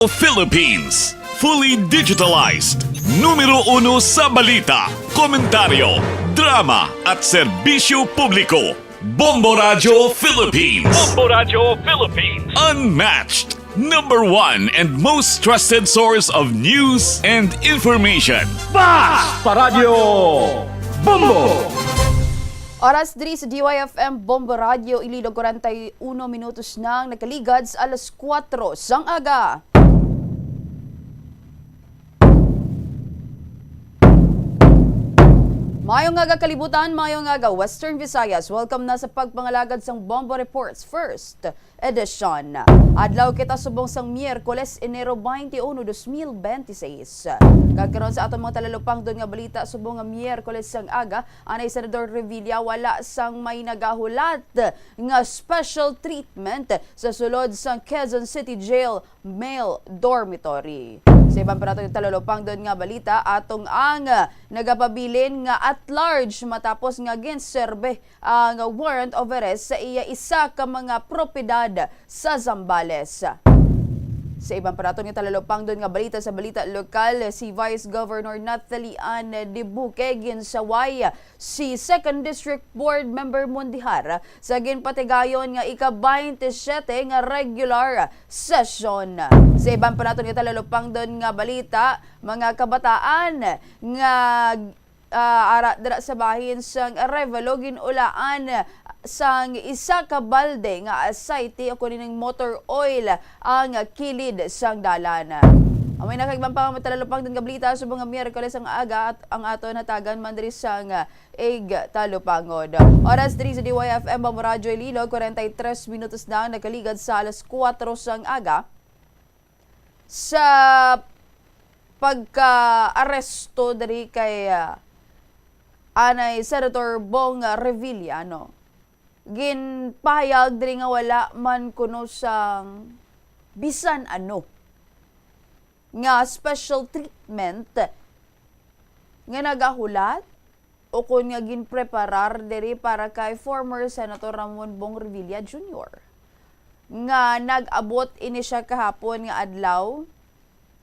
Philippines, fully digitalized, numero uno sa balita, komentaryo, drama at serbisyo publiko. Bombo Radio Philippines. Bombo Radio Philippines. Unmatched, number one and most trusted source of news and information. Basta Radio Bombo. Oras diri sa DYFM Bombo Radio, ilidog 41 minutos nang nakaligad sa alas 4 sang aga. Mayong nga kalibutan, mayong nga Western Visayas. Welcome na sa pagpangalagad sang Bombo Reports First Edition. Adlaw kita subong sang Miyerkules, Enero 21, 2026. Kagkaroon sa atong mga talalupang doon nga balita subong nga Miyerkules sang aga, anay Senador Revilla wala sang may nagahulat nga special treatment sa sulod sang Quezon City Jail Male Dormitory. Sa ibang parato yung talalupang doon nga balita, atong ang nagapabilin nga at large matapos nga ginserbe ang warrant of arrest sa iya isa ka mga propiedad sa Zambales. Sa ibang parato yung talalupang doon nga balita sa balita lokal, si Vice Governor Nathalie Ann Dibuque ginsaway si 2nd District Board Member Mundihar sa ginpatigayon nga ika-27 nga regular session. Sa ibang parato yung talalupang doon nga balita, mga kabataan nga ara dira sa bahin sang Arevalo ginulaan sang isa ka balde nga asayte o kuning motor oil ang kilid sang dalan. Amay nakagbang pa matalalupang din gablita sa mga Miyerkules ang aga at ang ato natagan man diri sang Eg Talupangod. Oras diri sa DYFM Bombo Radio Ililo, 43 minutos na nakaligad sa alas 4 sang aga. Sa pagka-aresto diri kay anay Senator Bong Revilla, ginpahayag diri nga wala man kuno sang bisan ano nga special treatment nga nagahulat o kun nga ginpreparar diri para kay former Senator Ramon Bong Revilla Jr. nga nag-abot ini siya kahapon nga adlaw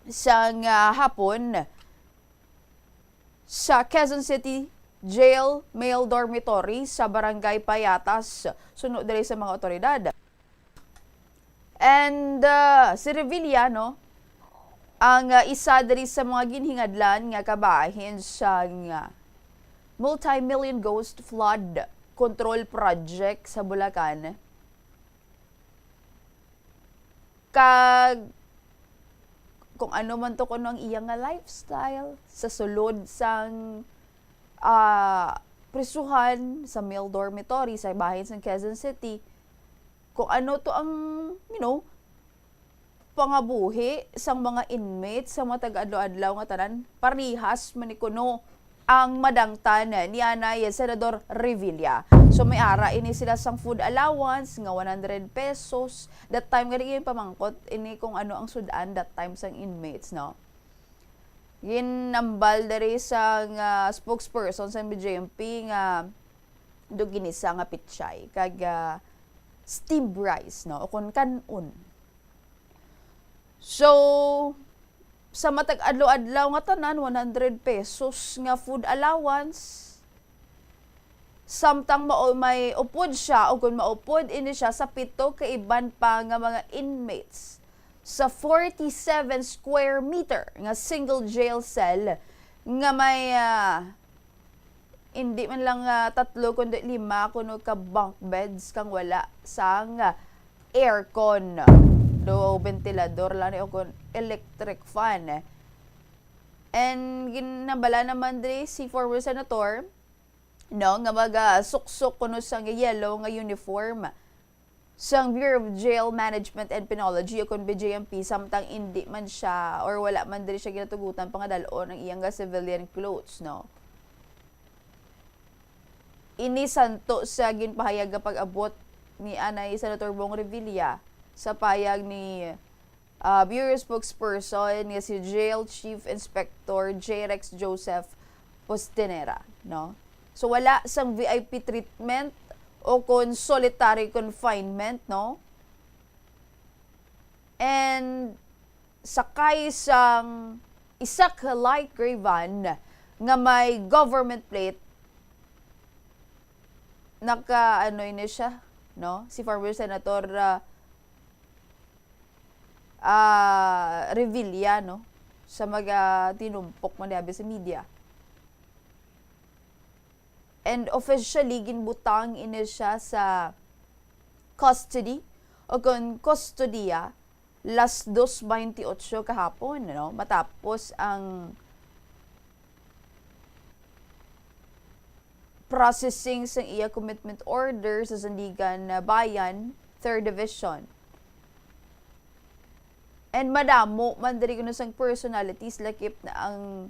sang hapon sa Quezon City Jail Male Dormitory sa Barangay Payatas, sunod diri sa mga otoridad. And si Revilla, ang isa diri sa mga ginhingadlan nga kabahin sa multi-million ghost flood control project sa Bulacan. Kung ano man to kuno ang iyang nga lifestyle sa sulod sang prisuhan sa male dormitory sa bahin sa Quezon City, kung ano to ang pangabuhi sang mga inmates sa mga taga-adlaw-adlaw nga tanan, parihas man kuno ang madangtan ni anay Senador Revilla. So may ara ini sila sang food allowance nga 100 pesos. That time nga rin pamangkot ini kung ano ang sudan that time sang inmates, ginambal diri sa spokesperson sa BJMP nga ginisa nga pitchay kag steamed rice o kun kanon. So sa matag adlaw-adlaw nga tanan 100 pesos nga food allowance. Samtang may upod siya o kung maupod ini siya sa pito ka iban pa nga mga inmates sa 47 square meter nga single jail cell nga may hindi man lang 3 kundi 5 kuno ka bunk beds kang wala sang aircon, do ventilador lang o kun electric fan. And ginabala naman diri si former senator nga suksok kuno sang yellow nga uniform sang Bureau of Jail Management and Penology o kun BJMP, samtang hindi man siya or wala man diri siya ginatugutan pangadalon ang iyang civilian clothes, Ini santo sa ginpahayag nga pag-abot ni anay Senator Bong Revilla sa payag ni Bureau spokesperson nga si Jail Chief Inspector J. Rex Joseph Postinera, So wala sang VIP treatment o kon solitary confinement, And sakay sang isa ka light gray van nga may government plate. Naka ini siya, no? Si former Senator Revilla, no? Sa mga tinumpok man diabe sa media. And officially ginbutang ini siya sa custody o kung kustodiya las 2:28 kahapon, no? Matapos ang processing sa iya commitment order sa Sandigan Bayan 3rd Division. And madamo man diri kuno sang personalities lakip na ang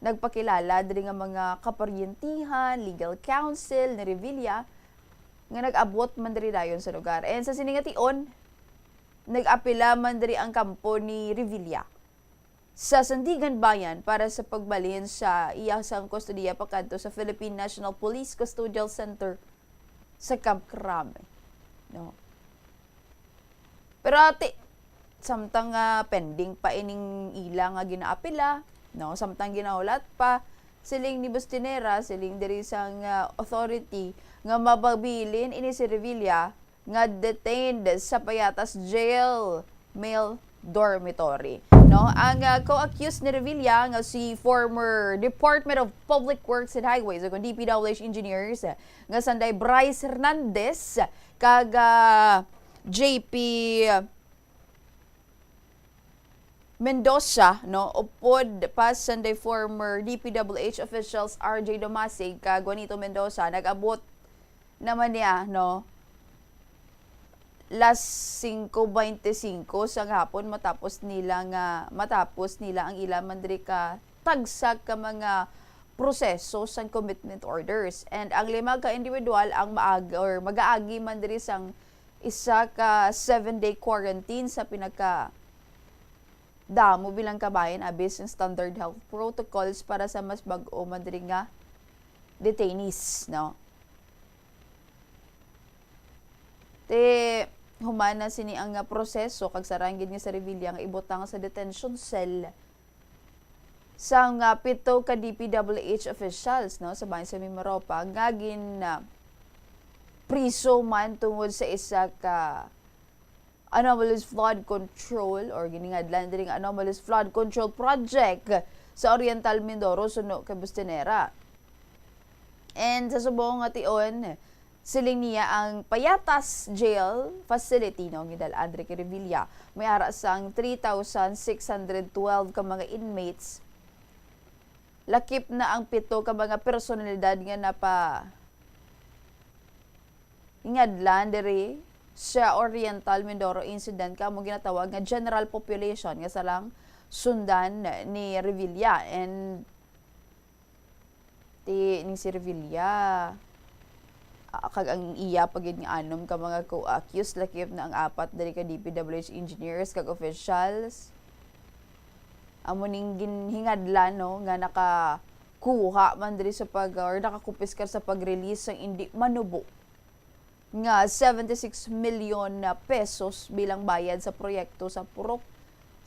nagpakilala diri nga mga kaparyentihan, legal counsel ni Revilla nga nag-abot man diri dayon sa lugar. And sa siningation, nag-apela man diri ang kampo ni Revilla sa Sandigan Bayan para sa pagbalhin sa iya sang kustodiya pakadto sa Philippine National Police Custodial Center sa Camp Crame. No. Pero samtang pending pa ining ila nga ginaapila, no, samtang ginaulat pa siling ni Bustinera, siling diri sang authority nga mapabilin ini si Revilla nga detained sa Payatas Jail Male Dormitory. No, ang co-accused ni Revilla nga si former Department of Public Works and Highways o DPWH engineers nga sanday Bryce Hernandez kag JP Mendoza, no, upod pa sanday former DPWH officials RJ Domasig kag Juanito Mendoza nag-abot naman niya, no, las 5:25 sa hapon matapos nila ang ilang mandiri ka tagsag ka mga proseso sa commitment orders. And ang 5 ka individual ang mag-aagi man diri sang isa ka 7-day quarantine sa pinaka damo bilang kabayan abis ng standard health protocols para sa mas bag-o man diri nga detainees, no. Humana sini ang proseso kag saranggid nga sa Revilla nga ibutang sa detention cell sa nga 7 ka DPWH officials, no, sa bayan sa Mimaropa nga priso man tungod sa isa ka anomalous flood control or giningadlan diri nga anomalous flood control project sa Oriental Mindoro suno kay Bustinera. And sa subong nga tion siling niya ang Payatas Jail Facility, no, gidal Andre Revilla. May ara sang 3,612 ka mga inmates. Lakip na ang 7 ka mga personalidad nga napa ingadlan diri sa Oriental Mindoro incident kamo ginatawag nga general population nga salang sundan ni Revilla. And ni si Revilla kag ang iya pagid nga anom ka mga co-accused lakip na ang 4 diri ka DPWH engineers kag officials amo ning ginhingadlan, no, nga nakakuha man diri sa or nakakupiskar sa pag-release ng hindi manubo nga 76 million na pesos bilang bayad sa proyekto sa Purok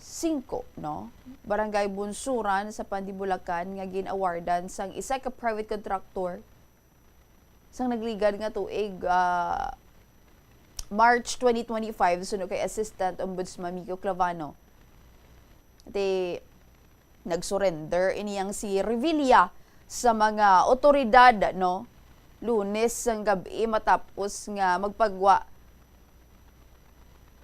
5, no, Barangay Bunsuran sa Pandibulacan nga gin-awardan sang isa ka private contractor sang nagligad nga tuig March 2025 suno kay Assistant Ombudsman Miko Clavano. Nagsurrender iniyang si Revilla sa mga otoridad, no, Lunes sang gabi matapos nga magpagwa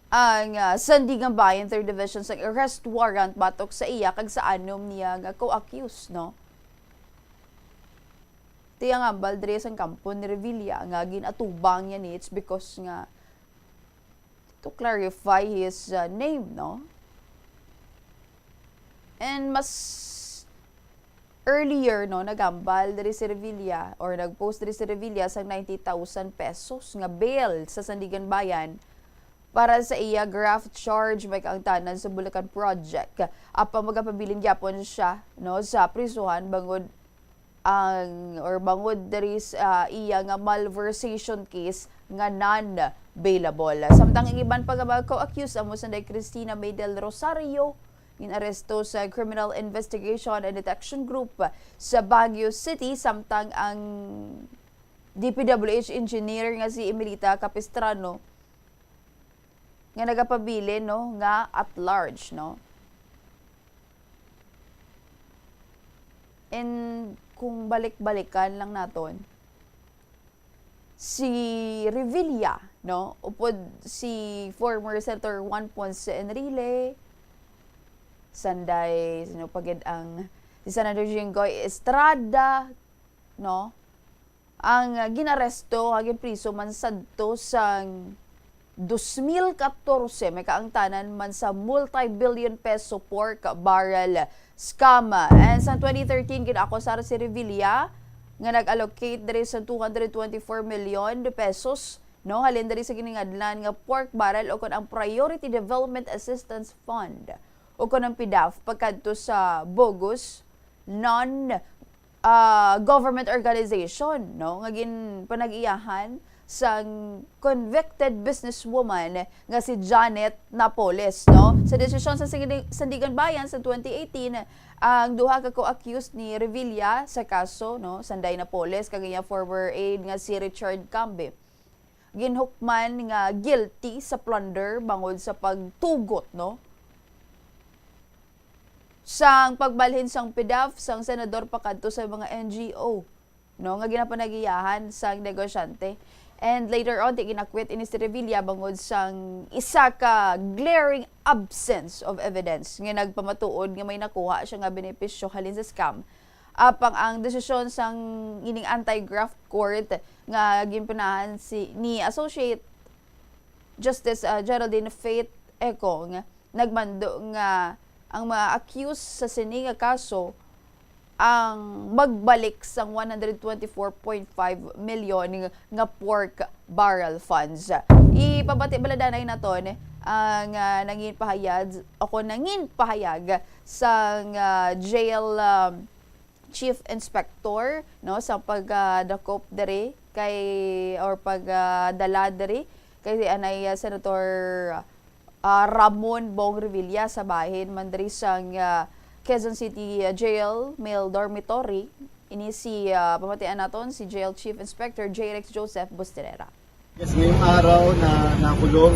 ang Sandigan Bayan 3rd Division sang arrest warrant batok sa iya kag sa anom niya nga co-accused, no. Tiya nga baldre sang kampo ni Revilla nga ginatubang niya ni it's because nga to clarify his name, no. And mas earlier, no, nagambal diri si Revilla or nagpost diri si Revilla sang 90,000 pesos nga bail sa Sandigan Bayan para sa iya graft charge may kaangtanan sa Bulacan Project. Apa magapabilin gyapon siya, no, sa prisuhan bangod diri sa iya nga malversation case nga non-bailable. Samtang ang iban pa nga co-accused amo sanday Cristina May del Rosario Inaresto sa Criminal Investigation and Detection Group sa Baguio City samtang ang DPWH engineer nga si Emelita Capistrano nga nagapabili no nga at large no. And kung balik-balikan lang naton si Revilla no upod si former Senator Juan Ponce Enrile sanday sino pagid ang si Senator Jinggoy Estrada no ang ginaresto aging priso man sadto sang 2014 may kaangtanan man sa multi-billion peso pork barrel scam. And sa 2013 ginakusar si Revilla nga nag-allocate diri sa 224 million pesos no halin diri sa giningadlan nga pork barrel o kon ang Priority Development Assistance Fund o kon ang PDAF pagkadto sa bogus government organization no nga panag-iyahan sa convicted businesswoman nga si Janet Napoles no sa desisyon sa Sandigan Bayan sa 2018 ang duha ka co-accused ni Revilla sa kaso no Sanday Napoles kagaya former aide nga si Richard Cambe ginhukman nga guilty sa plunder bangod sa pagtugot no sang pagbalhin sang PDAF sang senador pakadto sa mga NGO no nga ginapanagiyahan sang negosyante. And later on ginakwit ini si Revilla bangod sang isa ka glaring absence of evidence nga nagpamatuod nga may nakuha siya nga benepisyo halin sa scam. Apang ang desisyon sang ining anti-graft court nga ginpanahan ni Associate Justice Geraldine Faith Eco nga nagmando nga ang mga accused sa sini nga kaso ang magbalik sang 124.5 million nga pork barrel funds. Ipabati baladanay naton ang nangin pahayag sang jail chief inspector no sa pagdakop diri kay or pagdala diri kay anay Senator Ramon Bong Revilla sa bahin man diri sang Quezon City Jail Male Dormitory. Ini si pamatian naton si Jail Chief Inspector J. Rex Joseph Bustirera. Yes, ngayong araw na nakulong,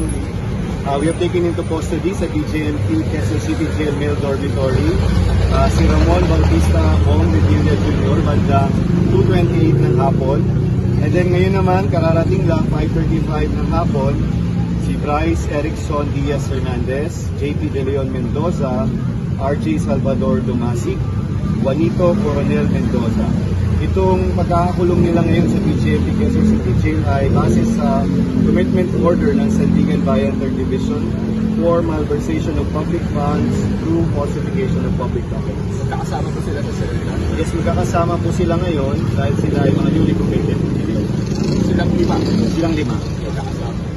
we have taken into custody sa DJMP Quezon City Jail Male Dormitory si Ramon Bautista Bong Revilla Jr. bandang 2:28 ng hapon. And then ngayon naman, kararating lang 5:35 ng hapon, si Bryce Erickson Diaz Hernandez, JP De Leon Mendoza, RJ Salvador Dumasic, Juanito Coronel Mendoza. Itong pagkakakulong nila ngayon sa DJMP Quezon City Jail ay base sa commitment order ng Sandigan Bayan 3rd Division for malversation of public funds through falsification of public documents. Kakasama po sila sa Serena? Yes, magkakasama po sila ngayon dahil sila ay mga newly convicted. Silang lima? Silang lima. Kakasama.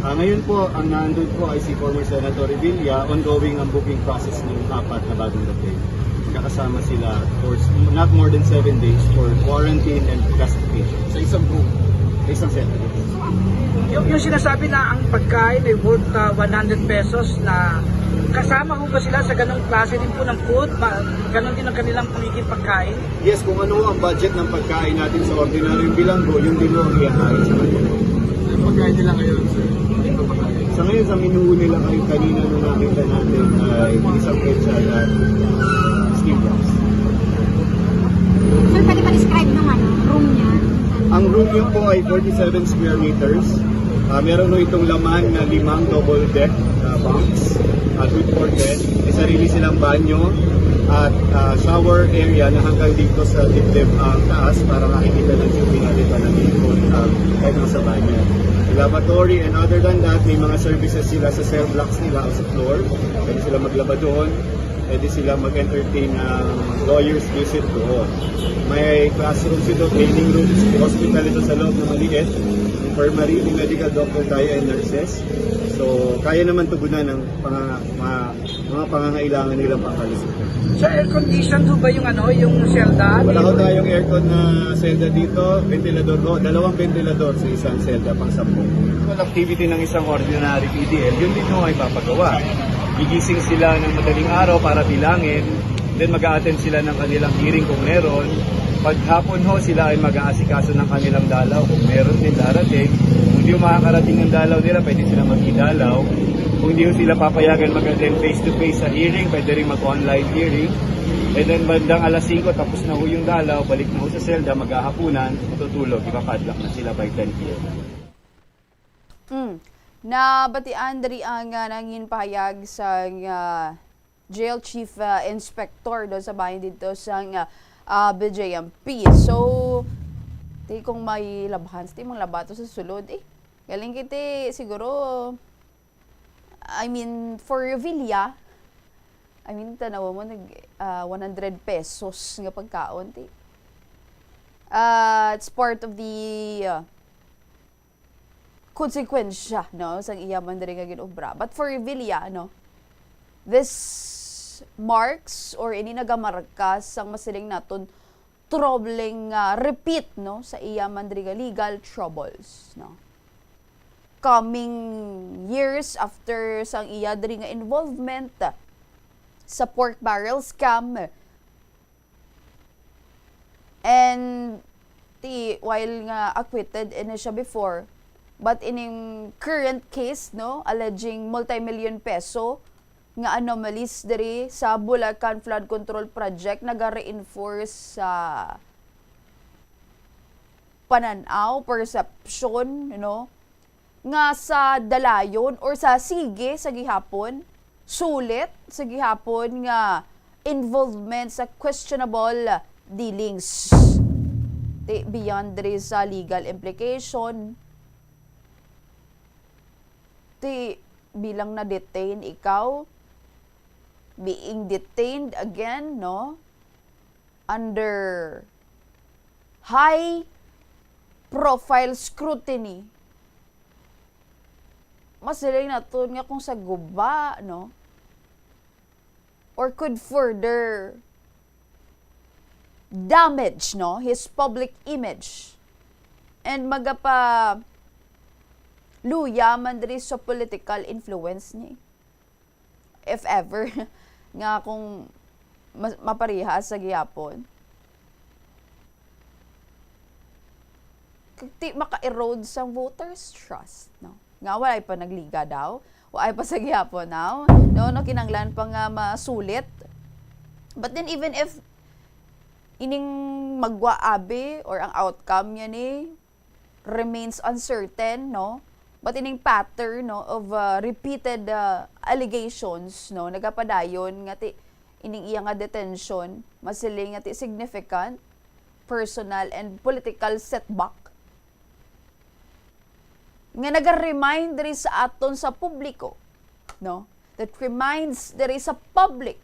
Ngayon po, ang nandun po ay si former Senator Revilla, ongoing ang booking process ng 4 na bagong detail. Kakasama sila for not more than 7 days for quarantine and classification. Sa isang group? Sa isang center. Yung sinasabi na ang pagkain ay worth 100 pesos na kasama ho ba sila sa ganong klase din po ng food? Ganon din ang kanilang pamiging pagkain? Yes, kung ano ang budget ng pagkain natin sa ordinaryong bilanggo, yung din ang iyahain sa kanila. Ang pagkain nila ngayon, sir? Sa ngayon, sa menu nila kayo kanina nung nakita natin ay isang pizza at steam rice. Sir, pwede pa describe ng room niya? Ang room niyo po ay 47 square meters. Meron itong laman na 5 double deck bunks with 4 bed. May sarili silang banyo at shower area na hanggang dito sa dibdib ang taas para makikita ng view natin pa ng ikon kahit sa banyo. Lavatory, and other than that, may mga services sila sa cell blocks nila o sa floor. Pwede sila maglaba doon. Pwede sila mag-entertain ng lawyer's visit doon. May classrooms ito, training rooms, hospital ito sa loob na maliit. Infirmary, may medical doctor tayo and nurses. So, kaya naman tugunan ng mga pangangailangan nilang pangkalusugan. Sa air condition ho ba yung selda? Wala ko tayong aircon na selda dito, ventilador ko, 2 ventilador sa isang selda pang 10. Ang activity ng isang ordinary PDL, yun din yung ay papagawa. gigising sila ng madaling araw para bilangin, then mag-a-attend sila ng kanilang hearing kung meron. Paghapon ho, sila ay mag-aasikaso ng kanilang dalaw kung meron din darating. Kung hindi makakarating ng dalaw nila, pwede sila mag-idalaw. Kung hindi ho sila papayagan mag-attend face-to-face sa hearing, pwede rin mag-online hearing. And then bandang alas 5, tapos na ho yung dalaw, balik na ho sa selda, maghahapunan, matutulog, ipapadlock na sila by 10 p.m. Na batian dari ang nangin pahayag sa jail chief inspector do sa bahin dito sa BJMP. So, di kung may labahan, di mong labato sa sulod galing kiti siguro, I mean, for Revilla, I mean, tanawa mo, 100 pesos nga pagkaon, it's part of the konsekwensya, no, sang iya man diri nga ginobra. But for Revilla, no, this marks or ini nagamarka sang masiling naton troubling repeat, no, sa iya man diri nga legal troubles, no. Coming years after sang iya diri nga involvement sa pork barrel scam, and while nga acquitted ini siya before, but in current case, no, alleging multi-million peso nga anomalies diri sa Bulacan Flood Control Project naga-reinforce sa pananaw, perception, nga sa dalayon or sa sige sa gihapon, sulit sa gihapon nga involvement sa questionable dealings. Beyond diri sa legal implication, bilang na-detain ikaw, being detained again, no, under high profile scrutiny. Masiling nato nga kung sa guba, no, or could further damage, no, his public image and magapa luya man diri sa political influence ni, if ever nga kung maparihas sa gihapon, ti maka-erode sa voters trust, no, nga walay pa nagliga daw, walay pa sa gihapon now, no, kinanglan pa nga masulit. But then even if ining magwaabi or ang outcome niya ni remains uncertain, no, but ining pattern, no, of repeated allegations, no, nagapadayon nga ining iya nga detention masiling nga significant personal and political setback nga naga-remind diri sa aton sa publiko, no, that reminds diri sa public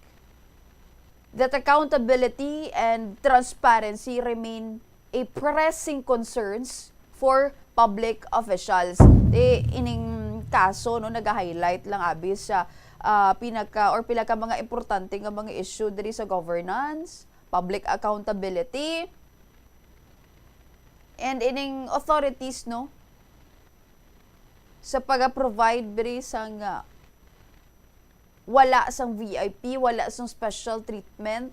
that accountability and transparency remain a pressing concerns for public officials. Ining kaso, no, nag-highlight lang abis sa pila ka mga importante nga mga issue diri sa governance, public accountability, and ining authorities, no, sa pag-provide diri sang wala sang VIP, wala sang special treatment.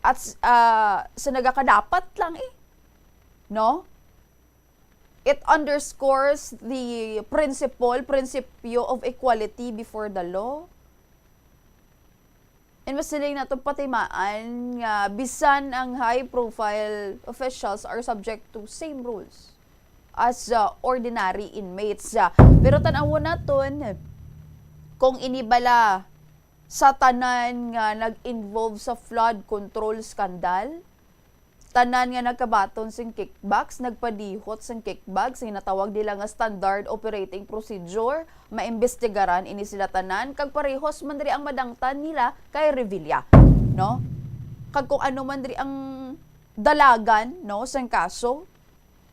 At sa nagakadapat lang no? It underscores the prinsipyo of equality before the law. And masiling na itong patimaan nga bisan ang high-profile officials are subject to same rules as ordinary inmates. Pero tanaw naton kung inibala sa tanan nga nag-involve sa flood control scandal, tanan nga nagkabaton sing kickbacks, nagpadihot sing kickbacks, sinatawag nila nga standard operating procedure, maimbestigaran ini sila tanan, kag parehos man diri ang madangtan nila kay Revilla, no? Kag kung ano man diri ang dalagan, no, sang kaso,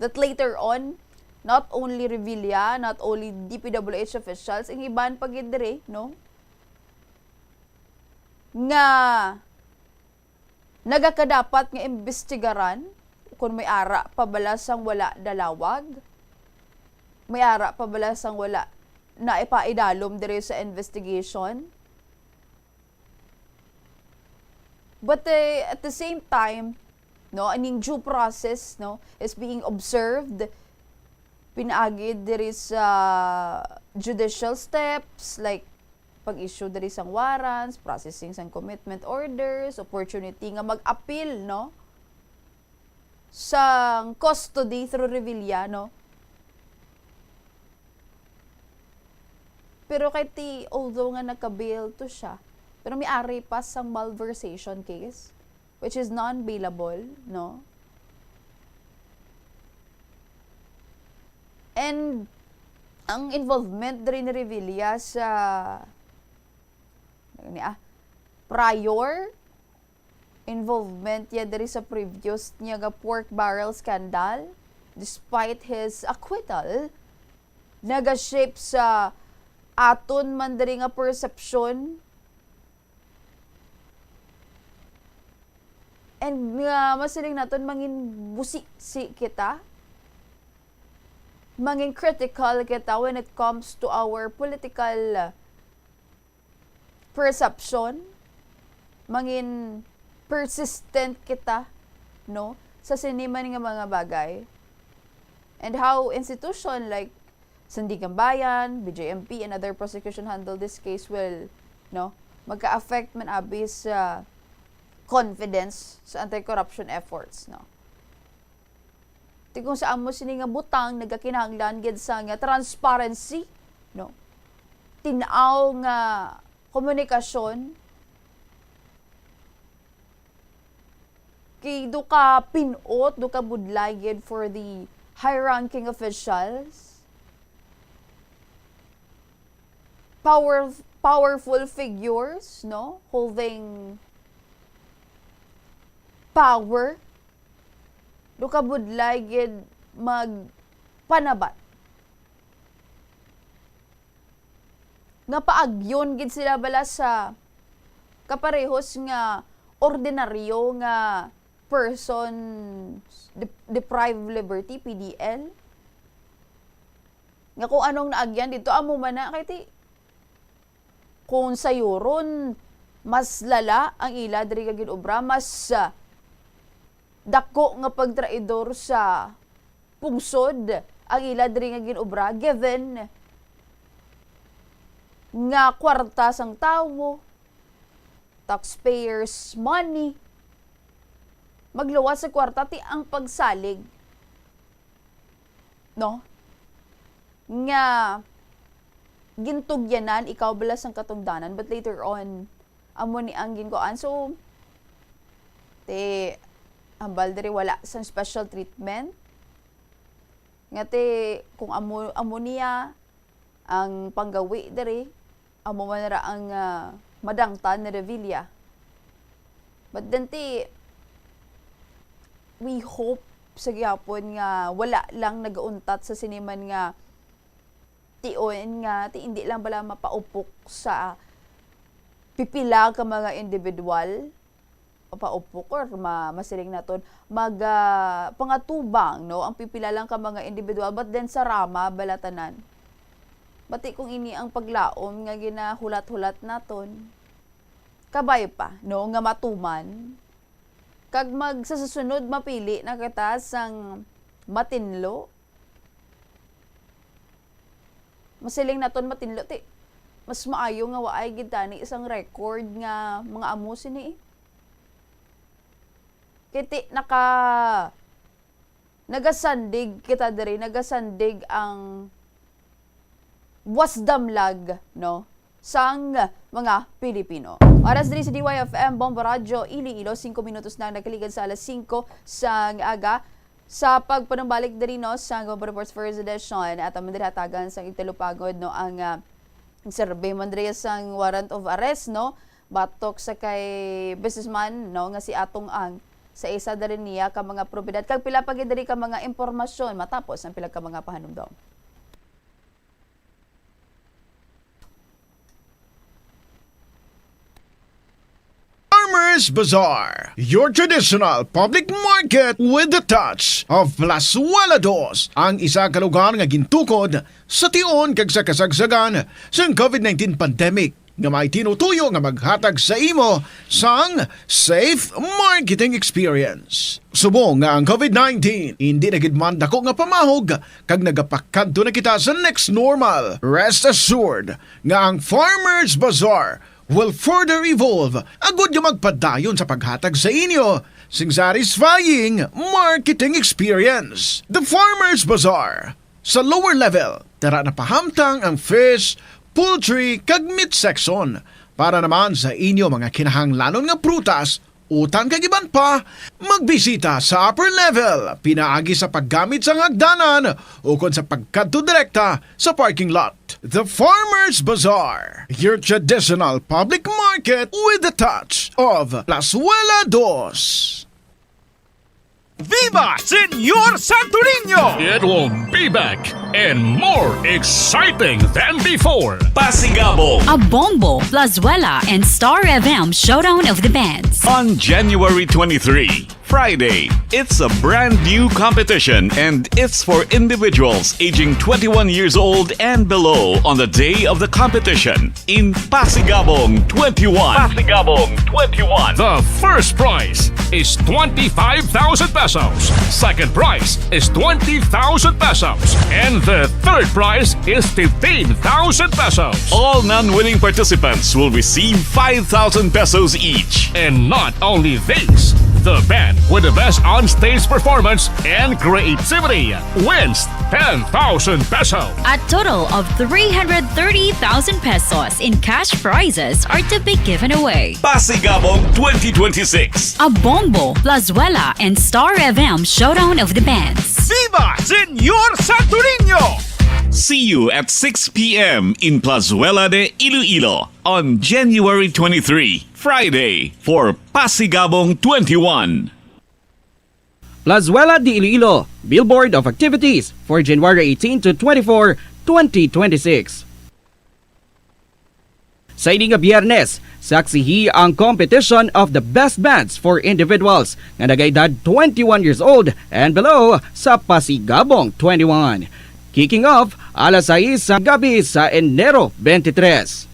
that later on, not only Revilla, not only DPWH officials, ang iban pagid diri, no, nga nagakadapat nga imbestigaran kung may ara pabalasang wala dalawag, may ara pabalasang wala na ipaidalom diri sa investigation. But at the same time, no, aning due process, no, is being observed. Pinaagid diri sa judicial steps like pag-issue diri sang warrants, processing sang commitment orders, opportunity nga mag-appeal, no, sang custody through Revilla, no. Pero kay ti, although nga naka-bail to siya, pero may ari pa sang malversation case, which is non-bailable, no? And ang involvement diri ni Revilla sa prior involvement niya diri sa previous niya nga pork barrel scandal, despite his acquittal, naga-shape sa aton man diri nga perception and nga masiling naton mangin busi si kita, mangin critical kita when it comes to our political perception, mangin persistent kita, no, sa siniman nga mga bagay, and how institution like Sandigan Bayan, BJMP, and other prosecution handle this case will, no, magka-affect man abis sa confidence sa anti-corruption efforts, no. Ti kung saan mo sini nga butang nagakinahanglan gid sa nga transparency, no. Tinaw nga komunikasyon kay do ka pinot, do ka budlay gid for the high-ranking officials. Powerful figures, no, holding power, do ka budlay gid magpanabat nga paagyon gid sila bala sa kaparehos nga ordinaryo nga person deprived liberty, PDL, nga kung anong naagyan dito amo man na kay ti kung sayuron mas lala ang ila diri ka gid obra, mas dako nga pagtraidor sa pungsod ang ila diri nga ginobra given nga kwarta sang tawo, taxpayers money, magluwas sa kwarta ti ang pagsalig, no, nga gintugyanan ikaw bala sang katungdanan, but later on amo ni ang ginkoan. So hambal diri wala sang special treatment nga kung amo niya ang panggawi diri, amo man ra ang madangtan ni Revilla. But then we hope sa gyapon nga wala lang nagauntat sa siniman nga tion nga hindi lang bala mapaupok sa pipila ka mga individual, paupok or masiling naton pangatubang, no, ang pipila lang ka mga individual, but then sa rama balatanan. Bati kung ini ang paglaom nga ginahulat-hulat naton, kabay pa, no, nga matuman kag magsasunod mapili na kita sang matinlo, masiling naton matinlo mas maayo nga waay gid tani isang record nga mga amo sini. Kiti nagasandig kita diri, nagasandig ang wasdamlag, no, sang mga Pilipino. Oras diri sa DYFM Bombo Radio Iloilo, 5 minutos na nagkaligan sa alas 5 sang aga sa pagpanumbalik diri, no, sa Bombo Reports First Edition at ang hatagan sang Itilupagod, no, ang survey man diri sang warrant of arrest, no, batok sa kay businessman, no, nga si Atong Ang sa isa diri niya ka mga propiedad kag pila pa gid diri ka mga impormasyon matapos ang pila ka mga pahanumdom. Farmer Farmers Bazaar, your traditional public market with the touch of Plazuela Dos, ang isa ka lugar nga gintukod sa tion kag sa kasagsagan sa COVID-19 pandemic nga may tinutuyo nga maghatag sa imo sang safe marketing experience. Subong nga ang COVID-19 hindi na gid man dako nga pamahog kag nagapakadto na kita sa next normal. Rest assured nga ang Farmers Bazaar will further evolve agud nga magpadayon sa paghatag sa inyo sing satisfying marketing experience. The Farmers Bazaar sa lower level tara na pahamtang ang fish, poultry kag meat section para naman sa inyo mga kinahanglanon nga prutas, utang kag iban pa, magbisita sa upper level pinaagi sa paggamit sa hagdanan o kon sa pagkadto direkta sa parking lot. The Farmers Bazaar, your traditional public market with the touch of Plazuela Dos. Viva Señor Santo Niño! It will be back and more exciting than before. Pasigabong A Bombo, Plazuela, and Star FM Showdown of the Bands. on January 23, Friday. It's a brand new competition and it's for individuals aging 21 years old and below on the day of the competition in Pasigabong 21. Pasigabong 21. The first prize is 25,000 pesos. Second prize is 20,000 pesos. And the third prize is 15,000 pesos. All non-winning participants will receive 5,000 pesos each. And not only these, the band with the best on-stage performance and creativity wins 10,000 pesos. A total of 330,000 pesos in cash prizes are to be given away. Pasigabong 2026. A Bombo, Plazuela, and Star FM Showdown of the Bands. Viva Señor Santo Niño! See you at 6 p.m. in Plazuela de Iloilo on January 23, Friday, for Pasigabong 21. Plazuela de Iloilo, Billboard of Activities for January 18 to 24, 2026. Sa ini nga Biyernes, saksihi ang competition of the best bands for individuals nga nagaedad 21 years old and below sa Pasigabong 21. Kicking off alas 6 sa gabi sa Enero 23.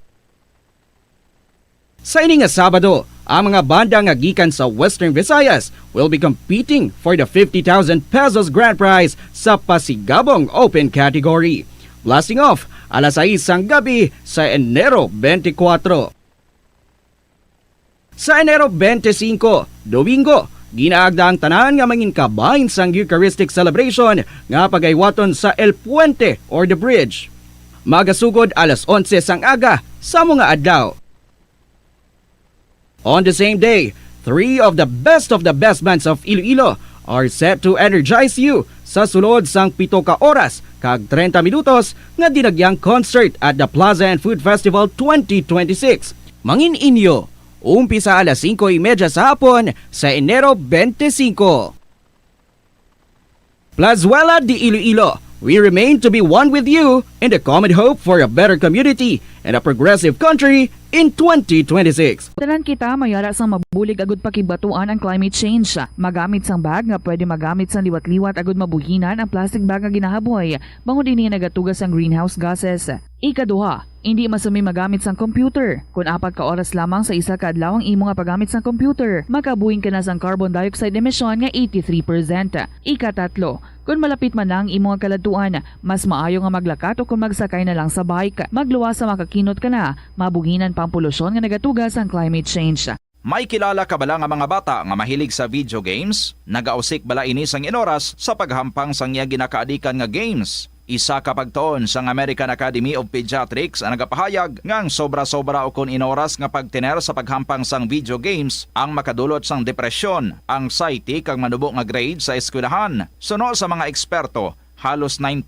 Sa ini nga Sabado, ang mga banda nga gikan sa Western Visayas will be competing for the 50,000 pesos grand prize sa Pasigabong Open category. Blasting off alas 6 ang gabi sa Enero 24. Sa Enero 25, Domingo, ginaagda ang tanan nga mangin kabahin sang Eucharistic celebration nga pagaywaton sa El Puente or the Bridge. Magasugod alas 11 sang aga sa mga adlaw. On the same day, 3 of the best bands of Iloilo are set to energize you sa sulod sang 7 ka oras kag 30 minutos nga dinagyang concert at the Plaza and Food Festival 2026. Mangin inyo, umpisa alas 5:30 sa hapon sa Enero 25. Plazuela de Iloilo, we remain to be one with you in the common hope for a better community and a progressive country in 2026. Tanan kita mayara sang mabulig agud pakibatuan ang climate change. Magamit sang bag nga pwede magamit sang liwat-liwat agud mabuhinan ang plastic bag nga ginahaboy. Bangon dinhi nagatugas ang greenhouse gases. Ikaduha, hindi masumi magamit sang computer. Kung 4 ka oras lamang sa isa ka adlaw ang imo nga paggamit sang computer, makabuhing ka na sang carbon dioxide emission nga 83%. Ikatatlo, kung malapit man ang imo nga kaladuan, mas maayo nga maglakat o kung magsakay na lang sa bike. Magluwas sa makakinot ka na, mabuhinan pang polusyon nga nagatugas ang climate change. May kilala ka bala nga mga bata nga mahilig sa video games? Nagausik bala ini sang inoras sa paghampang sang iya ginakaadikan nga games? Isa ka pagtuon sang American Academy of Pediatrics ang nagapahayag ngang sobra-sobra o kun inoras nga pagtiner sa paghampang sang video games ang makadulot sang depresyon, anxiety kag manubo nga grade sa eskwelahan. Suno sa mga eksperto, halos 9%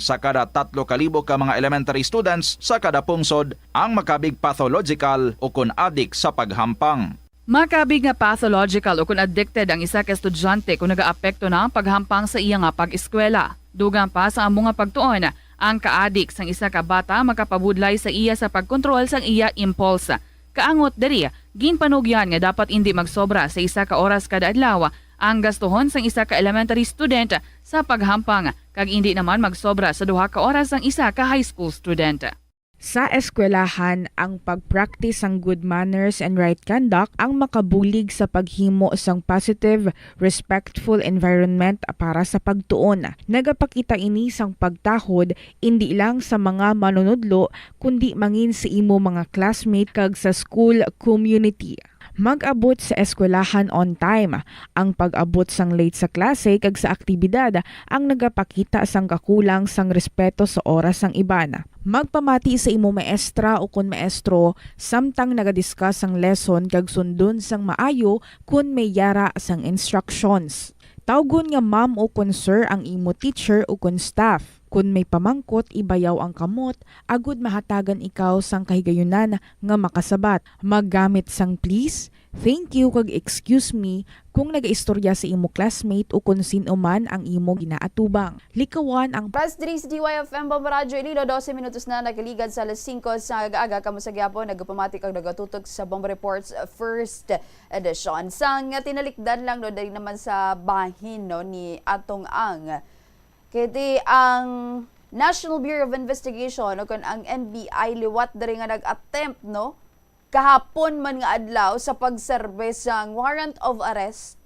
sa kada 3,000 ka mga elementary students sa kada pungsod ang makabig pathological o kun addict sa paghampang. Makabig nga pathological o kung addicted ang isa ka estudyante kung nagaapekto na ang paghampang sa iya nga pag-eskwela. Dugang pa sa among nga pagtuon, ang ka-addict sang isa ka bata makapabudlay sa iya sa pagkontrol sang iya impulse. Kaangot diri Ginpanugyan nga dapat hindi magsobra sa 1 ka oras kada adlaw ang gastuhon sang 1 ka elementary student sa paghampang kag hindi naman magsobra sa 2 ka oras ang 1 ka high school student. Sa eskwelahan, ang pag-practice ng good manners and right conduct ang makabulig sa paghimo sang positive, respectful environment para sa pagtuon. Nagapakita ini sang pagtahod hindi lang sa mga manunudlo kundi mangin sa imo mga classmate kag sa school community. Mag-abot sa eskwelahan on time. Ang pag-abot sang late sa klase kag sa aktibidad ang nagapakita sang kakulang sang respeto sa oras sang iban. Magpamati sa imo maestra o kun maestro samtang nagadiscuss sang lesson kag sundon sang maayo kun may yara sang instructions. Tawgon nga ma'am o kun sir ang imo teacher o kun staff. Kun may pamangkot, ibayaw ang kamot, agud mahatagan ikaw sang kahigayunan nga makasabat. Maggamit sang please, thank you kag excuse me kung nagaistorya sa imo classmate o kung sino man ang imo ginaatubang. Likawan ang Plus 3 sa DYFM Bombaradyo Ililo, 12 minutos na nakaligad sa alas 5 sa aga-aga. Kamusta gyapon nagapamatik ang nagatutok sa Bomba Reports first edition. Sang tinalikdan lang no dali naman sa bahin no ni Atong Ang. Kiti ang National Bureau of Investigation o kung ang NBI liwat diri nga nag-attempt no kahapon man nga adlaw sa pagserbe sang warrant of arrest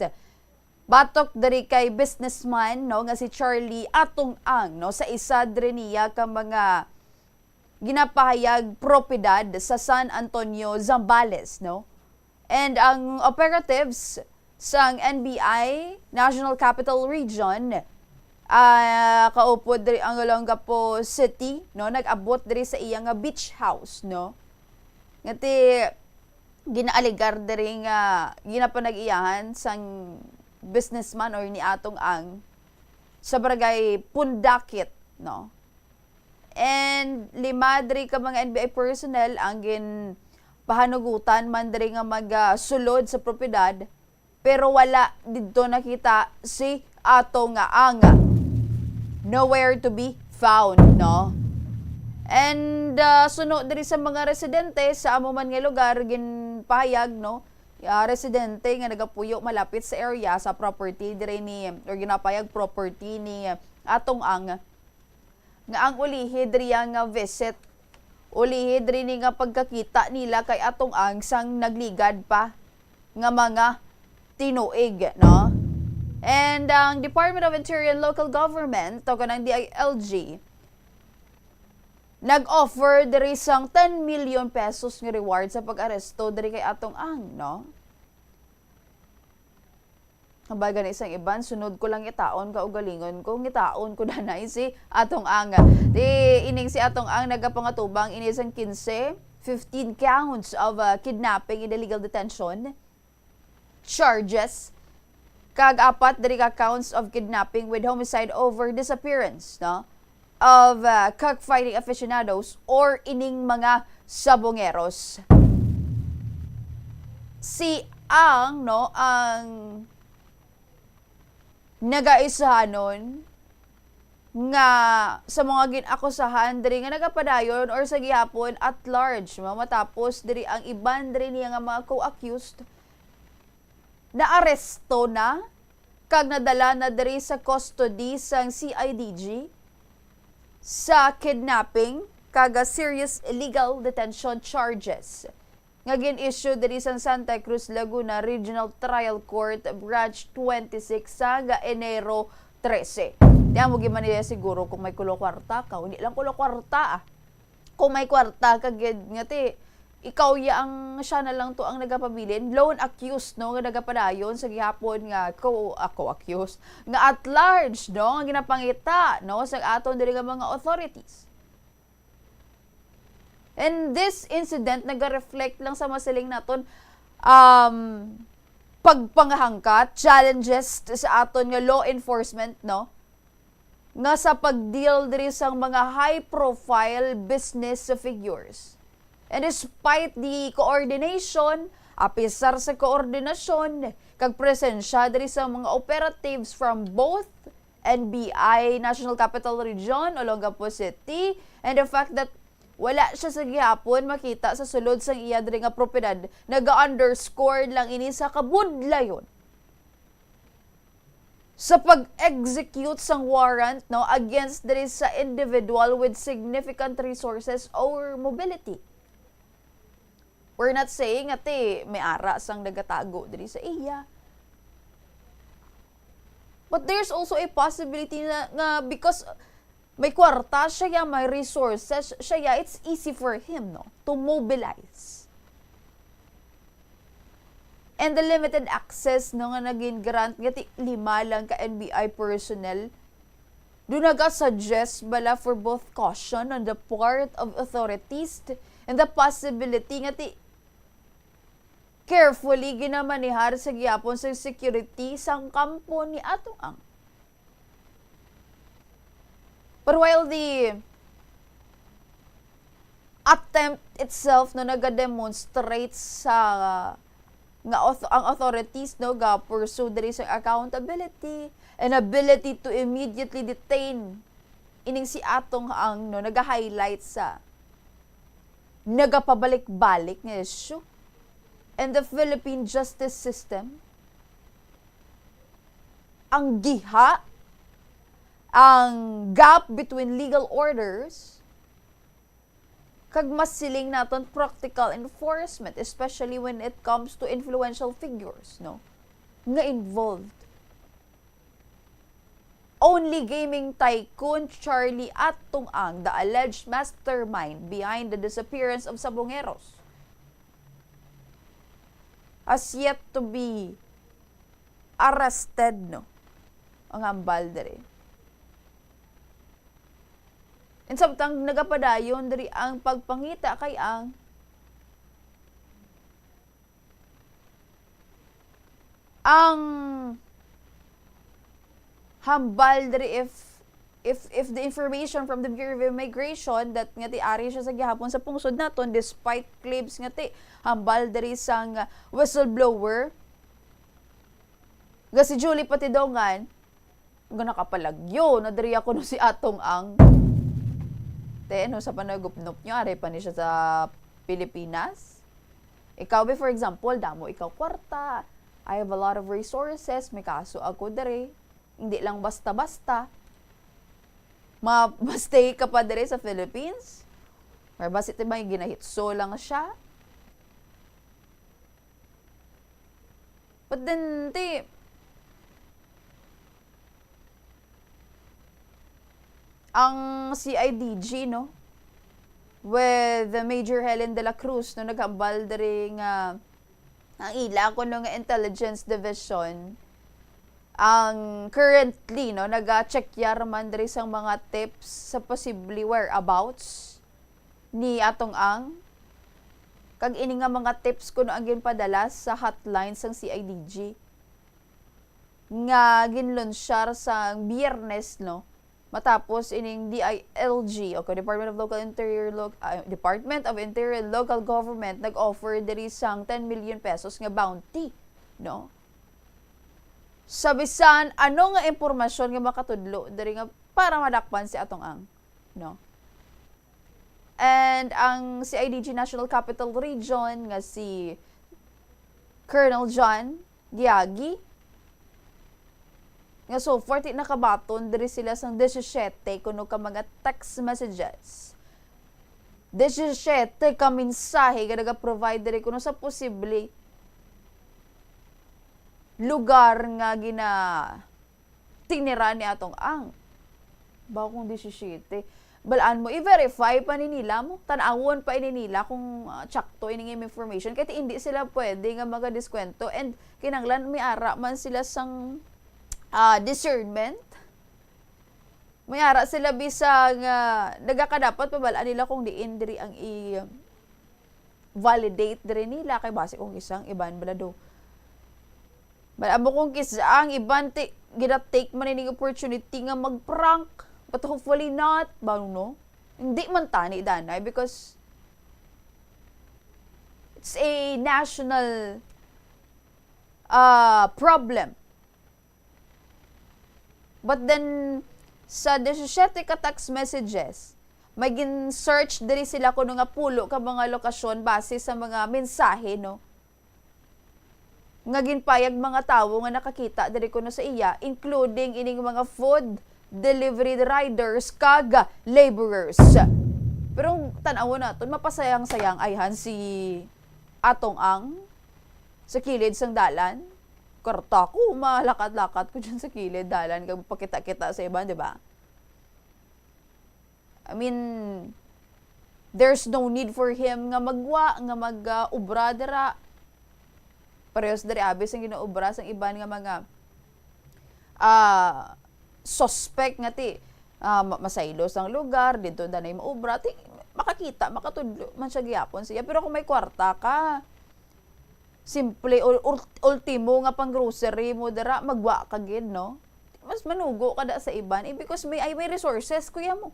batok diri kay businessman no nga si Charlie Atong Ang no sa isa diri niya ka mga ginapahayag propiedad sa San Antonio, Zambales no. And ang operatives sang NBI National Capital Region kaupod diri ang Olongapo City no nag-abot diri sa iyang beach house no ngati ginaaligar diri nga ginapanag-iyahan sang businessman or ni Atong Ang sa barangay Pundakit no. And 5 diri ka mga NBI personnel ang gin pahanugutan man diri nga magsulod sa propiedad pero wala didto nakita si Atong Ang. Nowhere to be found, no? And suno diri sa mga residente sa amo man nga lugar ginpahayag, no? Residente nga nagapuyo malapit sa area sa property diri ni or ginapahayag property ni Atong Ang nga ang ulihi diri nga visit ulihi diri ni nga pagkakita nila kay Atong Ang sang nagligad pa nga mga tinuig, no? And ang Department of Interior and Local Government, o kanang DILG, nag-offer diri sang 10 million pesos nga reward sa pag-aresto diri kay Atong Ang, no? Kabaga na isang iban, sunod ko lang itaon ka ugalingon ko, ngitaon ko danay si Atong Ang. Ining si Atong Ang nagapangatubang ini sang 15 counts of kidnapping and illegal detention charges. Kag 4 diri ka counts of kidnapping with homicide over disappearance no of cockfighting aficionados or ining mga sabongeros. Si Ang no ang nagaisahanon nga sa mga ginakusahan diri nga nagapadayon or sa gihapon at large matapos diri ang iban diri niya nga mga co-accused naaresto na kag nadala na diri sa custody sang CIDG sa kidnapping kag serious illegal detention charges nga gin-issue diri sa Santa Cruz, Laguna Regional Trial Court Branch 26 sa Enero 13. Diyan mo giman nila siguro kung may kulo kwarta ka, hindi lang kulo kwarta Kung may kwarta ka ngati ikaw ang siya na lang to ang nagapabilin lone accused no nga nagapadayon sa gihapon nga ako accused nga at large no nga ginapangita no sa aton diri nga mga authorities. And this incident naga-reflect lang sa masiling naton pagpangahangkat challenges sa aton nga law enforcement no nga sa pagdeal diri sa mga high profile business figures. And despite the coordination, apisar sa koordinasyon, kag presensya diri sa mga operatives from both NBI, National Capital Region, Olongapo City, and the fact that wala siya sa gihapon makita sa sulod sang iya diri nga propiedad, naga-underscore lang ini sa kabudlayon sa pag-execute sang warrant no against diri sa individual with significant resources or mobility. We're not saying ate may ara sang nagatago diri sa iya. But there's also a possibility na nga because may kwarta siya, may resources siya, it's easy for him no to mobilize. And the limited access no nga naging grant ngati 5 lang ka NBI personnel, do naga-suggest bala for both caution on the part of authorities and the possibility ngati carefully ginamanihar sa gihapon sa security sang kampo ni atong ang. But while the attempt itself no naga-demonstrate sa nga ang authorities no ga pursue diri sa accountability and ability to immediately detain ining si atong ang no naga-highlight sa nagapabalik-balik nga issue and the Philippine justice system, ang giha, ang gap between legal orders, kag mas siling naton practical enforcement, especially when it comes to influential figures, no? Nga involved. Only gaming tycoon Charlie Atong Ang, the alleged mastermind behind the disappearance of Sabongeros, has yet to be arrested, no? Ang hambal diri. And samtang nagapadayon diri ang pagpangita kay ang hambal diri if the information from the Bureau of Immigration that nga ti ari siya sa gihapon sa pungsod naton despite claims nga ti hambal diri sang whistleblower nga si Julie Patidongan nga nakapalagyo na diri ako no si Atong Ang te no sa panagupnop nyo ari pa ni siya sa Pilipinas. Ikaw for example damo ikaw kwarta, I have a lot of resources, may kaso ako diri, hindi lang basta-basta ma-stay ka pa diri sa Philippines? Or basit ba yung ginahitso lang siya? But then, ang CIDG, no? With the Major Helen de la Cruz, no? Naghambal diri nga ang ila ko no nga intelligence division ang currently no naga-check man diri sang mga tips sa possibly whereabouts ni Atong Ang kag ini nga mga tips kuno ang ginpadala sa hotline sang CIDG nga ginlunsyar sa Biyernes no matapos ining DILG o Department of Interior Local Government nag-offer diri sang 10 million pesos nga bounty no sa bisan ano nga impormasyon nga makatudlo diri nga para madakpan si Atong Ang no. And ang CIDG National Capital Region nga si Colonel John Giagi nga so far nakabaton diri sila sang 17 kuno ka mga text messages 17 ka mensahe nga naga-provide diri kuno sa posible lugar nga tinira ni Atong Ang ba kung 17 balaan mo i-verify pa ni nila mo tan-awon pa ini nila kung tsakto ining information kaya hindi sila pwede nga maga-diskwento and kinanglan may ara man sila sang discernment. May ara sila bisang nagakadapat pabalaan nila kung diin diri ang i-validate diri nila kay base kung isang iban balado. Amo kung ang iban gina-take man ining opportunity nga mag-prank but hopefully not ba no? Hindi man tani danay because it's a national problem. But then, sa 17 ka text messages, may gin-search diri sila kuno nga pulo ka mga lokasyon base sa mga mensahe, no? Nga ginpayag mga tawo nga nakakita diri kuno sa iya, including ining mga food delivery riders kag laborers. Pero tan-aw naton mapasayang-sayang ayhan si atong ang sa kilid sang dalan. Karta ko, malakat-lakat ko dyan sa kilid dalan kag pakita-kita sa iba, di ba? I mean, there's no need for him nga magwa, nga mag-ubra dira. Parehas dari abis ang ginaubra sang iban nga mga suspect nga ti masaylos ang lugar, dito danay maubra, ti makakita, makatudlo man siya gyapon siya. Pero kung may kwarta ka, simple, ultimo nga pang grocery mo dira, magwa ka gid, no? Mas manugo ka da sa iban, because may resources, kuya mo.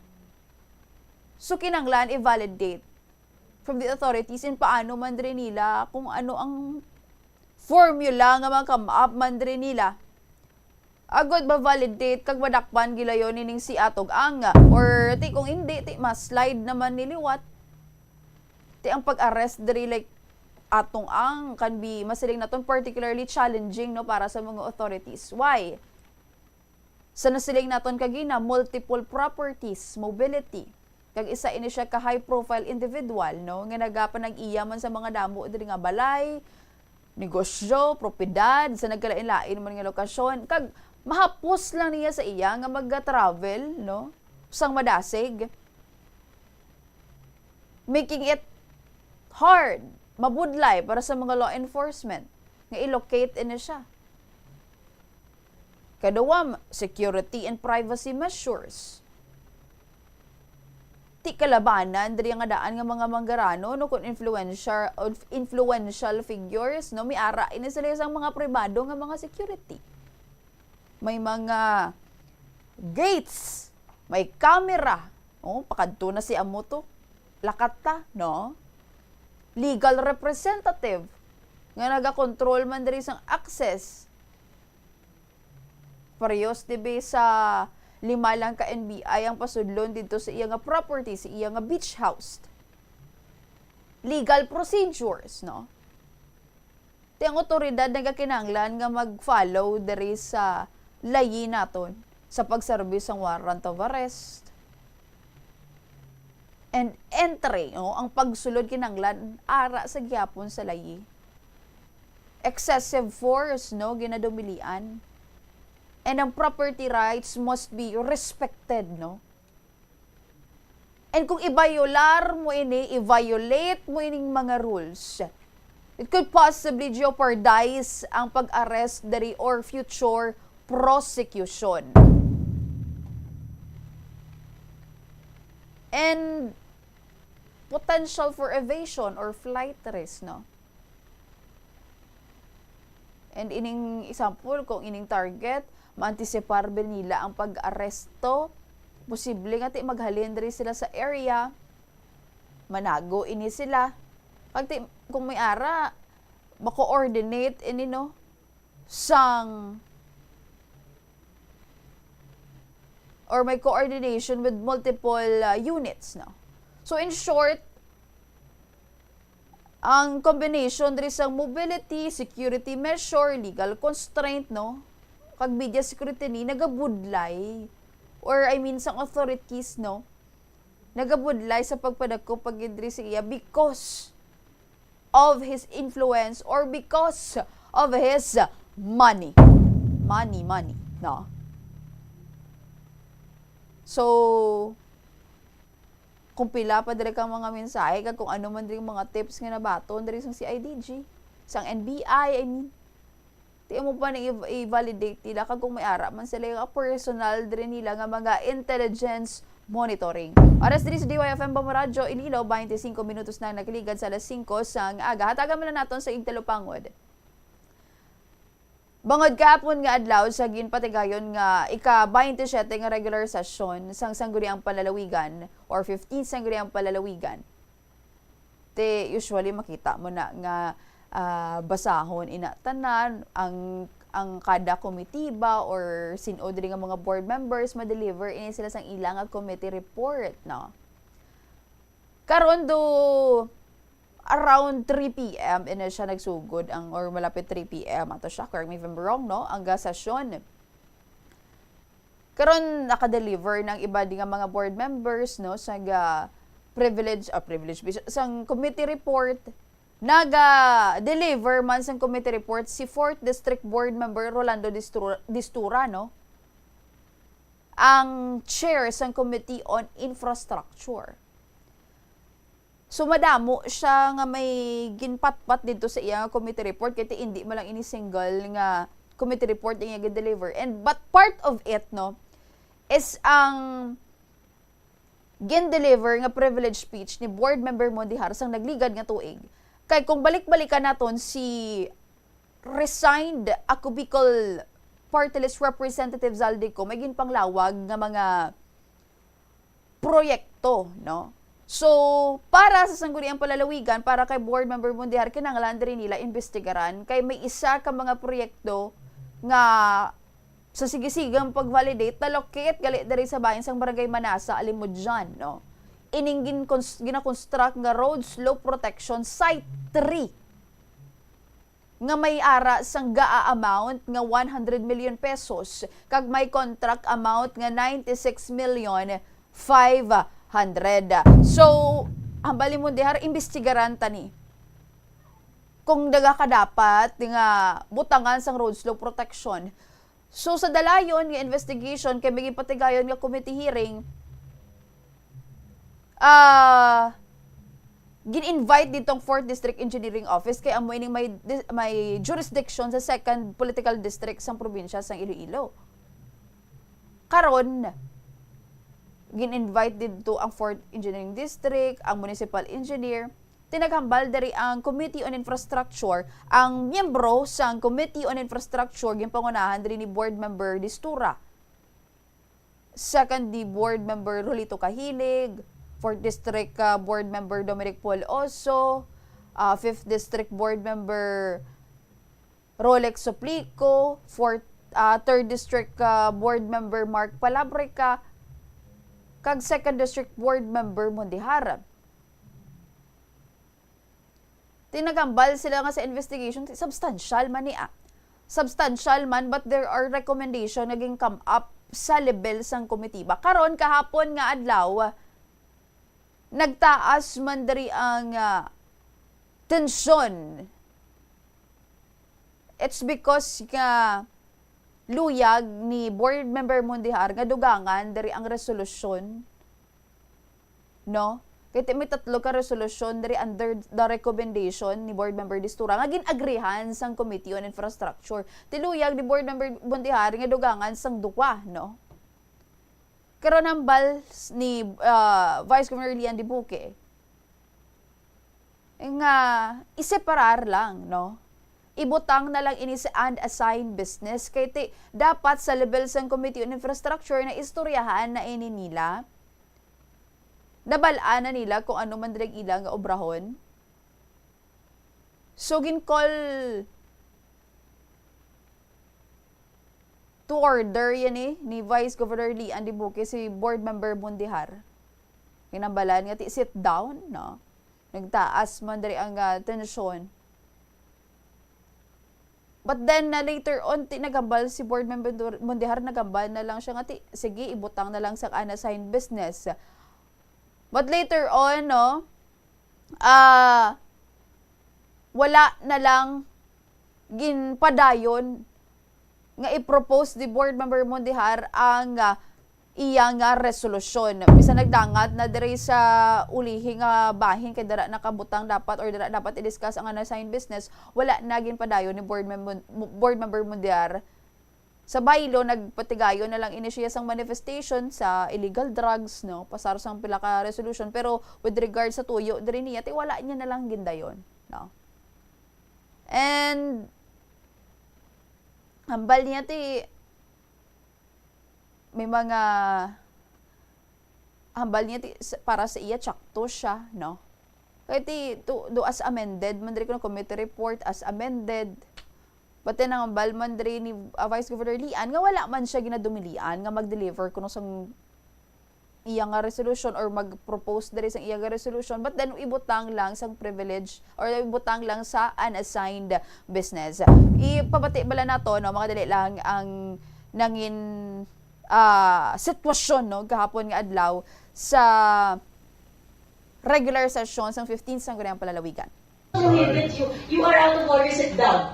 So, kinanglan, i-validate from the authorities in paano man rin nila, kung ano ang formula nga mag-come up man rin nila. Agad ba validate, kag madakpan gilayon ning si atog anga, or ti kung hindi, ti mas-slide naman niliwat. Ti ang pag-arrest diri like atong ang can be masiling naton particularly challenging, no, para sa mga authorities. Why? Sa nasiling naton kagina multiple properties, mobility. Kag isa ini siya ka high profile individual, no, nga nagapan nag-iya man sa mga damo diri nga balay, negosyo, propiedad sa nagkalain-lain man nga lokasyon. Kag mahapos lang niya sa iya nga mag-travel, no, sang madasig, making it hard, mabudlay para sa mga law enforcement nga i-locate ini siya. Kadawam, security and privacy measures. Ti kalabanan diri nga daan nga mga manggarano, no, kun influential figures, no, miara ini sila sang mga pribado nga mga security. May mga gates, may camera, oh, pakadto na si amo to, lakat ta, no? Legal representative nga naga-control man diri sang access. Parehas dibe sa 5 lang ka NBI ang pasudlon dito sa iya nga property, sa iya nga beach house. Legal procedures, no? Ti ang otoridad nagakinahanglan nga mag-follow diri sa layi naton sa pagserbis ng warrant of arrest and entry, no? Ang pagsulod kinanglan ara sa gyapon sa layi. Excessive force, no, ginadumilian. And ang property rights must be respected, no? And kung i-violar mo ini, i-violate mo ining mga rules, it could possibly jeopardize ang pag-arrest dari or future prosecution. And potential for evasion or flight risk, no? And ining example, kung ining target, ma-anticipar ba nila ang pag-aresto, posible nga ti maghalin diri sila sa area, manago ini sila. Kung may ara, mako-ordinate ini, no, sang or may coordination with multiple units, no. So in short, ang combination diri sa mobility, security measure, legal constraint, no, kag media security ni nagabudlay, or I mean sang authorities, no, nagabudlay sa pagpadagko pagidri sa iya because of his influence or because of his money, no. So, kung pila pa diri kang mga mensahe, kag kung ano man diri mga tips nga nabaton diri sang CIDG, sang NBI, I mean, di mo pa na i-validate nila kag kung may ara man sila yung personal diri nila nga mga intelligence monitoring. Oras diri sa DYFM Bombo Radio, Iloilo, 25 minutos na nagligad sa alas 5 sang aga. Hatagan mo na naton sa Igtalupangod. Bangod kahapon nga adlaw sa ginpatigayon nga ika-27 nga regular session sang sangguniang palalawigan or 15 sangguniang palalawigan. Te usually makita mo na nga basahon ina tanan ang kada komitiba or sinod nga mga board members ma-deliver ini sila sang ilang nga committee report, no. Karon do around 3 p.m. ina siya nagsugod ang or malapit 3 p.m. ato siya, correct me if I'm wrong, no? Ang session. Karon naka-deliver ng iba di nga mga board members, no, sa privilege sang committee report. Naga-deliver man sang committee report si 4th District Board Member Rolando Distura, no? Ang chair sang Committee on Infrastructure. So madamo siya nga may ginpatpat dito sa iyang committee report kaya hindi mo lang ini single nga committee report nga gi-deliver. And but part of it, no, is ang gin-deliver nga privilege speech ni board member Mondihar sang nagligad nga tuig. Kay kung balik-balikan naton si resigned ako Bicol Party List Representative Zaldico may ginpanglawag nga mga proyekto, no? So, para sa sangguniang palalawigan, para kay board member Mondihar, kinanglan rin nila investigaran kay may isa ka mga proyekto nga sa sigisigang pag-validate na locate gali dari sa bayan sang Barangay Manasa, Alimudjan, no? Ining gina-construct nga road slope protection site 3 nga may ara sang gaa amount nga 100 million pesos kag may contract amount nga 96 million 500. So, ang Mondihar imbestigaran tani kung daga ka dapat nga butangan sang road slope protection. So, sa dalayon nga investigation kay may patigayon nga committee hearing, gin-invite ditong 4th District Engineering Office kay amoy ning may jurisdiction sa 2nd Political District sang probinsya sang Iloilo. Karon, gin-invite dito ang 4th Engineering District, ang Municipal Engineer, tinaghambal dari ang Committee on Infrastructure, ang miyembro sang Committee on Infrastructure ginpangunahan diri ni Board Member Distura. Second, di Board Member Rolito Kahilig, 4th District Board Member Dominic Paul Oso, 5th District Board Member Rolex Suplico, 3rd District Board Member Mark Palabrica, kag 2nd District Board Member Mondihar. Tinagambal sila nga sa investigation, substantial man niya. Substantial man, but there are recommendation naging come up sa level sang komitiba. Karon kahapon nga adlaw, nagtaas man diri ang tensyon. It's because nga luyag ni board member Mondihar nga dugangan dari ang resolusyon, no? Kaya may 3 ka resolusyon dari under the recommendation ni board member Distura nga ginagrihan sang Committee on Infrastructure. Tiluyag ni board member Mondihar nga dugangan sang 2, no? Karon ang bal ni Vice Governor Lian Dibuque nga iseparar lang, no? Ibutang na lang ini sa unassigned business kay dapat sa level sang Committee on Infrastructure na istoryahan na ini nila, nabalaan na nila kung ano man direk ilang nga obrahon. So gin-call to order yan ni Vice Governor Lian Dibuque si board member Mondihar. Kinabalaan nga sit down, no? Nagtaas man diri ang tensyon. But then, later on, nagambal si board member Mondihar, nagambal na lang siya nga, sige, ibutang na lang sa unassigned business. But later on, no, wala na lang ginpadayon nga i-propose di board member Mondihar ang iyang resolusyon. Bisa nagdangat na diri sa ulihi nga bahin kay dara nakabutang dapat or dara dapat i-discuss ang unassigned business, wala na ginpadayon ni board member Mondihar. Sa baylo nagpatigayon na lang ini siya sang manifestation sa illegal drugs, no, pasar sang pila ka resolution, pero with regard sa tuyo diri niya wala niya na lang gindayon, no. And hambal niya may mga hambal niya para sa iya tsakto siya, no. Kaya do as amended man diri ko committee report as amended. Pati nang hambal man diri ni Vice Governor Lian nga wala man siya ginadumilian nga mag-deliver kuno sang iyang nga resolution or mag-propose diri sa iyang nga resolution, but then ibutang lang sa privilege or ibutang lang sa unassigned business. Ipabati bala nato no, mga dali lang ang nangin sitwasyon no gahapon nga adlaw sa regular session sang 15 sang Guriang Palalawigan. You are out of order. Sit down.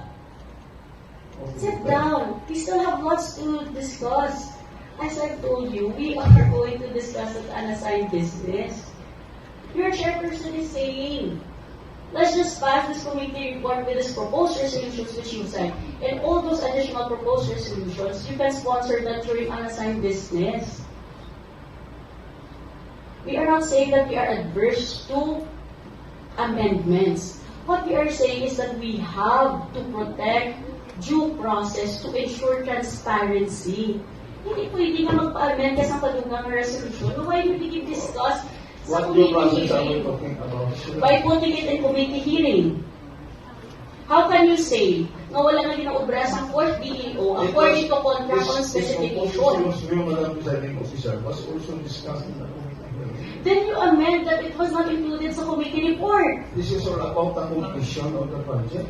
Sit down. We still have lots to discuss. As I've told you, we are going to discuss an unassigned business. Your chairperson is saying, let's just pass this committee report with its proposed resolutions which you signed. And all those additional proposed resolutions, you can sponsor that during unassigned business. We are not saying that we are adverse to amendments. What we are saying is that we have to protect due process to ensure transparency. Hindi pwede ka magpa-amend ka sa padugang resolution. Why would we discuss sa committee hearing? By putting it in committee hearing. How can you say na wala na ginaobra sa fourth BEO according to contract on specification? Then you amend that it was not included sa committee report. This is all about the completion of the project.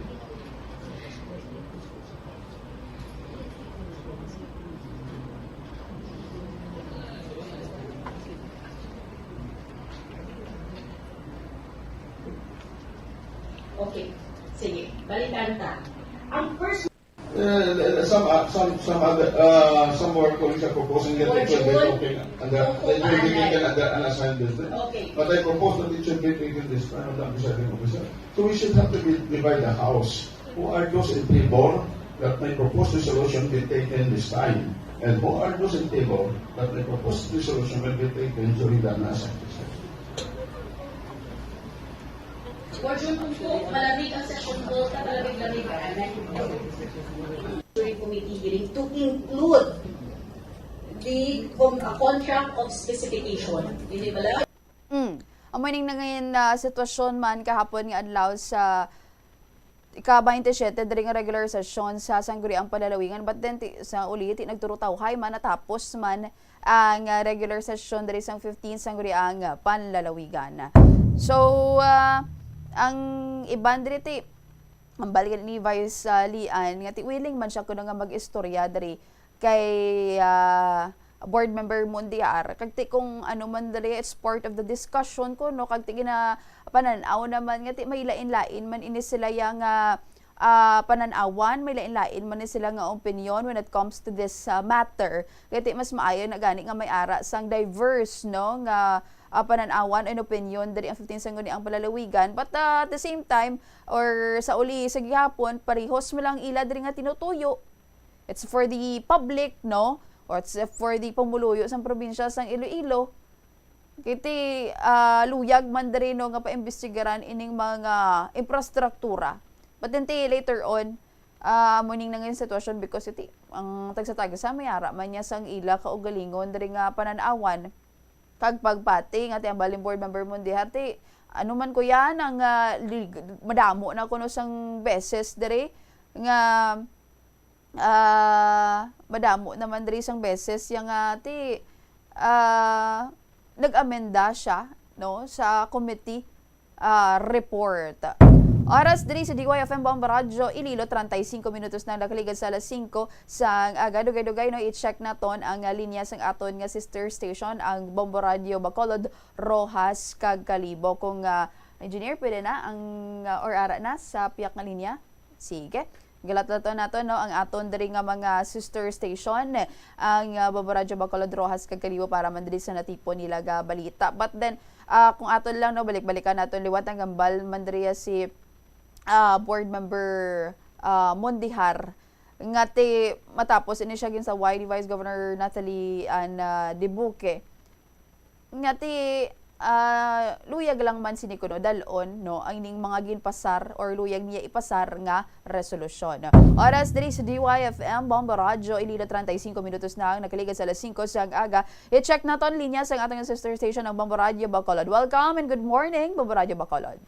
Okay, sige, balikan ta. Ang first Some more colleagues are proposing that it should be taken and that it will be taken at the unassigned business. Okay. But I propose that it should be taken this time of the presiding officer. So we should have to divide the house. Who are those in favor that my proposed resolution be taken this time? And who are those in favor that my proposed resolution will be taken during the unassigned business? Fortune kung po, malamig ang session po, malamig-lamig during committee hearing to include the contract of specification. Hindi ba? Ang maning na ngayon na sitwasyon man kahapon nga adlaw sa ika-27 diri nga regular session sa Sangguniang Palalawigan, but then sa ulit nagturo tawhay man natapos man ang regular session diri sang 15 Sangguniang Panlalawigan. So ang iban diri ang balikan ni Vice Lian nga ti willing man siya kuno nga mag-istorya diri kay board member Mundiar kag ti kung ano man diri it's part of the discussion ko no kag ti gina pananaw naman nga ti may lain-lain man ini sila yang pananawan, may lain-lain man ni sila nga opinion when it comes to this matter. Kaya ti mas maayo na gani nga may ara sang diverse no nga pananawan and opinion dari ang 15 Sangguniang Palalawigan, but at the same time or sa uli sa gihapon parehos mo lang ila diri nga tinutuyo. It's for the public no, or it's for the pamuluyo sa probinsya sang Iloilo. Kiti luyag man diri no nga paimbestigaran ining mga infrastruktura. But then later on muning na ngayon sitwasyon because iti ang tagsa-taga sa mayara man niya sang ila kaugalingon diri nga pananawan kag pagpati nga ti ang baling board member mo dihati ano man ko yan ang madamo na kuno sang beses diri nga madamo naman diri sang beses yang ti nag-amenda siya no sa committee report. Oras diri sa DYFM Bomba Radio Iloilo 35 minutos na nakaligad sa alas 5 sang aga dugay-dugay no i-check naton ang linya sang aton nga sister station ang Bomba Radio Bacolod, Rojas kag Kalibo. Kung engineer pwede na ang or ara na sa piyak nga linya. Sige. Galatato nato no ang aton diri nga mga sister station ang Bomba Radio Bacolod, Rojas kag Kalibo para man diri sa natipon nila ga balita. But then kung aton lang no balik-balikan naton liwat ang gambal man diri si board member Mondihar nga ti matapos ini siya gin sa YD Vice Governor Natalie Dibuque nga ti luyag lang man sinikuno dalon no ang ning mga ginpasar or luyag niya ipasar nga resolusyon. Oras diri sa DYFM Bomba Radio Iloilo 35 minutos na ang nakaligad sa alas 5 sa aga. I-check naton linya sa atong sister station ng Bomba Radio Bacolod. Welcome and good morning Bomba Radio Bacolod.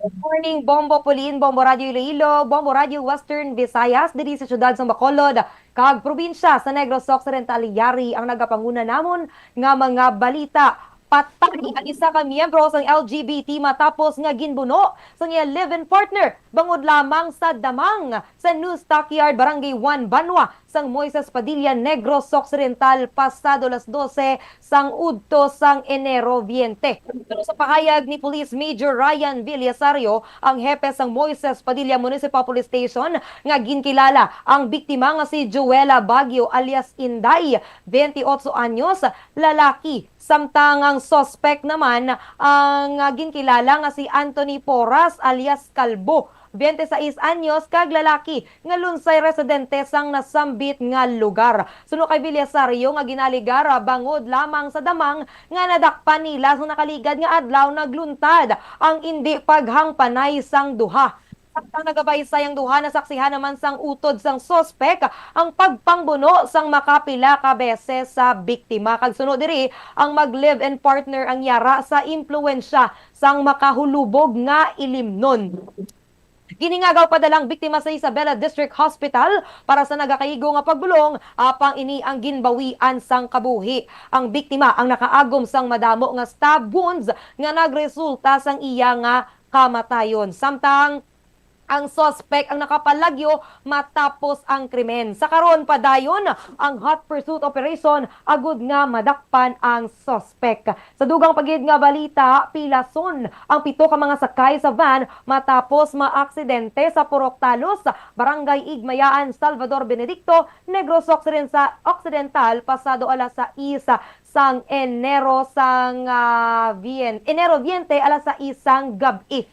Good morning, Bombo Pauline, Bombo Radio Iloilo, Bombo Radio Western Visayas, diri sa syudad sa Bacolod, kag probinsya sa Negros Occidental. Yari ang nagapanguna namon nga mga balita. Patay ang isa ka miyembro sa LGBT matapos nga ginbuno sa iya live-in partner bangod lamang sa damang sa New Stockyard, Barangay 1, Banwa, sang Moises Padilla, Negros Occidental, pasado las 12 sang udto sang Enero 20. Pero sa pahayag ni Police Major Ryan Villasario, ang hepe sang Moises Padilla Municipal Police Station, nga ginkilala ang biktima nga si Joella Baguio alias Inday, 28 anyos, lalaki. Samtang ang suspect naman ang ginkilala nga si Anthony Porras alias Kalbo, 26 anyos, kag lalaki nga lunsay residente sang nasambit nga lugar. Suno kay Villasario nga ginaligar bangod lamang sa damang nga nadakpan nila sa nakaligad nga adlaw nagluntad ang hindi paghangpanay sang duha. Ang nagabaysay ang duha na saksihan naman sang utod sang sospek ang pagpangbuno sang makapila ka beses sa biktima. Kag sunod diri ang mag-live-in partner ang yara sa impluwensya sang makahulubog nga ilimnon. Giningagaw padalang biktima sa Isabela District Hospital para sa nagakaigo nga pagbulong apang ini ang ginbawian sang kabuhi. Ang biktima ang nakaagom sang madamo nga stab wounds nga nagresulta sang iya nga kamatayon. Samtang ang suspect ang nakapalagyo matapos ang krimen. Sa karon pa dayon ang hot pursuit operation agud nga madakpan ang suspect. Sa dugang pagid nga balita, pilason ang 7 ka mga sakay sa van matapos maaksidente sa Purok Talos, Barangay Igmayaan, Salvador Benedicto, Negros Occidental, pasado alas 6 sang Enero 20 alas 6 gabi.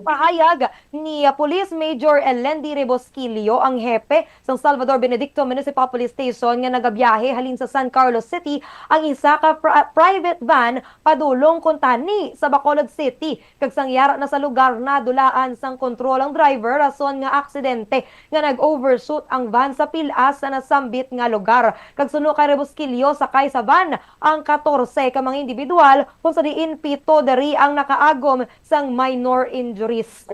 Pahayag ni Police Major Elendi Rebosquillo, ang hepe sa Salvador Benedicto Municipal Police Station, nga nagabiyahe halin sa San Carlos City ang isa ka private van padulong kuntani sa Bacolod City. Kag sangyara na sa lugar na dulaan sang kontrol ang driver rason nga aksidente nga nag-overshoot ang van sa pilas sa nasambit nga lugar. Kag suno kay Rebosquillo, sakay sa van ang 14 ka mga individual kung sa diin 7 dari ang nakaagom sang minor injuries.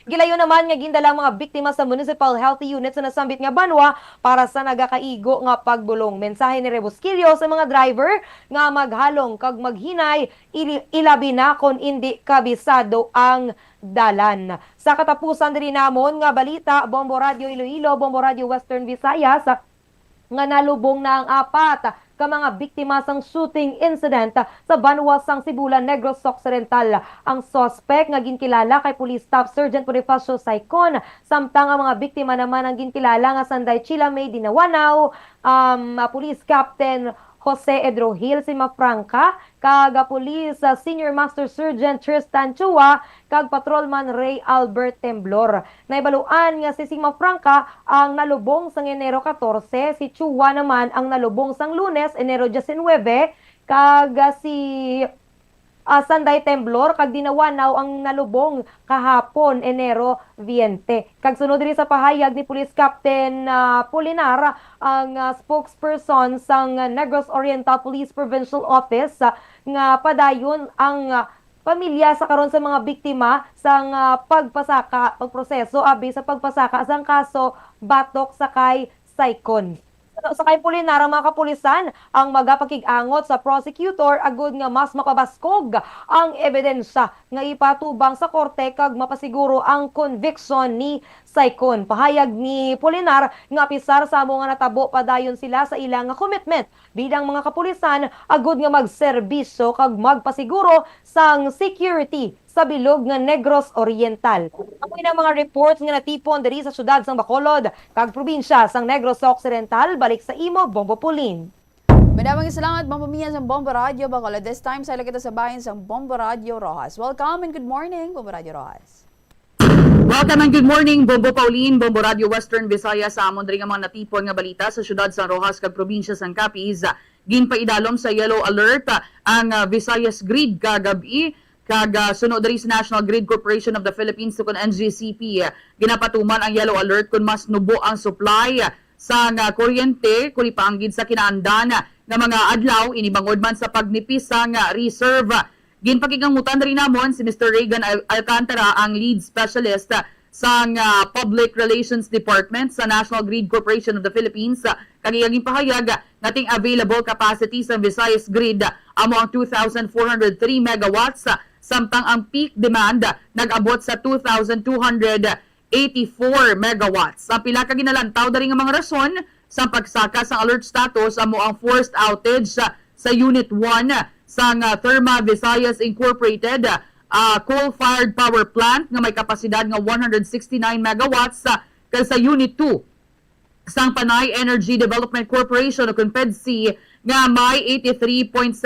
Gilayo naman nga gindalang mga biktima sa Municipal Health Unit sa nasambit nga Banwa para sa nagakaigo nga pagbulong. Mensahe ni Rebosquillo sa mga driver nga maghalong kag maghinay, ilabi na kung hindi kabisado ang dalan. Sa katapusan diri namon nga balita, Bombo Radio Iloilo, Bombo Radio Western Visayas, nga nalubong na ang 4 ka mga biktima sang shooting incident sa Banwa sang Sibulan, Negros Occidental. Ang suspect nga ginkilala kay Police Staff Sergeant Bonifacio Saicon, samtang ang mga biktima naman ang ginkilala nga Sanday Chila May Dinawanaw, Police Captain Jose Edrohil Simafranca, kag Police Senior Master Sergeant Tristan Chua, kag Patrolman Ray Albert Temblor. Naibaluan nga si Simafranca ang nalubong sang Enero 14, si Chua naman ang nalubong sang Lunes, Enero 19, kag si Sanday Temblor kag Dinawanaw ang nalubong kahapon, Enero 20. Kag sunod diri sa pahayag ni Police Captain Polinar, ang spokesperson sang Negros Oriental Police Provincial Office, nga padayon ang pamilya sa karon sa mga biktima sang pagproseso abi sa pagpasaka sang kaso batok sakay Saicon. Sa kay Polinar, ang mga kapulisan ang magapakig-angot sa prosecutor agud nga mas mapabaskog ang ebidensya nga ipatubang sa korte kag mapasiguro ang conviction ni Saicon. Pahayag ni Polinar nga pisar sa amo nga natabo padayon sila sa ilang commitment bilang mga kapulisan agud nga magserbisyo kag magpasiguro sang security sa bilog nga Negros Oriental. Ang mga reports nga natipon diri sa syudad sang Bacolod kag probinsya sang Negros Occidental, balik sa imo, Bombo Pauline. Madaming salamat, Bombo Mia sa Bombo Radio Bacolod. This time, sa kita sa bahin sa Bombo Radio Rojas. Welcome and good morning, Bombo Radio Rojas. Welcome and good morning, Bombo Pauline, Bombo Radio Western Visayas, sa amon diri nga mga natipon nga balita sa syudad sa Rojas kag probinsya sang Capiz. Ginpaidalom sa yellow alert ang Visayas Grid kagabi. Kag sunod diri sa National Grid Corporation of the Philippines kun NGCP, ginapatuman ang yellow alert kung mas nubo ang supply sa kuryente kung ipaanggid sa kinaandan nga mga adlaw inibangod man sa pagnipis sang reserve ginpakigangutan rin namon si Mr. Reagan Alcantara, ang lead specialist sa Public Relations Department sa National Grid Corporation of the Philippines. Kagiyaging pahayag nating available capacity sa Visayas Grid amo ang 2,403 megawatts, samtang ang peak demand nag-abot sa 2,284 megawatts. Ang pila ka ginalantaw dari nga mga rason sa pagsaka sa alert status amo ang forced outage sa Unit 1 sa Therma Visayas Incorporated coal-fired power plant nga may kapasidad nga 169 megawatts sa Unit 2 sang Panay Energy Development Corporation o KONPEDC nga may 83.7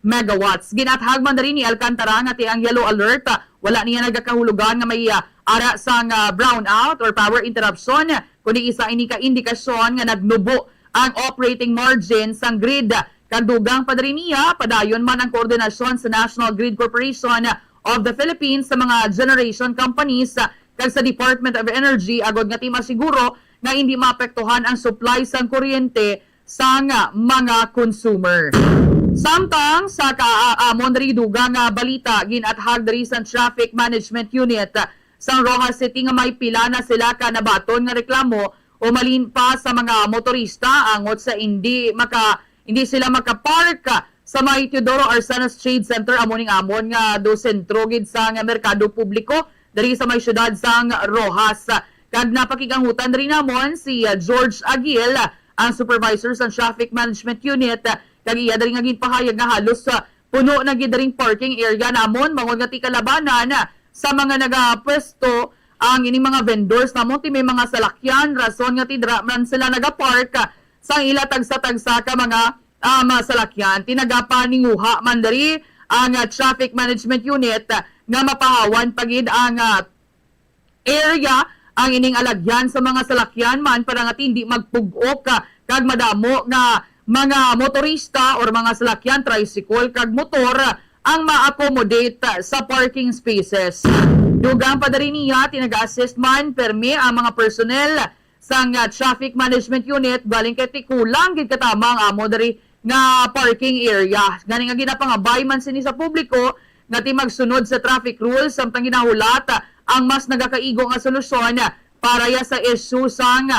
megawatts. Ginathag man na rin ni Alcantara nga ang yellow alert. Wala niya nagakahulugan nga may ara sang brownout or power interruption, kundi isa ini ka indikasyon nga nagnubo ang operating margin sang grid. Kadugang pa rin niya, padayon man ang koordinasyon sa National Grid Corporation of the Philippines sa mga generation companies kag sa Department of Energy agod nga masiguro na hindi maapektuhan ang supply sang kuryente sa mga consumer. Samtang sa kaamon ri dugang balita ginathag diri sa Traffic Management Unit sa Rojas City nga may pila na sila ka nabaton nga reklamo o malin pa sa mga motorista angot sa hindi sila makapark sa may Teodoro Arsanas Trade Center amon nga do sentro gid sa merkado publiko diri sa may syudad sang Rojas. Kag napakigangutan rin namon si George Aguil, ang supervisor sa Traffic Management Unit. Kag iya diri nga ginpahayag nga halos puno na gid ring parking area namon bangod nga ti kalabanan sa mga nagapwesto ang ining mga vendors namon ti may mga salakyan rason nga ti man sila nagapark sa ila tagsa-tagsa ka mga masalakyan. Tinagapaninguha man diri ang Traffic Management Unit nga mapahawan pagid ang area ang ining alagyan sa mga salakyan man para nga hindi magpugok kag madamo nga mga motorista or mga salakyan, tricycle kag motor ang ma-accommodate sa parking spaces. Dugang pa diri niya tinaga-assist man permi ang mga personnel sang Traffic Management Unit galing kay tikulang gid katama ang amo diri nga parking area. Gani nga ginapangabay man sini sa publiko nga ti magsunod sa traffic rules samtang ginahulat ang mas nagakaigo nga solusyon para ya sa issue sang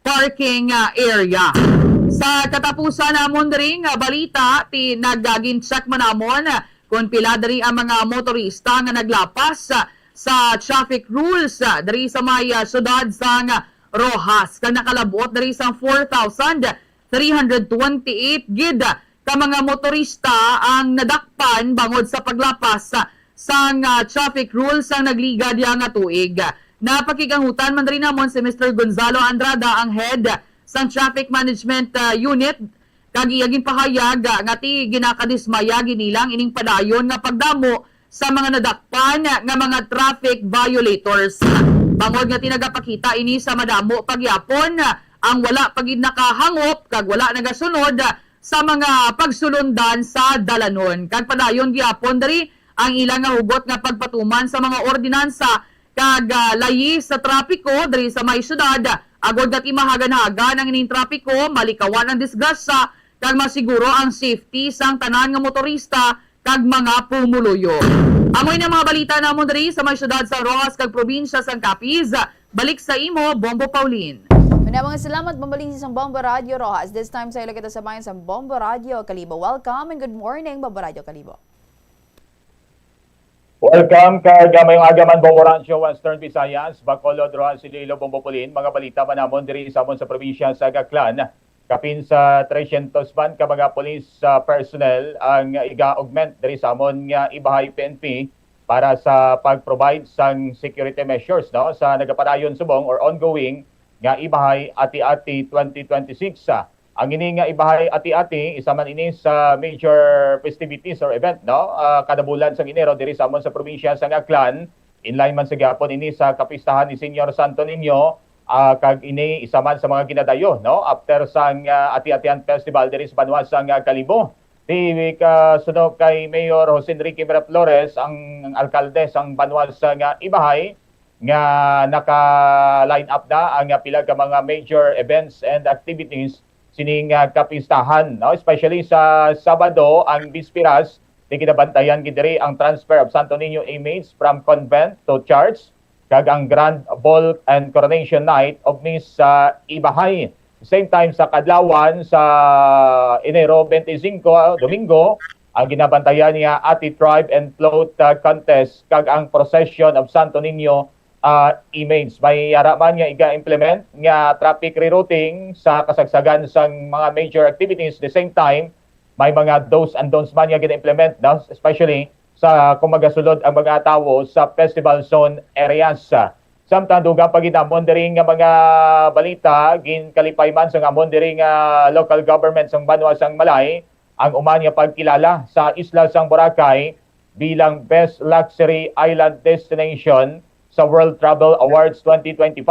parking area. Sa katapusan namon diri nga balita ti nagagin check man namon kung pila diri ang mga motorista nga naglapas sa traffic rules diri sa may syudad sang Rojas. Kag nakalabot diri sa 4,328 gid ka mga motorista ang nadakpan bangod sa paglapas sang traffic rules ang nagliga diya nga tuig. Napakigangutan man rin namon si Mr. Gonzalo Andrada, ang head sa Traffic Management Unit. Kag iyagin pahayag nga ti ginakadismaya ginilang ining padayon nga pagdamo sa mga nadakpan nga mga traffic violators. Bangod nga tinagapakita ini sa madamo pagyapon ang wala pagid nakahangop kag wala nagasunod sa mga pagsulundan sa dalanon. Kag padayon gyapon diri ang ilang nga hugot nga pagpatuman sa mga ordinansa kag layi sa trapiko diri sa may syudad. Agod nga imahagan-hagan ang ining trapiko, malikawan ang disgrasya kag masiguro ang safety sang tanan nga motorista kag mga pumuluyo. Amoy na mga balita namon diri sa may syudad sa Rojas kag probinsya sang Capiz. Balik sa imo, Bombo Pauline. Mga salamat mambaling sa Bombo Radio Rojas. This time sa ilo kita sabayan sa Bombo Radio Kalibo. Welcome and good morning, Bombo Radio Kalibo. Welcome kag mayong agaman Bombo Radio Western Visayas, Bacolod, Rojas, Iloilo, Bombo Pauline. Mga balita man namon diri sa amon sa probinsya sa Gaklan. Kapin sa 300 man ka mga police personnel ang iga-augment diri sa amon nga ibahay PNP para sa pag-provide sang security measures sa nagapadayon subong or ongoing nga ibahay Ati-Ati 2026. Ang ini nga ibahay Ati-Ati isa man ini sa major festivities or event kada bulan sa Enero diri sa amon sa probinsya sa Gaklan. Inline man sa gyapon ini sa kapistahan ni Senyor Santo Niño. Kag ini isa man sa mga ginadayo after sang Ati-Atian Festival diri sa Banwas sang Kalibo. Di kasunod kay Mayor Jose Enrique Vera Flores, ang alkalde sang Banwas sang ibahay nga naka-line up na ang pila ka mga major events and activities sining kapistahan, especially sa Sabado ang Bispiras di kinabantayan gidiri ang transfer of Santo Niño inmates from convent to church kag ang Grand Ball and Coronation Night of Miss Ibahay. Same time sa Kadlawan sa Enero 25, Domingo, ang ginabantayan niya Ati Tribe and Float Contest kag ang Procession of Santo Niño inmates. May araman nga iga-implement nga traffic rerouting sa kasagsagan sang mga major activities. The same time, may mga do's and don'ts man nga gina-implement, no? Especially sa kung magasulod ang mga tao sa festival zone areas. Samtang dugang paginamon diri nga mga balita gin kalipay man sa ngamon diri nga local government sang Banwa sang Malay ang uman nga pagkilala sa isla sang Boracay bilang Best Luxury Island Destination sa World Travel Awards 2025.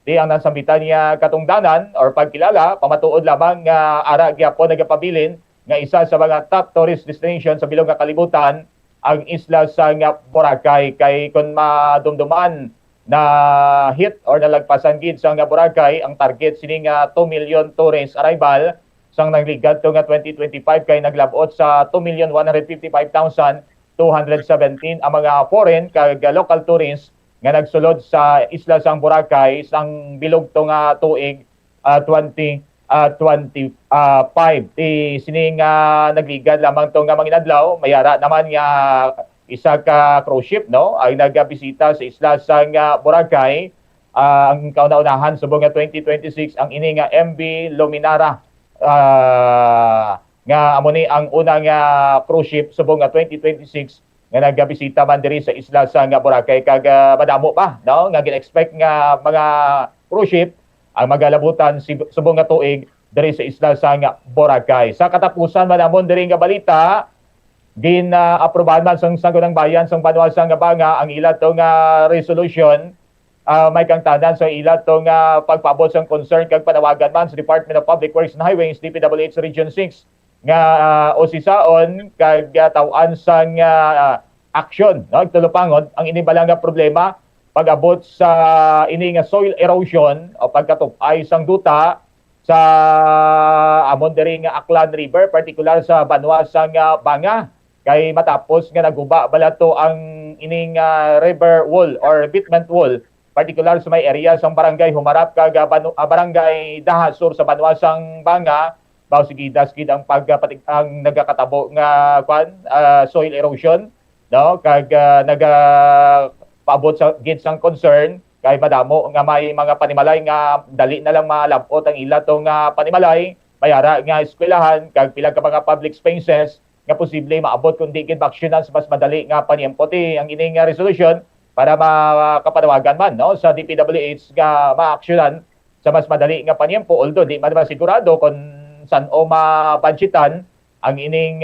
Di ang nasambitan niya katungdanan or pagkilala pamatuod lamang nga ara gyapon nagapabilin nga isa sa mga top tourist destination sa bilog nga kalibutan ang isla sang Boracay. Kay kun madumduman na hit or nalagpasan gid sa nga Boracay ang target sini nga 2 million tourist arrival sang nagligat to nga 2025 kay naglabot sa 2,155,217 ang mga foreign kag local tourists nga nagsulod sa isla sang Boracay sang bilog to nga tuig 2025. Sini nga nagligat lamang to nga mga adlaw mayara naman nga isa ka cruise ship, no, ay nagabisita sa isla sang Boracay. Ang kauna-unahan subong nga 2026 ang ini nga MV Luminara nga amo ni ang unang cruise ship subong nga 2026 nga nagabisita man diri sa isla sang Boracay kag madamo pa, no, nga gin-expect nga mga cruise ship ang magalabutan subong nga tuig diri sa isla sang Boracay. Sa katapusan manamon diri nga balita gin-aprobahan man sang Sangguniang Bayan sang Banwa sang Banga ang ila to nga resolution. May kang tanan sa ila to nga pagpaabot sang concern kag panawagan man sa Department of Public Works and Highways DPWH Region 6 nga osisaon kag taw-an sang action, no, tulupangod ang inibalang nga problema pag-abot sa ini nga soil erosion o pagkatupay sang duta sa amon diri nga Aklan River, particular sa Banwa sang Banga. Kay matapos nga naguba balato ang ining river wall or abutment wall, particular sa may area sang barangay humarap kag barangay Daha Sur sa Banwa sang Banga, baw sigidas gid ang ang nagakatabo nga soil erosion, no, kag nagapaabot sa gid sang concern kay madamo nga may mga panimalay nga dali na lang malabot ang ila to nga panimalay, mayara nga eskwelahan kag pila ka mga public spaces nga posible maabot kung di gid aksyonan sa mas madali nga paniempo ang ining resolution para makapanawagan man, no, sa DPWH nga maaksyonan sa mas madali nga paniempo, although di man sigurado kung saan o mabudgetan ang ining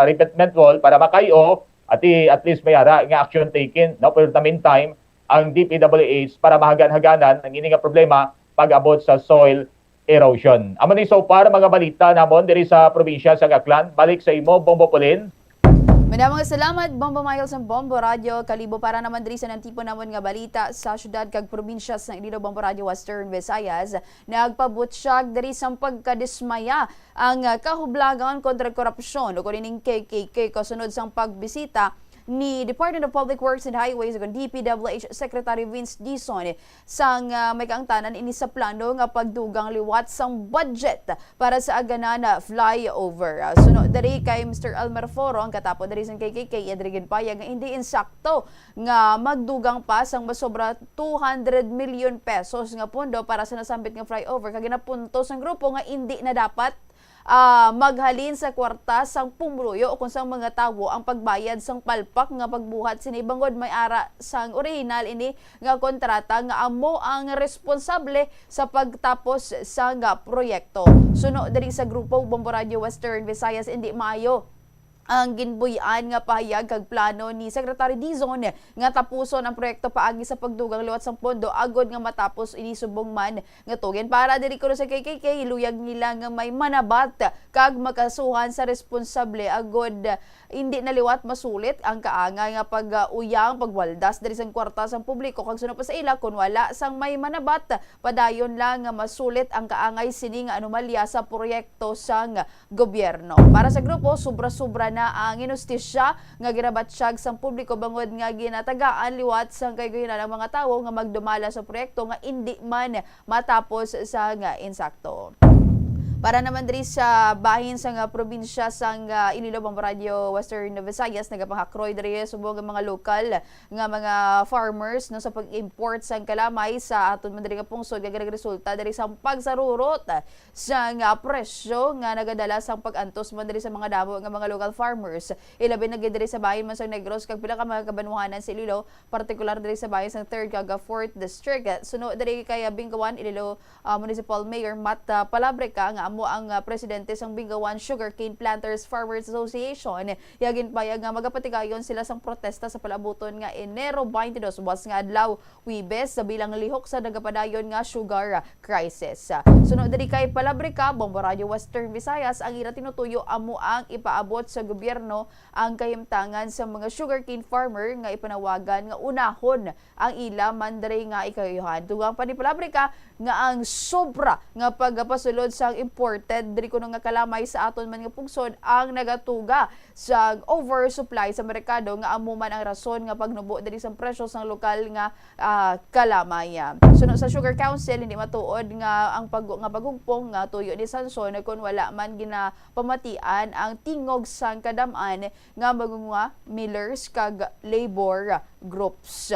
revetment wall para makayo at least mayara nga action taken, no, for the meantime ang DPWH para mahagan-haganan ang ining nga problema pag-abot sa soil erosion. Amo ni so far mga balita namon diri sa probinsya sa Aklan. Balik sa imo, Bombo Pauline. Mga salamat, Bombo Miles ng Bombo Radio. Kalibo para naman diri sa nantipo namon nga balita sa syudad kag probinsya sa Iloilo, Bombo Radio Western Visayas. Nagpabutsyag diri sa pagkadismaya ang kahublagan kontra korupsyon o kuning KKK kasunod sang pagbisita ni Department of Public Works and Highways ug DPWH Secretary Vince Dizon sang may kaangtanan ini sa plano nga pagdugang liwat sang budget para sa agana na flyover. Sunod diri kay Mr. Elmer Foro ang katapo diri sang KKK adrigin payag nga hindi insakto nga magdugang pa sang masobra 200 million pesos nga pondo para sa nasambit nga flyover kag ginapunto sang grupo nga hindi na dapat maghalin sa kwarta sang pumuluyo o kung sang mga tawo ang pagbayad sang palpak nga pagbuhat sini bangod may ara sang original ini nga kontrata nga amo ang responsable sa pagtapos sa nga proyekto. Suno diri sa grupo Bombo Radio Western Visayas hindi maayo ang ginbuyan nga pahayag kag plano ni Secretary Dizon nga tapuson ang proyekto paagi sa pagdugang liwat sang pondo agod nga matapos ini subong man nga tugin para diri ko sa KKK iluyag nila nga may manabat kag makasuhan sa responsable agod hindi naliwat masulit ang kaangay nga pag-uyang pagwaldas diri sang kwarta sang publiko kag sunod pa sa ila kun wala sang may manabat padayon lang nga masulit ang kaangay sini nga anomalya sa proyekto sang gobyerno. Para sa grupo sobra-sobra na ang inustisya nga ginabatsyag sang publiko bangod nga ginatagaan liwat sang kaygunan ng mga tawo nga magdumala sa proyekto nga indi man matapos sa nga insakto. Para naman diri sa bahin sa probinsya sang Iloilo, Bamboradyo, Western Visayas, nagapangakroy diri subong ang mga lokal nga mga farmers no sa pag-import sang kalamay sa aton man diri nga pungsod nga resulta diri sa pagsarurot sang presyo nga nagadala sang pag-antos man diri sa mga damo nga mga local farmers. Ilabi na diri sa bahin man sang Negros kag pila ka mga kabanwahanan sa Iloilo, partikular diri sa bahin sang 3rd kag 4th district. Suno diri kay Bingawan Iloilo Municipal Mayor Matt Palabrica nga amo ang presidente sang Bingawan Sugarcane Planters Farmers Association. Yagin payag nga magapatigayon sila sang protesta sa palabuton nga Enero 22 was nga adlaw Huwebes sa bilang lihok sa nagapadayon nga sugar crisis. Sunod diri kay Palabrica, Bamboradyo Western Visayas, ang ira tinutuyo amo ang ipaabot sa gobyerno ang kahimtangan sa mga sugarcane farmer nga ipanawagan nga unahon ang ila mandre nga ikayuhan. Tugang pa ni Palabrica nga ang sobra nga pagpasulod sang imported diri kuno nga kalamay sa aton man nga pungsod ang nagatuga sa oversupply sa merkado nga amo man ang rason nga pagnubo diri sa presyo sang lokal nga kalamay. Suno sa Sugar Council hindi matuod nga ang pagugpong nga tuyo ni Sanson kun wala man ginapamatian ang tingog sang kadam-an nga mga millers kag labor groups.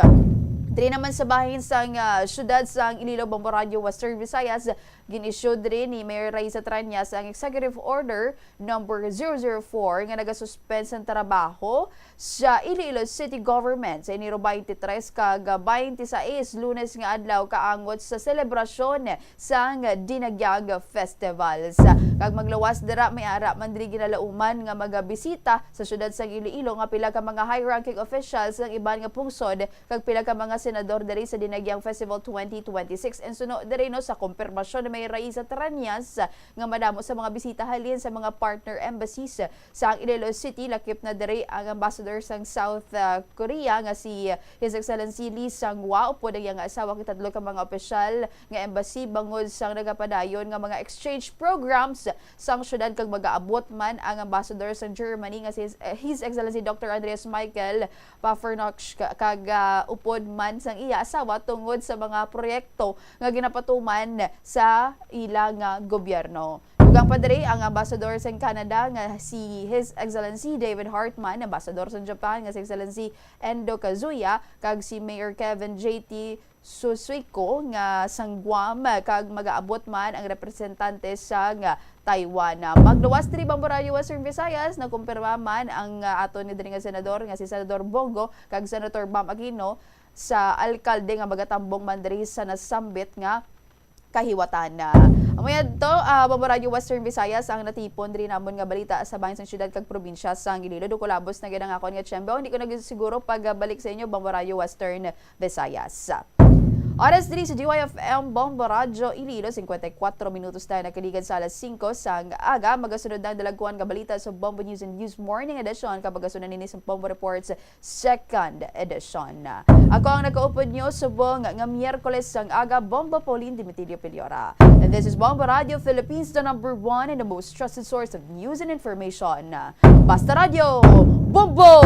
Diri naman sa bahin sang syudad sang Iloilo, Bamboradyo, Western Visayas, gin-issue diri ni Mayor Raisa Tranyas ang Executive Order number 004 nga nagasuspend sa trabaho sa Iloilo City Government sa Enero 23 kag 26 Lunes nga adlaw kaangot sa selebrasyon sang Dinagyag Festivals. Kag maglawas dira may ara man diri ginalauman nga magabisita sa syudad sang Iloilo nga pila ka mga high-ranking officials ng iban nga pungsod kag pila ka mga senador diri sa Dinagyang Festival 2026. And suno diri no sa kumpirmasyon ni Mayor Raisa Tranyas nga madamo sa mga bisita halin sa mga partner embassies sa Iloilo City. Lakip na diri ang ambassador sang South Korea nga si His Excellency Lee Sang-hwa upod ang iyang asawa kitadlo ka mga opisyal nga embassy bangod sang nagapadayon nga mga exchange programs sang syudad kag mag-aabot man ang ambassador sang Germany nga si His Excellency Dr. Andreas Michael Paffernock kag upod man sang iya asawa tungod sa mga proyekto nga ginapatuman sa ilang gobyerno. Dugang pa diri ang ambassador sa Canada nga si His Excellency David Hartman, ambassador sa Japan nga si Excellency Endo Kazuya, kag si Mayor Kevin J.T. Susuiko nga sang Guam, kag mag-aabot man ang representante sa Taiwan. Magluwas diri Bamboradyo Western Visayas na kumpirma man ang aton ni diri nga senador nga si Senador Bongo kag Senator Bam Aquino sa alkalde nga magatambong man diri sa nasambit nga kahiwatan. Amoy adto Bamboradyo Western Visayas ang natipon diri namon nga balita sa bahin sang syudad kag probinsya sang Iloilo. Dukolabos na gid ang akon nga tiyembo. Hindi ko nagsiguro pagbalik sa inyo Bamboradyo Western Visayas. Oras diri sa DYFM Bamboradyo Iloilo, 54 minutos tayo nakaligad sa alas 5 sang aga. Magasunod ang dalaguan nga balita sa Bombo News and News Morning Edition kapag gasunod nini sa Bombo Reports Second Edition. Ako ang nakaupod nyo subong nga Miyerkules sang aga, Bombo Pauline Dimitilio Piliora. And this is Bombo Radio Philippines, the number one and the most trusted source of news and information. Basta Radio, Bombo!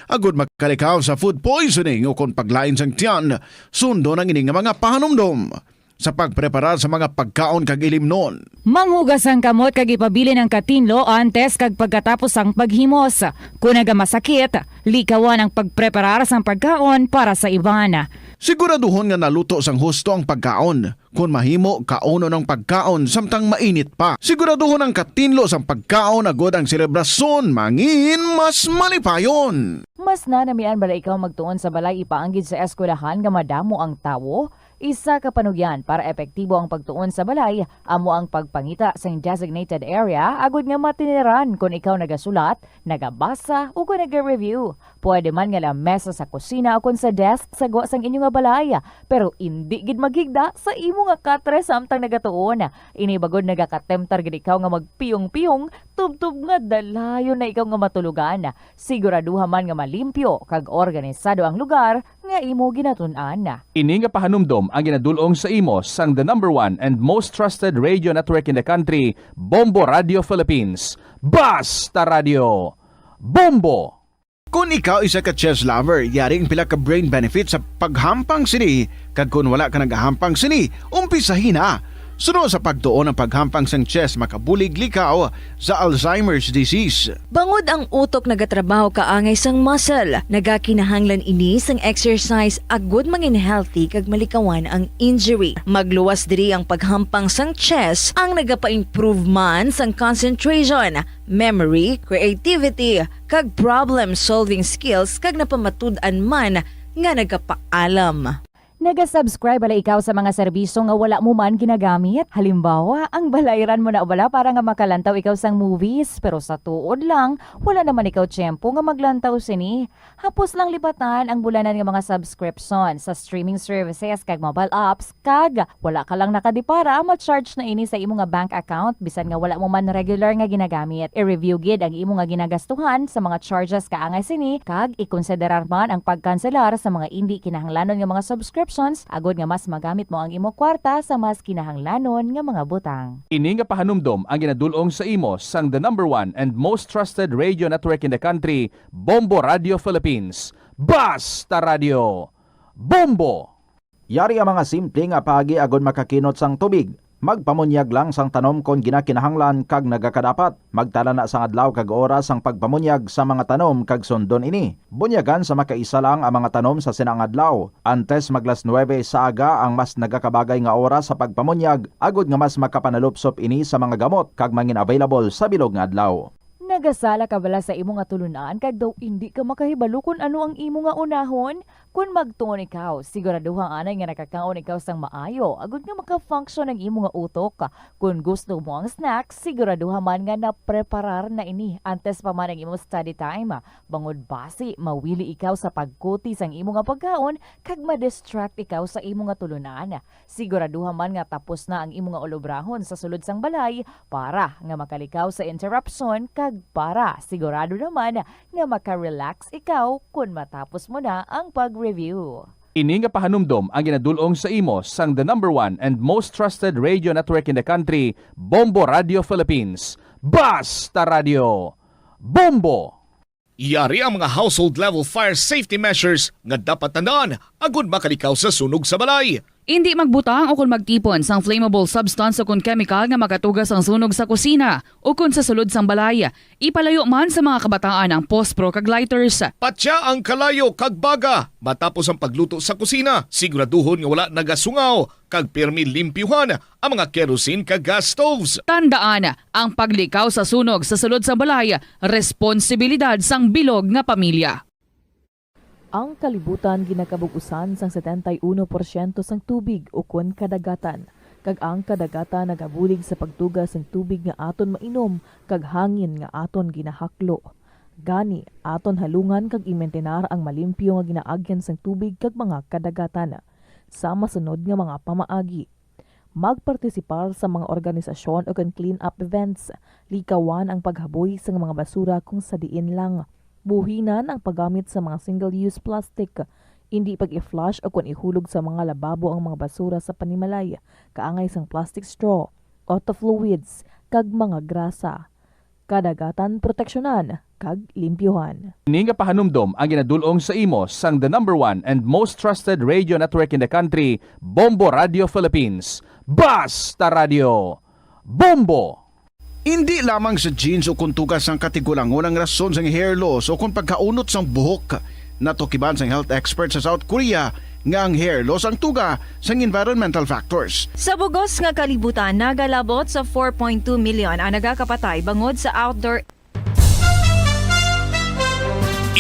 Agud magkalikaw sa food poisoning o kung paglain sang tiyan, sundo ng ining mga pahanumdom sa pagpreparar sa mga pagkaon kag ilimnon. Manghugas ang kamot kag ipabili ng katinlo antes kag pagkatapos ang paghimos. Kung nagamasakit, likawan ang pagpreparar sang pagkaon para sa iban. Siguraduhon nga naluto sang husto ang pagkaon. Kung mahimo, kauno ng pagkaon samtang mainit pa. Siguraduhon ang katinlo sang pagkaon agod ang selebrasyon mangin mas malipayon. Mas nanamian bala ikaw magtuon sa balay ipaanggid sa eskwelahan nga madamo ang tawo? Isa ka panugyan para epektibo ang pagtuon sa balay, amo ang pagpangita sa designated area agud nga matiniran kung ikaw nagasulat, nagabasa o kung nag-review. Pwede man nga lamesa sa kusina o kung sa desk sa sang inyo nga balay, pero hindi gid maghigda sa imo nga katre samtang nagatuon. Inibagod nagakatemtar gid ikaw nga magpiyong-piyong, tubtub nga dalayon na ikaw nga matulugan. Siguraduha man nga malimpyo kag organisado ang lugar nga imo ginatun-an. Ini nga pahanumdom ang ginadulong sa imo sang the number one and most trusted radio network in the country, Bombo Radio Philippines. Basta Radio! Bombo! Kung ikaw isa ka chess lover, yaring pila ka brain benefit sa paghampang sini. Kag kung wala ka nagahampang sini, umpisahin na. Sunod sa pagtuon ng paghampang sang chess makabulig likaw sa Alzheimer's disease. Bangod ang utok nagatrabaho kaangay sang muscle, nagakinahanglan ini sang exercise agud mangin healthy kag malikawan ang injury. Magluwas diri ang paghampang sang chess ang nagapa-improve man sang concentration, memory, creativity, kag problem-solving skills kag napamatud-an man nga nagapaalam. Naga-subscribe bala ikaw sa mga serbisyo nga wala mo man ginagamit. Halimbawa, ang balayran mo na wala para nga makalantaw ikaw sang movies. Pero sa tuod lang, wala naman ikaw tiyempo nga maglantaw sini. Hapos lang libatan ang bulanan nga mga subscription sa streaming services kag mobile apps. Kag wala ka lang nakadipara, ma-charge na ini sa imo nga bank account bisan nga wala mo man regular nga ginagamit. I-review gid ang imo nga ginagastuhan sa mga charges kaangay sini. Kag ikonsiderar man ang pagkanselar sa mga hindi kinahanglanon nga mga subscription agod nga mas magamit mo ang imo kwarta sa mas kinahanglanon nga mga butang. Ini nga pahanumdom ang ginadulong sa imo sang the number 1 and most trusted radio network in the country, Bombo Radio Philippines. Basta Radio! Bombo! Yari ang mga simple nga paagi agod makakinot sang tubig. Magpamunyag lang sang tanom kon ginakinahanglan kag nagakadapat. Magtala na sang adlaw kag oras sang pagpamunyag sa mga tanom kag sundon ini. Bunyagan sa makaisa lang ang mga tanom sa sinang adlaw. Antes maglas 9 sa aga ang mas nagakabagay nga oras sa pagpamunyag agod nga mas makapanalupsop ini sa mga gamot kag mangin available sa bilog nga adlaw. Nagasala ka bala sa imo nga tulunan kag daw hindi ka makahibalo kung ano ang imo nga unahon? Kung magtuon ikaw, siguraduhang anay nga nakakaon ikaw sang maayo agud nga maka-function ang imo nga utok. Kung gusto mo ang snacks, siguraduhan man nga na-preparar na ini antes pa man ang imo study time. Bangod basi, mawili ikaw sa pagkuti sang imo nga pagkaon kag ma-distract ikaw sa imo nga tulunan. Siguraduhan man nga tapos na ang imo nga ulobrahon sa sulod sang balay para nga makalikaw sa interruption kag para sigurado naman nga maka-relax ikaw kung matapos mo na ang pag-review. Ini nga pahanumdom ang ginadulong sa imo sang the number 1 and most trusted radio network in the country, Bombo Radio Philippines. Basta Radio! Bombo! Yari ang mga household level fire safety measures nga dapat tandaan agud makalikaw sa sunog sa balay. Hindi magbutang o kung magtipon sang flammable substance o kung chemical nga makatugas ang sunog sa kusina o kung sa sulod sang balay. Ipalayo man sa mga kabataan ang pospro kag lighters. Patya ang kalayo kag baga matapos ang pagluto sa kusina. Siguraduhon nga wala nagasungaw kag pirmi limpyuhan ang mga kerosene kag gas stoves. Tandaan, ang paglikaw sa sunog sa sulod sa balay, responsibilidad sang bilog nga pamilya. Ang kalibutan ginakabugusan sang 71% sang tubig o kun kadagatan. Kag ang kadagatan nagabulig sa pagtugas sang tubig nga aton mainom kag hangin nga aton ginahaklo. Gani, aton halungan kag imentenar ang malimpyo nga ginaagyan sang tubig kag mga kadagatan. Sa masunod nga mga pamaagi. Magpartisipar sa mga organisasyon o kan clean-up events. Likawan ang paghaboy sa mga basura kung sa diin lang. Buhinan ang paggamit sa mga single-use plastic. Hindi pag-i-flush o kung ihulog sa mga lababo ang mga basura sa panimalay, kaangay sang plastic straw, auto fluids, kag mga grasa. Kadagatan proteksyonan, kag limpyuhan. Ini nga pahanumdom ang ginadulong sa imo sang the number 1 and most trusted radio network in the country, Bombo Radio Philippines. Basta Radio! Bombo! Hindi lamang sa jeans o kung tugas ang katigulangon ang rason sang hair loss o kung pagkaunot sang buhok. Natukiban sang health expert sa South Korea nga ang hair loss ang tuga sang environmental factors. Sa bugos nga kalibutan, nagalabot sa 4.2 milyon ang nagakapatay bangod sa outdoor.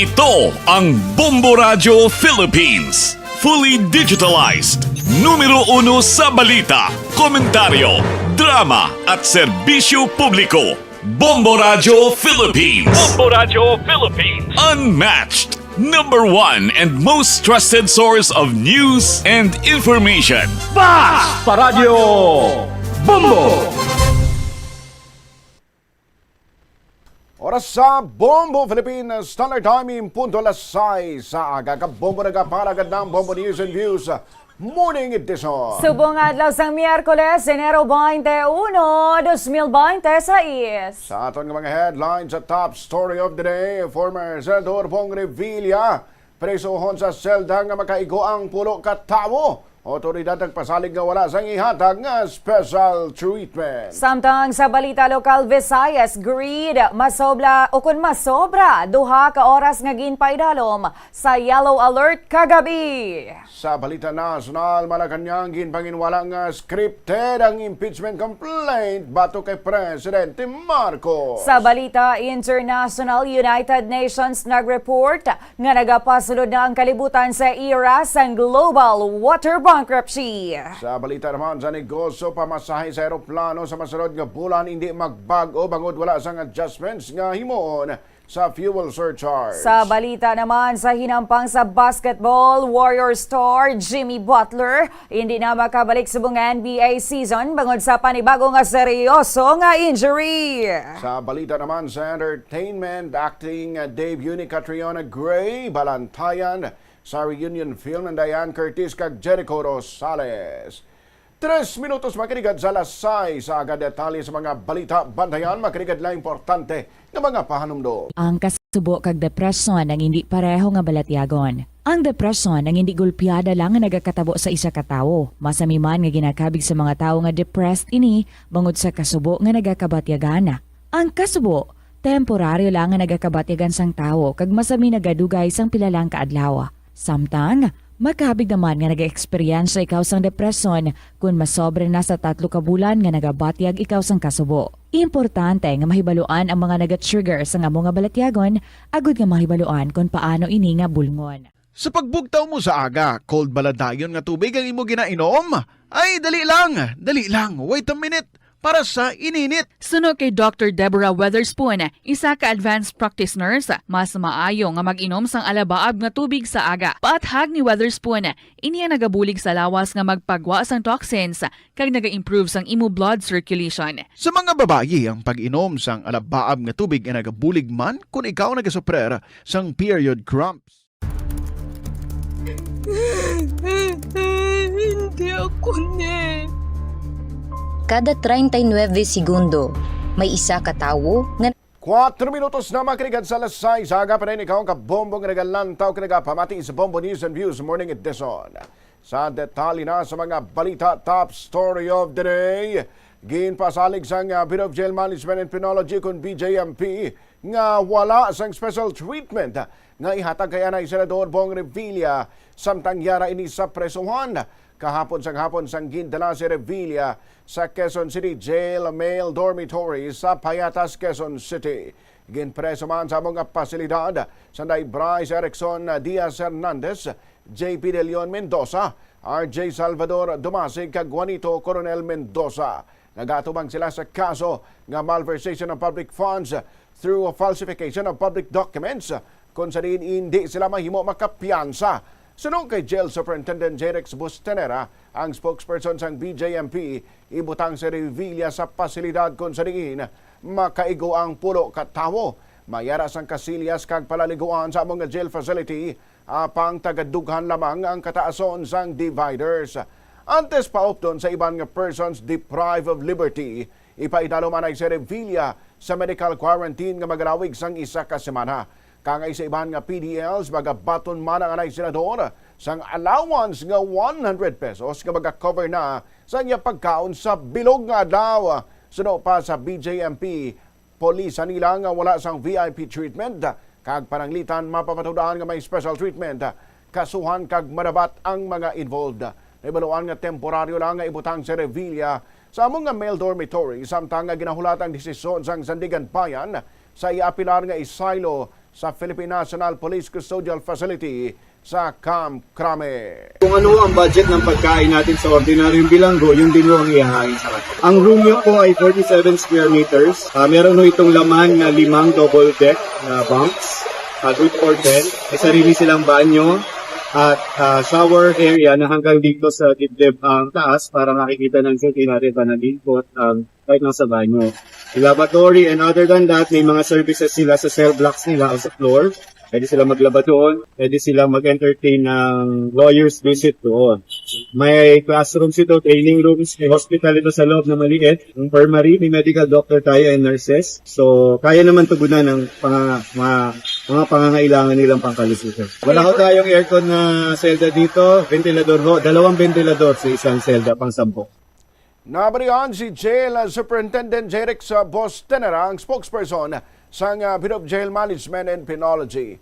Ito ang Bombo Radio Philippines. Fully digitalized. Numero 1 sa balita, komentaryo, drama at serbisyo publiko. Bombo Radio Philippines. Bombo Radio Philippines. Unmatched. Number 1 and most trusted source of news and information. Basta Radio! Bombo! Oras sa Bombo Philippines Standard Time punto alas 6 sa aga. Kabombo nagapalagad ng Bombo News and Views. Morning Edition. Subong adlaw sang Miyerkules, Enero 21, 2026. Sa aton nga mga headlines sa top story of the day, former Senador Bong Revilla presohon sa selda nga makaigo ang pulo ka tawo. Otoridad nagpasalig nga wala sang ihatag nga special treatment. Samtang sa balita lokal Visayas, greed masobra o kun masobra duha ka oras nga ginpaidalom sa yellow alert kagabi. Sa balita nasional, Malacanang ginpanginwala nga scripted ang impeachment complaint bato kay Presidente Marcos. Sa balita international, United Nations nag-report nga nagapasulod na ang kalibutan sa era sang global water bankruptcy. Sa balita naman sa negosyo, pamasahe sa aeroplano sa masunod nga bulan hindi magbago bangod wala sang adjustments nga himuon sa fuel surcharge. Sa balita naman sa hinampang sa basketball, Warrior star Jimmy Butler hindi na makabalik sa buong NBA season bangod sa panibago nga seryoso nga injury. Sa balita naman sa entertainment, acting debut ni Catriona Gray balantayan sa reunion film ng Diane Curtis kag Jericho Rosales. 3 minutos makinig sa lasay sa agad detalye sa mga balita bantayan, makinig lang importante ng mga pahanumdo. Ang kasubo kag depresyon ang hindi pareho nga balatyagon. Ang depresyon ang hindi gulpiyada lang nga nagakatabo sa isa ka tawo. Masami man nga ginakabig sa mga tawo nga depressed ini bangod sa kasubo nga nagakabatyagan. Ang kasubo temporaryo lang nga nagakabatyagan sang tawo kag masami nagadugay sang pilalang kaadlaw. Samtang, makabig naman nga nag-experience ikaw sang depresyon kung masobre na sa 3 ka bulan nga nagabatyag ikaw sang kasubo. Importante nga mahibaluan ang mga naga-trigger sa nga mga balatyagon, agud nga mahibaluan kung paano ini nga bulngon. Sa pagbugtaw mo sa aga, cold baladayon nga tubig ang imo ginainom? Ay, dali lang, wait a minute. Para sa ininit. Suno kay Dr. Deborah Weatherspoon, isa ka advanced practice nurse, mas maayo nga mag-inom sang alabaab nga tubig sa aga. Paathag ni Weatherspoon, iniya nagabulig sa lawas nga magpagwa sang toxins kag naga-improve sang imo blood circulation. Sa mga babayi, ang pag-inom sang alabaab nga tubig ay nagabulig man kung ikaw nagasuprer sang period cramps. Hindi ako ne. Kada 39 segundo, may isa ka tawo nga 4 minutos na makinig sa lasay sa aga pa rin ikaw ang kabombong nagalantaw kinagapamati sa Bombo News and Views Morning Edition. Sa detalye na sa mga balita top story of the day, ginpasalig sang Bureau of Jail Management and Penology kung BJMP nga wala sang special treatment nga ihatag kaya na Senador Bong Revilla samtang yara ini sa presuhan. Kahapon sang gindala si Revilla sa Quezon City Jail Male Dormitory sa Payatas, Quezon City. Ginpreso man sa mga pasilidad sanday Bryce Erickson Diaz Hernandez, JP De Leon Mendoza, RJ Salvador Dumasig kag Juanito Coronel Mendoza. Nagatubang sila sa kaso nga malversation of public funds through falsification of public documents kung sa diin hindi sila mahimo makapiyansa. Sunong kay Jail Superintendent Jerex Bustanera, ang spokesperson sang BJMP, ibutang si Revilla sa pasilidad kung sa diin makaigo ang pulo ka tawo. Mayara sang kasilyas kag palaliguan sa mga jail facility, apang tagadughan lamang ang kataason sang dividers. Antes pa upton sa iban nga persons deprived of liberty, ipaidalo man ay si Revilla sa medical quarantine nga magarawig sang isa ka semana. Kangay sa iban nga PDLs, magabaton man ang anay senador sang allowance nga 100 pesos nga magakover na sa niya pagkaon sa bilog nga adlaw. Suno pa sa BJMP, polisa nila nga wala sang VIP treatment, kag pananglitan mapapatudahan nga may special treatment, kasuhan kag marabat ang mga involved. Ibaluan nga temporaryo lang nga ibutang si Revilla sa among nga male dormitory, samtang nga ginahulat ang desisyon sang Sandigan Bayan sa iapilar nga isilo sa Philippine National Police Custodial Facility sa Camp Crame. Kung ano ang budget ng pagkain natin sa ordinaryong bilanggo, yung din ang ihahain sa kanila. Ang room nyo po ay 47 square meters. Meron ho itong laman na 5 double deck na bunks. Good for 10. May sarili silang banyo at shower area na hanggang dito sa dibdib ang taas para makikita ng safety natin pa nalilipot kahit nasa banyo. Lavatory, and other than that, may mga services sila sa cell blocks nila o sa floor. Pwede sila maglaba doon, pwede sila mag-entertain ng lawyer's visit doon. May classrooms ito, training rooms, may hospital ito sa loob na maliit, infirmary, may medical doctor tayo and nurses. So, kaya naman tugunan ng mga pangangailangan nilang pangkalusugan. Wala ko tayong aircon na selda dito, ventilador ho, 2 ventilador sa isang selda pang 10. Nabarihan si Jail Superintendent Jerix Bostenera, ang spokesperson sa Bureau of Jail Management and Penology.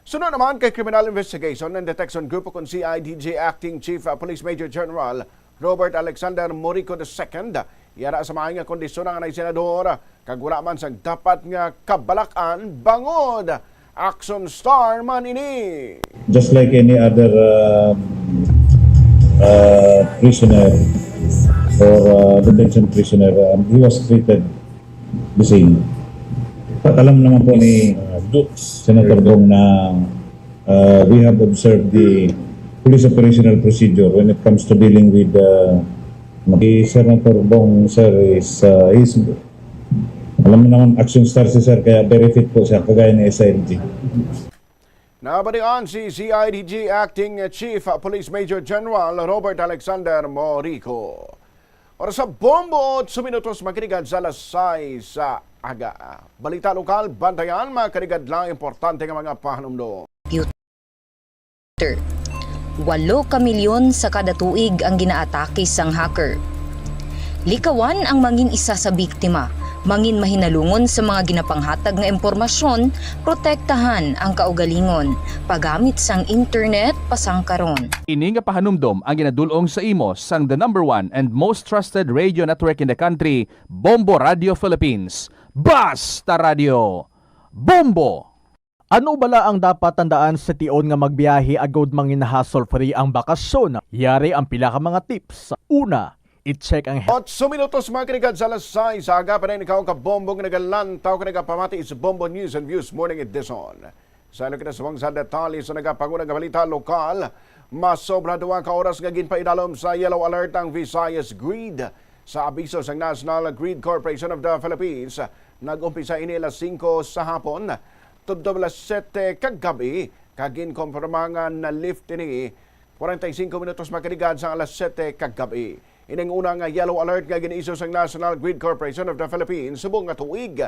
Sunod naman kay Criminal Investigation and Detection Group kung CIDG Acting Chief Police Major General Robert Alexander Morico II. Yara sa mga kondisyon ng anay senador, kag wala man sa dapat nga kabalakan, bangod. Action star man ini. Just like any other prisoner or detention prisoner, he was treated the same. At alam naman po ni Senator Bong na we have observed the police operational procedure when it comes to dealing with Senator Bong, sir, is alam mo naman action star si sir, kaya very fit po siya kagaya ni SILG. Nabalian si CIDG Acting Chief Police Major General Robert Alexander Morico. Para sa bombo, 8 minutos makinig sa alas 6 sa aga. Balita lokal, bantayan, makinig lang importante ng mga pahanumdo. 8 ka milyon sa kada tuig ang ginaatake sang hacker. Likawan ang mangin isa sa biktima. Mangin mahinalungon sa mga ginapanghatag nga impormasyon, protektahan ang kaugalingon, paggamit sang internet pasang karon. Ini nga pahanumdom ang ginadulong sa imo sang the #1 and most trusted radio network in the country, Bombo Radio Philippines. Basta Radio! Bombo! Ano bala ang dapat tandaan sa tion nga magbiyahe agod mangin hassle-free ang bakasyon? Yari ang pila ka mga tips. Una, i-check ang 8 minutos makinig sa alas 6 sa aga pa rin ikaw kabombong nagalantaw ka nagapamati sa Bombo News and Views Morning Edition. Sa ilo kita sa detalye sa nagapangunang balita lokal, mas sobra 2 ka oras nga ginpaidalom sa yellow alert ang Visayas Grid. Sa abiso sa National Grid Corporation of the Philippines, nag-umpisa ini alas 5 sa hapon, tudto alas 7 kagabi, kagin kompromangan na lift ini 45 minutos makinig sa alas 7 kagabi. Inang unang yellow alert nga giniiso sa National Grid Corporation of the Philippines subong nga tuig.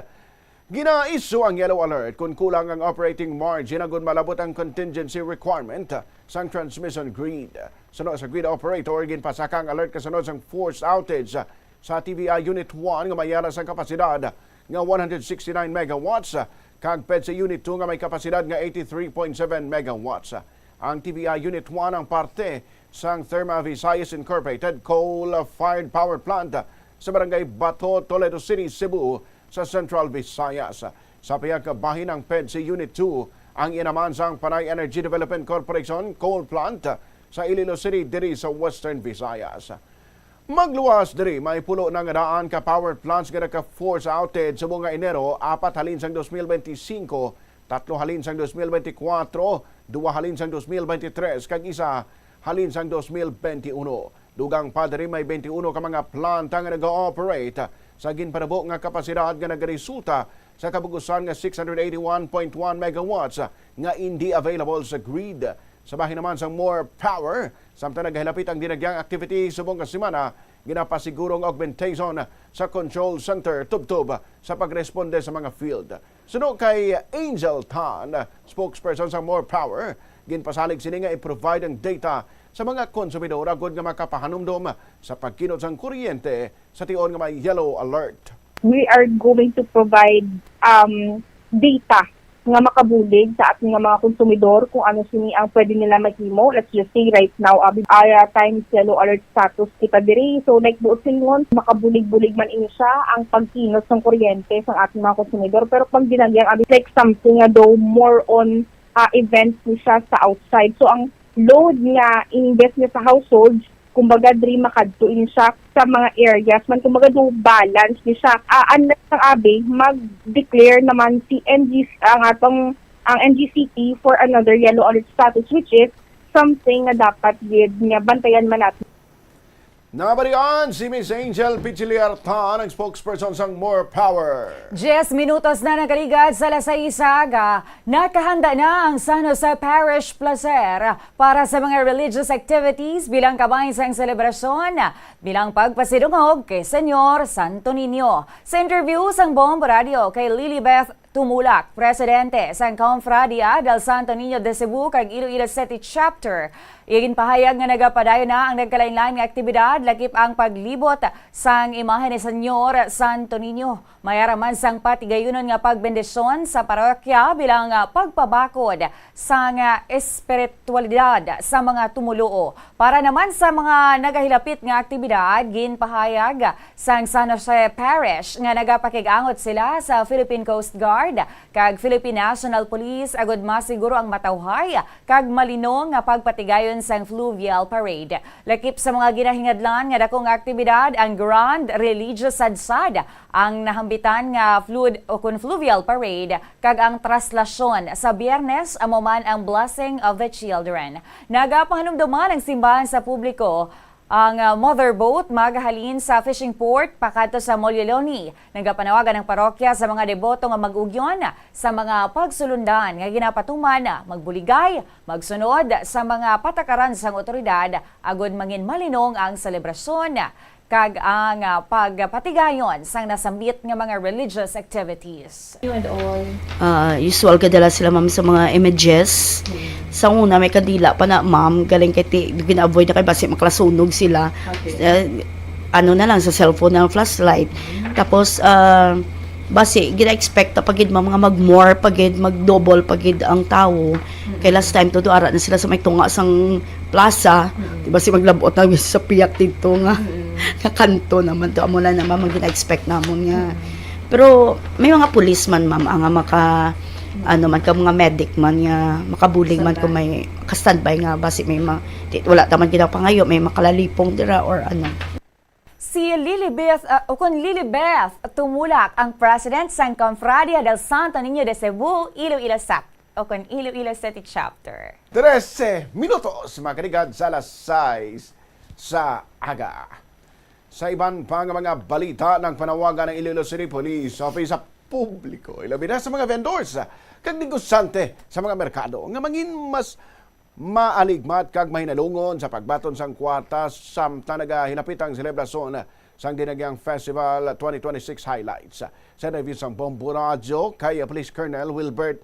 Ginaiso ang yellow alert kung kulang ang operating margin agud malabot ang contingency requirement sang transmission grid. Sunod sa grid operator, ginpasakang alert kasunod sang forced outage sa TVI Unit 1 nga mayara sang kapasidad nga 169 megawatts kag PEDSA Unit 2 nga may kapasidad nga 83.7 megawatts. Ang TVI Unit 1 ang parte sang Therma Visayas Incorporated coal-fired power plant sa barangay Bato, Toledo City, Cebu sa Central Visayas. Sa piyagkabahin ng PEDSA Unit 2, ang inaman sang Panay Energy Development Corporation coal plant sa Iloilo City diri sa Western Visayas. Magluwas diri may pulo ng daan ka power plants nga naka-force outage sa buong Enero, 4 halin sang 2025, 3 halin sang 2024, 2 halin sang 2023, kag isa halin sang 2021. Dugang pa diri may 21 ka mga planta nga nag-ooperate sa ginpanabo nga kapasidad nga nagaresulta sa kabugusan nga 681.1 megawatts nga hindi available sa grid. Sa bahin naman sa More Power, samtang naghilapit ang dinagyang activity subong kasimana, ginapasigurong augmentation sa control center tubtub sa pagresponde sa mga field. Sunod kay Angel Tan, spokesperson sa More Power, ginpasalig sini nga i-provide ang data sa mga konsumidor agud nga makapahanumdom sa pagkinot sang kuryente sa tion nga may yellow alert. We are going to provide data nga makabulig sa ating mga konsumidor kung ano sini ang pwede nila mahimo. Let's just say right now, times yellow alert status kita diri. So like buot silon, makabulig-bulig man ini siya ang pagkinos ng kuryente sa ating mga konsumidor. Pero pag dinagyang like something nga daw more on events ni siya sa outside. So ang load nga invest niya sa households, kumbaga diri makadtuin siya sa mga areas man kumbaga do balance ni siya. Unless ng abi mag-declare naman si ang NGCP for another yellow alert status, which is something na dapat gid nga bantayan man natin. Nabalian si Miss Angel Pichiliarta, ang spokesperson sang More Power. 10 minutos na nakaligad sa alas 6 aga, nakahanda na ang San Jose Parish Placer para sa mga religious activities bilang kabay sa selebrasyon bilang pagpasidungog kay Senyor Santo Niño. Sa interview sang Bombo Radio kay Lilibeth Tumulak, presidente sang Confradia del Santo Niño de Cebu kag Iloilo City Chapter, igin pahayag nga nagapadayon na ang nagkalain-lain nga aktibidad lakip ang paglibot sang imahe ni Senyor Santo Niño. Mayaraman sang patigayunon nga pagbendisyon sa parokya bilang pagpabakod sang espiritualidad sa mga tumuluo. Para naman sa mga nagahilapit nga aktibidad, ginpahayag sang San Jose Parish nga nagapakigangot sila sa Philippine Coast Guard kag Philippine National Police agud masiguro ang matawhay kag malinong nga pagpatigayon sang fluvial parade. Lakip sa mga ginahingadlan nga dakong aktibidad ang Grand Religious Sadsad, ang nahambitan nga fluvial parade kag ang traslasyon sa Biyernes amo man ang Blessing of the Children. Nagapahanumduman ang simbahan sa publiko ang motorboat magahalin sa fishing port pakato sa Molyoloni. Nagapanawagan ng parokya sa mga deboto nga mag-ugyon sa mga pagsulundan nga ginapatuman, magbuligay, magsunod sa mga patakaran sang otoridad agud mangin malinong ang selebrasyon kag ang pagpatigayon sang nasambit nga mga religious activities. Usual kadala sila ma'am sa mga images. Sa una may kadila pa na ma'am, galing kay gina-avoid na kay basi maklasunog sila. Ano na lang sa cellphone na flashlight. Tapos basi gina-expect ta pagid mga mag-more pagid mag-double pagid ang tao. Kay last time to ara na sila sa may tunga sang plaza. Di ba si maglabot na sa piyak dito nga kanto naman to amo na naman gina-expect namon nga. Pero may mga policeman ma'am ang maka man ka mga medic man nga makabuling man kung may ka-standby nga basi may wala taman ginapangayo may makalalipong dira or ano. Si Lilibeth Tumulak, ang president sang Confradia del Santo Niño de Cebu, Iloilo City Chapter. 13 minutos makarigad sa alas 6 sa aga. Sa iban pang mga balita ng panawagan ng Iloilo City Police Office sa publiko, ilabi na sa mga vendors kag negosante sa mga merkado nga mangin mas maaligmat kag mahinalungon sa pagbaton sang kwarta samtang nagahinapit ang selebrasyon sang dinagyang Festival 2026 highlights. Sa review sang Bombo Radio kay Police Colonel Wilbert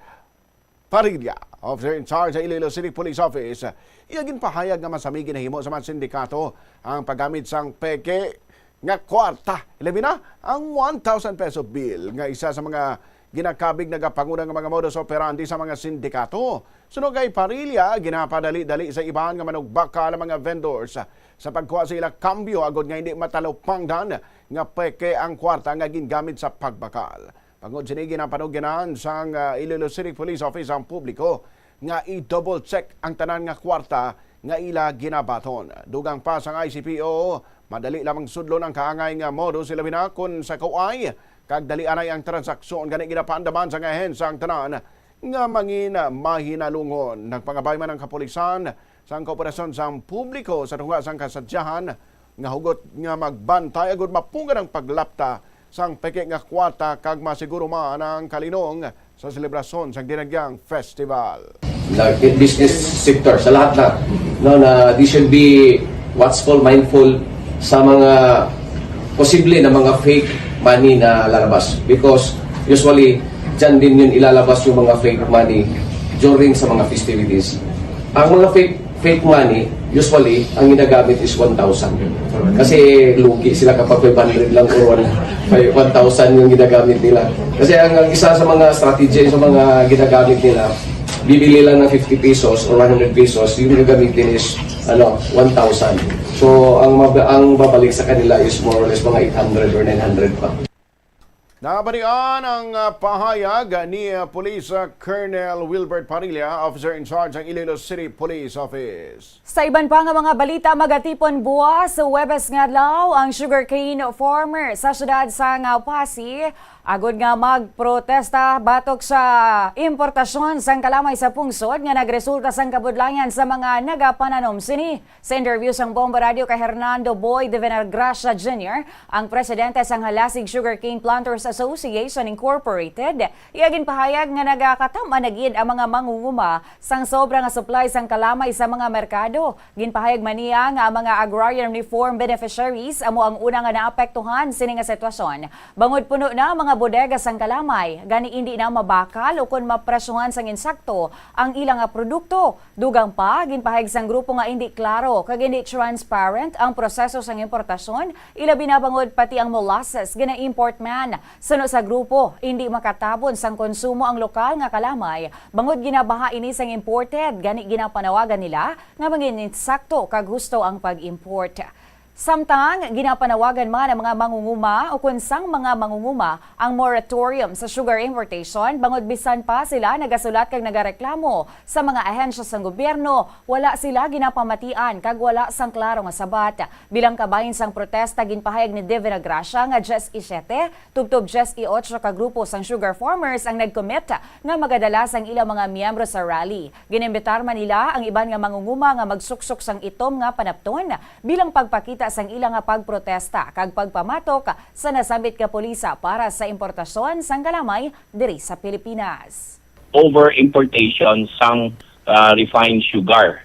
Parilla, officer in charge sa Iloilo City Police Office, iyagin pahayag nga masami ginahimo sa mga sindikato ang paggamit sang peke nga kwarta. Ilabi na ang 1,000 peso bill nga isa sa mga ginakabig nagapangunang mga modus operandi sa mga sindikato. Sunog kay Parilla, ginapadali-dali sa ibahan nga manugbaka ng mga vendors sa pagkuha sa ilang kambyo agad nga hindi matalupangdan nga peke ang kwarta nga gingamit sa pagbakal. Pagod sinigi na panugyanan sang Iloilo City Police Office ang publiko nga i-double check ang tanan nga kwarta nga ila ginabaton. Dugang pa sang ICPO, madali lamang sudlon ang kaangay nga modus sila na kun sa kauay kag dali anay ang transaksyon gani ginapaandaman sa ahensya ang tanan nga mangin mahinalungon. Nagpangabay man ang kapulisan sang kooperasyon sang publiko sa tunga sang kasadyahan nga hugot nga magbantay agud mapungan ang paglapta sang peke nga kwarta kag masiguro man ang kalinong sa selebrasyon sang dinagyang festival. Business sector sa lahat na they should be watchful, mindful sa mga posible na mga fake money na lalabas because usually dyan din yun ilalabas yung mga fake money during sa mga festivities. Ang mga fake money usually ang ginagamit is 1,000 kasi lugi sila kapag 500 lang or 1,000 yung ginagamit nila kasi ang isa sa mga strategy sa mga ginagamit nila bibili lang ng 50 pesos or 100 pesos yung gagamitin is 1,000. So ang babalik sa kanila is more or less mga 800 or 900 pa. Nabalian ang pahayag ni Police Colonel Wilbert Parilla, officer in charge ng Iloilo City Police Office. Sa iban pa nga mga balita, magatipon buwas sa Webes nga adlaw ang sugarcane farmer sa syudad sa Pasig Agod nga magprotesta batok sa importasyon sang kalamay sa pungsod nga nagresulta sang kabudlangan sa mga nagapananom sini. Sa interview sang Bombo Radio kay Hernando Boy de Venegracia Jr., ang presidente sang Halasig Sugarcane Planters Association Incorporated, iagin pahayag nga nagakatama na gid ang mga mangunguma sang sobra nga supply sang kalamay sa mga merkado. Ginpahayag man niya nga ang mga agrarian reform beneficiaries amo ang una nga naapektuhan sini nga sitwasyon. Bangod puno na mga bodega sang kalamay, gani hindi na mabakal o kung mapresyuhan sang insakto ang ilang nga produkto. Dugang pa, ginpahayag sang grupo nga hindi klaro kag hindi transparent ang proseso sang importasyon, ilabi na bangod pati ang molasses gina-import man. Suno sa grupo, hindi makatabon sang konsumo ang lokal nga kalamay, bangod ginabaha ini sang imported, gani ginapanawagan nila nga mangin insakto kag husto ang pag-import. Samtang, ginapanawagan man ang mga mangunguma o kunsang mga mangunguma ang moratorium sa sugar importation, bangod bisan pa sila nagasulat kag nagareklamo sa mga ahensya sang gobyerno, wala sila ginapamatian kag wala sang klaro nga sabat. Bilang kabahin sang protesta, ginpahayag ni De Venegracia nga 17, tubtob 18 ka grupo sang sugar farmers ang nagcommit nga magadala sang ilang mga miyembro sa rally. Ginimbitar man nila ang iban nga mangunguma nga magsuksok sang itom nga panapton bilang pagpakita sang ilang nga pagprotesta kag pagpamatok sa nasambit ka pulisa para sa importasyon sang kalamay diri sa Pilipinas. Over importation sang refined sugar.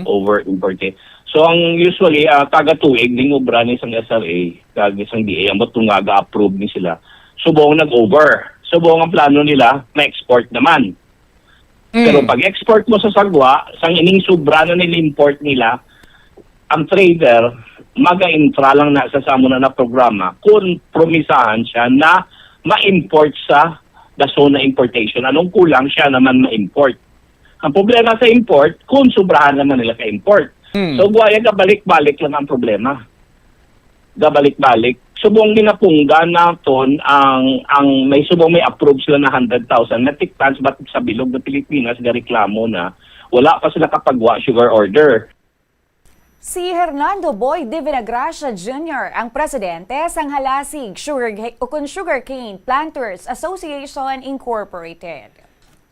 Over imported. So ang usually taga tuig ning obra ni sang SRA kag sang DA ang bato nga ga-approve ni sila. Subong nag-over. Subong ang plano nila ma-export naman. Pero pag export mo sa sagwa, sang ining sobra na nil-import nila, ang trader maga-intra lang na sa samuna na programa kung promisahan siya na ma-import sa the zona importation. Anong kulang siya naman ma-import. Ang problema sa import, kung sobrahan naman nila ka-import. So, buhaya gabalik-balik lang ang problema. Gabalik-balik. Subong ginapungga naton ang may subong may approve sila na 100,000 metric tons batik sa bilog ng Pilipinas ga reklamo na wala pa sila kapagwa sugar order. Si Hernando Boy de Venegracia Jr., ang presidente sang Halasig Sugarcane Planters Association Incorporated.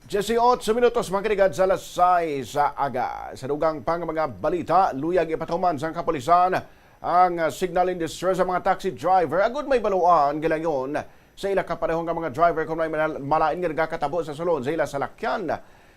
18 minutos makinig sa alas 6 sa aga. Sa dugang pang mga balita, luyag ipatuman sang kapulisan ang signal in distress sa mga taxi driver. Agud may baluan gilayon sa ila kaparehong nga mga driver kung may malain nga nagakatabo sa sulod sa ila salakyan.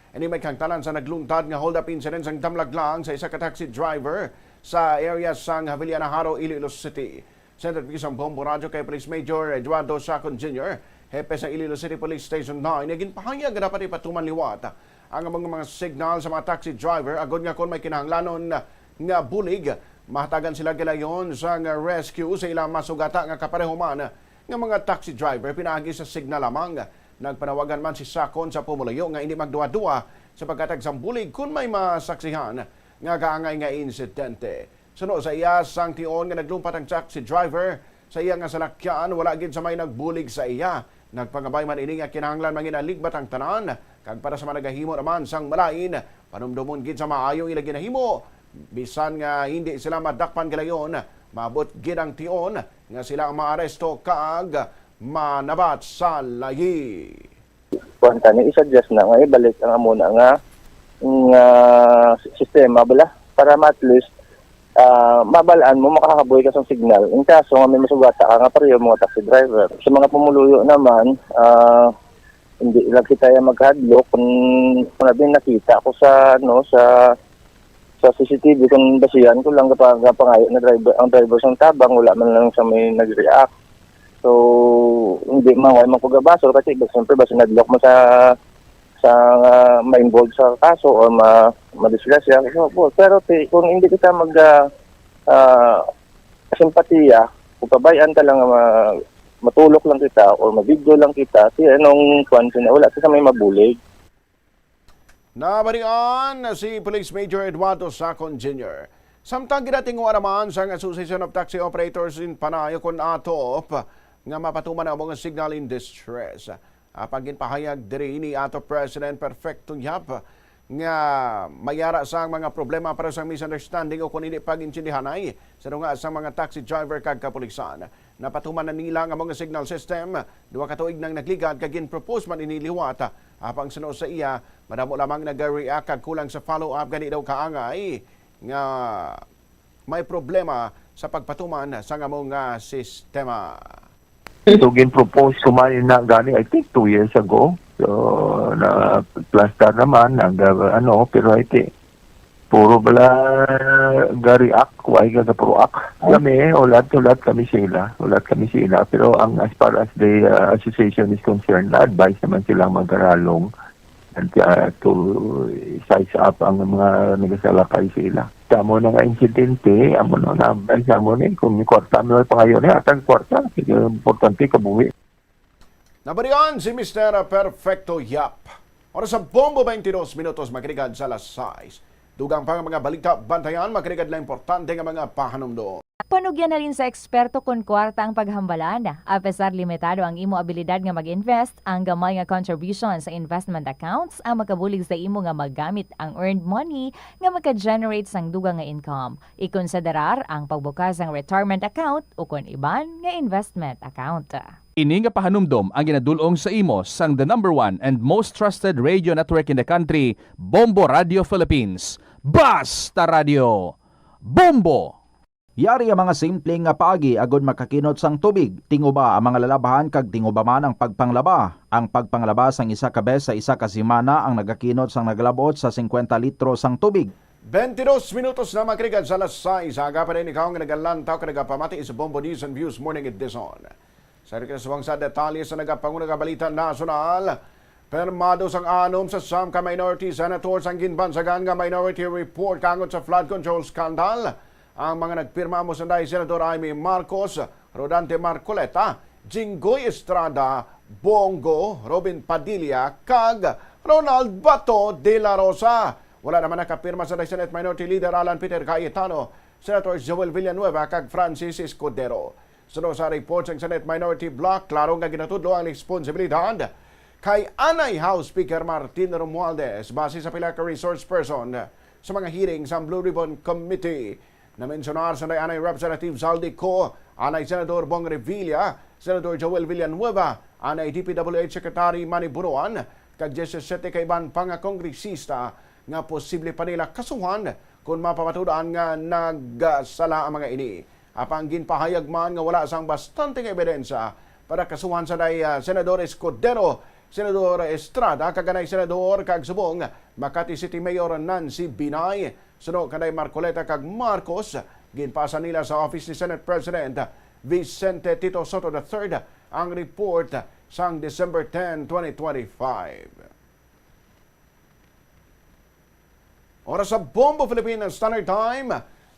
Ini may kangtanan sa nagluntad nga hold-up incident sang damlaglang sa isa ka taxi driver sa area sang Haviliana Haro, Iloilo City. Sentral Pisang Bombo Radio kay Police Major Eduardo Sacon Jr., hepe sa Iloilo City Police Station 9, naging pahayag na dapat ipatuman liwat ang mga signal sa mga taxi driver. Agod nga kung may kinahanglanon nga bulig, mahatagan sila gilayon sang rescue sa ilang masugata nga kaparehuman nga mga taxi driver pinaagi sa signal lamang. Nagpanawagan man si Sacon sa pumulayo nga hindi magduwa-duwa sa pagkatag sang bulig kung may masaksihan nga kaangay nga insidente. Suno sa iya sang tion nga naglumpat ang taxi driver sa iya nga salakyan, wala gid sa may nagbulig sa iya. Nagpangabay man ini nga kinahanglan manginaligbat ang tanan kag para sa managahimo naman sang malain panumdumon gid sa maayong ila ginahimo bisan nga hindi sila madakpan gilayon, maabot gid ang tion nga sila ang maaresto kag manabat sa layi. Kuan tani i-suggest na nga ibalik ang amuna nga sistema bala para at least mabalaan mo makakabuhi ka sa signal. In kaso nga may masugata ka nga pareho mga taxi driver. Sa mga pumuluyo naman, hindi lang kita yung maghadlok kung nabi nakita ko sa sa CCTV kung basihan ko lang kapag pangayo na ang driver sa tabang, wala man lang sa may nag-react. So hindi maway magpagabasol kasi siyempre basta nadlock mo sa ma-involve sa kaso o ma-disgrasya. Pero kung hindi kita simpatiya, kung pabayaan ka lang matulok lang kita o ma-video lang kita, anong kwansin na wala kasi may mabulig. Nabarian si Police Major Eduardo Sacon Jr. Samtang ginatingwa naman sa Association of Taxi Operators in Panayo kung atop nga mapatuman ang mga signal in distress. Pagin pahayag diri ni ato President Perfecto Yap nga mayara sa mga problema para sa misunderstanding o kung hindi pag-intindihanay sa nga sa mga taxi driver kag kapulisan. napatuman na nila ang mga signal system. 2 ka tuig nang nagligad kagin propose man iniliwat. Apang suno sa iya, madamo lamang nag-react kag kulang sa follow-up gani daw kaangay nga may problema sa pagpatuman sa among sistema. So, gin-propose kumain na gani, I think 2 years ago. So, na plaster naman, pero I think, puro bala ga-react, why ga-proact. Kami, ulat kami sila. Pero as far as the association is concerned, na-advise naman silang mag-aralong to size up ang mga nagasalakay sila. Samo na nga insidente, amo na kung may kwarta mo pa ngayon, atang kwarta, importante kabuhi. Nabariyan si Mr. Perfecto Yap. Oras sa bombo 22 minutos makinig sa alas 6. Dugang pa nga mga balita bantayan, makinig na importante nga mga pahanumdom. Panugyan na rin sa eksperto kung kwarta ang paghambalan. Apesar limitado ang imo abilidad nga mag-invest, ang gamay nga contribution sa investment accounts ang makabulig sa imo nga maggamit ang earned money nga maka-generate sang dugang nga income. Ikonsiderar ang pagbukas ng retirement account o kung iban nga investment account. Ini nga pahanumdom ang ginadulong sa imo sang the number 1 and most trusted radio network in the country, Bombo Radio Philippines. Basta Radio! Bombo! Yari ang mga simpleng nga paagi agod makakinot sang tubig. Tinguba ang mga lalabahan kag tinguba man ang pagpanglaba. Ang pagpanglaba sang isa ka bes sa isa ka semana ang nagakinot sang naglabot sa 50 litro sang tubig. 22 minutos na makinig sa alas 6. Agapan rin ikaw nga nagalantaw ka nagapamati sa Bombo News and Views Morning Edition. Sa reklaswang sa detalye sa nagapangunang balita nasyonal, permado sang anom sa Samka Minority Senators ang ginbansagan nga minority report kangot sa flood control scandal. Ang mga nagpirma mo sa Senador Jaime Marcos, Rodante Marcoleta, Jinggoy Estrada, Bongo, Robin Padilla, kag Ronald Bato de la Rosa. Wala naman nakapirma sa Senate Minority Leader Alan Peter Cayetano, Senator Joel Villanueva, kag Francis Escudero. Sunod sa report ng Senate Minority Block, klaro nga ginatudlo ang responsibilidad kay Anay House Speaker Martin Romualdez base sa pila ka resource person sa mga hearing sa Blue Ribbon Committee. Namensionar sa Anay Representative Zaldi Co, Anay Senador Bong Revilla, Senador Joel Villanueva, Anay DPWH Secretary Manny Buruan, kag 17 kaiban pang kongresista nga posible pa nila kasuhan kung mapamatudan nga nagsala ang mga ini. Apang ginpahayag man nga wala sang bastante nga ebidensya para kasuhan sa Senador Escudero, Senador Estrada, kaganay Senador kag subong Makati City Mayor Nancy Binay, sunod kanay Marcoleta kag Marcos, ginpasa nila sa Office ni Senate President Vicente Tito Soto III ang report sang December 10, 2025. Oras sa Bombo Philippines Standard Time,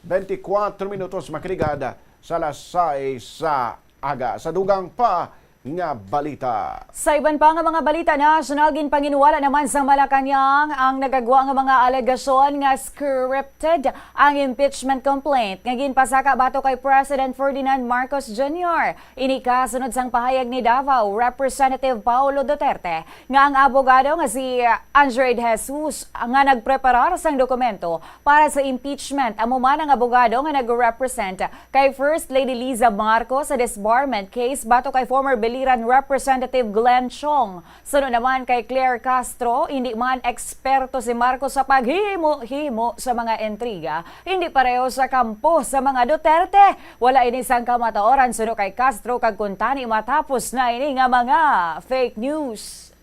24 minutos makiligad sa alas 6 sa aga. Sa dugang pa nga balita. Sa iban pa nga mga balita national, ginpanginuwala naman sa Malacanang ang nagagwa nga mga alegasyon nga scripted ang impeachment complaint nga ginpasaka bato kay President Ferdinand Marcos Jr. Ini kasunod sang pahayag ni Davao Representative Paulo Duterte nga ang abogado nga si Andre Jesus nga nagpreparar sang dokumento para sa impeachment. Amo man ang abogado nga nag-represent kay First Lady Liza Marcos sa disbarment case bato kay former Biliran Representative Glenn Chong. Sunod naman kay Claire Castro, hindi man eksperto si Marcos sa paghimo-himo sa mga intriga, hindi pareho sa kampo sa mga Duterte. Wala ini sang kamataoran sunod kay Castro kag kuntani matapos na ini nga mga fake news.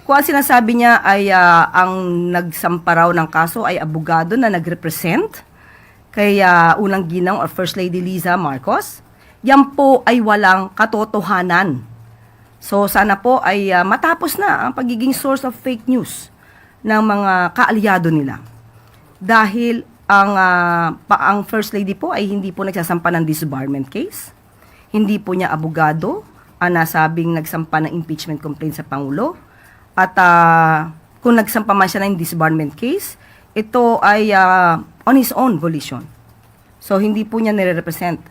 Kung ang sinasabi niya ay ang nagsamparaw ng kaso ay abogado na nagrepresent kay unang ginang or First Lady Liza Marcos, yan po ay walang katotohanan. So sana po ay matapos na ang pagiging source of fake news ng mga kaalyado nila. Dahil ang First Lady po ay hindi po nagsasampa ng disbarment case. Hindi po niya abogado ang nasabing nagsampa ng impeachment complaint sa Pangulo. At kung nagsampa man siya ng disbarment case, ito ay on his own volition. So hindi po niya nire-represent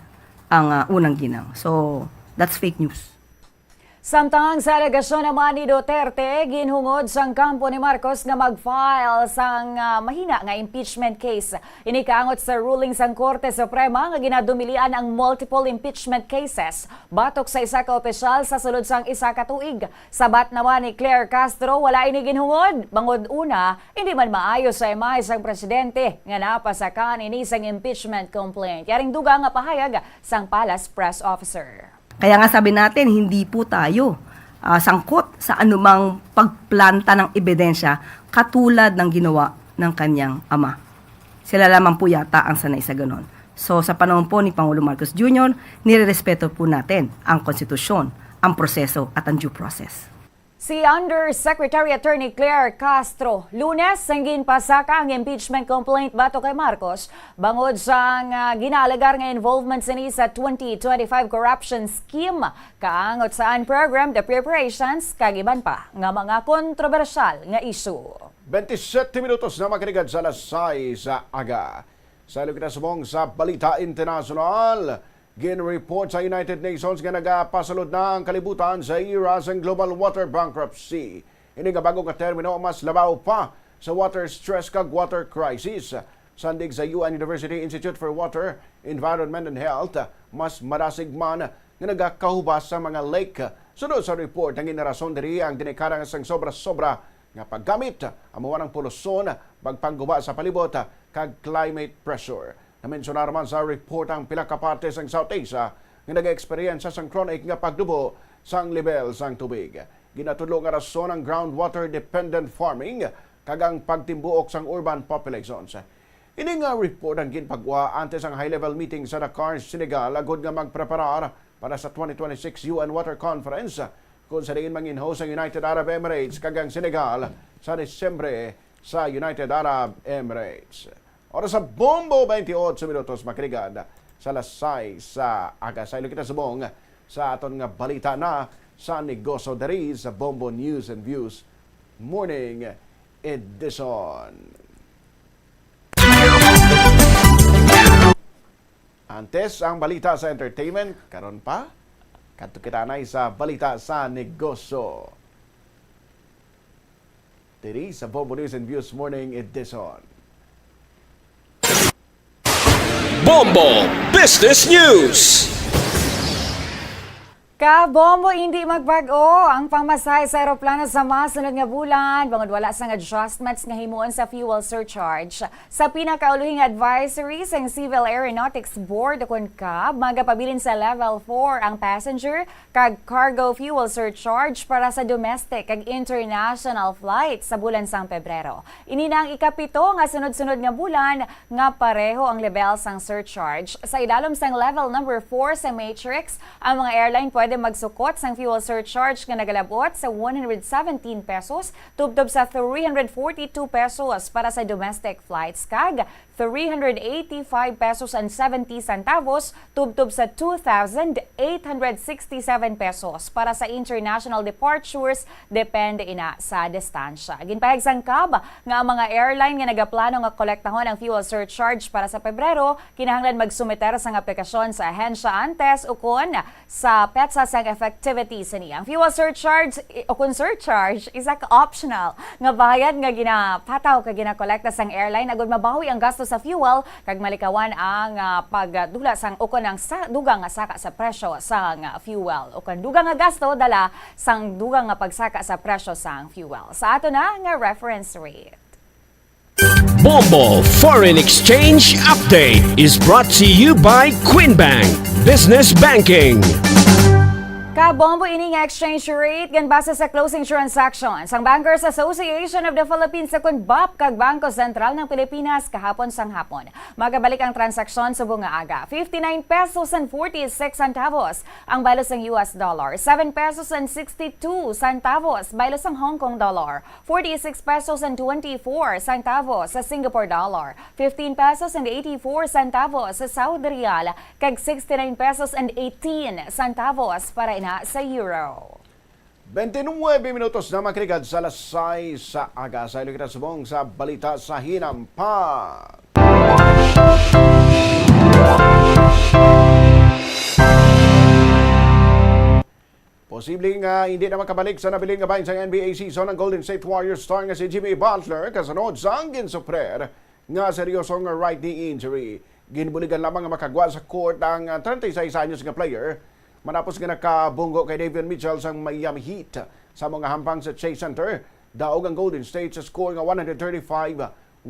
ang unang ginang. So, that's fake news. Samtang sa alegasyon naman ni Duterte, ginhungod sang kampo ni Marcos nga mag-file sang mahina nga impeachment case. Inikaangot sa ruling sang Korte Suprema nga ginadumilian ang multiple impeachment cases batok sa isa ka opisyal sa sulod sang isa ka tuig. Sabat naman ni Claire Castro, wala ini ginhungod. Bangod una, hindi man maayo sa imahe sang presidente nga napasakan ini sang impeachment complaint. Yaring duga nga pahayag sang Palace Press Officer. Kaya nga sabi natin, hindi po tayo sangkot sa anumang pagplanta ng ebidensya katulad ng ginawa ng kanyang ama. Sila lamang po yata ang sanay sa ganon. So sa panahon po ni Pangulo Marcos Jr., nirerespeto po natin ang konstitusyon, ang proseso at ang due process. Si Undersecretary Attorney Claire Castro, Lunes, sanggin pasaka ang impeachment complaint bato kay Marcos bangod sa ginalagar nga involvement sa 2025 corruption scheme, kaangot saan program the preparations, kagiban pa nga mga kontrobersyal nga issue. 27 minutos na makinig sa alas 6 sa aga. Sa lukinasumong sa Balita International, gin-report sa United Nations nga nagapasalod na ang kalibutan sa era sa global water bankruptcy. Ini nga bago ka termino, mas labaw pa sa water stress kag water crisis. Sandig sa UN University Institute for Water, Environment and Health, mas marasig man nga nagakahubas sa mga lake. Sunod sa report, ang inarason diri ang dinikarang sang sobra-sobra nga paggamit ang mga ng polusyon, pagpangguba sa palibot kag climate pressure. Namensyona naman sa report ang pila ka parte sang South Asia nga nag-experience sang chronic nga pagdubo sang level sang tubig. Ginatudlo nga rason ang groundwater dependent farming kag ang pagtimbuok sang urban populations. Ini nga report ang ginpagwa antes ang high-level meeting sa Dakar, Senegal, agod nga magpreparar para sa 2026 UN Water Conference kung sa diin mangin-host ang United Arab Emirates kag ang Senegal sa Desyembre sa United Arab Emirates. Oras sa Bombo 28 minutos makinig sa lasay sa aga. Sa ilo kita subong sa aton nga balita na sa negosyo diri sa Bombo News and Views Morning Edition. Antes ang balita sa entertainment, karon pa kadto kita nay sa balita sa negosyo diri sa Bombo News and Views Morning Edition. Bombo Business News. Kabombo, hindi magbago ang pamasahe sa aeroplano sa masunod nga bulan bangod wala sang adjustments nga himuon sa fuel surcharge. Sa pinakauluhing advisory sa Civil Aeronautics Board kun magapabilin sa level 4 ang passenger kag cargo fuel surcharge para sa domestic kag international flights sa bulan sang Pebrero. Ini na ang ikapito nga sunod-sunod nga bulan nga pareho ang level sang surcharge. Sa idalom sang level number 4 sa matrix, ang mga airline pwede magsukot sang fuel surcharge nga nagalabot sa 117 pesos tubtob sa 342 pesos para sa domestic flights kag 385 pesos and 70 centavos tubtob sa 2,867 pesos para sa international departures depende ina sa distansya. Ginpahig sang CAB nga ang mga airline nga nagaplano nga kolektahon ang fuel surcharge para sa Pebrero kinahanglan magsumeter sang aplikasyon sa ahensya antes ukon sa petsa sang effectivity sa niya. Ang fuel surcharge o kung surcharge isa ka optional nga bayad nga ginapataw kag ginakolekta sang airline agud mabawi ang gasto sa fuel kag malikawan ang pagdula sang ukon ang dugang nga saka sa presyo sang fuel ukon dugang nga gasto dala sang dugang nga pagsaka sa presyo sang fuel. Sa ato na nga reference rate. Bombo Foreign Exchange Update is brought to you by Quinbank Business Banking. Kabombo ini nga exchange rate gan base sa closing transactions. Ang Bankers Association of the Philippines sa BAP kag Bangko Sentral ng Pilipinas kahapon sang hapon. Magabalik ang transaksyon sa bunga aga. 59 pesos and 46 centavos ang balos ng US dollar. 7 pesos and 62 centavos balos ng Hong Kong dollar. 46 pesos and 24 centavos sa Singapore dollar. 15 pesos and 84 centavos sa Saudi Real kag 69 pesos and 18 centavos para sa euro. 29 minutos na makinig sa alas 6 sa aga. Sa ilo kita subong sa balita sa hinampang. Posibleng hindi na makabalik sa nabiling nga bahin sa NBA season ang Golden State Warriors star nga si Jimmy Butler kasunod sa ginsuprer nga seryosong right knee injury. Ginbuligan lamang nga makagwa sa court ang 36 anyos nga player manapos nga nakabunggo kay Davion Mitchell sang Miami Heat sa mga hampang sa Chase Center. Daog ang Golden State sa score nga 135-112.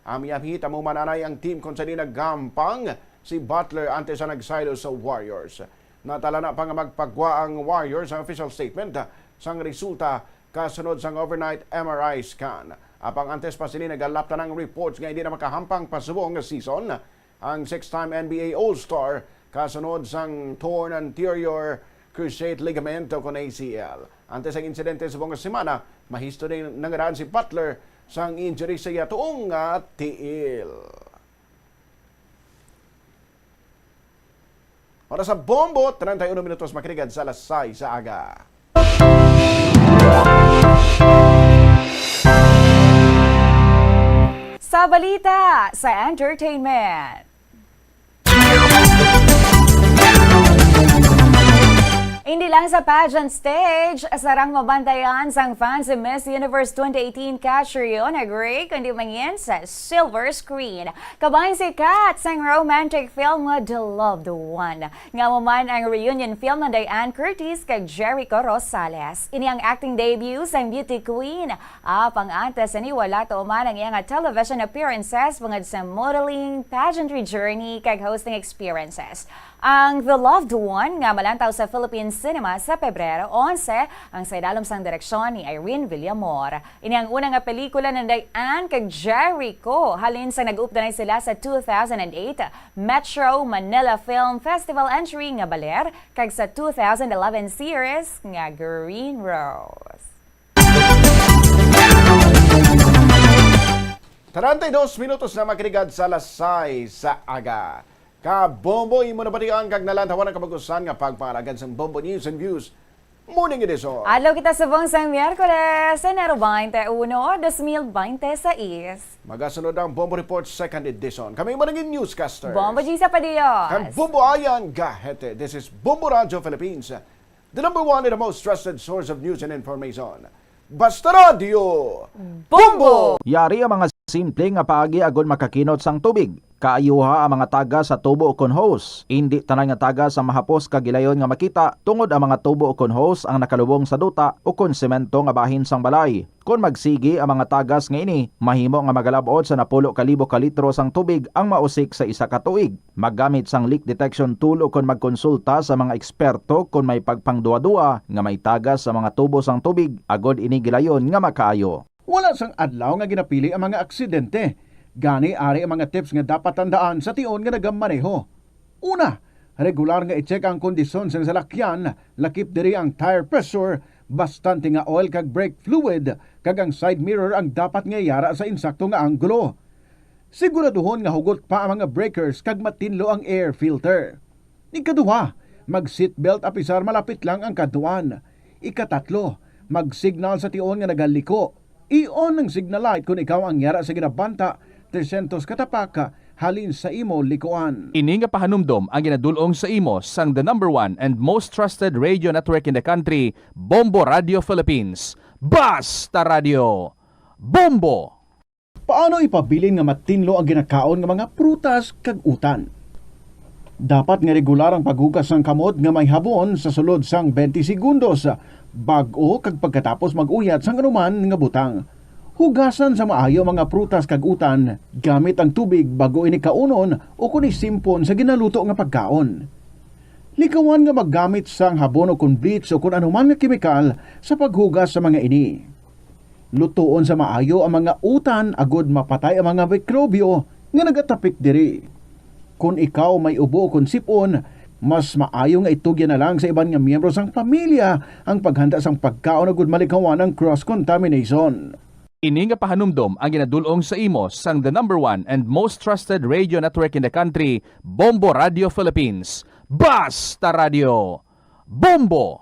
Ang Miami Heat amo mananay ang team kung saan naggampang si Butler ante sa nagsaylo sa Warriors. Natala na pa nga magpagwa ang Warriors ang official statement sang resulta kasunod sang overnight MRI scan. Apang antes pa sila nagalapta ng reports nga hindi na makahampang pasubong nga season ang 6-time NBA All-Star kasunod sang torn anterior cruciate ligament o kon ACL. Antes ang insidente sa buong semana, mahisto na nangaraan si Butler sang injury sa iya tuong tiil. Oras sa Bombo, 31 minutos makinig sa alas 6 sa aga. Sa balita, sa entertainment. Hindi lang sa pageant stage, sarang mabantayan sang fans sa Miss Universe 2018 Catriona Gray, kundi mangin sa silver screen. Kabahin si Kat sang romantic film nga The Loved One. Nga man ang reunion film ng Diane Curtis kay Jericho Rosales. Ini ang acting debut sang beauty queen. Pang-antes ni wala to man ang iyang television appearances pangad sa modeling, pageantry journey kag hosting experiences. Ang The Loved One nga malantaw sa Philippine Cinema sa Pebrero 11 ang sa idalom sang direksyon ni Irene Villamor. Ini ang unang nga pelikula ng Diane kag Jericho halin sa nag-updanay sila sa 2008 Metro Manila Film Festival entry nga Baler kag sa 2011 series nga Green Rose. 32 minutos na makinig sa alas 6 sa aga. Kabombo, imo na batian kag nalantawan ang kabagusan nga pagpangalagan sa Bombo News and Views Morning Edition. Alo kita sa buong sang Miyerkules, Enero 21, 2026. Magasunod ang Bombo Report 2nd Edition. Kami manangin newscasters. Bombo G sa Padios. Kag Bombo Ayan Gahete. This is Bombo Radio Philippines, the number one and the most trusted source of news and information. Basta Radio Bombo! Yari ang mga simple nga paagi agon makakinot sang tubig. Kaayuha ang mga taga sa tubo o hose. Hindi tanan nga taga sa mahapos kagilayon nga makita tungod ang mga tubo o hose ang nakalubong sa duta o semento nga bahin sang balay. Kung magsigi ang mga tagas nga ini, mahimo nga magalabot sa 10,000 ka litro sang tubig ang mausik sa isa ka tuig. Maggamit sang leak detection tool o kung magkonsulta sa mga eksperto kung may pagpangduwa-duwa nga may tagas sa mga tubo sang tubig agod ini gilayon nga makaayo. Wala sang adlaw nga ginapili ang mga aksidente. Gani ari ang mga tips nga dapat tandaan sa tion nga nagamaneho. Una, regular nga i-check ang kondisyon sa salakyan, lakip diri ang tire pressure, bastante nga oil kag brake fluid, kag ang side mirror ang dapat nga yara sa insakto nga anggulo. Siguraduhon nga hugot pa ang mga breakers kag matinlo ang air filter. Ikaduha, mag-seatbelt apisar malapit lang ang kantuan. Ikatatlo, mag-signal sa tion nga nagaliko. I-on ang signal light kung ikaw ang yara sa ginabanta 300 katapaka halin sa imo likuan. Ini nga pahanumdom ang ginadulong sa imo sang the number one and most trusted radio network in the country, Bombo Radio Philippines. Basta Radio Bombo! Paano ipabilin nga matinlo ang ginakaon nga mga prutas kag utan? Dapat nga regular ang paghugas ng kamot nga may habon sa sulod sang 20 segundos bag-o kag pagkatapos mag-uyat sang anuman nga butang. Hugasan sa maayo mga prutas kag utan gamit ang tubig bago ini kaunon o kun isimpon sa ginaluto nga pagkaon. Likawan nga maggamit sang habon o kun bleach o kun anuman nga kemikal sa paghugas sa mga ini. Lutoon sa maayo ang mga utan agod mapatay ang mga mikrobyo nga nagatapik diri. Kung ikaw may ubo o kun sipon, mas maayo nga itugyan na lang sa iban nga miyembro sang pamilya ang paghanda sang pagkaon agud malikawan ang cross-contamination. Ini nga pahanumdom ang ginadulong sa imo sang the number one and most trusted radio network in the country, Bombo Radio Philippines. Basta Radio Bombo!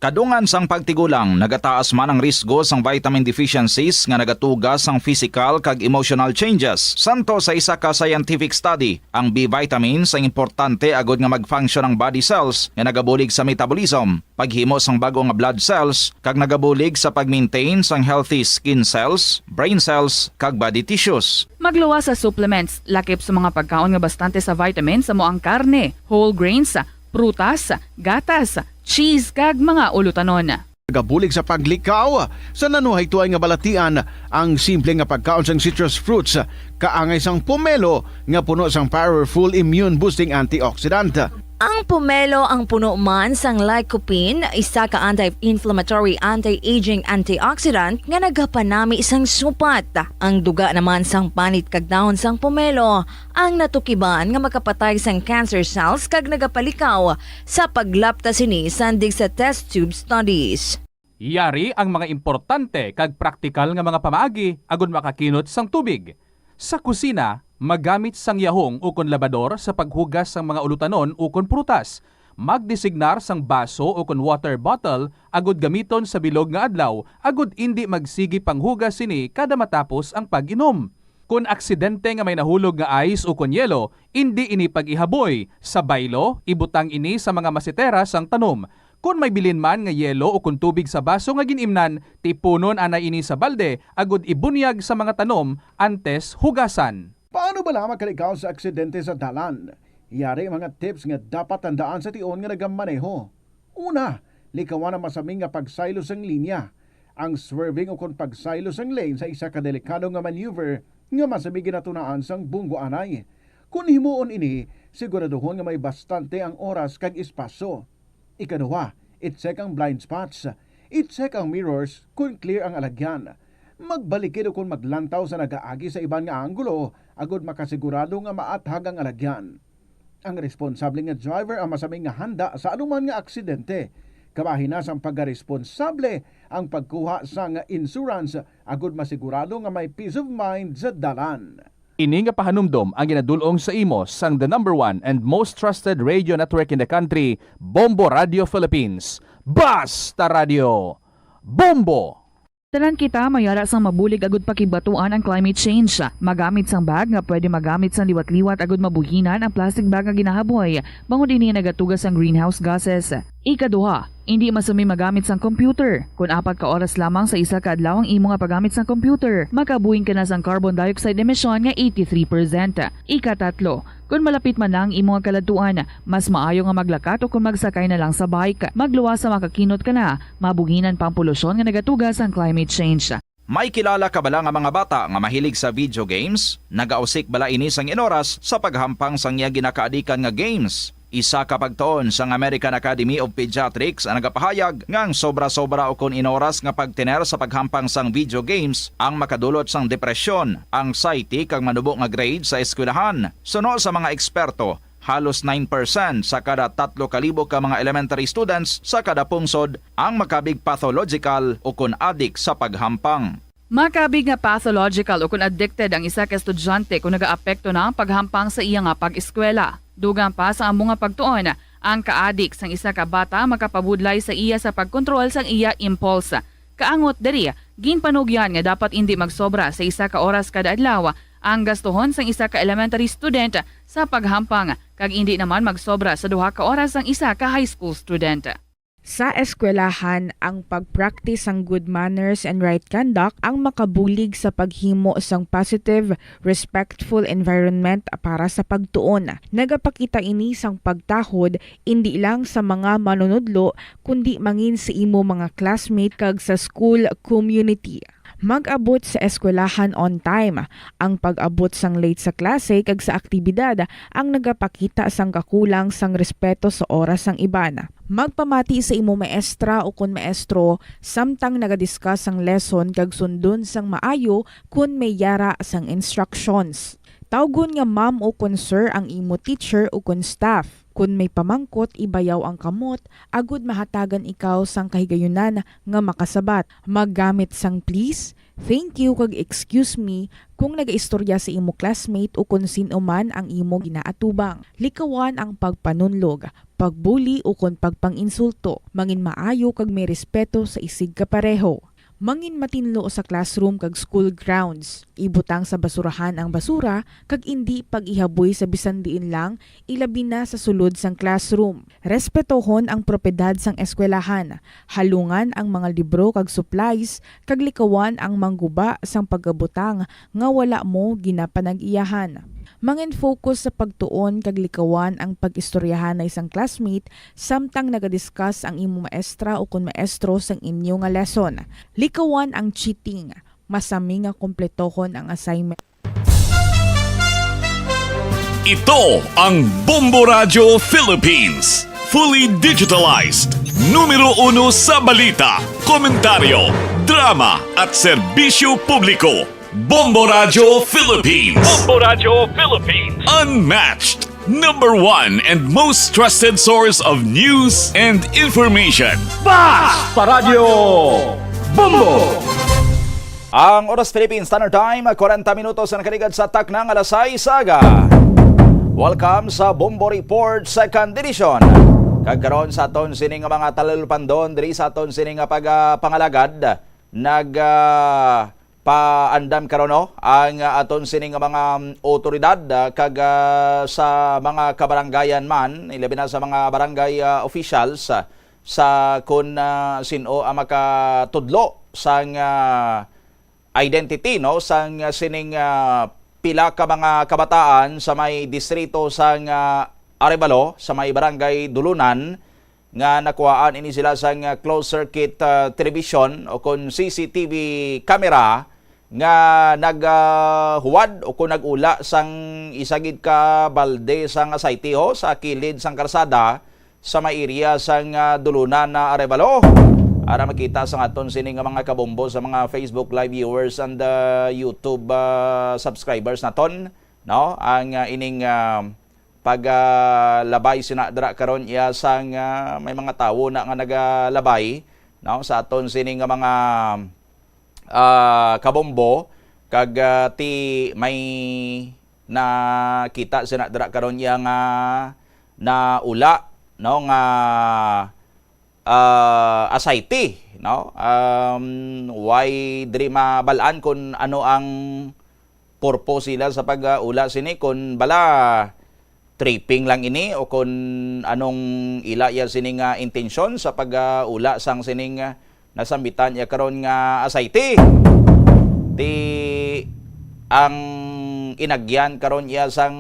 Kadungan sang pagtigulang, nagataas man ang risgo sang vitamin deficiencies nga nagatugas sang physical kag emotional changes. Santo sa isa ka scientific study, ang B vitamins ang importante agod nga mag-function ang body cells nga nagabulig sa metabolism, paghimo sang bago nga blood cells kag nagabulig sa pag-maintain sang healthy skin cells, brain cells kag body tissues. Magluwa sa supplements, lakip sa mga pagkaon nga bastante sa vitamins sa moang karne, whole grains, prutas, gatas, cheese kag mga ulutanon. Nagabulig sa paglikaw sa nanuhay tuay nga balatian ang simple nga pagkaon sang citrus fruits kaangay sang pomelo nga puno sang powerful immune boosting antioxidant. Ang pomelo ang puno man sang lycopene, isa ka anti-inflammatory, anti-aging antioxidant nga nagapanami sang supat. Ang duga naman sang panit kag dahon sang pomelo ang natukiban nga makapatay sang cancer cells kag nagapalikaw sa paglapta sini sandig sa test tube studies. Yari ang mga importante kag praktikal nga mga pamaagi agon makakinot sang tubig. Sa kusina, magamit sang yahong ukon labador sa paghugas sang mga ulutanon ukon prutas. Magdesignar sang baso ukon water bottle agod gamiton sa bilog nga adlaw agod indi magsigi panghugas sini kada matapos ang pag-inom. Kung aksidente nga may nahulog nga ice ukon yelo, indi ini pag-ihaboy. Sa baylo, ibutang ini sa mga masitera sang tanom. Kung may bilin man nga yelo o kung tubig sa baso nga ginimnan, tipunon ana ini sa balde agud ibunyag sa mga tanom antes hugasan. Paano ba lamang kalikaw sa aksidente sa dalan? Yari mga tips nga dapat tandaan sa tion nga nagamaneho. Una, likawan ang masaming nga pagsaylo sang linya. Ang swerving o kung pagsaylo sang lane sa isa ka delikado nga maneuver nga masabi ginatunaan sang bunggo anay. Kung himuon ini, siguraduhon nga may bastante ang oras kag espasyo. Ikaduha, i-check ang blind spots. I-check ang mirrors kung clear ang alagyan. Magbalikid o kung maglantaw sa nagaagi sa ibang nga anggulo agod makasigurado nga maathag ang alagyan. Ang responsable nga driver ang masaming nga handa sa anuman nga aksidente. Kabahin na sang pagkaresponsable ang pagkuha sa nga insurance agod masigurado nga may peace of mind sa dalan. Ini nga pahanumdom ang ginadulong sa imo sang the #1 and most trusted radio network in the country, Bombo Radio Philippines. Basta Radio! Bombo! Tanan kita mayara sang mabulig agud pakibatuan ang climate change. Magamit sang bag nga pwede magamit sang liwat-liwat agud mabuhinan ang plastic bag nga ginahaboy. Bangod ini nagatugas ang greenhouse gases. Ikaduha, hindi masumi magamit sang computer. Kung 4 ka oras lamang sa isa ka adlaw ang imo nga paggamit sang computer, makabuhing ka na sang carbon dioxide emission nga 83%. Ikatatlo, kung malapit man lang imo nga kaladuan, mas maayo nga maglakat o kung magsakay na lang sa bike. Magluwas sa makakinot ka na, mabuhinan pang polusyon nga nagatugas ang climate change. May kilala ka bala nga mga bata nga mahilig sa video games? Nagausik bala ini sang inoras sa paghampang sang iya ginakaadikan nga games? Isa ka pagtuon sang American Academy of Pediatrics ang nagapahayag ngang sobra-sobra o kun inoras nga pagtiner sa paghampang sang video games ang makadulot sang depresyon, anxiety kag manubo nga grade sa eskwelahan. Suno sa mga eksperto, halos 9% sa kada 3,000 ka mga elementary students sa kada pungsod ang makabig pathological o kun addict sa paghampang. Makabig nga pathological o kung addicted ang isa ka estudyante kung nagaapekto na ang paghampang sa iya nga pag-eskwela. Dugang pa sa among nga pagtuon, ang ka-addict sang isa ka bata makapabudlay sa iya sa pagkontrol sang iya impulse. Kaangot diri, ginpanugyan nga dapat hindi magsobra sa isa ka oras kada adlaw ang gastuhon sang isa ka elementary student sa paghampang kag hindi naman magsobra sa 2 ka oras ang isa ka high school student. Sa eskwelahan, ang pag-practice ng good manners and right conduct ang makabulig sa paghimo sang positive, respectful environment para sa pagtuon. Nagapakita ini sang pagtahod hindi lang sa mga manunudlo kundi mangin sa imo mga classmate kag sa school community. Mag-abot sa eskwelahan on time. Ang pag-abot sang late sa klase kag sa aktibidad ang nagapakita sang kakulang sang respeto sa oras sang iban. Magpamati sa imo maestra o kun maestro samtang nagadiscuss sang lesson kag sundon sang maayo kun may yara sang instructions. Tawgon nga ma'am o kun sir ang imo teacher o kun staff. Kung may pamangkot, ibayaw ang kamot, agud mahatagan ikaw sang kahigayunan nga makasabat. Maggamit sang please, thank you kag excuse me kung nagaistorya sa imo classmate o kung sino man ang imo ginaatubang. Likawan ang pagpanunlog, pagbuli ukon pagpanginsulto, mangin maayo kag may respeto sa isig kapareho. Mangin matinlo sa classroom kag school grounds, ibutang sa basurahan ang basura kag indi pag-ihaboy sa bisan diin lang, ilabi na sa sulod sang classroom. Respetohon ang propiedad sang eskwelahan, halungan ang mga libro kag supplies, kag likawan ang mangguba sang pagabutang nga wala mo ginapanag-iyahan. Mangin focus sa pagtuon kag likawan ang pag-istoryahan na isang classmate samtang nagadiscuss ang imo maestra o kun maestro sang inyo nga lesson. Likawan ang cheating, masami nga kompletohon ang assignment. Ito ang Bombo Radio Philippines. Fully digitalized. Numero 1 sa balita, komentaryo, drama at serbisyo publiko. Bombo Radio Philippines. Bombo Radio Philippines. Unmatched. Number 1 and most trusted source of news and information. Basta Radio Bombo! Ang Oras Philippine Standard Time, 40 minutos na nakaligad sa taknang alas 6 aga. Welcome sa Bombo Report Second Edition. Kagkaroon sa aton sining mga talalupandon, diri sa aton sining pangalagad, paandam karon ang aton sining mga otoridad kag sa mga kabaranggayan man, ilabi na sa mga barangay officials sa kun sino ang makatudlo sang identity sang sining pila ka mga kabataan sa may distrito sang Arevalo sa may barangay Dulunan nga nakuhaan ini sila sang closed circuit television o kun CCTV camera nga naghuwad o kung nag-ula sang isagid ka balde sang asaytiho sa kilid sang karsada sa may area sang Dulunan na Arevalo. Ara makita sa aton sining mga kabombo sa mga Facebook live viewers and YouTube subscribers naton, no? Ang ining paglabay sinadra karon iya sang may mga tawo na nga nagalabay, no? Sa aton sining mga kabombo kag ti may nakita sinadra karon iya nga na ula, no, nga asayte, no? Why diri mabalaan kung ano ang purpose sila sa pag-ula sini, kung bala tripping lang ini o kung anong ila ya sining intensyon sa pag-ula sang sining nasambitan ya karon nga asayte. Ti ang inagyan karon ya sang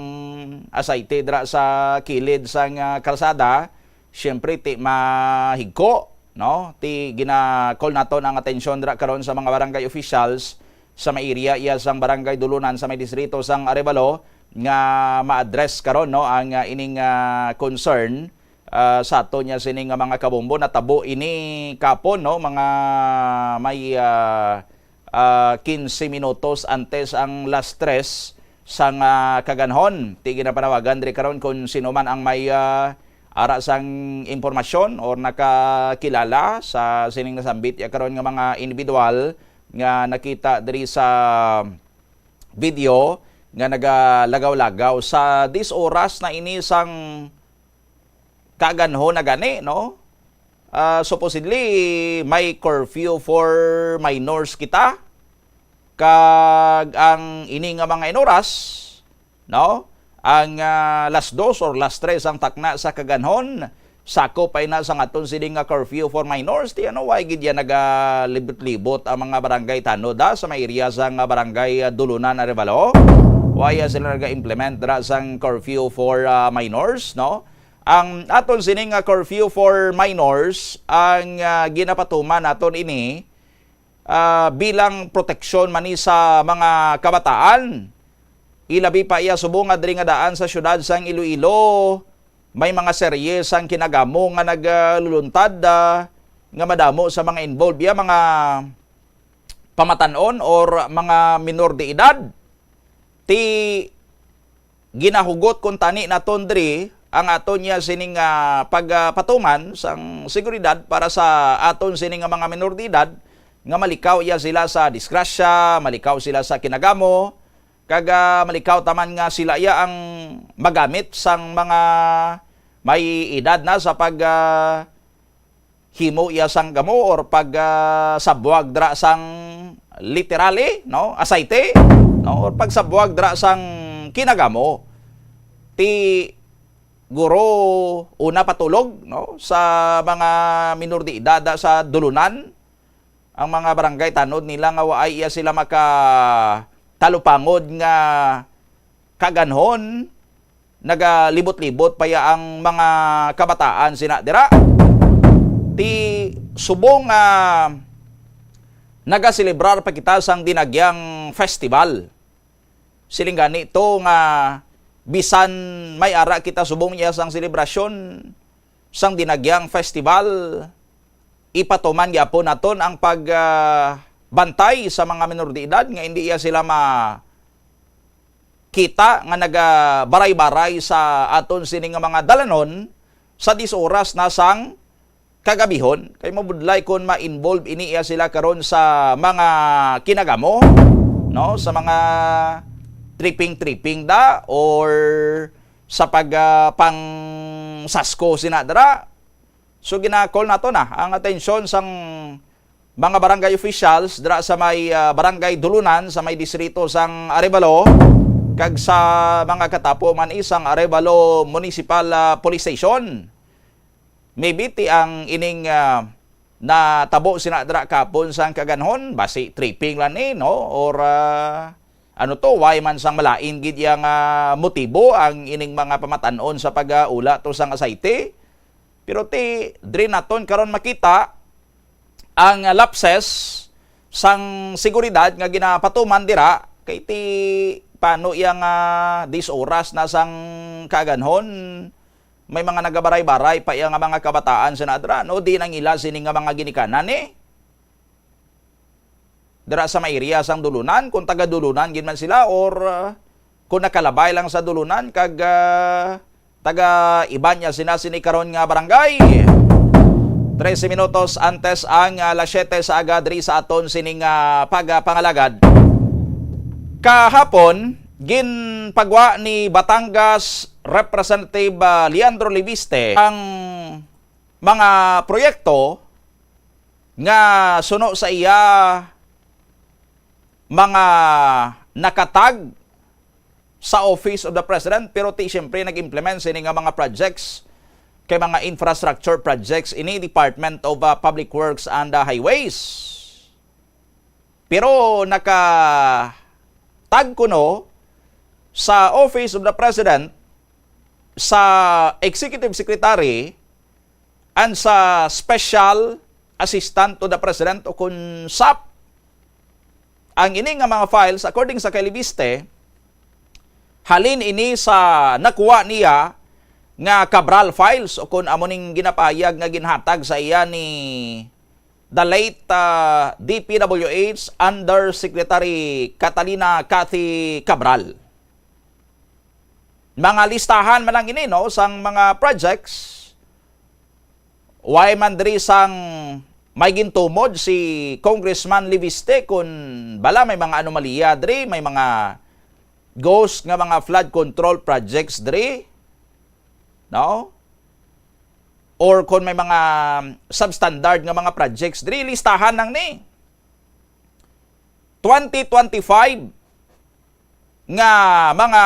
asayte dra sa kilid sang kalsada, syempre ti mahigko, no? Ti gina-call naton ang atensyon dra karon sa mga barangay officials sa may area iya sang barangay Dulunan sa may distrito sang Arevalo nga ma-address karon, no, ang ining concern sa ato niya sining mga kabombo. Natabo ini kapon, no, mga may 15 minutos antes ang last stress sang kaganhon. Ti ginapanawagan diri karon kung sino man ang may ara sang impormasyon or nakakilala sa sining nasambit ya karon nga mga individual nga nakita diri sa video nga nagalagaw-lagaw sa dis oras na ini sang kaganho na gani, no? Supposedly may curfew for minors kita kag ang ini nga mga inoras, no? Ang last 2 or last 3 ang takna sa kaganhon, sako pa na sa aton sining nga curfew for minors. Ti ano, why gid ya nagalibot-libot ang mga barangay Tanoda sa may area sang barangay Dulunan, Arevalo? Why sila naga-implement dra sang curfew for minors, no? Ang aton sining curfew for minors ang ginapatuman naton ini bilang proteksyon mani sa mga kabataan. Ilabi pa iya subong nga diri nga daan sa syudad sang Iloilo, may mga serye sang kinagamo nga nagluluntad nga madamo sa mga involved ya mga pamatanon or mga minor de edad. Ti ginahugot kung tani naton diri ang aton niya sining pagpatuman sang seguridad para sa aton sining mga minor de edad nga malikaw iya sila sa disgrasya, malikaw sila sa kinagamo, kag malikaw taman nga sila iya ang magamit sang mga may edad na sa pag himo iya sang gamo or pag sabwag dra sang literally, no, asaite, no, or pag sabwag dra sang kinagamo ti guro una patulog, no, sa mga minor de edad sa dulunan. Ang mga barangay tanod nila nga waay iya sila maka talupangod nga kaganhon, nagalibot-libot paya ang mga kabataan sina dira. Ti subong nagaselebrar pa kita sang dinagyang festival. Siling gani to nga bisan may ara kita subong niya sang selebrasyon sang dinagyang festival, ipatuman gyapon naton ang pagbantay sa mga minor de edad nga hindi iya sila kita nga nagabaray-baray sa aton sining nga mga dalanon sa 10 oras na sang kagabihon. Kay mabudlay kon ma-involve ini iya sila karon sa mga kinagamo, no, sa mga tripping da or sa pang sasko sinadara. So ginakol nato na ang atensyon sang mga barangay officials dira sa may barangay Dulunan sa may distrito sang Arevalo kag sa mga katapo man isang Arevalo Municipal Police Station. Maybe ti ang ining natabo sinadra kapon sang kaganhon basi tripping lan ni, no, or ano to, why man sang malain gid yang motibo ang ining mga pamatanon sa pag-ula to sang asaite. Pero ti diri naton karon makita ang lapses sang seguridad nga ginapatuman dira kay ti paano yang 10 oras na sang kaganhon may mga nagabaray-baray pa yang mga kabataan sa nadra, no, di nang ila sining nga mga ginikanan dira sa may area sang Dulunan, kung taga Dulunan gid man sila or kung nakalabay lang sa Dulunan kag taga iba niya sinasini karon nga barangay. 13 minutos antes ang alas 7 sa agadri sa aton sining pagpangalagad. Kahapon ginpagwa ni Batangas Representative Leandro Libiste ang mga proyekto nga suno sa iya mga nakatag sa Office of the President, pero ti siyempre nag-implement sini nga mga projects kay mga infrastructure projects ini Department of Public Works and Highways. Pero nakatag kuno sa Office of the President, sa Executive Secretary and sa Special Assistant to the President o kun SAP. Ang ini nga mga files according sa kay Libiste, halin ini sa nakuha niya nga Cabral files o kung amuning ginapayag nga ginhatag sa iya ni the late DPWH Undersecretary Catalina Cathy Cabral. Mga listahan man lang ini, no, sang mga projects why man diri sang may gintumod si Congressman Libiste kung bala may mga anomalya diri, may mga ghost nga mga flood control projects diri, no? Or kung may mga substandard nga mga projects diri, listahan nang ni. 2025 nga mga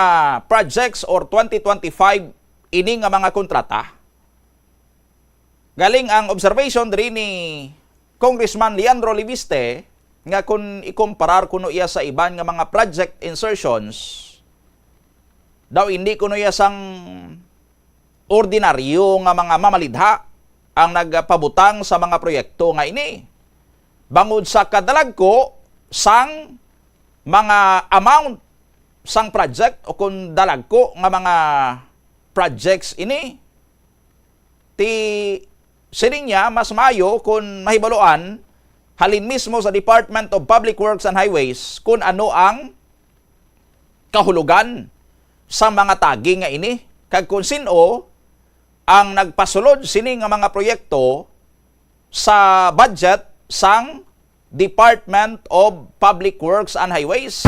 projects or 2025 ini nga mga kontrata. Galing ang observation diri ni Congressman Leandro Libiste nga kung ikumparar kuno iya sa iban nga mga project insertions, daw hindi kuno iya sang ordinaryo nga mga mamalidha ang nagpabutang sa mga proyekto nga ini. Bangod sa kadalagko sang mga amount sang project o kung dalagko nga mga projects ini, ti sining niya mas mayo kung mahibaloan halin mismo sa Department of Public Works and Highways kung ano ang kahulugan sa mga tagi nga ini kag kung sino ang nagpasulod sini nga mga proyekto sa budget sang Department of Public Works and Highways.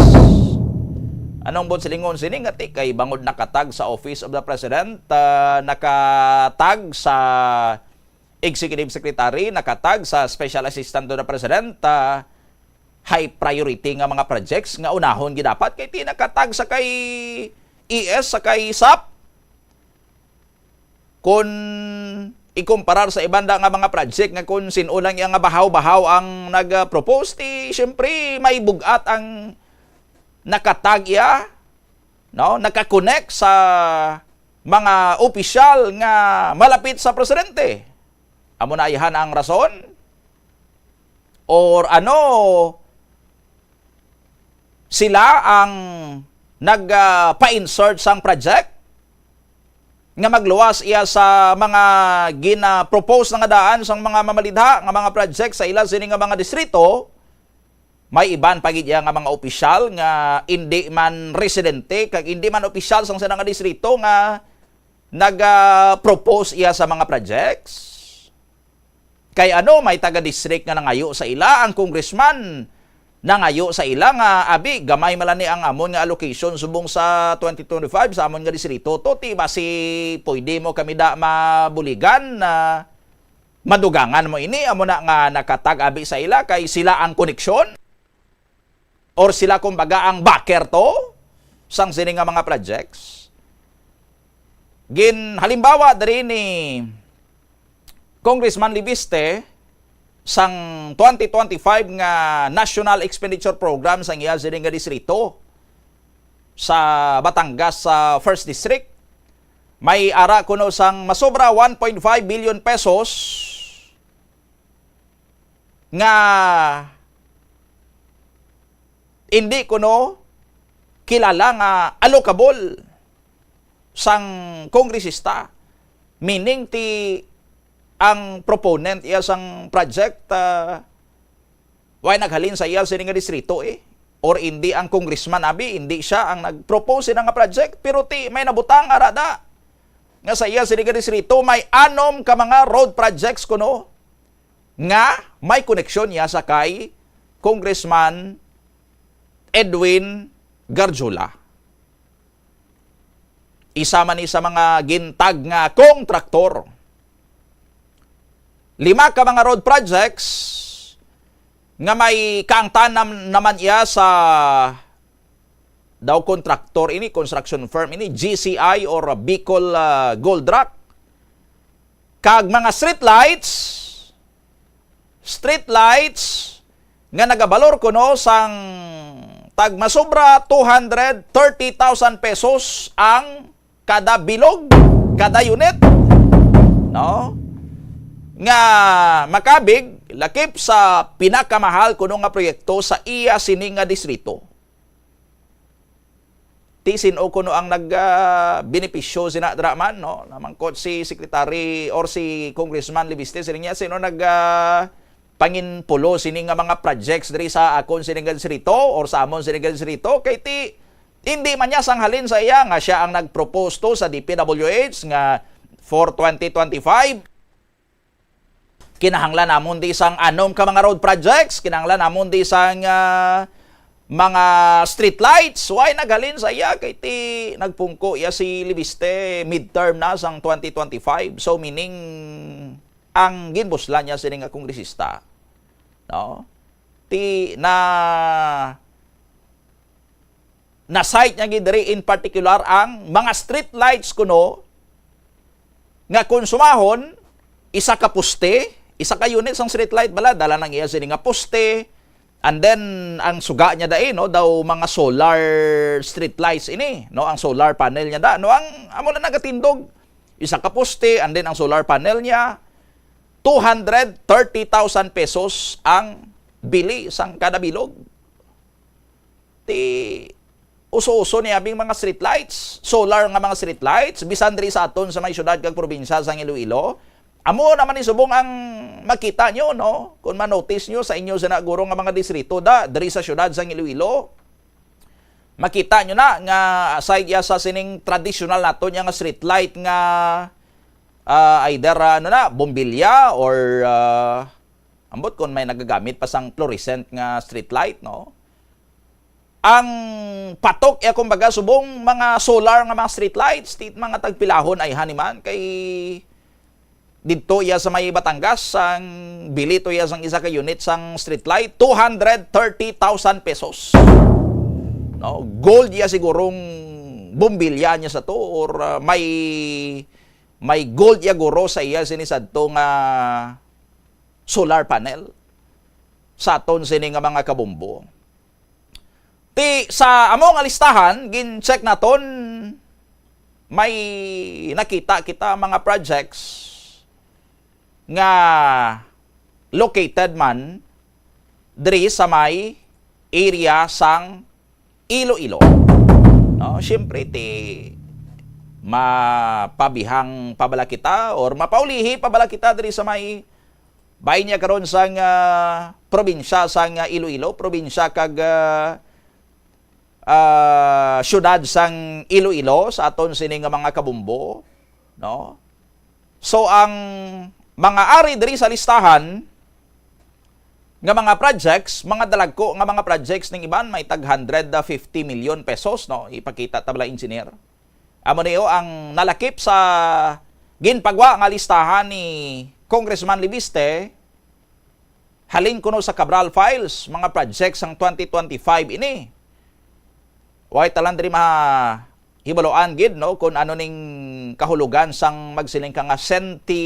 Anong bon silingon sining ati kay bangod nakatag sa Office of the President, nakatag sa Executive Secretary, nakatag sa Special Assistant to the President, high priority nga mga projects nga unahon gidapat kay ti nakatag sa kay ES sa kay SAP. Kung ikumparar sa ibanda nga mga project nga kung sinulang yang nga bahaw-bahaw ang nag-propose, ti syempre may bugat ang nakatag iya, no? Nakakonect sa mga opisyal nga malapit sa presidente. Amo na iyan ang rason? Or sila ang nagpa-insert sang project nga magluwas iya sa mga gina-propose nga daan sang mga mamalidha nga mga project sa ila sini nga mga distrito. May iban pagid iya nga mga opisyal nga hindi man residente kag hindi man opisyal sang sina nga distrito nga nag-propose iya sa mga projects. Kay may taga-district nga nangayo sa ila, ang congressman nangayo sa ila nga abi gamay malani ang amon nga allocation subong sa 2025 sa amon nga distrito to ti basi pwede mo kami da mabuligan na madugangan mo ini amo na nga nakatag abi sa ila kay sila ang koneksyon. Or sila kumbaga ang backer to sang sini nga mga projects. Halimbawa diri ni Congressman Libiste sang 2025 nga National Expenditure Program sang iya sini nga distrito sa Batangas sa 1st District. May ara kuno sang masobra 1.5 billion pesos nga hindi kuno kilala nga allocable sang kongresista. Meaning ang proponent iya sang project why naghalin sa iya sini nga distrito or hindi ang congressman abi hindi siya ang nagpropose nga project pero may nabutang arada nga sa iya sini nga distrito may 6 ka mga road projects kuno nga may koneksyon niya sa kay Congressman Edwin Garjola. Isa man sa mga gintag nga kontraktor. 5 ka mga road projects nga may kaangtan naman iya sa daw kontraktor ini, construction firm ini, GCI or Bicol Gold Rock. Kag mga street lights nga nagabalor kuno sang tag masobra 230,000 pesos ang kada bilog, kada unit, no? Nga makabig lakip sa pinakamahal kuno nga proyekto sa iya sini nga distrito. Tisin o kuno ang nag-benepisyo sina draman, no? Namangkot si Secretary or si Congressman Libiste sini niya sino panginpulo sini nga mga projects diri sa akon sini nga distrito or sa amon sini nga distrito kay hindi man niya sanghalin sa iya nga siya ang nag-propose to sa DPWH nga for 2025 kinahanglan namon di sang 6 ka mga road projects, kinahanglan namon di sang mga street lights. Why naghalin sa iya kay nagpungko iya si Libiste midterm na sang 2025. So meaning ang ginbuslan niya sini nga kongresista, no? Na site niya gidiri in particular ang mga street lights kuno nga konsumahon isa ka poste, isa ka unit sang street light bala dala nang iya sini nga poste. And then ang suga niya no daw mga solar street lights ini, no, ang solar panel niya no ang amo na nagatindog isa ka poste and then ang solar panel niya 230,000 pesos ang bili sang kada bilog. Uso-uso ni abing mga street lights, solar nga mga street lights bisan diri sa aton sa may syudad kag probinsya sang Iloilo. Amo naman ni subong ang makita nyo, no? Kung ma-notice nyo sa inyo sa naguro nga mga distrito diri sa syudad sang Iloilo. Makita nyo na nga aside sa sining traditional nato nga street light nga either bombilya or ambot kung may nagagamit pa sang fluorescent nga street light, no? ang patok kumbaga subong mga solar nga mga street lights, mga tagpilahon ay haniman kay dito iya sa may Batangas sang bili to iya sang isa ka unit sang street light 230,000 pesos. No, gold iya sigurong bombilya niya sa to or may gold iya guro sa iya sinisad to nga solar panel sa aton sini nga mga kabombo. Sa among alistahan, gin-check naton, may nakita kita mga projects nga located man diri sa may area sang Iloilo. No, syempre mapabihang pabala kita or mapaulihi pabala kita diri sa may bahay niya karon sang probinsya sang Iloilo, probinsya kag syudad sang Iloilo sa aton sini nga mga kabumbo, no? So ang mga ari diri sa listahan nga mga projects, mga dalagko nga mga projects ning iban may tag 150 million pesos, no? Ipakita tabla engineer. Amo niyo ang nalakip sa ginpagwa nga listahan ni Congressman Libiste halin kuno sa Cabral Files, mga projects sang 2025 ini. Way talan diri hibaloan gid no kung ano ning kahulugan sang magsiling ka nga senti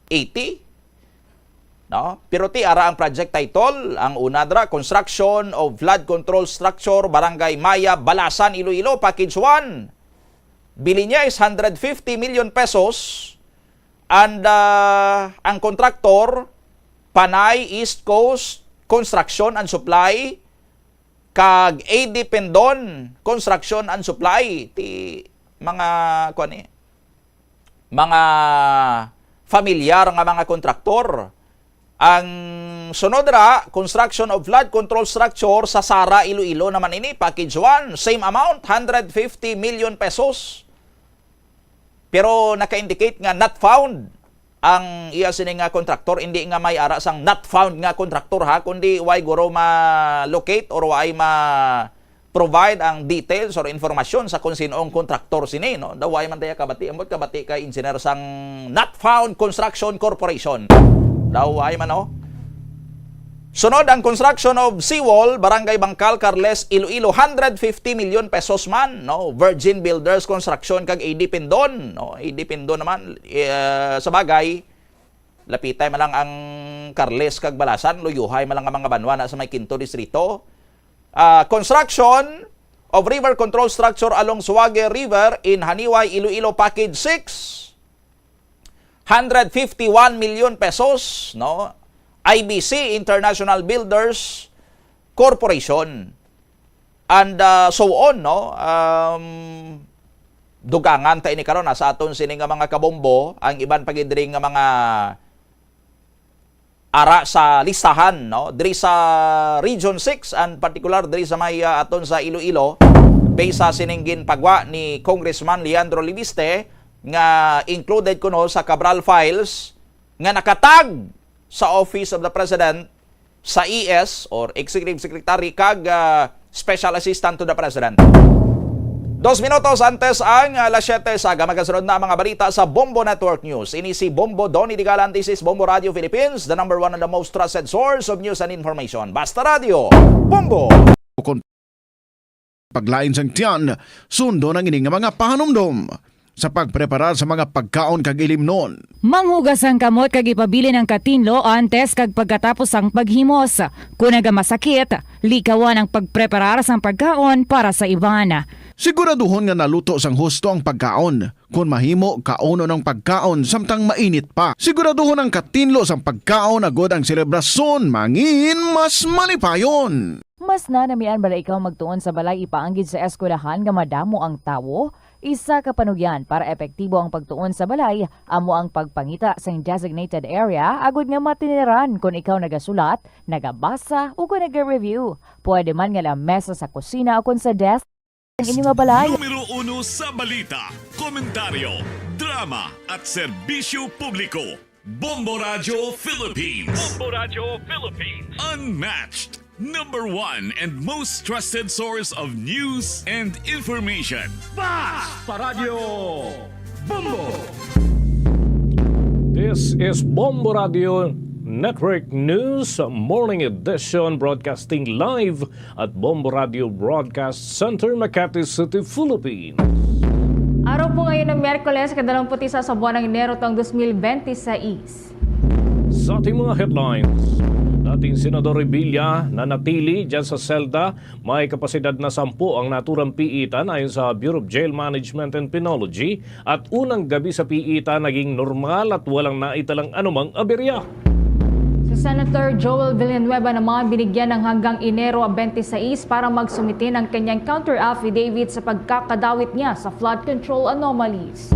80, no? Pero ti ara ang project title, ang una dra Construction of Flood Control Structure Barangay Maya, Balasan, Iloilo, Package 1. Bili niya is 150 million pesos and ang kontraktor Panay East Coast Construction and Supply kag AD Pendon Construction and Supply ti mga mga familiar nga mga kontraktor. Ang sunod ra Construction of Flood Control Structure sa Sara, Iloilo naman ini package 1, same amount 150 million pesos. Pero naka-indicate nga not found ang iya sini nga kontraktor, hindi nga may ara sang not found nga kontraktor ha, kundi way guro ma-locate or way ma-provide ang details or informasyon sa kung sino ang kontraktor sini, no? Daway man tayo kabati, amot kabati kay engineer sang not found construction corporation. Daway man, no? Sunod ang construction of seawall, Barangay Bangkal, Carles, Iloilo, 150 million pesos man, no? Virgin Builders Construction kag AD Pendon, no? AD Pendon naman sa bagay lapitay man lang ang Carles kag Balasan, luyuhay man lang ang mga banwa na sa may Quinto distrito. Construction of river control structure along Suwage River in Haniway, Iloilo, package 6. 151 million pesos, no? IBC, International Builders Corporation. And so on, no? Dugangan tayo ni karon sa aton sini nga mga kabombo, ang iban pagidiri nga mga ara sa listahan, no? Diri sa Region 6 and particular diri sa may aton sa Iloilo, based sa sininggin pagwa ni Congressman Leandro Libiste nga included kuno sa Cabral Files nga nakatag sa Office of the President, sa ES or Executive Secretary kag Special Assistant to the President. 2 minutos antes ang alas 7 saga magasunod na mga balita sa Bombo Network News. Ini si Bombo Donny Digalan, this is Bombo Radio Philippines, the number one and the most trusted source of news and information. Basta Radio, Bombo! Paglain sang tiyan, sundo ng ining mga pahanumdom sa pagprepara sa mga pagkaon kag ilimnon. Manghugas ang kamot kag ipabili ng katinlo antes kag pagkatapos ang paghimos. Kung masakit, likawan ang pagpreparar sang pagkaon para sa iban. Siguraduhon nga naluto sang husto ang pagkaon. Kung mahimo, kauno ng pagkaon samtang mainit pa. Siguraduhon ang katinlo sang pagkaon agod ang selebrasyon mangin mas malipayon. Mas nanamian bala ikaw magtuon sa balay ipaanggid sa eskwelahan nga madamo ang tawo? Isa ka panugyan para epektibo ang pagtuon sa balay, amo ang pagpangita sa designated area agud nga matiniran kung ikaw nagasulat, nagabasa o kung nag-review. Pwede man nga lamesa sa kusina o kung sa desk ang inyong balay. Numero 1 sa balita, komentaryo, drama at serbisyo publiko. Bombo Radio Philippines. Bombo Radio Philippines. Unmatched. #1 and most trusted source of news and information. Paradyo Bombo! This is Bombo Radio Network News Morning Edition, broadcasting live at Bombo Radio Broadcast Center, Makati City, Philippines. Araw po ngayon ng Miyerkules, 21 sa buwan ng Enero taong 2026. Sa ating mga headlines, dating Senador Revilla na natili dyan sa selda, may kapasidad na 10 ang naturang piitan ayon sa Bureau of Jail Management and Penology, at unang gabi sa piitan naging normal at walang naitalang anumang aberya. Si Senator Joel Villanueva naman binigyan ng hanggang Enero 26 para magsumite ng kanyang counter-affidavit sa pagkakadawit niya sa flood control anomalies.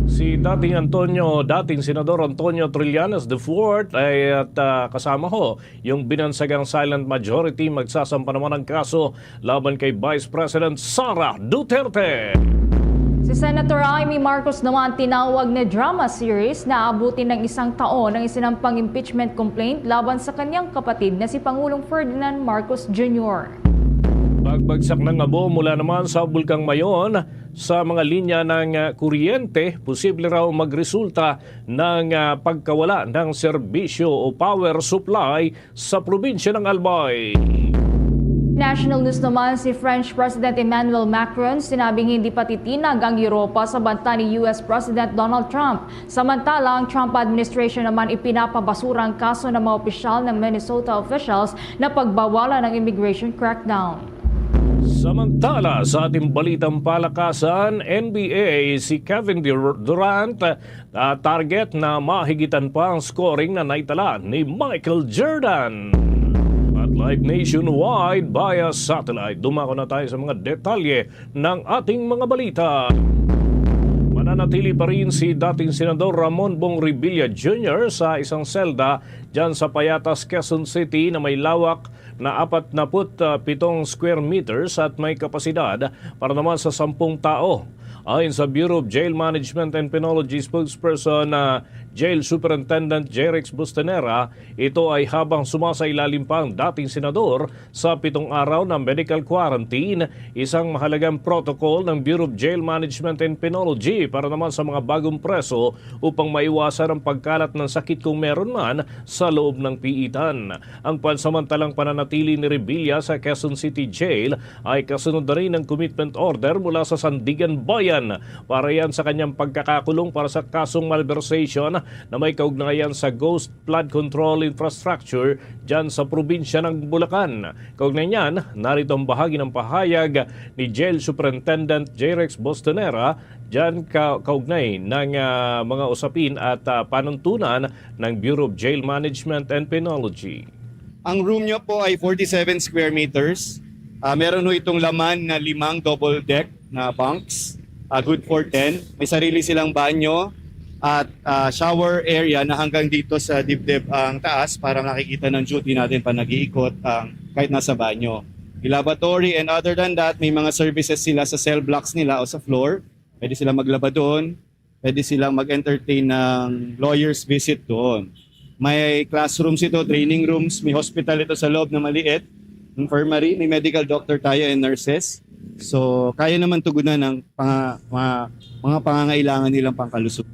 Si dating Senador Antonio Trillanes IV ay kasama ho yung binansagang silent majority magsasampa naman ng kaso laban kay Vice President Sara Duterte. Si Senator Amy Marcos naman tinawag na drama series na abutin ng 1 taon ang isinampang impeachment complaint laban sa kanyang kapatid na si Pangulong Ferdinand Marcos Jr. Pagbagsak ng abo mula naman sa Bulkang Mayon sa mga linya ng kuryente, posible raw magresulta ng pagkawala ng serbisyo o power supply sa probinsya ng Albay. National news naman, si French President Emmanuel Macron sinabing hindi pa titinag ang Europa sa banta ni US President Donald Trump. Samantala, ang Trump administration naman ipinapabasura ang kaso ng mga opisyal ng Minnesota officials na pagbawalan ng immigration crackdown. Samantala, sa ating balitang palakasan, NBA, si Kevin Durant target na mahigitan pa ang scoring na naitala ni Michael Jordan. At live nationwide via satellite, dumako na tayo sa mga detalye ng ating mga balita. Mananatili pa rin si dating Senador Ramon Bong Revilla Jr. sa isang selda dyan sa Payatas, Quezon City na may lawak na 47 square meters at may kapasidad para naman sa 10 tao. Ayon sa Bureau of Jail Management and Penology spokesperson na Jail Superintendent Jerex Bustanera, ito ay habang sumasailalim pa ang dating senador sa 7 araw ng medical quarantine, isang mahalagang protocol ng Bureau of Jail Management and Penology para naman sa mga bagong preso upang maiwasan ang pagkalat ng sakit kung meron man sa loob ng piitan. Ang pansamantalang pananatili ni Revilla sa Quezon City Jail ay kasunod na rin ng commitment order mula sa Sandigan Bayan para yan sa kanyang pagkakakulong para sa kasong malversation na may kaugnayan sa Ghost Flood Control Infrastructure dyan sa probinsya ng Bulacan. Kaugnay niyan, narito ang bahagi ng pahayag ni Jail Superintendent Jerex Bostanera dyan kaugnay ng mga usapin at panuntunan ng Bureau of Jail Management and Penology. Ang room nyo po ay 47 square meters. Meron ho itong laman na 5 double deck na bunks. Good for 10. May sarili silang banyo at shower area na hanggang dito sa dibdib ang taas para nakikita ng duty natin pa nag-iikot kahit nasa banyo. Lavatory, and other than that, may mga services sila sa cell blocks nila o sa floor. Pwede silang maglaba doon. Pwede silang mag-entertain ng lawyer's visit doon. May classrooms ito, training rooms, may hospital ito sa loob na maliit, infirmary, may medical doctor tayo and nurses. So, kaya naman tugunan ng mga pangangailangan nilang pangkalusog.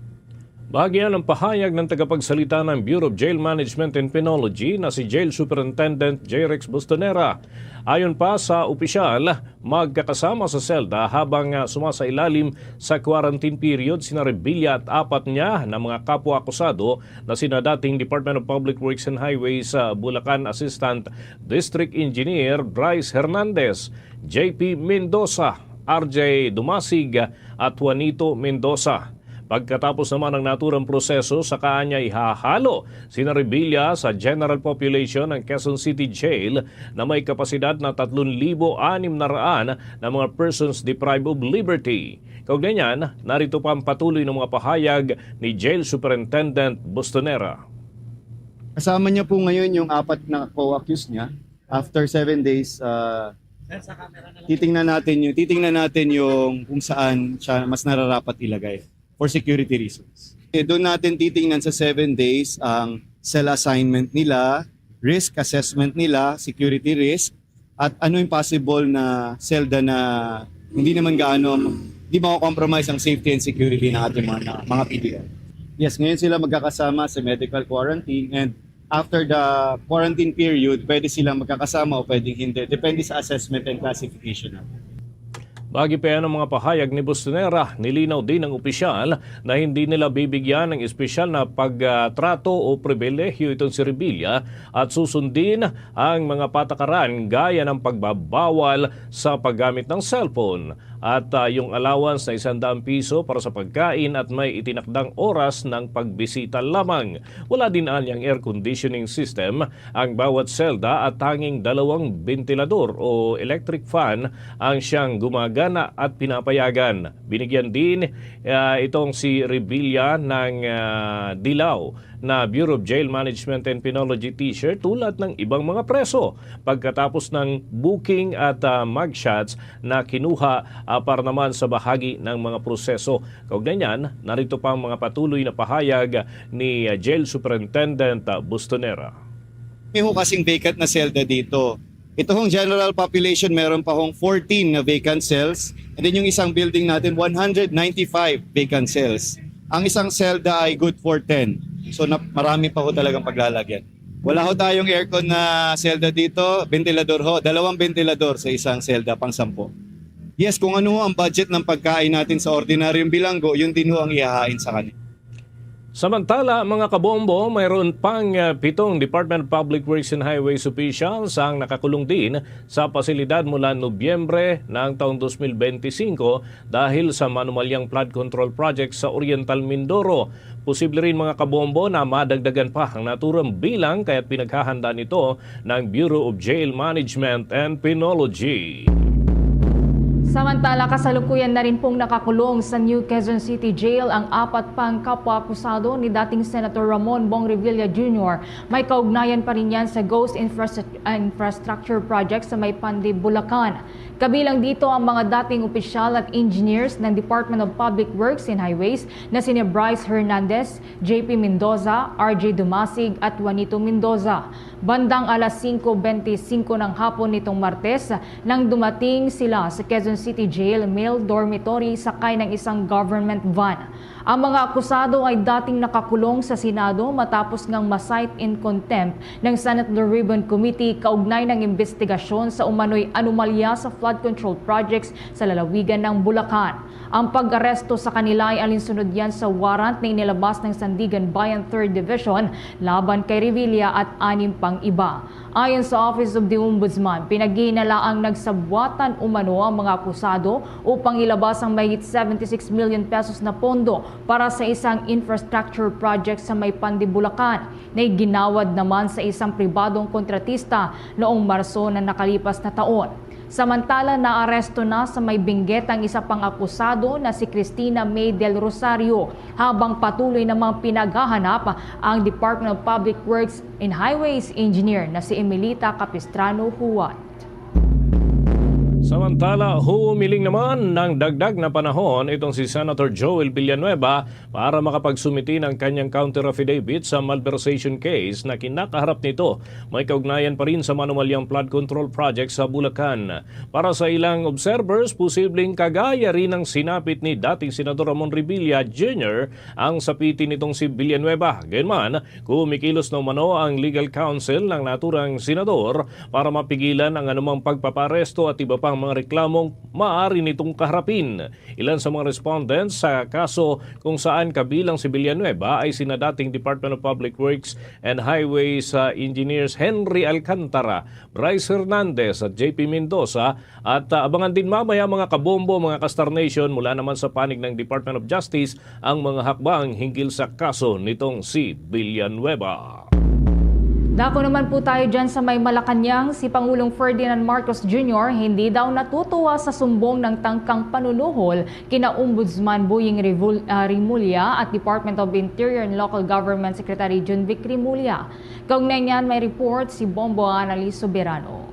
Bahagi ng pahayag ng tagapagsalita ng Bureau of Jail Management and Penology na si Jail Superintendent Jerex Bostanera. Ayon pa sa opisyal, magkakasama sa selda habang sumasailalim sa quarantine period sina Revilla at 4 niya na mga kapwa-akusado na sina dating Department of Public Works and Highways Bulacan Assistant District Engineer Bryce Hernandez, JP Mendoza, RJ Dumasig at Juanito Mendoza. Pagkatapos naman ng naturang proseso, saka niya ihahalo sina Revilla sa general population ng Quezon City Jail na may kapasidad na 3,600 na mga persons deprived of liberty. Kaugnay niyan, narito pa ang patuloy ng mga pahayag ni Jail Superintendent Bostanera. Kasama niya po ngayon yung 4 na co-accused niya. After 7 days, titingnan natin yung kung saan siya mas nararapat ilagay for security reasons. Doon natin titingnan sa 7 days ang cell assignment nila, risk assessment nila, security risk, at ano yung possible na selda na hindi naman hindi mako-compromise ang safety and security ng ating mga PDL. Yes, ngayon sila magkakasama sa medical quarantine, and after the quarantine period, pwede silang magkakasama o pwedeng hindi. Depende sa assessment and classification natin. Bagi pa yan ang mga pahayag ni Bustonera, nilinaw din ng opisyal na hindi nila bibigyan ng espesyal na pagtrato o pribilehyo itong si Revilla at susundin ang mga patakaran gaya ng pagbabawal sa paggamit ng cellphone at yung allowance na 100 piso para sa pagkain at may itinakdang oras ng pagbisita lamang. Wala din anyang air conditioning system ang bawat selda at tanging 2 ventilador o electric fan ang siyang gumagana at pinapayagan. Binigyan din itong si Revilla ng dilaw na Bureau of Jail Management and Penology t-shirt tulad ng ibang mga preso pagkatapos ng booking at mugshots na kinuha para naman sa bahagi ng mga proseso. Kaugnay niyan, narito pa ang mga patuloy na pahayag ni Jail Superintendent Bustonera. May kasing vacant na selda dito. Ito hong general population, meron pa hong 14 na vacant cells. And then yung isang building natin, 195 vacant cells. Ang isang selda ay good for 10. So marami pa ho talagang paglalagyan. Wala ho tayong aircon na selda dito, ventilador ho, 2 ventilador sa isang selda pang 10. Yes, kung ano ho ang budget ng pagkain natin sa ordinaryong bilanggo, yun din ho ang ihahain sa kanila. Samantala, mga kabombo, mayroon pang 7 Department of Public Works and Highways officials ang nakakulong din sa pasilidad mula Nobyembre ng taong 2025 dahil sa manumalyang flood control project sa Oriental Mindoro. Posible rin mga kabombo na madagdagan pa ang naturang bilang kaya't pinaghahanda nito ng Bureau of Jail Management and Penology. Samantala, kasalukuyan na rin pong nakakulong sa New Quezon City Jail ang 4 pang kapwa-akusado ni dating Senator Ramon Bong Revilla Jr. May kaugnayan pa rin yan sa Ghost Infrastructure Project sa Maypandi, Bulacan. Kabilang dito ang mga dating opisyal at engineers ng Department of Public Works and Highways na sina Bryce Hernandez, JP Mendoza, RJ Dumasig at Juanito Mendoza. Bandang alas 5:25 ng hapon nitong Martes nang dumating sila sa Quezon City Jail male dormitory sakay ng isang government van. Ang mga akusado ay dating nakakulong sa Senado matapos ngang ma-cite in contempt ng Senate Blue Ribbon Committee kaugnay ng investigasyon sa umano'y anomalya sa flood control projects sa lalawigan ng Bulacan. Ang pag-aresto sa kanila ay alinsunod yan sa warrant na inilabas ng Sandigan Bayan 3rd Division laban kay Revilla at 6 pang iba. Ayon sa Office of the Ombudsman, pinaghinalaang nagsabwatan umano ang mga akusado upang ilabas ang mahigit 76 million pesos na pondo para sa isang infrastructure project sa Maypandi, Bulacan na ginawad naman sa isang pribadong kontratista noong Marso na nakalipas na taon. Samantala, naaresto na sa may Benguet ang isa pang akusado na si Cristina May del Rosario habang patuloy namang pinaghahanap ang Department of Public Works and Highways engineer na si Emilita Capistrano Huat. Samantala, humiling naman ng dagdag na panahon itong si Senator Joel Villanueva para makapagsumiti ng kanyang counter affidavit sa malversation case na kinakaharap nito. May kaugnayan pa rin sa manumalyang flood control project sa Bulacan. Para sa ilang observers, posibleng kagaya rin ang sinapit ni dating Senador Ramon Revilla Jr. ang sapitin nitong si Villanueva. Gayunman, kumikilos na umano ang legal counsel ng naturang senador para mapigilan ang anumang pagpaparesto at iba pang mga reklamong maaari nitong kaharapin. Ilan sa mga respondents sa kaso kung saan kabilang si Villanueva ay sina dating Department of Public Works and Highways Engineers Henry Alcantara, Bryce Hernandez at JP Mendoza at abangan din mamaya mga kabombo, mga Kastar Nation mula naman sa panig ng Department of Justice ang mga hakbang hinggil sa kaso nitong si Villanueva. Dako naman po tayo dyan sa may Malacanang, si Pangulong Ferdinand Marcos Jr. hindi daw natutuwa sa sumbong ng tangkang panunuhol kina Ombudsman Boying Rimulya at Department of Interior and Local Government Secretary John Vic Rimulya. Kaugnay niyan may report si Bombo Annalise Soberano.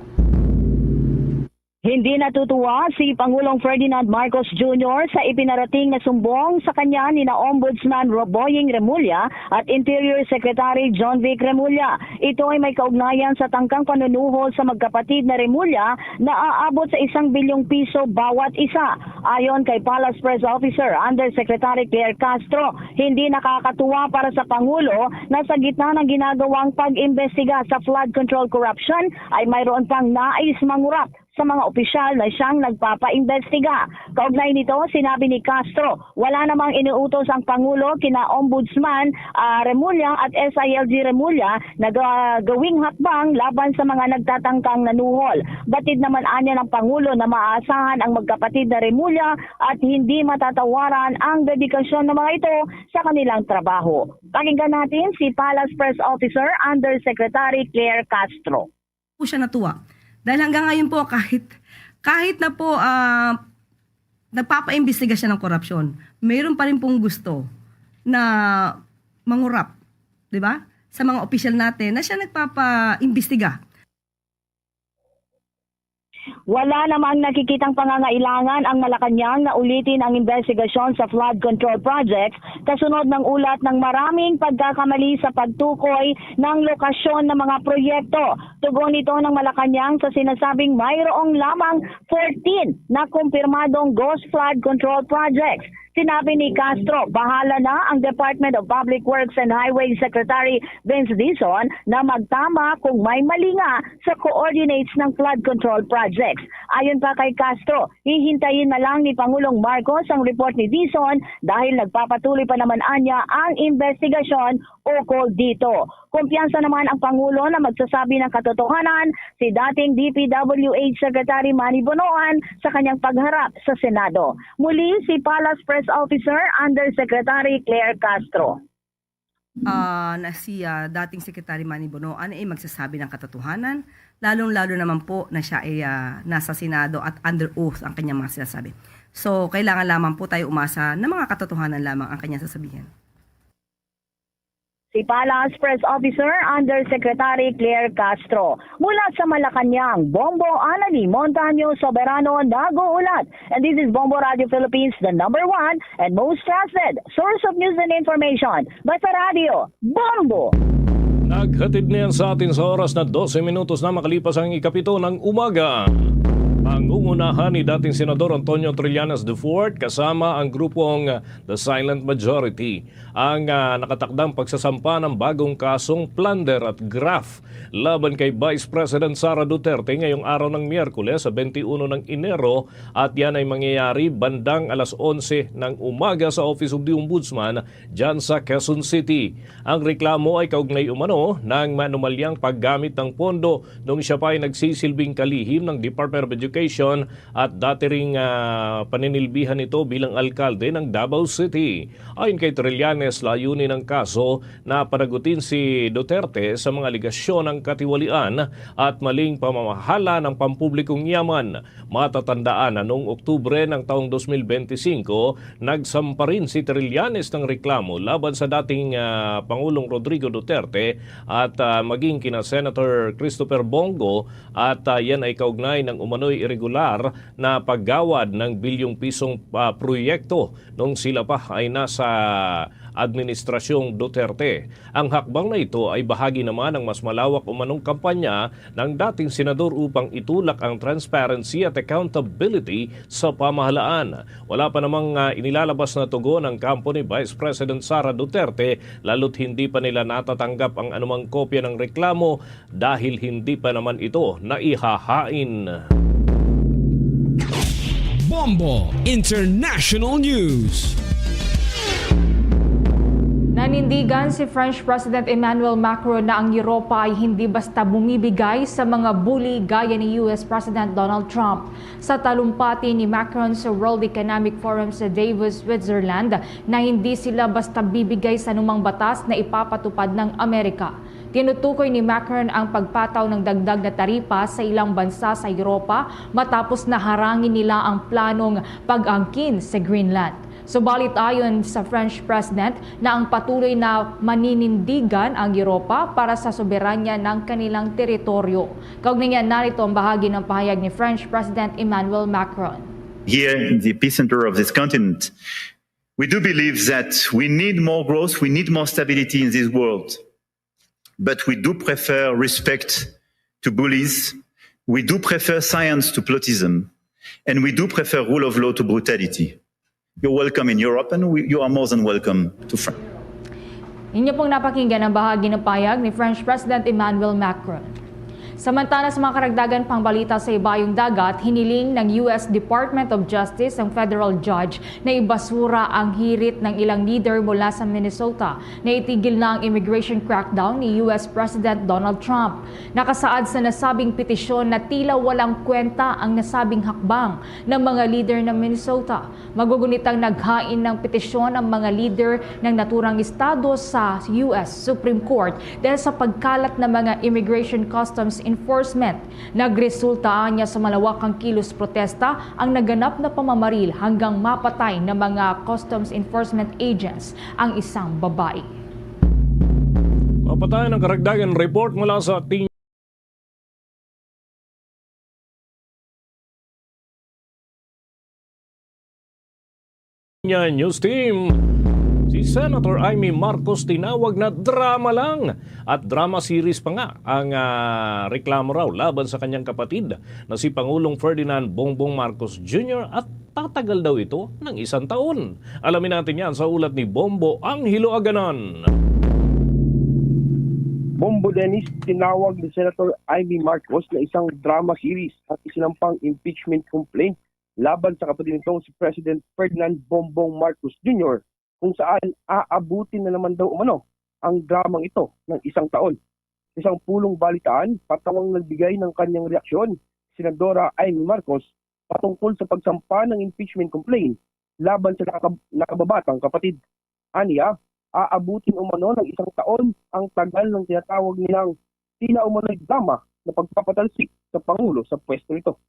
Hindi natutuwa si Pangulong Ferdinand Marcos Jr. sa ipinarating na sumbong sa kanya ni na Ombudsman Boying Remulla at Interior Secretary John Vic Remulla. Ito ay may kaugnayan sa tangkang panunuhol sa magkapatid na Remulla na aabot sa 1 bilyong piso bawat isa. Ayon kay Palace Press Officer Undersecretary Claire Castro, hindi nakakatuwa para sa Pangulo na sa gitna ng ginagawang pag-imbestiga sa flood control corruption ay mayroon pang nais mangurap sa mga opisyal na siyang nagpapa-imbestiga. Kaugnay nito, sinabi ni Castro, wala namang inuutos ang Pangulo kina Ombudsman Remulla at SILG Remulla na gawing hakbang laban sa mga nagtatangkang nanuhol. Batid naman anya ng Pangulo na maaasahan ang magkapatid na Remulla at hindi matatawaran ang dedikasyon ng mga ito sa kanilang trabaho. Pakinggan natin si Palace Press Officer Undersecretary Claire Castro. Po siya natuwa. Dahil hanggang ngayon po kahit na po nagpapaimbestiga siya ng korupsyon, mayroon pa rin pong gusto na mangurap, 'di ba? Sa mga opisyal natin na siya nagpapaimbestiga. Wala namang nakikitang pangangailangan ang Malacanang na ulitin ang investigasyon sa flood control projects kasunod ng ulat ng maraming pagkakamali sa pagtukoy ng lokasyon ng mga proyekto. Tugon ito ng Malacanang sa sinasabing mayroong lamang 14 na kumpirmadong ghost flood control projects. Sinabi ni Castro, bahala na ang Department of Public Works and Highway Secretary Vince Dizon na magtama kung may mali nga sa coordinates ng flood control projects. Ayon pa kay Castro, hihintayin na lang ni Pangulong Marcos ang report ni Dizon dahil nagpapatuloy pa naman anya ang investigasyon ukol dito. Kumpiyansa naman ang Pangulo na magsasabi ng katotohanan si dating DPWH Secretary Manny Bonoan sa kanyang pagharap sa Senado. Muli si Palace Press Officer Undersecretary Claire Castro. Na si dating Secretary Manny Bonoan ay magsasabi ng katotohanan, lalong-lalo naman po na siya ay nasa Senado at under oath ang kanyang mga sinasabi. So, kailangan lamang po tayo umasa na mga katotohanan lamang ang kanyang sasabihin. Si Palace Press Officer Undersecretary Claire Castro. Mula sa Malacanang, Bombo Anali Montaño Soberano nag-uulat. And this is Bombo Radio Philippines, the #1 and most trusted source of news and information. Basta Radio, Bombo! Naghatid niyan sa atin sa oras na 12 minutos na makalipas ang ikapito ng umaga. Ang ungunahan ni dating Senador Antonio Trillanes IV kasama ang grupong The Silent Majority ang nakatakdang pagsasampa ng bagong kasong plunder at graft laban kay Vice President Sara Duterte ngayong araw ng Miyerkules sa 21 ng Enero at yan ay mangyayari bandang alas 11 ng umaga sa Office of the Ombudsman dyan sa Quezon City. Ang reklamo ay kaugnay umano ng manumalyang paggamit ng pondo nung siya pa ay nagsisilbing kalihim ng Department of Education at dati ring paninilbihan nito bilang alkalde ng Davao City. Ayon kay Trillanes, layunin ng kaso na panagutin si Duterte sa mga aligasyon ng katiwalian at maling pamamahala ng pampublikong yaman. Matatandaan na noong Oktubre ng taong 2025, nagsampa rin si Trillanes ng reklamo laban sa dating Pangulong Rodrigo Duterte at maging kina Senator Christopher Bongo at yan ay kaugnay ng umano'y irregular na paggawad ng bilyong pisong proyekto nung sila pa ay nasa Administrasyong Duterte. Ang hakbang na ito ay bahagi naman ng mas malawak umanong kampanya ng dating senador upang itulak ang transparency at accountability sa pamahalaan. Wala pa namang inilalabas na tugon ng kampo ni Vice President Sara Duterte lalo't hindi pa nila natatanggap ang anumang kopya ng reklamo dahil hindi pa naman ito naihahain. Bombo International News. Nanindigan si French President Emmanuel Macron na ang Europa ay hindi basta bumibigay sa mga bully gaya ni US President Donald Trump. Sa talumpati ni Macron sa World Economic Forum sa Davos, Switzerland, na hindi sila basta bibigay sa anumang batas na ipapatupad ng Amerika. Tinutukoy ni Macron ang pagpataw ng dagdag na taripa sa ilang bansa sa Europa matapos na harangin nila ang planong pag-angkin sa Greenland. Subalit ayon sa French President na ang patuloy na maninindigan ang Europa para sa soberanya ng kanilang teritoryo. Kaugnay narito ang bahagi ng pahayag ni French President Emmanuel Macron. Here in the epicenter of this continent, we do believe that we need more growth, we need more stability in this world. But we do prefer respect to bullies, we do prefer science to plotism, and we do prefer rule of law to brutality. You're welcome in Europe and you are more than welcome to France. Inyo pong napakinggan ang bahagi ng pahayag ni French President Emmanuel Macron. Samantala sa mga karagdagan pang balita sa ibayong dagat, hiniling ng US Department of Justice ang federal judge na ibasura ang hirit ng ilang leader mula sa Minnesota na itigil na ang immigration crackdown ni US President Donald Trump. Nakasaad sa nasabing petisyon na tila walang kwenta ang nasabing hakbang ng mga leader ng Minnesota. Magugunitang naghain ng petisyon ang mga leader ng naturang estado sa US Supreme Court dahil sa pagkalat ng mga immigration customs enforcement. Nagresulta niya sa malawakang kilos protesta ang naganap na pamamaril hanggang mapatay ng mga customs enforcement agents ang isang babae. Papatayan ng karagdagan report mula sa ating News Team. Si Senator Amy Marcos tinawag na drama lang at drama series pa nga ang reklamo raw laban sa kanyang kapatid na si Pangulong Ferdinand Bongbong Marcos Jr. at tatagal daw ito ng 1 taon. Alamin natin yan sa ulat ni Bombo Angelo Aganon. Bombo Dennis, tinawag ni Senator Amy Marcos na isang drama series at isinampang impeachment complaint laban sa kapatid nitong si President Ferdinand Bongbong Marcos Jr. kung saan aabutin na naman daw umano ang dramang ito ng 1 taon. Isang pulong balitaan, patawang nagbigay ng kanyang reaksyon, Senadora Amy Marcos, patungkol sa pagsampa ng impeachment complaint laban sa nakababatang kapatid. Aniya, aabutin umano ng 1 taon ang tagal ng tinatawag nilang tila umano'y drama na pagpapatalsik sa Pangulo sa pwesto nito.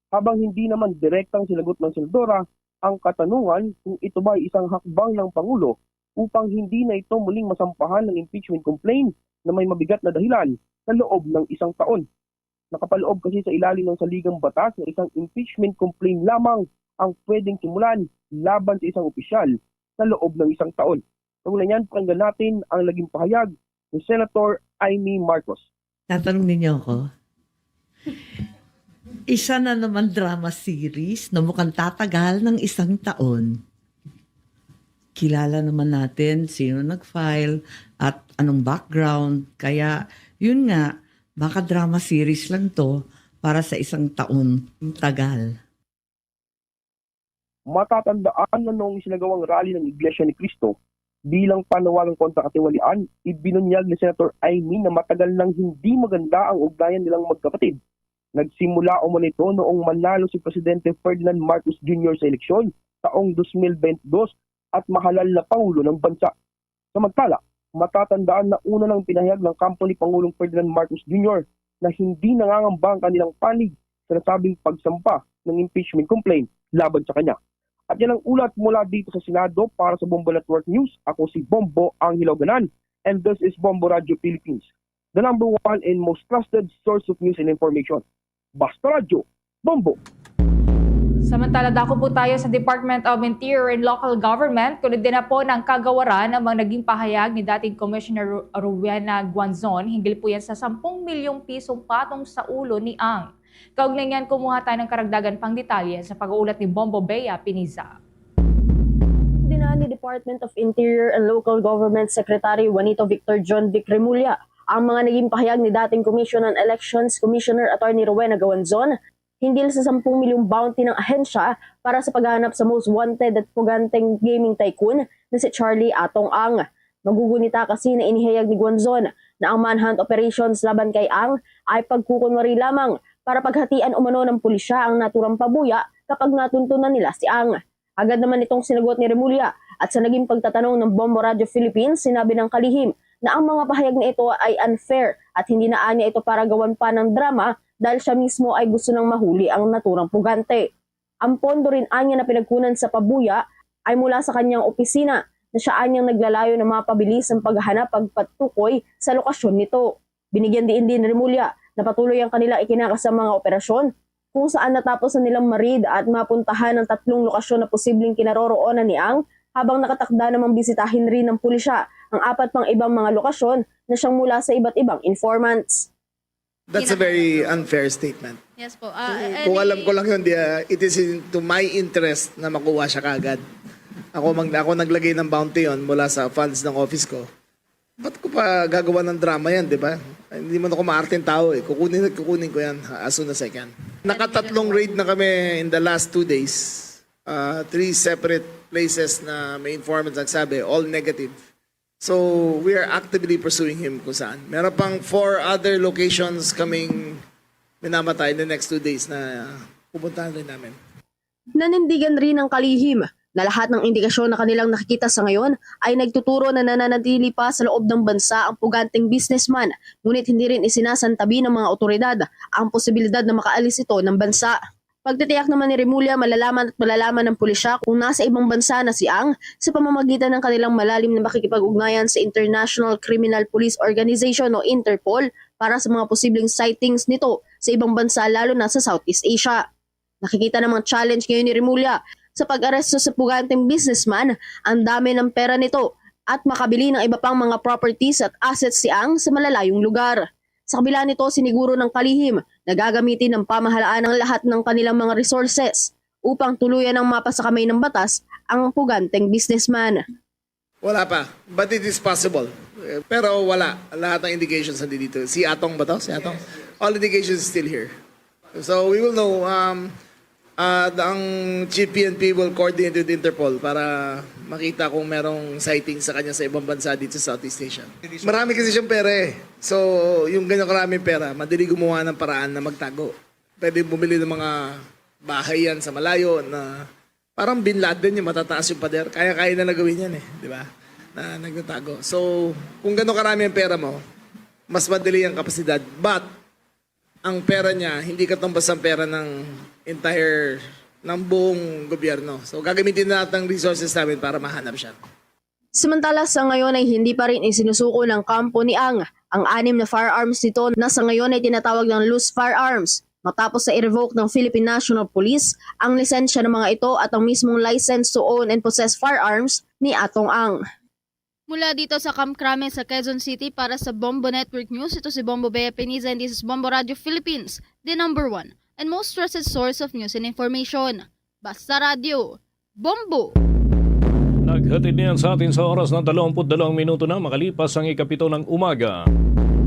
Habang hindi naman direktang sinagot ng Senadora ang katanungan kung ito ba ay isang hakbang ng Pangulo upang hindi na ito muling masampahan ng impeachment complaint na may mabigat na dahilan sa loob ng 1 taon. Nakapaloob kasi sa ilalim ng saligang batas na isang impeachment complaint lamang ang pwedeng simulan laban sa isang opisyal sa loob ng 1 taon. Kaugnay niyan, pakinggan natin ang naging pahayag ni Senator Amy Marcos. Tatanong ninyo ako, isa na naman drama series na mukhang tatagal ng 1 taon. Kilala naman natin sino nag-file at anong background. Kaya yun nga, baka drama series lang to para sa 1 taon. Tagal. Matatandaan na noong isinagawang rally ng Iglesia ni Cristo, bilang panawagang kontra katiwalian, ibinunyag ni Senator Amy na matagal nang hindi maganda ang ugnayan nilang magkapatid. Nagsimula umano ito noong manalo si Presidente Ferdinand Marcos Jr. sa eleksyon taong 2022 at mahalal na Pangulo ng bansa. Samantala, matatandaan na una ng pinahayag ng kampo ni Pangulong Ferdinand Marcos Jr. na hindi nangangamba ang kanilang panig sa nasabing pagsampa ng impeachment complaint laban sa kanya. At yan ang ulat mula dito sa Senado para sa Bombo Network News. Ako si Bombo Angelo Ganan and this is Bombo Radio Philippines, the number one and most trusted source of news and information. Basta Radio, Bombo! Samantala, dako po tayo sa Department of Interior and Local Government. Kunin din na po ng kagawaran ang mga naging pahayag ni dating Commissioner Rowena Guanzon. Hinggil po yan sa 10 milyong pisong patong sa ulo ni Ang. Kaugnay niyan, kumuha tayo ng karagdagan pang detalye sa pag-uulat ni Bombo Bea Piniza. Dinaan ni Department of Interior and Local Government Secretary Juanito Victor John Vic Remulla ang mga naging pahayag ni dating Commission on Elections Commissioner Attorney Rowena Guanzon hinggil sa 10 milyong bounty ng ahensya para sa paghahanap sa most wanted at puganteng gaming tycoon na si Charlie Atong Ang. Magugunita kasi na inihayag ni Guanzon na ang manhunt operations laban kay Ang ay pagkukunwari lamang para paghatian umano ng pulisya ang naturang pabuya kapag natuntunan nila si Ang. Agad naman itong sinagot ni Remulla at sa naging pagtatanong ng Bombo Radio Philippines, sinabi ng kalihim na ang mga pahayag na ito ay unfair at hindi na anya ito para gawan pa ng drama dahil siya mismo ay gusto nang mahuli ang naturang pugante. Ang pondo rin anya na pinagkunan sa pabuya ay mula sa kanyang opisina na siya anyang naglalayo na mapabilis ang paghahanap pagpatukoy sa lokasyon nito. Binigyan din ni Remulla na patuloy ang kanilang ikinakasang mga operasyon kung saan natapos na nilang marid at mapuntahan ang 3 lokasyon na posibleng kinaroroonan ni Ang, habang nakatakda namang bisitahin rin ng pulisya ang 4 pang ibang mga lokasyon na siyang mula sa iba't ibang informants. That's a very unfair statement. Yes po. Kung alam ko lang yun, it is into my interest na makuha siya kaagad. Ako naglagay ng bounty yon mula sa funds ng office ko. Ba't ko pa gagawa ng drama yan, di ba? Hindi man ako maarteng tao eh. Kukunin ko yan as soon as I can. Nakatatlong raid na kami in the last 2 days. 3 separate places na may informants nagsabi, all negative. So, we are actively pursuing him kung saan. Meron pang 4 other locations kaming minamatay in the next 2 days na pupuntahan rin namin. Nanindigan rin ng kalihim na lahat ng indikasyon na kanilang nakikita sa ngayon ay nagtuturo na nananatili pa sa loob ng bansa ang puganteng businessman, ngunit hindi rin isinasantabi ng mga otoridad ang posibilidad na makaalis ito ng bansa. Pagtitiyak naman ni Remulla, malalaman ng pulisya kung nasa ibang bansa na si Ang sa pamamagitan ng kanilang malalim na makikipag-ugnayan sa International Criminal Police Organization o Interpol para sa mga posibleng sightings nito sa ibang bansa lalo na sa Southeast Asia. Nakikita namang challenge ngayon ni Remulla sa pag-aresto sa puganteng businessman, ang dami ng pera nito at makabili ng iba pang mga properties at assets si Ang sa malalayong lugar. Sa kabila nito, siniguro ng kalihim na gagamitin ng pamahalaan ang lahat ng kanilang mga resources upang tuluyan ng mapasakamay ng batas ang puganteng businessman. Wala pa, but it is possible. Pero wala, lahat ng indications nandito. Si Atong ba to? Si Atong? All indications is still here. So we will know. Ang Chief PNP will coordinate with Interpol para makita kung merong sighting sa kanya sa ibang bansa dito sa Southeast Asia. Marami kasi siyang pera eh. So, yung ganyan karaming pera, madali gumawa ng paraan na magtago. Pwede bumili ng mga bahay yan sa malayo na parang Bin Laden yung matataas yung pader. Kaya-kaya na nagawin yan eh. Di ba? Na nagtatago. So, kung gano'n karami ang pera mo, mas madali ang kapasidad. But, ang pera niya, hindi katumbas ang pera ng buong gobyerno. So gagamitin natin ang resources namin para mahanap siya. Samantala sa ngayon ay hindi pa rin isinusuko ng kampo ni Ang 6 na firearms nito na sa ngayon ay tinatawag ng loose firearms matapos na i-revoke ng Philippine National Police ang lisensya ng mga ito at ang mismong license to own and possess firearms ni Atong Ang. Mula dito sa Camp Crame sa Quezon City para sa Bombo Network News, ito si Bombo Bea Peniza and this is Bombo Radio Philippines, the number 1 and most trusted source of news and information. Basta Radio, Bombo! Naghatid niyan sa atin sa oras ng 22 minuto na makalipas ang 7 ng umaga.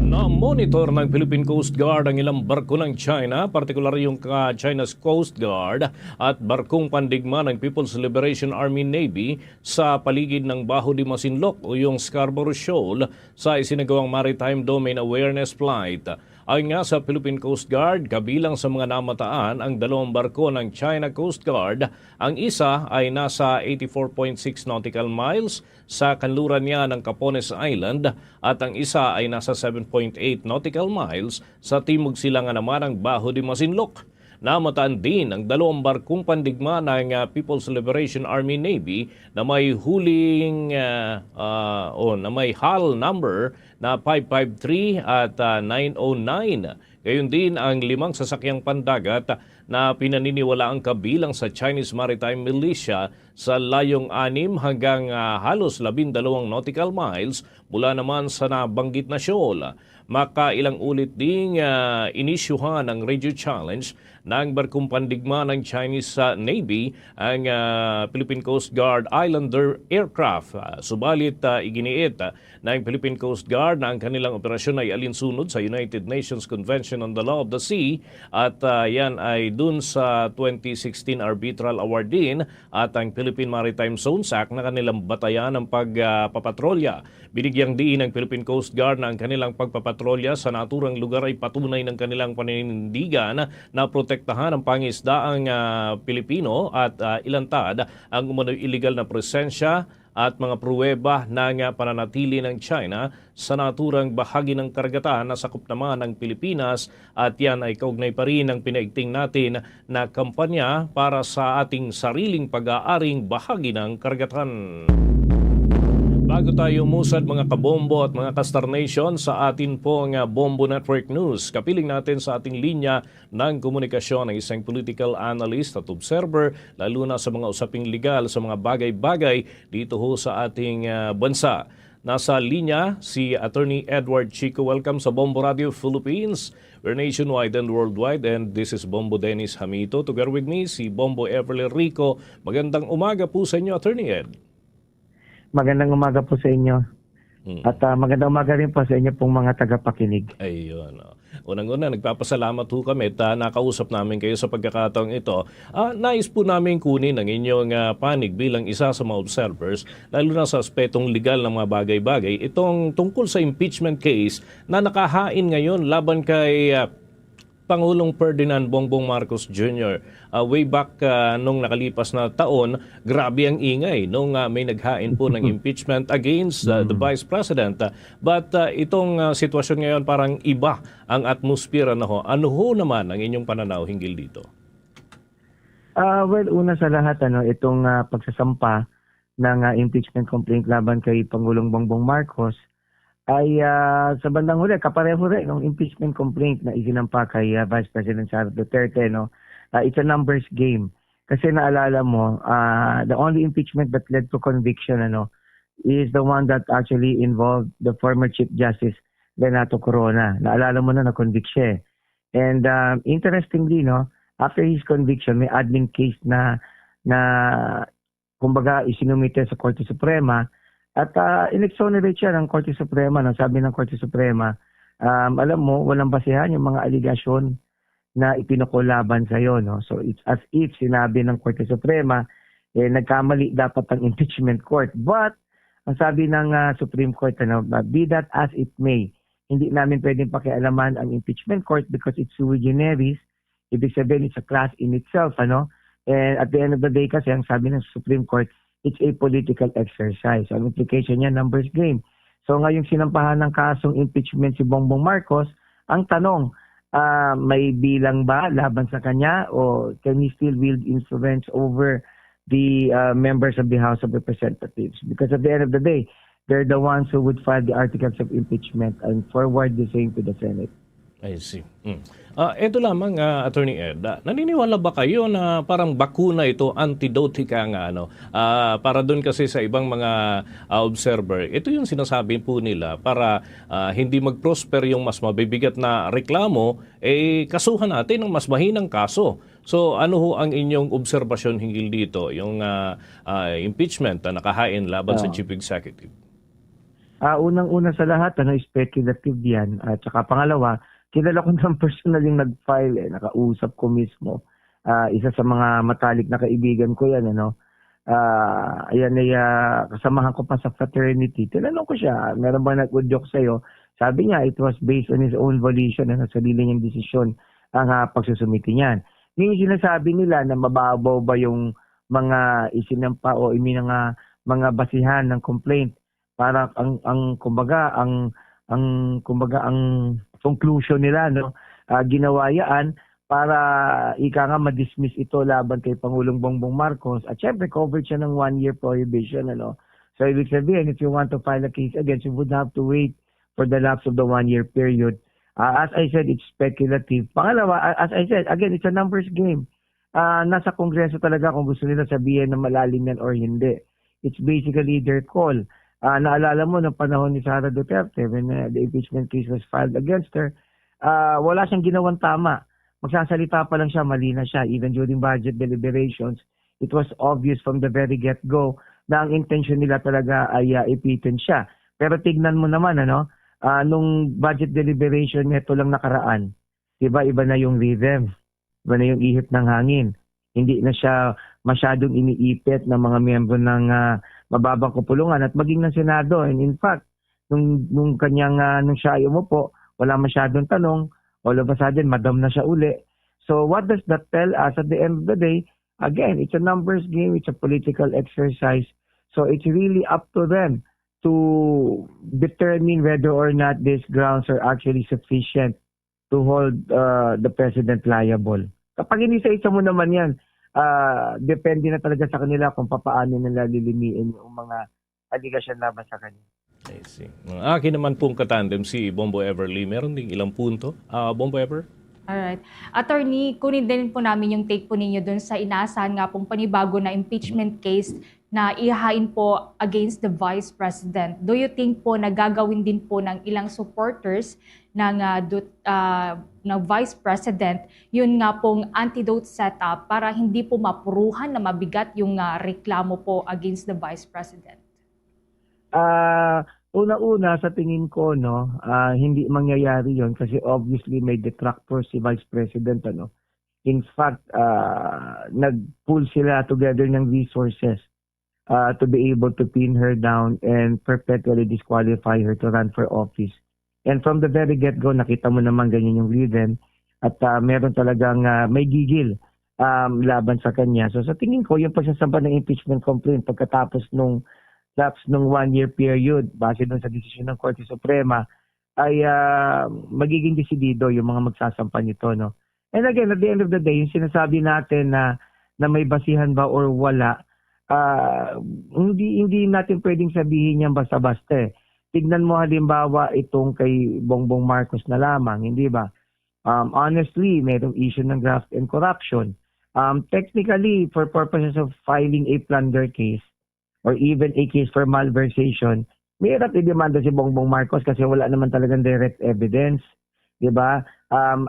Na-monitor ng Philippine Coast Guard ang ilang barko ng China, partikular yung China's Coast Guard at barkong pandigma ng People's Liberation Army Navy sa paligid ng Baho de Masinloc o yung Scarborough Shoal sa isinagawang Maritime Domain Awareness Flight. Ayon nga sa Philippine Coast Guard, kabilang sa mga namataan ang 2 barko ng China Coast Guard. Ang isa ay nasa 84.6 nautical miles sa kanluran niya ng Capones Island at ang isa ay nasa 7.8 nautical miles sa timog silangan naman ng Baho de Masinloc. Namataan din ang 2 barkong pandigma ng People's Liberation Army Navy na may huling na may hull number na 553 at 909. Gayon din ang 5 sasakyang pandagat na pinaniniwalaang kabilang sa Chinese Maritime Militia sa layong 6 hanggang halos 12 nautical miles mula naman sa nabanggit na shoal. Makailang ulit ding inisyuhan ng radio challenge ng barkong pandigma ng Chinese Navy ang Philippine Coast Guard Islander aircraft. Subalit iginiit ng Philippine Coast Guard na ang kanilang operasyon ay alinsunod sa United Nations Convention on the Law of the Sea at yan ay dun sa 2016 Arbitral Award din at ang Philippine Maritime Zones Act na kanilang batayan ng pagpapatrolya. Binigyang diin ng Philippine Coast Guard na ang kanilang pagpapatrolya sa naturang lugar ay patunay ng kanilang paninindigan na protektahan ang pangisdaang Pilipino at ilantad ang umano'y illegal na presensya at mga pruweba ng pananatili ng China sa naturang bahagi ng karagatan na sakop naman ng Pilipinas, at yan ay kaugnay pa rin ng pinaigting natin na kampanya para sa ating sariling pag-aaring bahagi ng karagatan. Bago tayo umusad mga kabombo at mga Kastar Nation sa atin pong Bombo Network News, kapiling natin sa ating linya ng komunikasyon ng isang political analyst at observer, lalo na sa mga usaping legal sa mga bagay-bagay dito ho sa ating bansa. Nasa linya si Attorney Edward Chico. Welcome sa Bombo Radio Philippines. We're nationwide and worldwide, and this is Bombo Dennis Hamito. Together with me, si Bombo Everly Rico. Magandang umaga po sa inyo, Attorney Ed. Magandang umaga po sa inyo. At magandang umaga rin po sa inyo pong mga tagapakinig. Ayun. Unang-una, nagpapasalamat po kami at nakausap namin kayo sa pagkakataong ito. Nais po namin kunin ang inyong panig bilang isa sa mga observers, lalo na sa aspetong legal ng mga bagay-bagay. Itong tungkol sa impeachment case na nakahain ngayon laban kay Pangulong Ferdinand Bongbong Marcos Jr. Way back nung nakalipas na taon, grabe ang ingay nung may naghain po ng impeachment against the Vice President. But itong sitwasyon ngayon parang iba ang atmosphere na ho. Ano ho naman ang inyong pananaw hinggil dito? Well, una sa lahat, itong pagsasampa ng impeachment complaint laban kay Pangulong Bongbong Marcos ay sa bandang huli, kapareho rin ng impeachment complaint na isinampa kay Vice President Sara Duterte. It's a numbers game. Kasi naalala mo, the only impeachment that led to conviction is the one that actually involved the former Chief Justice Renato Corona. Naalala mo na convict siya. And interestingly, after his conviction, may admin case na kumbaga isinumite sa Korte Suprema. At in-exonerate siya ng Korte Suprema. Sabi ng Korte Suprema, alam mo, walang basihan yung mga aligasyon na ipinakulaban sa iyo. So it's as if sinabi ng Korte Suprema, nagkamali dapat ang impeachment court. But, ang sabi ng Supreme Court, be that as it may, hindi namin pwedeng pakialaman ang impeachment court because it's sui generis. Ibig sabihin, it's a class in itself. And at the end of the day kasi, ang sabi ng Supreme Court, it's a political exercise. Ang implication niya, numbers game. So ngayong sinampahan ng kasong impeachment si Bongbong Marcos, ang tanong, may bilang ba laban sa kanya o can he still wield influence over the members of the House of Representatives? Because at the end of the day, they're the ones who would file the articles of impeachment and forward the same to the Senate. I see. Ito lamang, Attorney Ed, naniniwala ba kayo na parang bakuna ito, antidote ka nga, para doon kasi sa ibang mga observer, ito yung sinasabi po nila para hindi mag-prosper yung mas mabibigat na reklamo, kasuhan natin ng mas mahinang kaso. So ano ho ang inyong obserbasyon hinggil dito, yung impeachment na nakahain laban sa Chief Executive? Unang-una sa lahat, speculative yan. At saka pangalawa, kilala ko ng personal yung nag-file, nakausap ko mismo. Isa sa mga matalik na kaibigan ko yan, ayan ay kasamahan ko pa sa fraternity. Tinanong ko siya, meron ba nag-udyok sa'yo? Sabi niya, it was based on his own volition, sarili niyang desisyon ang pagsusumiti niyan. Yung sinasabi nila na mababaw ba yung mga isinampa o mga basihan ng complaint, para ang conclusion nila ginawa yan para ika nga ma-dismiss ito laban kay Pangulong Bongbong Marcos, at syempre covered siya ng 1-year prohibition. So ibig sabihin, if you want to file a case against, you would have to wait for the lapse of the 1-year period. As I said, it's speculative. Pangalawa, as I said, again, it's a numbers game. Nasa Kongreso talaga kung gusto nila sabihin na malalim yan or hindi. It's basically their call. Naalala mo, noong panahon ni Sara Duterte, when the impeachment case was filed against her, wala siyang ginawang tama. Magsasalita pa lang siya, mali na siya. Even during budget deliberations, it was obvious from the very get-go na ang intention nila talaga ay ipitin siya. Pero tignan mo naman, nung budget deliberation nito lang nakaraan, iba na yung rhythm, iba na yung ihip ng hangin. Hindi na siya masyadong iniipit ng mga miyembro ng mababang kapulungan at maging ng Senado. And in fact, nung siya ay umupo, wala masyadong tanong, all of a sudden, madam na siya uli. So what does that tell us? At the end of the day, again, it's a numbers game, it's a political exercise. So it's really up to them to determine whether or not these grounds are actually sufficient to hold the president liable. Kapag inisa-isa mo naman yan, depende na talaga sa kanila kung paano nila lilimiin yung mga aligasyon laban sa kanila. I see. Ang akin naman pong katandem si Bombo Everly. Meron ding ilang punto. Bombo Ever? Alright. Attorney, kunin din po namin yung take po ninyo dun sa inaasahan nga pong panibago na impeachment case na ihahain po against the Vice President. Do you think po na gagawin din po ng ilang supporters ng Vice President yun nga pong antidote setup para hindi po mapuruhan na mabigat yung reklamo po against the Vice President? Una-una sa tingin ko hindi mangyayari yon kasi obviously may detractor si Vice President In fact, nag-pool sila together ng resources to be able to pin her down and perpetually disqualify her to run for office. And from the very get-go, nakita mo naman ganyan yung rhythm at meron talagang may gigil laban sa kanya. So sa tingin ko, yung pagsasampa ng impeachment complaint pagkatapos nung 1-year period base doon sa desisyon ng Korte Suprema ay magiging desidido yung mga magsasampa nito. And again, at the end of the day, yung sinasabi natin na may basihan ba or wala, hindi natin pwedeng sabihin yan basta-basta. Tignan mo halimbawa itong kay Bongbong Marcos na lamang, hindi ba? Honestly, mayroong issue ng graft and corruption. Technically, for purposes of filing a plunder case or even a case for malversation, may hirap i-demanda si Bongbong Marcos kasi wala naman talagang direct evidence. Diba?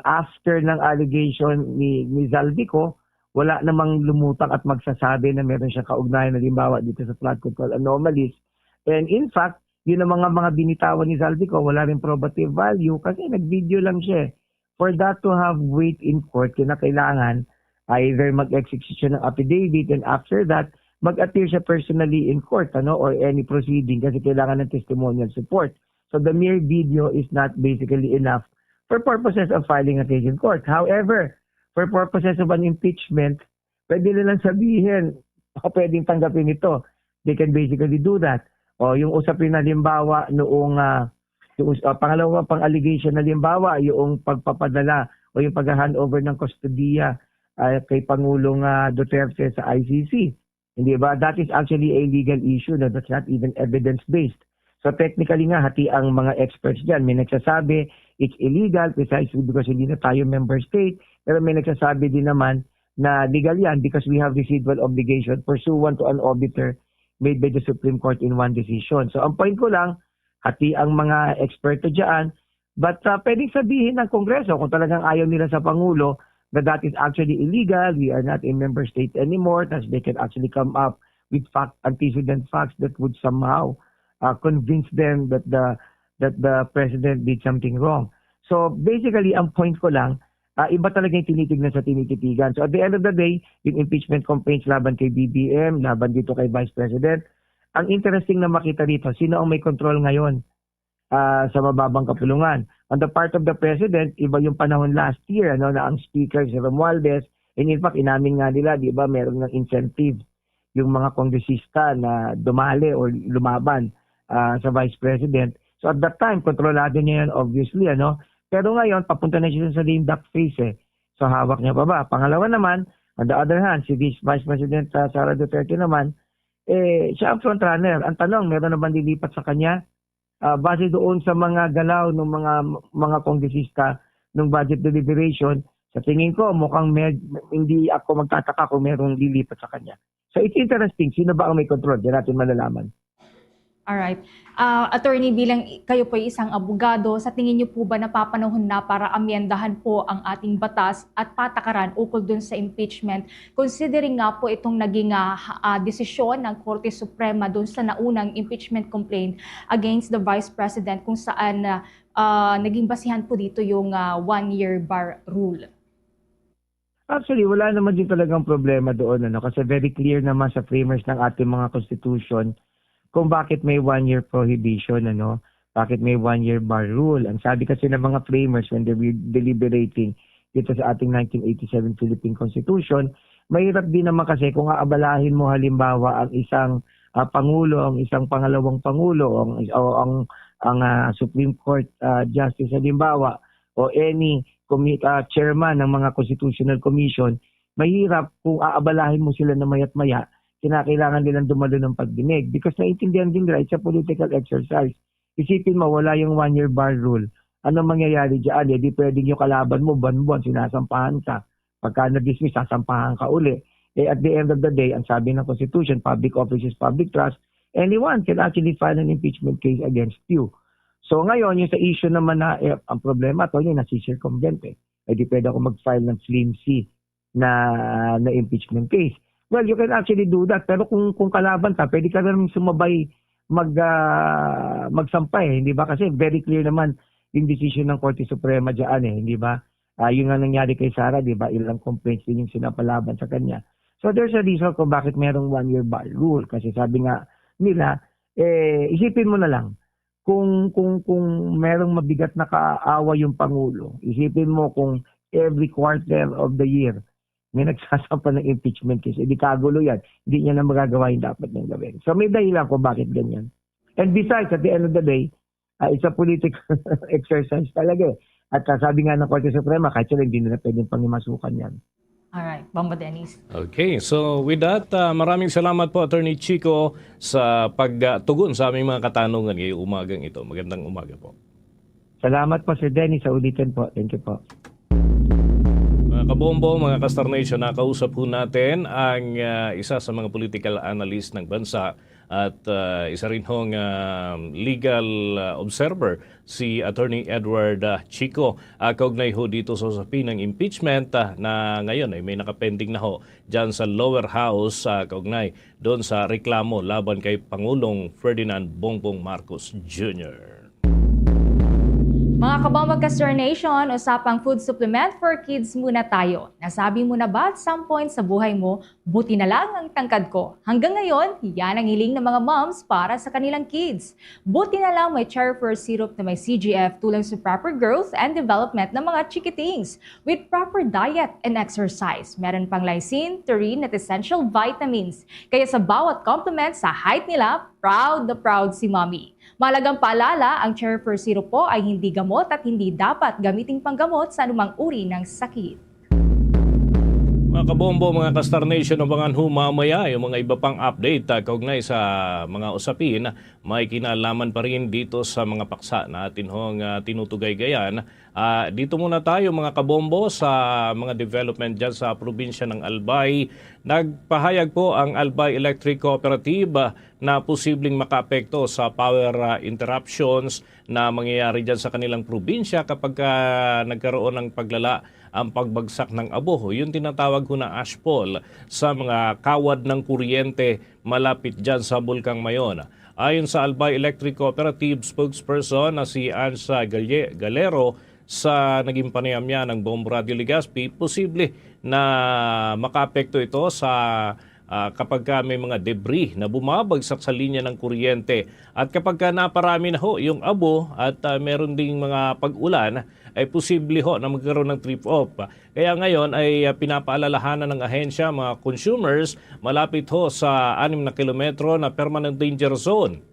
After ng allegation ni Zaldico, wala namang lumutang at magsasabi na meron siya kaugnayan na halimbawa dito sa flood control anomalies. And in fact, yun ang mga binitawan ni Zaldico, wala rin probative value kasi nag-video lang siya. For that to have weight in court, kailangan either mag-execute siya ng affidavit and after that, mag-appear siya personally in court or any proceeding kasi kailangan ng testimonial support. So the mere video is not basically enough for purposes of filing a case in court. However, for purposes of an impeachment, pwede nilang sabihin, pwedeng tanggapin ito. They can basically do that. O yung usapin na halimbawa noong pangalawa pang allegation na halimbawa yung pagpapadala o yung pag-handover ng kustodiya kay Pangulong Duterte sa ICC. Hindi ba? That is actually a legal issue that's not even evidence-based. So technically nga, hati ang mga experts dyan. May nagsasabi, it's illegal precisely because hindi na tayo member state. Pero may nagsasabi din naman na legal yan because we have residual obligation pursuant to an auditor made by the Supreme Court in one decision. So ang point ko lang, hati ang mga eksperto dyan. But pwedeng sabihin ng Kongreso kung talagang ayaw nila sa Pangulo that is actually illegal, we are not a member state anymore, that they can actually come up with antecedent facts that would somehow convince them that the president did something wrong. So basically, ang point ko lang, iba talaga yung tinitignan sa tinititigan. So at the end of the day, yung impeachment complaints laban kay BBM, laban dito kay Vice President, ang interesting na makita dito, sino ang may control ngayon sa mababang kapulungan. On the part of the President, iba yung panahon last year na ang speaker si Romualdez, and in fact, inamin nga nila, di ba, meron ng incentive yung mga kongresista na dumali or lumaban sa Vice President. So at that time, kontrolado niya yan obviously, Pero ngayon, papunta na siya sa lame duck face So hawak niya pa ba? Pangalawa naman, on the other hand, si Vice President Sara Duterte naman, siya ang frontrunner. Ang tanong, meron na ba dilipat sa kanya? Base doon sa mga galaw ng mga kongresista ng budget deliberation, sa tingin ko mukhang hindi ako magtataka kung merong lilipat sa kanya. So it's interesting, sino ba ang may control? Diyan natin malalaman. Alright. Attorney, bilang kayo po isang abogado, sa tingin niyo po ba napapanahon na para amyendahan po ang ating batas at patakaran ukol dun sa impeachment? Considering nga po itong naging desisyon ng Korte Suprema dun sa naunang impeachment complaint against the Vice President kung saan naging basihan po dito yung 1-year bar rule. Actually, wala naman din talagang problema doon kasi very clear naman sa framers ng ating mga constitution kung bakit may 1-year prohibition, bakit may 1-year bar rule. Ang sabi kasi ng mga framers when they were deliberating dito sa ating 1987 Philippine Constitution, mahirap din naman kasi kung aabalahin mo halimbawa ang isang pangulo, ang isang pangalawang pangulo, ang Supreme Court Justice halimbawa, o any chairman ng mga constitutional commission, mahirap kung aabalahin mo sila na maya't maya, kinakailangan nilang dumalo ng pagdinig because naiintindihan din nila, it's a political exercise. Isipin mo, wala yung 1-year bar rule. Ano mangyayari dyan? Di pwedeng yung kalaban mo, buwan-buwan, sinasampahan ka. Pagka na-dismiss, sasampahan ka uli. At the end of the day, ang sabi ng Constitution, public office is public trust, anyone can actually file an impeachment case against you. So ngayon, yung sa issue naman na, ang problema to, yung nasi-circumvent di pwede ako mag-file ng flimsy na impeachment case. Well, you can actually do that. Pero kung kalaban ka, pwede ka rin sumabay magsampay, hindi ba? Kasi very clear naman yung decision ng Korte Suprema dyan hindi ba? Yung nga nangyari kay Sara, di ba? Ilang complaints din yung sinapalaban sa kanya. So there's a reason kung bakit merong 1-year bar rule. Kasi sabi nga nila, isipin mo na lang, kung merong mabigat na kaawa yung Pangulo, isipin mo kung every quarter of the year may nagsasampa ng impeachment case, di kagulo yan. Hindi niya na magagawa yung dapat niyang gawin. So may dahilan kung bakit ganyan. And besides, at the end of the day, it's a political exercise talaga. At sabi nga ng Korte Suprema, kahit sila hindi nila pwedeng pangimasukan yan. Alright, Bombo Dennis. Okay, so with that, maraming salamat po Attorney Chico sa pagtugon sa aming mga katanungan ngayong umagang ito. Magandang umaga po. Salamat po Sir Dennis sa ulitin po. Thank you po. Mga kabombo, mga ka-Star Nation, nakausap po natin ang isa sa mga political analyst ng bansa at isa rin hong legal observer, si Attorney Edward Chico. Kaugnay ho dito sa usapin ng impeachment na ngayon ay may nakapending na ho dyan sa lower house kaugnay doon sa reklamo laban kay Pangulong Ferdinand Bongbong Marcos Jr. Mga kabombo ka-Star Nation, usapang food supplement for kids muna tayo. Nasabi mo na ba at some point sa buhay mo, buti na lang ang tangkad ko. Hanggang ngayon, yan ang hiling ng mga moms para sa kanilang kids. Buti na lang may cherry fur syrup na may CGF tulong sa proper growth and development ng mga chikitings. With proper diet and exercise, meron pang lysine, taurine at essential vitamins. Kaya sa bawat compliment sa height nila, proud na proud si mommy. Mahalagang paalala, ang cherry fur syrup po ay hindi gamot at hindi dapat gamiting panggamot sa anumang uri ng sakit. Mga kabombo, mga ka-Star Nation, abangan ho mamaya yung mga iba pang update kaugnay sa mga usapin. May kinalaman pa rin dito sa mga paksa na atin hong tinutugay-gayan. Dito muna tayo mga kabombo sa mga development dyan sa probinsya ng Albay. Nagpahayag po ang Albay Electric Cooperative na posibleng makaapekto sa power interruptions na mangyayari dyan sa kanilang probinsya kapag nagkaroon ng paglala ang pagbagsak ng abo. Yung tinatawag ko na ashfall sa mga kawad ng kuryente malapit dyan sa Bulkang Mayon. Ayon sa Albay Electric Cooperative spokesperson na si Ansa Galero, sa naging panayamya ng Bombo Radio Legazpi, posible na makaapekto ito sa kapag may mga debris na bumabagsak sa linya ng kuryente. At kapag naparami na ho yung abo at meron ding mga pag-ulan, ay posible ho na magkaroon ng trip-off. Kaya ngayon ay pinapaalalahanan ng ahensya mga consumers malapit ho sa 6 na kilometro na permanent danger zone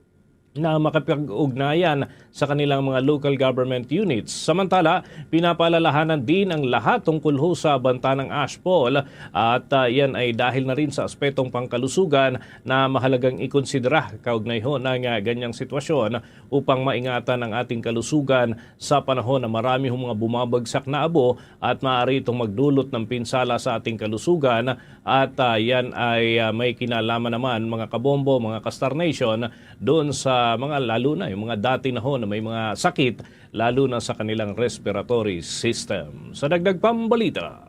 na makapag-ugnayan sa kanilang mga local government units. Samantala, pinapaalalahanan din ang lahat tungkol ho sa banta ng ashfall at yan ay dahil na rin sa aspetong pangkalusugan na mahalagang ikonsidera kaugnay ho ng ganyang sitwasyon upang maingatan ang ating kalusugan sa panahon na marami ho mga bumabagsak na abo at maaari itong magdulot ng pinsala sa ating kalusugan at yan ay may kinalaman naman mga kabombo, mga ka-Star Nation doon sa mga lalo na yung mga dati na ho na may mga sakit lalo na sa kanilang respiratory system. Sa dagdag pambalita,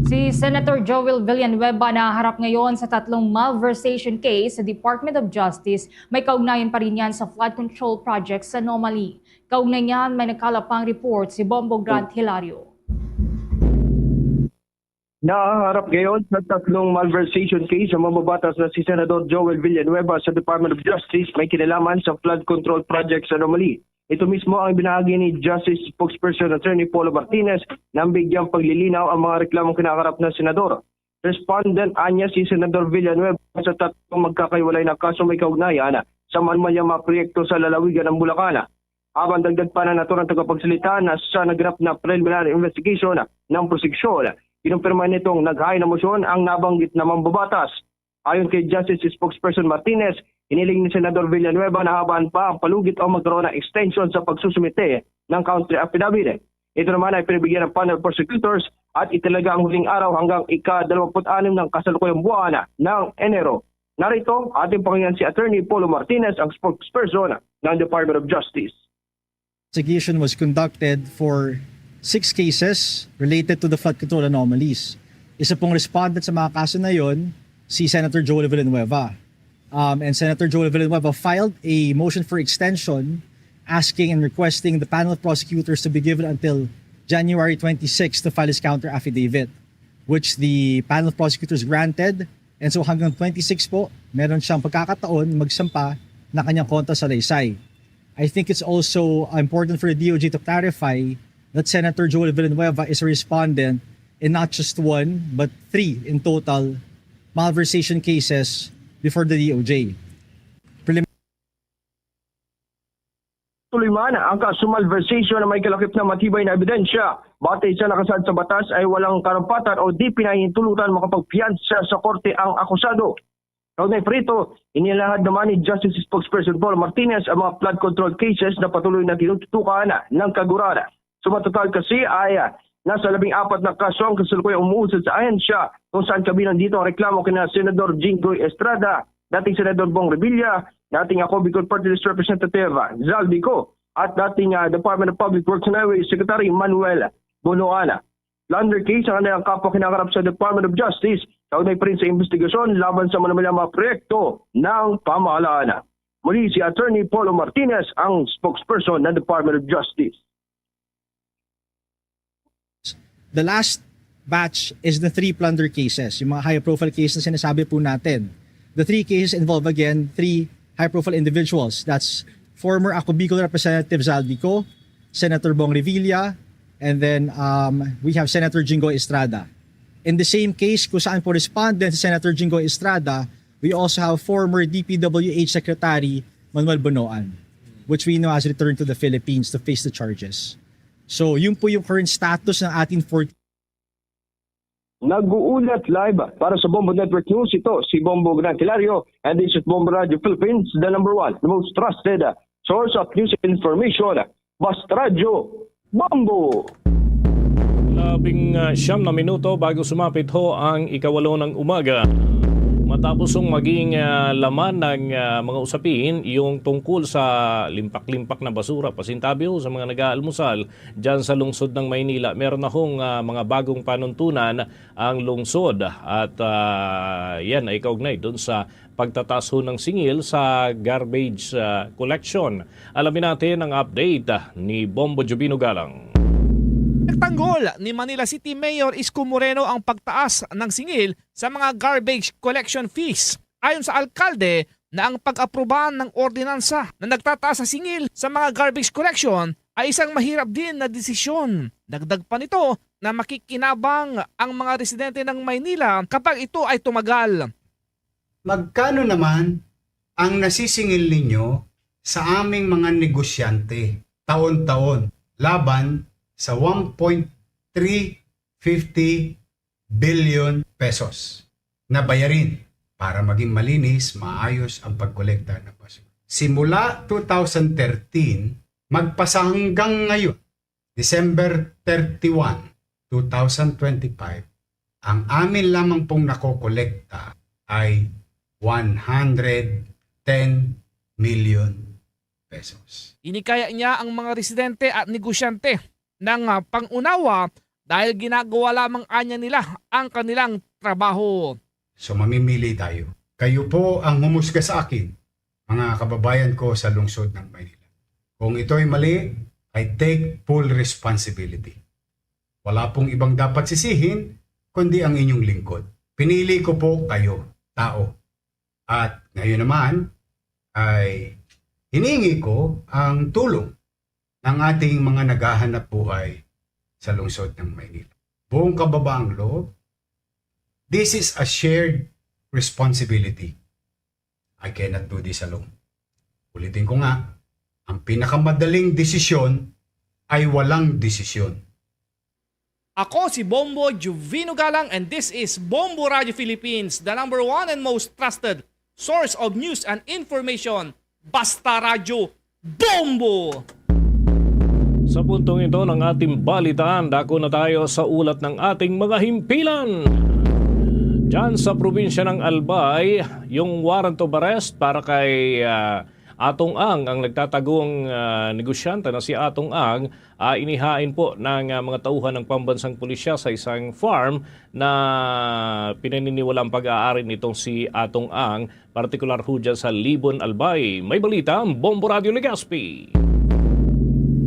si Senator Joel Villanueva na harap ngayon sa 3 malversation case sa Department of Justice, may kaugnayan pa rin yan sa flood control projects sa Anomaly. Kaugnay niyan may nagkalapang report si Bombo Grant Hilario. Nakaharap ngayon sa 3 malversation case sa mababatas na si Senador Joel Villanueva sa Department of Justice may kinalaman sa flood control project sa Anomaly. Ito mismo ang binahagi ni Justice Spokesperson Attorney Paulo Martinez nang bigyang paglilinaw ang mga reklamong kinakarap ng senador. Respondent anya si Senador Villanueva sa tatlong magkakaiwalay na kaso may kaugnayan sa manumalyang mga proyekto sa lalawigan ng Bulacan. Habang dagdag pa na naturang tagapagsalita na sa naganap na preliminary investigation ng prosecution, kinumpirma nitong naghain na motion ang nabanggit na mambabatas. Ayon kay Justice Spokesperson Martinez, hiniling ni Senador Villanueva na habaan pa ang palugit o magkaroon ng extension sa pagsusumite ng counter affidavit. Ito naman ay pinibigyan ng panel prosecutors at italaga ang huling araw hanggang ika-26 ng kasalukuyang buwan ng Enero. Narito ating pakinggan si Attorney Polo Martinez, ang spokesperson ng Department of Justice. Investigation was conducted for 6 cases related to the flood control anomalies. Isa pong respondent sa mga kaso na yon, si Senator Joel Villanueva. And Senator Joel Villanueva filed a motion for extension asking and requesting the panel of prosecutors to be given until January 26 to file his counter affidavit, which the panel of prosecutors granted. And so hanggang 26 po, meron siyang pagkakataon magsampa na kanyang kontra sa salaysay. I think it's also important for the DOJ to clarify that Senator Joel Villanueva is a respondent in not just 1 but 3 in total malversation cases before the DOJ. Tuloy man ang kaso malversation na may kalakip na matibay na ebidensya. Batay sa nakasad sa batas ay walang karampatan o di pinahintulutan makapagpiyansa sa korte ang akusado. Kaugnay prito, inilahad naman ni Justice Spokesperson Paul Martinez ang mga flood control cases na patuloy na tinututukan ng kagurada. Sumatotal kasi ay nasa 14 na kaso ang kasalukuyang umuusad sa ahensya kung saan kabilang dito ang reklamo kina Senador Jinggoy Estrada, dating Senador Bong Revilla, dating ako Bicol Party List Representative Zaldi Co, at dating Department of Public Works and Highways Secretary Manuel Bonoana. Plunder case ang kanilang kapwa kinakarap sa Department of Justice, kaugnay pa rin sa investigasyon laban sa manumalyang mga proyekto ng pamahalaan. Muli si Attorney Polo Martinez, ang spokesperson ng Department of Justice. The last batch is the 3 plunder cases, yung mga high-profile cases na sinasabi po natin. The 3 cases involve again 3 high-profile individuals. That's former Ako Bicol Representative Zaldi Co, Senator Bong Revilla, and then we have Senator Jinggoy Estrada. In the same case, kung saan po respondent si Senator Jinggoy Estrada, we also have former DPWH Secretary Manuel Bonoan, which we know has returned to the Philippines to face the charges. So yun po yung current status ng ating 14. Nag-uulat live para sa Bombo Network News. Ito si Bombo Gran Hilario, and this is Bombo Radio Philippines, the #1, the most trusted source of news and information. Basta Radio Bombo! 19 na minuto bago sumapit ho ang 8 ng umaga. Matapos ang maging laman ng mga usapin, yung tungkol sa limpak-limpak na basura, pasintabi ho sa mga nag-aalmusal dyan sa lungsod ng Maynila. Meron na hong mga bagong panuntunan ang lungsod at yan ay kaugnay doon sa pagtataas ho ng singil sa garbage collection. Alamin natin ang update ni Bombo Jubino Galang. Nagtanggol ni Manila City Mayor Isko Moreno ang pagtaas ng singil sa mga garbage collection fees. Ayon sa alkalde na ang pag-aprobahan ng ordinansa na nagtataas sa singil sa mga garbage collection ay isang mahirap din na desisyon. Dagdag pa nito na makikinabang ang mga residente ng Maynila kapag ito ay tumagal. Magkano naman ang nasisingil ninyo sa aming mga negosyante taon-taon laban sa 1.350 billion pesos na bayarin para maging malinis, maayos ang pagkolekta ng basura. Simula 2013, magpasa hanggang ngayon, December 31, 2025, ang amin lamang pong nakokolekta ay 110 million pesos. Inikaya niya ang mga residente at negosyante ng pangunawa dahil ginagawa lamang anya nila ang kanilang trabaho. So mamimili tayo. Kayo po ang humusga sa akin, mga kababayan ko sa lungsod ng Maynila. Kung ito ay mali, I take full responsibility. Wala pong ibang dapat sisihin, kundi ang inyong lingkod. Pinili ko po kayo, tao. At ngayon naman, ay hiningi ko ang tulong ng ating mga naghahanap buhay sa lungsod ng Maynila. Buong kababaang loob, This is a shared responsibility. I cannot do this alone. Ulitin ko nga, ang pinakamadaling desisyon ay walang desisyon. Ako si Bombo Juvino Galang and this is Bombo Radio Philippines, the number one and most trusted source of news and information. Basta Radio Bombo! Sa puntong ito ng ating balitaan, dako na tayo sa ulat ng ating mga himpilan. Diyan sa probinsya ng Albay, yung warrant of arrest para kay Atong Ang, ang nagtatagong negosyante na si Atong Ang, inihain po ng mga tauhan ng pambansang pulisya sa isang farm na pinaniniwalang pag-aari nitong si Atong Ang, partikular ho dyan sa Libon, Albay. May balita ang Bombo Radio Legazpi.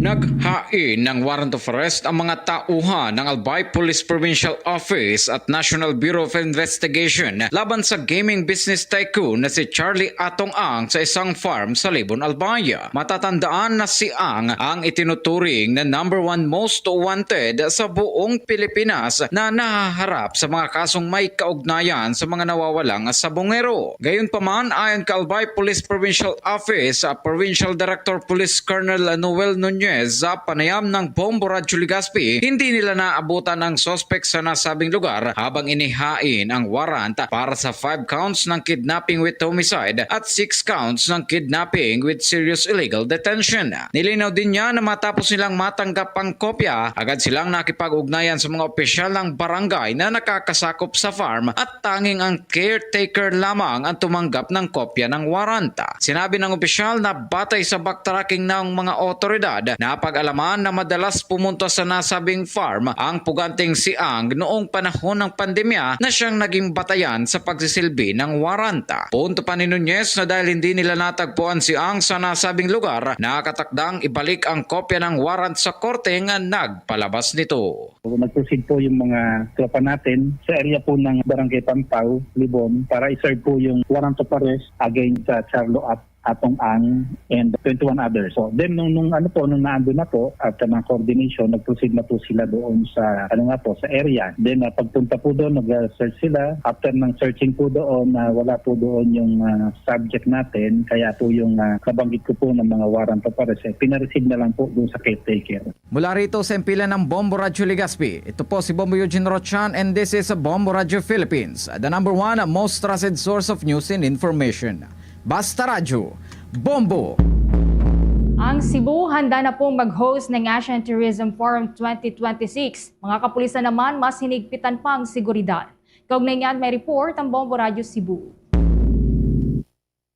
Naghain ng warrant of arrest ang mga tauhan ng Albay Police Provincial Office at National Bureau of Investigation laban sa gaming business tycoon na si Charlie Atong Ang sa isang farm sa Libon, Albay. Matatandaan na si Ang ang itinuturing na number one most wanted sa buong Pilipinas na nahaharap sa mga kasong may kaugnayan sa mga nawawalang sabongero. Gayunpaman, ayon kay Albay Police Provincial Office, Provincial Director Police Colonel Noel Nunez, sa panayam ng Bombo Radio Legazpi, hindi nila naabutan ang suspect sa nasabing lugar habang inihain ang warrant para sa 5 counts ng kidnapping with homicide at 6 counts ng kidnapping with serious illegal detention. Nilinaw din niya na matapos nilang matanggap ang kopya, agad silang nakipag-ugnayan sa mga opisyal ng barangay na nakakasakop sa farm at tanging ang caretaker lamang ang tumanggap ng kopya ng warrant. Sinabi ng opisyal na batay sa backtracking ng mga otoridad, napag-alaman na madalas pumunta sa nasabing farm ang puganting si Ang noong panahon ng pandemya na siyang naging batayan sa pagsisilbi ng waranta. Punto pa ni Nunez na dahil hindi nila natagpuan si Ang sa nasabing lugar, nakatakdang ibalik ang kopya ng warrant sa korte nga nagpalabas nito. Nag-proceed po yung mga tropa natin sa area po ng Barangay Pampaw, Libon, para i-serve po yung warrant of arrest against Charlo Atong Ang and 21 others. So then nung naandun na po after ng coordination, nag-proceed na po sila doon sa sa area. Then pagpunta po doon, nag-search sila. After ng searching po doon, wala po doon yung subject natin, kaya po yung kabanggit ko po ng mga warrant of arrest, pinareceive na lang po doon sa caretaker. Mula rito sa impilan ng Bombo Radio Legazpi, ito po si Bombo Eugene Rochan and this is Bombo Radio Philippines, the number one most trusted source of news and information. Basta Radio Bombo. Ang Cebu handa na pong mag-host ng Asian Tourism Forum 2026. Mga kapulisan naman mas hinigpitan pa ang seguridad. Kaugnay niyan may report ang Bombo Radio Cebu.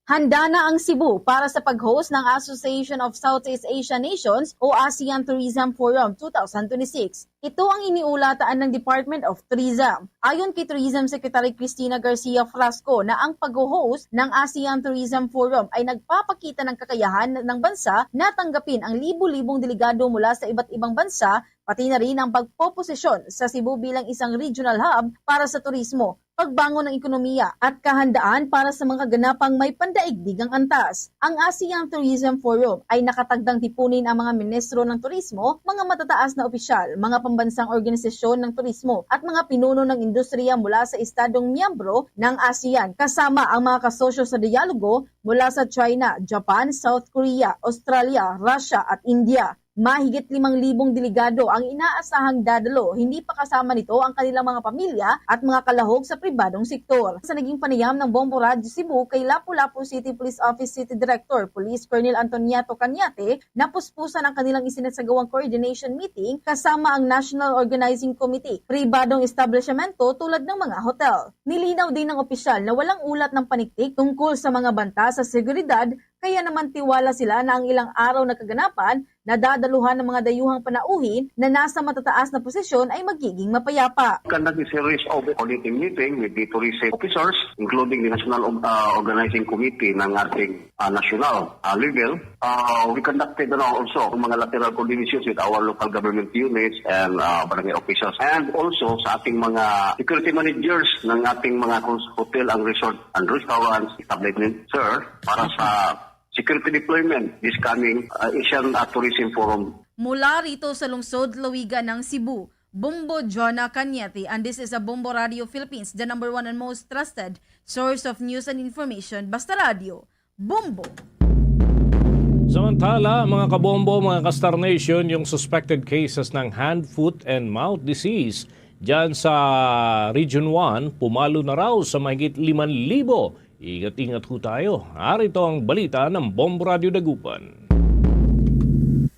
Handa na ang Cebu para sa pag-host ng Association of Southeast Asian Nations o ASEAN Tourism Forum 2026. Ito ang iniulataan ng Department of Tourism. Ayon kay Tourism Secretary Cristina Garcia Frasco na ang pag-host ng ASEAN Tourism Forum ay nagpapakita ng kakayahan ng bansa na tanggapin ang libu-libong delegado mula sa iba't ibang bansa, pati na rin ang pagpoposisyon sa Cebu bilang isang regional hub para sa turismo, pagbangon ng ekonomiya at kahandaan para sa mga ganapang may pandaigdigang antas. Ang ASEAN Tourism Forum ay nakatagdang tipunin ang mga ministro ng turismo, mga matataas na opisyal, mga pambansang organisasyon ng turismo at mga pinuno ng industriya mula sa estadong miyembro ng ASEAN, kasama ang mga kasosyo sa dialogo mula sa China, Japan, South Korea, Australia, Russia at India. Mahigit 5,000 delegado ang inaasahang dadalo, hindi pa kasama nito ang kanilang mga pamilya at mga kalahok sa pribadong sektor. Sa naging panayam ng Bombo Radio Cebu kay Lapu-Lapu City Police Office City Director Police Colonel Antoniato Cañate, napuspusan ang kanilang isinasagawang coordination meeting kasama ang National Organizing Committee, pribadong establishmento tulad ng mga hotel. Nilinaw din ng opisyal na walang ulat ng paniktik tungkol sa mga banta sa seguridad, kaya naman tiwala sila na ang ilang araw na kaganapan na dadaluhan ng mga dayuhang panauhin na nasa matataas na posisyon ay magiging mapayapa. Conduct a series of coordinating meeting with the tourism officers, including the National Organizing Committee ng ating national level. We conducted also mga lateral coordinations with our local government units and barangay officials, and also sa ating mga security managers ng ating mga hotel and resort and restaurants establishment, sir, para sa security deployment this coming Asian Tourism Forum. Mula rito sa lungsod Lawigan ng Cebu, Bombo Jonah Cañete, and this is a Bombo Radio Philippines, the #1 and most trusted source of news and information. Basta Radio, Bombo! Samantala, mga kabombo, mga ka-Star Nation, yung suspected cases ng hand, foot, and mouth disease dyan sa Region 1, pumalo na raw sa mahigit 5,000. Ingat-ingat ho tayo. Arito ang balita ng Bombo Radio Dagupan.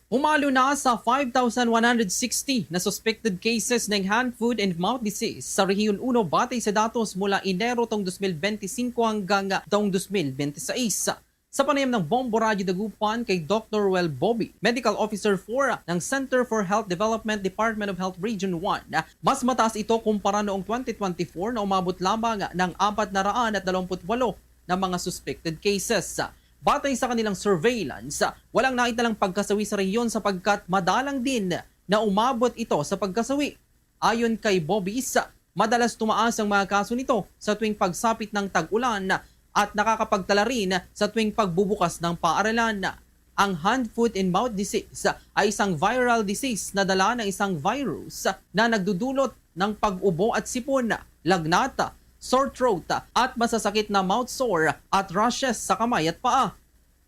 Umalo na sa 5,160 na suspected cases ng hand, foot, and mouth disease sa Rehiyon 1 batay sa datos mula Enero taong 2025 hanggang taong 2026. Sa panayam ng Bombo Radio Dagupan kay Dr. Well Bobby, Medical Officer 4 ng Center for Health Development, Department of Health Region 1, mas mataas ito kumpara noong 2024 na umabot lamang ng 428 na mga suspected cases. Batay sa kanilang surveillance, walang nakita lang pagkasawi sa rehiyon sapagkat madalang din na umabot ito sa pagkasawi. Ayon kay Bobby, madalas tumaas ang mga kaso nito sa tuwing pagsapit ng tag-ulan at nakakapagtala rin sa tuwing pagbubukas ng paaralan. Ang hand, foot, and mouth disease ay isang viral disease na dala ng isang virus na nagdudulot ng pag-ubo at sipon, lagnat, sore throat at masasakit na mouth sore at rashes sa kamay at paa.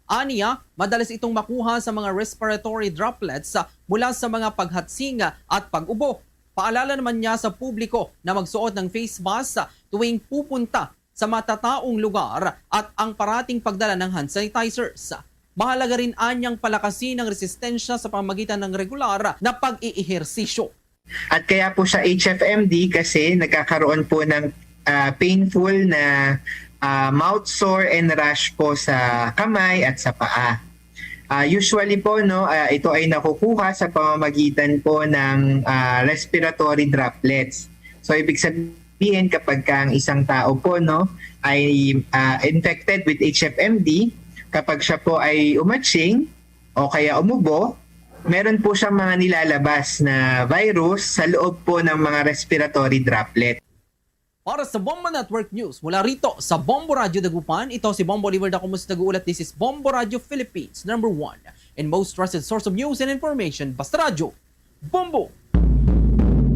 Aniya, madalas itong makuha sa mga respiratory droplets mula sa mga paghatsing at pag-ubo. Paalala naman niya sa publiko na magsuot ng face mask tuwing pupunta sa matataong lugar at ang parating pagdala ng hand sanitizers. Mahalaga rin anyang palakasin ang resistensya sa pamamagitan ng regular na pag-iihersisyo. At kaya po sa HFMD kasi nagkakaroon po ng painful na mouth sore and rash po sa kamay at sa paa. Usually po ito ay nakukuha sa pamamagitan po ng respiratory droplets. So ibig sabihin kapag ang isang tao po ay infected with HFMD, kapag siya po ay umatching o kaya umubo, meron po siyang mga nilalabas na virus sa loob po ng mga respiratory droplet. Para sa Bombo Network News, mula rito sa Bombo Radio Dagupan, ito si Bombo Oliver Dacumus nag-uulat. This is Bombo Radio Philippines, #1 and most trusted source of news and information. Basta Radio, Bombo!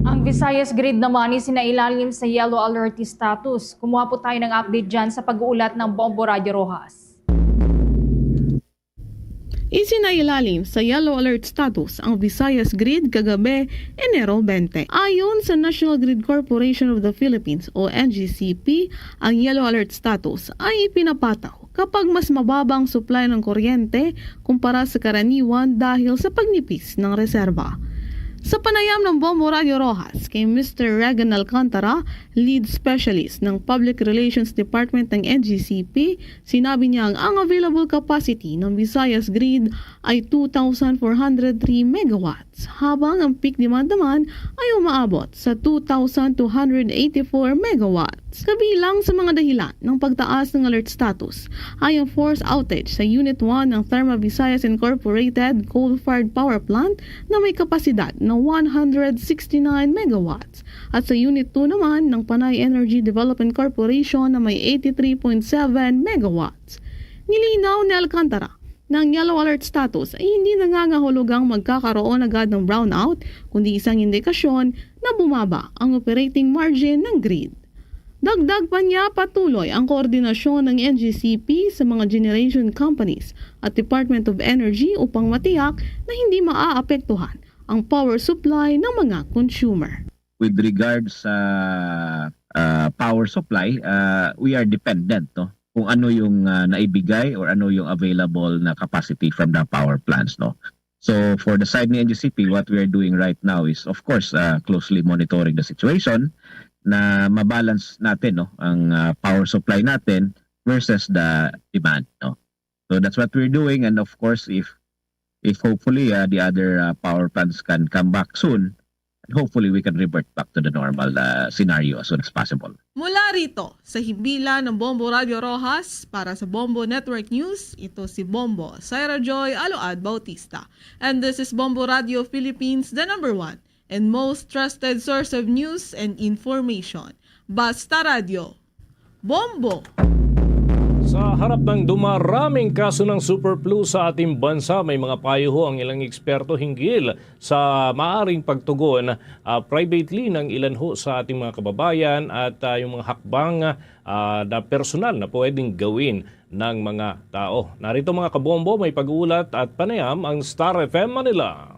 Ang Visayas Grid naman ay sinailalim sa yellow alert status. Kumuha po tayo ng update dyan sa pag-uulat ng Bombo Radio Rojas. Isinailalim sa yellow alert status ang Visayas Grid kagabi, Enero 20. Ayon sa National Grid Corporation of the Philippines o NGCP, ang yellow alert status ay ipinapataw kapag mas mababang supply ng kuryente kumpara sa karaniwan dahil sa pagnipis ng reserba. Sa panayam ng Bombo Radio Rojas kay Mr. Regan Alcantara, Lead Specialist ng Public Relations Department ng NGCP, sinabi niya ang available capacity ng Visayas Grid ay 2,403 megawatts, habang ang peak demand naman ay umaabot sa 2,284 megawatts. Kabilang sa mga dahilan ng pagtaas ng alert status ay ang force outage sa Unit 1 ng Therma Visayas Incorporated coal-fired power plant na may kapasidad na 169 megawatts at sa Unit 2 naman ng Panay Energy Development Corporation na may 83.7 megawatts. Nilinaw ni Alcantara na ang yellow alert status ay hindi nangangahulugang magkakaroon agad ng brownout, kundi isang indikasyon na bumaba ang operating margin ng grid. Dagdag pa niya, patuloy ang koordinasyon ng NGCP sa mga generation companies at Department of Energy upang matiyak na hindi maaapektuhan ang power supply ng mga consumer. With regards sa power supply, we are dependent kung ano yung naibigay or ano yung available na capacity from the power plants. So for the side ng NGCP, what we are doing right now is of course closely monitoring the situation na mabalance natin ang power supply natin versus the demand. So that's what we're doing, and of course if hopefully the other power plants can come back soon, and hopefully we can revert back to the normal scenario as soon as possible. Mula rito sa hibila ng Bombo Radio Rojas para sa Bombo Network News, ito si Bombo Sarah Joy Aload Bautista. And this is Bombo Radio Philippines, the #1 and most trusted source of news and information. Basta Radio, Bombo! Sa harap ng dumaraming kaso ng super flu sa ating bansa, may mga payo ho ang ilang eksperto hinggil sa maaring pagtugon privately ng ilan ho sa ating mga kababayan at yung mga hakbang na personal na pwedeng gawin ng mga tao. Narito mga kabombo, may pag-uulat at panayam ang Star FM Manila.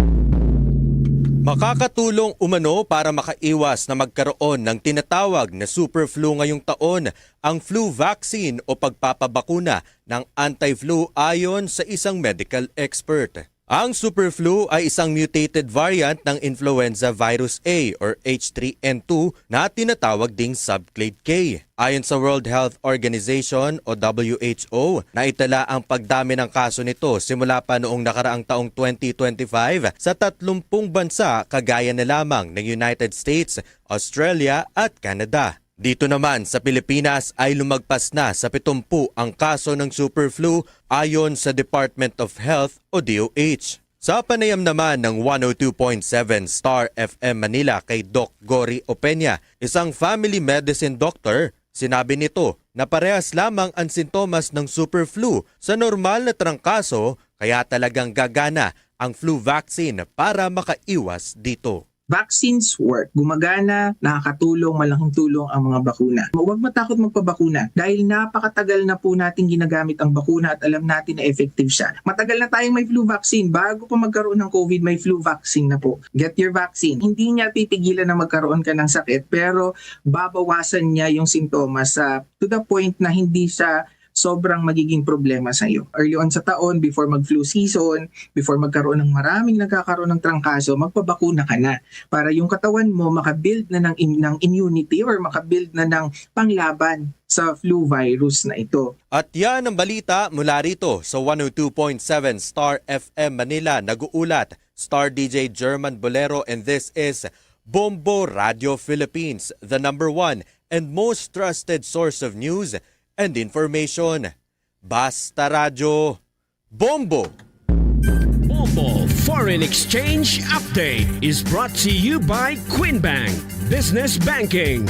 Makakatulong umano para makaiwas na magkaroon ng tinatawag na super flu ngayong taon ang flu vaccine o pagpapabakuna ng anti-flu ayon sa isang medical expert. Ang super flu ay isang mutated variant ng influenza virus A or H3N2 na tinatawag ding subclade K. Ayon sa World Health Organization o WHO, naitala ang pagdami ng kaso nito simula pa noong nakaraang taong 2025 sa 30 bansa kagaya na lamang ng United States, Australia at Canada. Dito naman sa Pilipinas ay lumagpas na sa 70 ang kaso ng super flu ayon sa Department of Health o DOH. Sa panayam naman ng 102.7 Star FM Manila kay Doc Gory Opeña, isang family medicine doctor, sinabi nito na parehas lamang ang sintomas ng super flu sa normal na trangkaso kaya talagang gagana ang flu vaccine para makaiwas dito. Vaccines work. Gumagana, nakakatulong, malaking tulong ang mga bakuna. Huwag matakot magpabakuna dahil napakatagal na po natin ginagamit ang bakuna at alam natin na effective siya. Matagal na tayong may flu vaccine. Bago pa magkaroon ng COVID, may flu vaccine na po. Get your vaccine. Hindi niya pipigilan na magkaroon ka ng sakit pero babawasan niya yung sintomas to the point na hindi siya sobrang magiging problema sa iyo. Early on sa taon, before mag-flu season, before magkaroon ng maraming nagkakaroon ng trangkaso, magpabakuna ka na para yung katawan mo makabuild na ng immunity or makabuild na ng panglaban sa flu virus na ito. At yan ang balita mula rito sa 102.7 Star FM Manila. Nag-uulat Star DJ German Bolero and this is Bombo Radio Philippines, the #1 and most trusted source of news and information. Basta Radyo, Bombo! Bombo Foreign Exchange Update is brought to you by Quinbank Business Banking.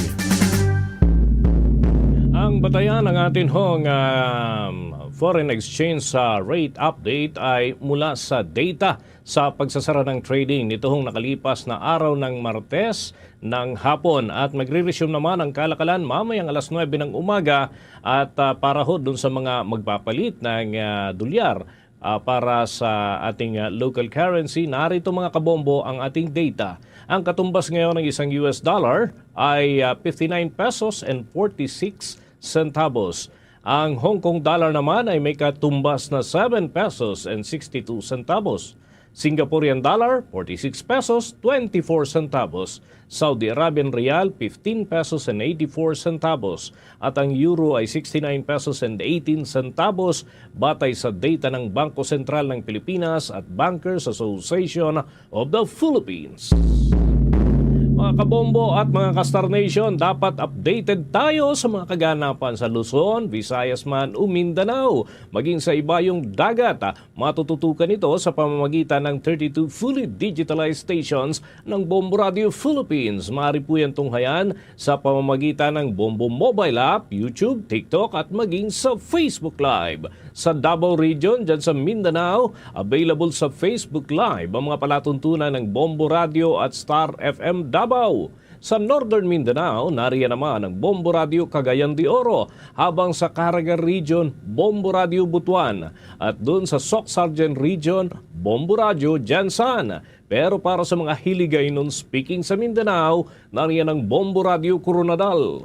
Ang batayan ng atin hong foreign exchange rate update ay mula sa data sa pagsasara ng trading nitong nakalipas na araw ng Martes ng hapon at magre-resume naman ang kalakalan mamayang alas 9 ng umaga at para ho dun sa mga magpapalit ng dolyar para sa ating local currency, narito mga kabombo ang ating data. Ang katumbas ngayon ng isang US dollar ay 59 pesos and 46 centavos. Ang Hong Kong dollar naman ay may katumbas na 7 pesos and 62 centavos. Singaporean dollar, 46 pesos, 24 centavos. Saudi Arabian Rial, 15 pesos and 84 centavos. At ang euro ay 69 pesos and 18 centavos batay sa data ng Bangko Sentral ng Pilipinas at Bankers Association of the Philippines. Mga kabombo at mga ka-Star Nation, dapat updated tayo sa mga kaganapan sa Luzon, Visayas man o Mindanao. Maging sa iba yung dagat, matututukan ito sa pamamagitan ng 32 fully digitalized stations ng Bombo Radio Philippines. Maaari po yan tunghayan sa pamamagitan ng Bombo Mobile App, YouTube, TikTok at maging sa Facebook Live. Sa Davao Region, dyan sa Mindanao, available sa Facebook Live ang mga palatuntunan ng Bombo Radio at Star FM Davao. Sa Northern Mindanao, nariyan naman ang Bombo Radio Cagayan de Oro, habang sa Caraga Region, Bombo Radio Butuan, at doon sa Soc-Sargent Region, Bombo Radio Jansan. Pero para sa mga hiligay nun speaking sa Mindanao, nariyan ang Bombo Radio Coronadal.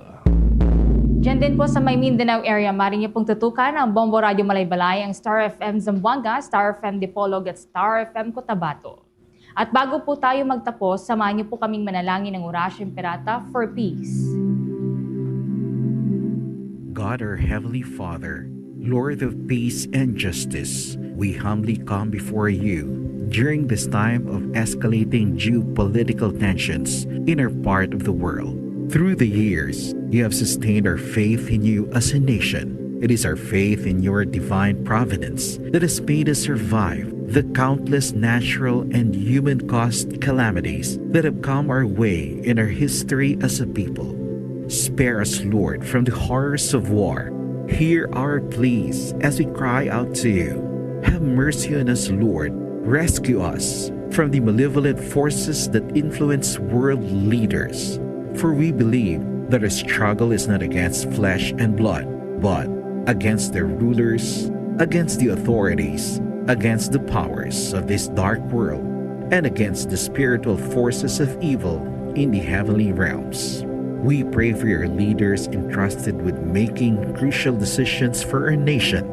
Diyan din po sa may Mindanao area, maaari niyo pong tutukan ang Bombo Radio Malaybalay, ang Star FM Zamboanga, Star FM Dipolog at Star FM Cotabato. At bago po tayo magtapos, samahan niyo po kaming manalangin ng Orasyon Pirata for Peace. God, our Heavenly Father, Lord of peace and justice, we humbly come before you during this time of escalating geopolitical tensions in our part of the world. Through the years, you have sustained our faith in you as a nation. It is our faith in your divine providence that has made us survive the countless natural and human-caused calamities that have come our way in our history as a people. Spare us, Lord, from the horrors of war Hear our pleas as we cry out to you. Have mercy on us, Lord. Rescue us from the malevolent forces that influence world leaders. For we believe that our struggle is not against flesh and blood, but against the rulers, against the authorities, against the powers of this dark world, and against the spiritual forces of evil in the heavenly realms. We pray for your leaders entrusted with making crucial decisions for our nation.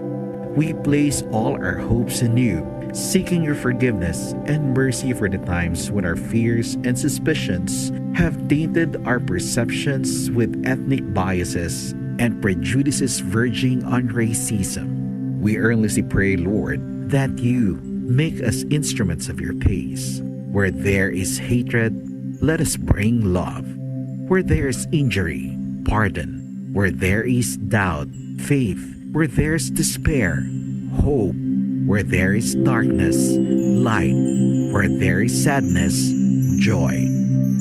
We place all our hopes in you, seeking your forgiveness and mercy for the times when our fears and suspicions have tainted our perceptions with ethnic biases and prejudices verging on racism. We earnestly pray, Lord, that you make us instruments of your peace. Where there is hatred, let us bring love. Where there is injury, pardon. Where there is doubt, faith. Where there is despair, hope. Where there is darkness, light. Where there is sadness, joy.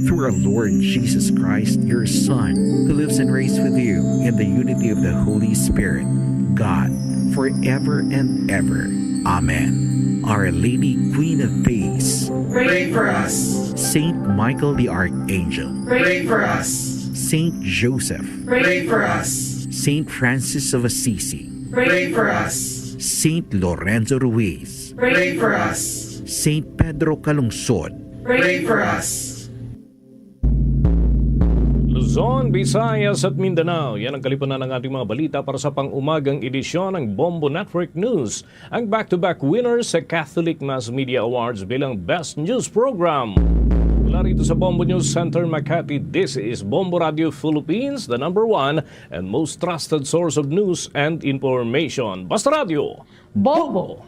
Through our Lord Jesus Christ, your Son, who lives and reigns with you in the unity of the Holy Spirit, God, forever and ever. Amen. Our Lady, Queen of Peace, pray for us. Saint Michael the Archangel, Pray for us. Saint Joseph, Pray for us. Saint Francis of Assisi, Pray for us. Saint Lorenzo Ruiz, Pray for us. Saint Pedro Calungsod, Pray for us. Luzon, Visayas at Mindanao. Yan ang kalipunan ng ating mga balita para sa pang-umagang edisyon ng Bombo Network News. Ang back-to-back winners sa Catholic Mass Media Awards bilang Best News Program. Mula rito sa Bombo News Center, Makati, this is Bombo Radio Philippines, the #1 and most trusted source of news and information. Basta Radio, Bombo!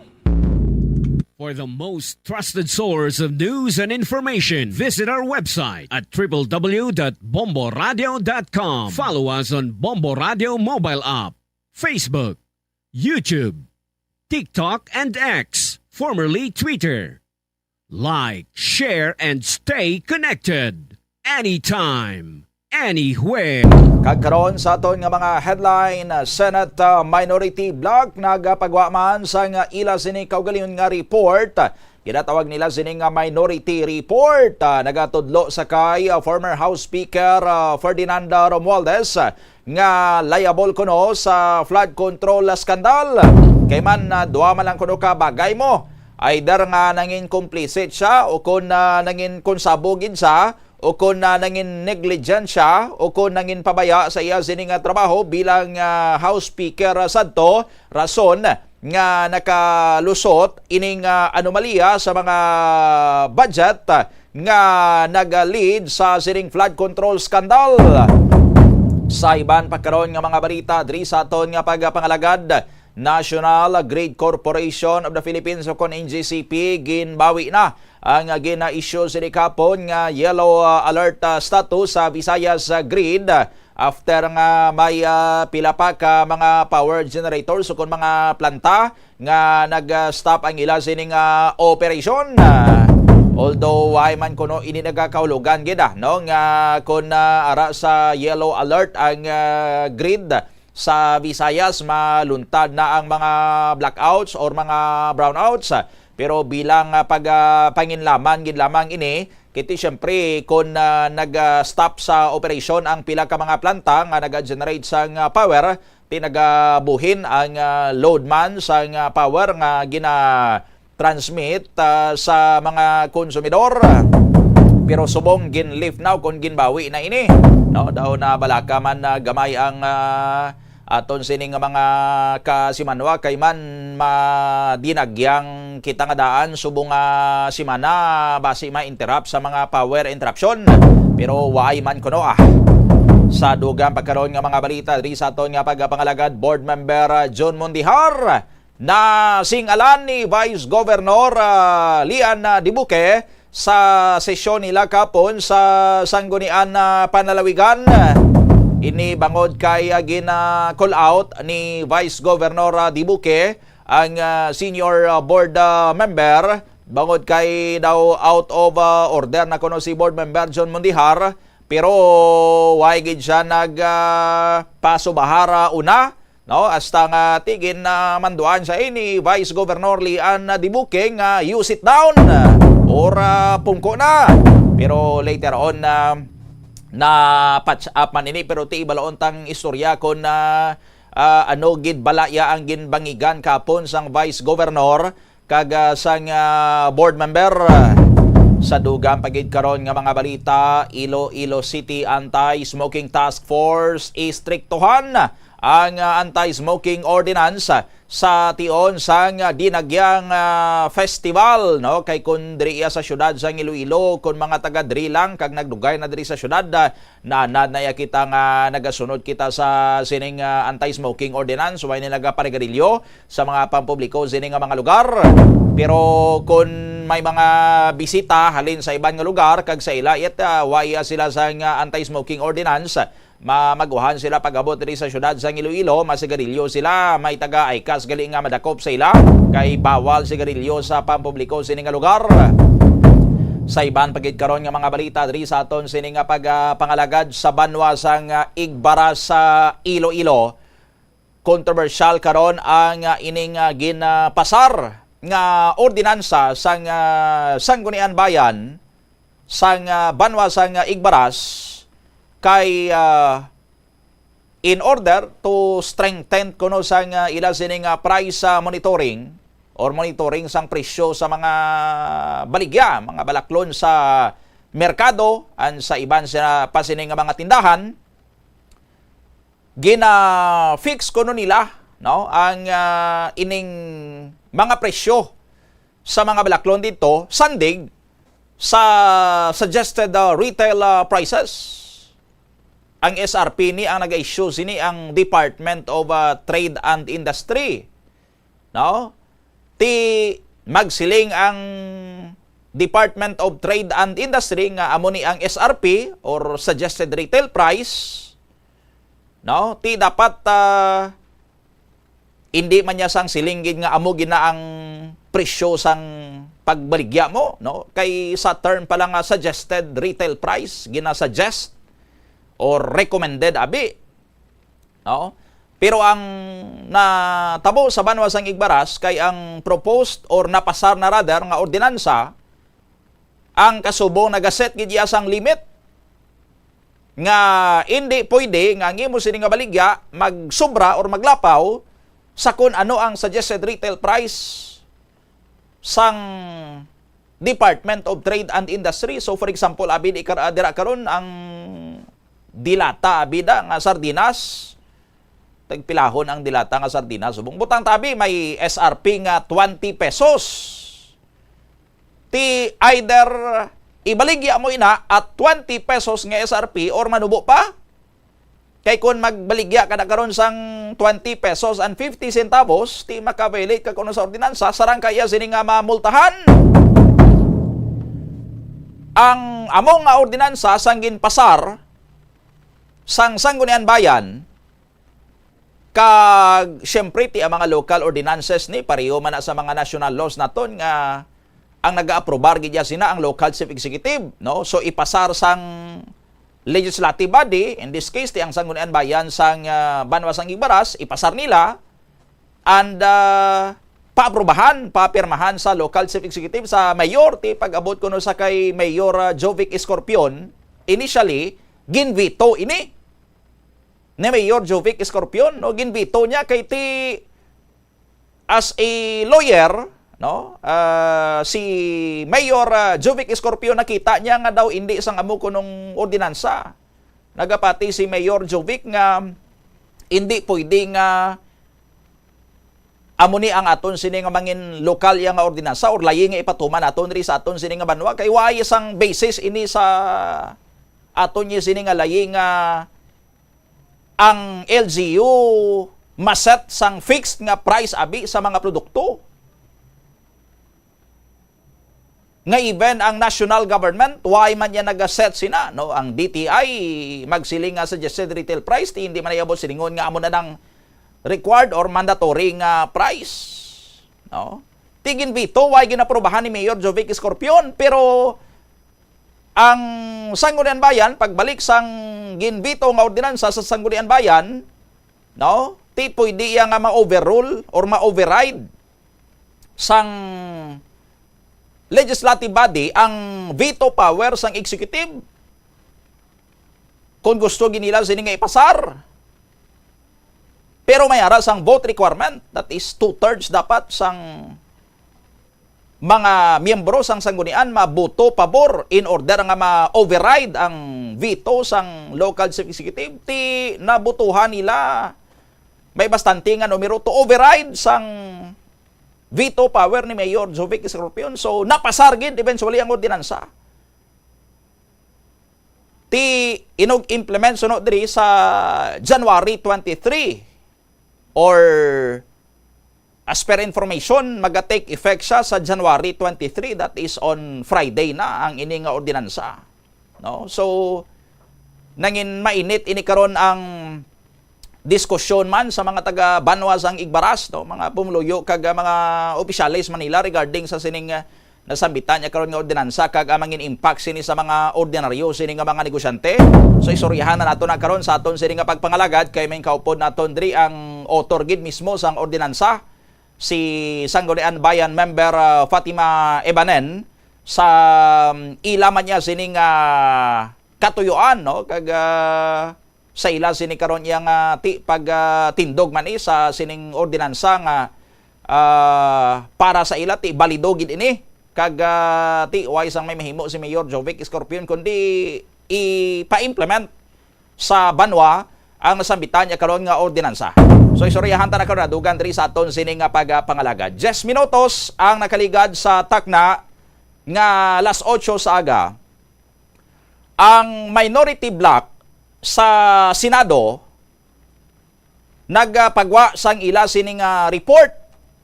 For the most trusted source of news and information, visit our website at www.bomboradio.com. Follow us on Bombo Radio mobile app, Facebook, YouTube, TikTok, and X, formerly Twitter. Like, share, and stay connected. Anytime, anywhere. Kagkaroon sa aton nga mga headline, Senate Minority Bloc nagapagwaman sa nga ila sini kaugalingon nga report. Ginatawag nila sini nga Minority Report. Nagatudlo sa kay former House Speaker Ferdinand Romualdez nga liable kuno sa flood control scandal. Kay man duwa man lang kuno ka bagay mo. Either nga nangin complicit siya o kung nangin konsabugin siya o kung nangin negligent siya o kung nangin pabaya sa iya sining trabaho bilang House Speaker sadto, rason nga nakalusot ining anomalya sa mga budget nga nag-lead sa sining flood control scandal. Sa iban pagkaroon nga mga balita diri sa aton nga pagpangalagad, National Grid Corporation of the Philippines o kon NGCP ginbawi na ang gina-issue sini kapon nga yellow alert status sa Visayas Grid after nga may pila pa ka mga power generators o kon mga planta nga nag-stop ang ila sining operation. Although ay man kuno ini nagakahulugan gid no nga kun ara sa yellow alert ang grid sa Visayas, maluntad na ang mga blackouts or mga brownouts. Pero bilang panginlaman gid lamang ini, kiti syempre kung nag-stop sa operation ang pila ka mga planta nga nag-generate sang power, tinagabuhin ang load man sang power nga gina-transmit sa mga konsumidor. Pero subong gin-lift now kung ginbawi na ini. No, daw na balaka man gamay ang aton sining mga kasimanwa kay man madinagyang kita nga daan subong simana basi ma-interrupt sa mga power interruption. Pero waay man kuno sa dugang pagkaroon nga mga balita diri sa aton nga pagpangalagad, board member John Mondihar na singalan ni Vice Governor Lian Dibuque sa sesyon nila kapon sa Sanggunian Panalawigan. Ini bangod kay gina-call out ni Vice Governor Dibuque ang senior board member. Bangod kay daw out of order na kuno si board member John Mondihar, pero way gid siya nagpasubahara una No, hasta nga tigin na manduan sa ini Vice Governor Lian Dibuking you sit down or pungko na. Pero later on na patch up man ini pero ti balaon tang istorya kon ano gid balaya ang ginbangigan kapon sang Vice Governor kag sang board member sa dugang pagid karon nga mga balita. Iloilo City Anti-Smoking Task Force istriktuhan ang anti-smoking ordinance sa tion sang dinagyang festival, no, kay kun diri sa syudad sa Iloilo kun mga taga diri lang kag nagdugay na diri sa syudad na kita nga nagasunod kita sa sining anti-smoking ordinance way nila parigarilyo sa mga pampubliko sining nga mga lugar. Pero kun may mga bisita halin sa ibang nga lugar kag sa ila way sila sa anti-smoking ordinance, maguhan sila pag-abot diri sa syudad sa Iloilo, masigarilyo sila, may taga-ICAS gali nga madakop sa ila kay bawal sigarilyo sa pampubliko sining nga lugar. Sa iban pagid karon nga mga balita diri sa aton sining nga pangalagad sa banwa sang Igbaras sa Iloilo, controversial karon ang ining ginapasar nga ordinansa sang Sanggunian Bayan sang banwa sang Igbaras kay in order to strengthen kuno sang ila sining price monitoring or monitoring sang presyo sa mga baligya, mga balaklon sa merkado an sa iban sa pasining mga tindahan, gina-fix kuno nila, no, ang ining mga presyo sa mga balaklon dito sandig sa suggested retail prices. Ang SRP ni ang nag-issue sini ang Department of Trade and Industry. No? Ti magsiling ang Department of Trade and Industry nga amo ni ang SRP or suggested retail price. No? Ti dapat hindi man niya sang silinggid nga amo gina ang presyo sang pagbaligya mo, no? Kay sa term pa lang suggested retail price gina-suggest or recommended abi, no? Pero ang natabo sa banwa sang Igbaras kay ang proposed or napasar na rather nga ordinansa ang kasubong nagaset gid sang limit nga hindi pwede nga ngimo sini nga baligya magsobra or maglapaw sa kun ano ang suggested retail price sang Department of Trade and Industry. So for example, abi dira karon ang dilata abida nga sardinas, tagpilahon ang dilata nga sardinas, subong butang tabi may SRP nga 20 pesos. Ti either ibaligya mo ina at 20 pesos nga SRP or manubo pa. Kay kun magbaligya kada karon sang 20 pesos and 50 centavos, ti makaviolate ka kuno sa ordinansa, sarang kaya sini nga mamultahan. Ang among nga ordinansa sang ginpasar sang Sanggunian Bayan kag syempre ti ang mga local ordinances ni pareho man na sa mga national laws naton nga ang naga-aprobar gid sina ang local chief executive, no? So ipasar sang legislative body, in this case ti ang Sanggunian Bayan sang banwa sang Igbaras, ipasar nila and paaprubahan, papirmahan sa local chief executive sa mayor. Ti pag-abot kuno sa kay Mayor Jovic Escorpion, initially ginveto ini ni Mayor Jovic Escorpion, no, ginveto niya kay ti as a lawyer, no, si Mayor Jovic Escorpion nakita niya nga daw hindi sang amo kunong ordinansa. Nagapati si Mayor Jovic nga hindi pwede nga amo ni ang aton sini nga mangin lokal yang ordinansa or layi nga ipatuman aton ri sa aton sini nga banwa kay way sang basis ini sa aton ni sini nga layi nga ang LGU maset sang fixed nga price abi sa mga produkto. Nga even ang national government, why man yan nag-set sina, no? Ang DTI magsiling nga suggested retail price, hindi man nayabot silingon nga amo na ng required or mandatory nga price. No? Tigin bito, why ginaprobahan ni Mayor Jovic Escorpion, pero ang Sanggunian Bayan, pagbalik sang ginbito nga ordinansa sa Sanggunian Bayan, no? ti pwede iya nga ma-overrule or ma-override sang legislative body ang veto power sang executive kung gusto ginila sini nga ipasar. Pero may ara sang vote requirement, that is 2/3 dapat sang mga miyembro sang sanggunian maboto pabor in order nga ma-override ang veto sang local chief executive. Ti nabutuhan nila may bastante nga numero to override sang veto power ni Mayor Jovic Escorpion. So napasargid eventually ang ordinansa. Ti inog-implement sunod diri sa January 23 or as per information, mag-take effect siya sa January 23. That is on Friday na ang ini nga ordinansa. No? So, nangin mainit ini karon ang diskusyon man sa mga taga Banwa sang Igbaras, no? Mga pumuluyo kag mga opisyalis Manila regarding sa sining nasambitan niya karon nga ordinansa kag amangin impact sini sa mga ordinaryo sini nga mga negosyante. So isoryahan na nato na karon sa aton sini nga pagpangalagad kay may kaupod naton diri ang author gid mismo sang ordinansa, si Sangguniang Bayan member Fatima Ebanen, sa ilaman niya sining katuyuan, no, kag sa ila sini karon yang pag tindog man sa sining ordinansa nga para sa ila ti balido gid ini kag ti way sang may mahimo si Mayor Jovic Escorpion kundi ipa-implement sa Banwa ang nasambitan niya karon nga ordinansa. So isoryahan ta na karon dugan diri sa aton sining nga pagpangalagad. 10 minutos ang nakaligad sa takna nga alas 8 sa aga. Ang minority bloc sa Senado nagpagwa sang ila sining report,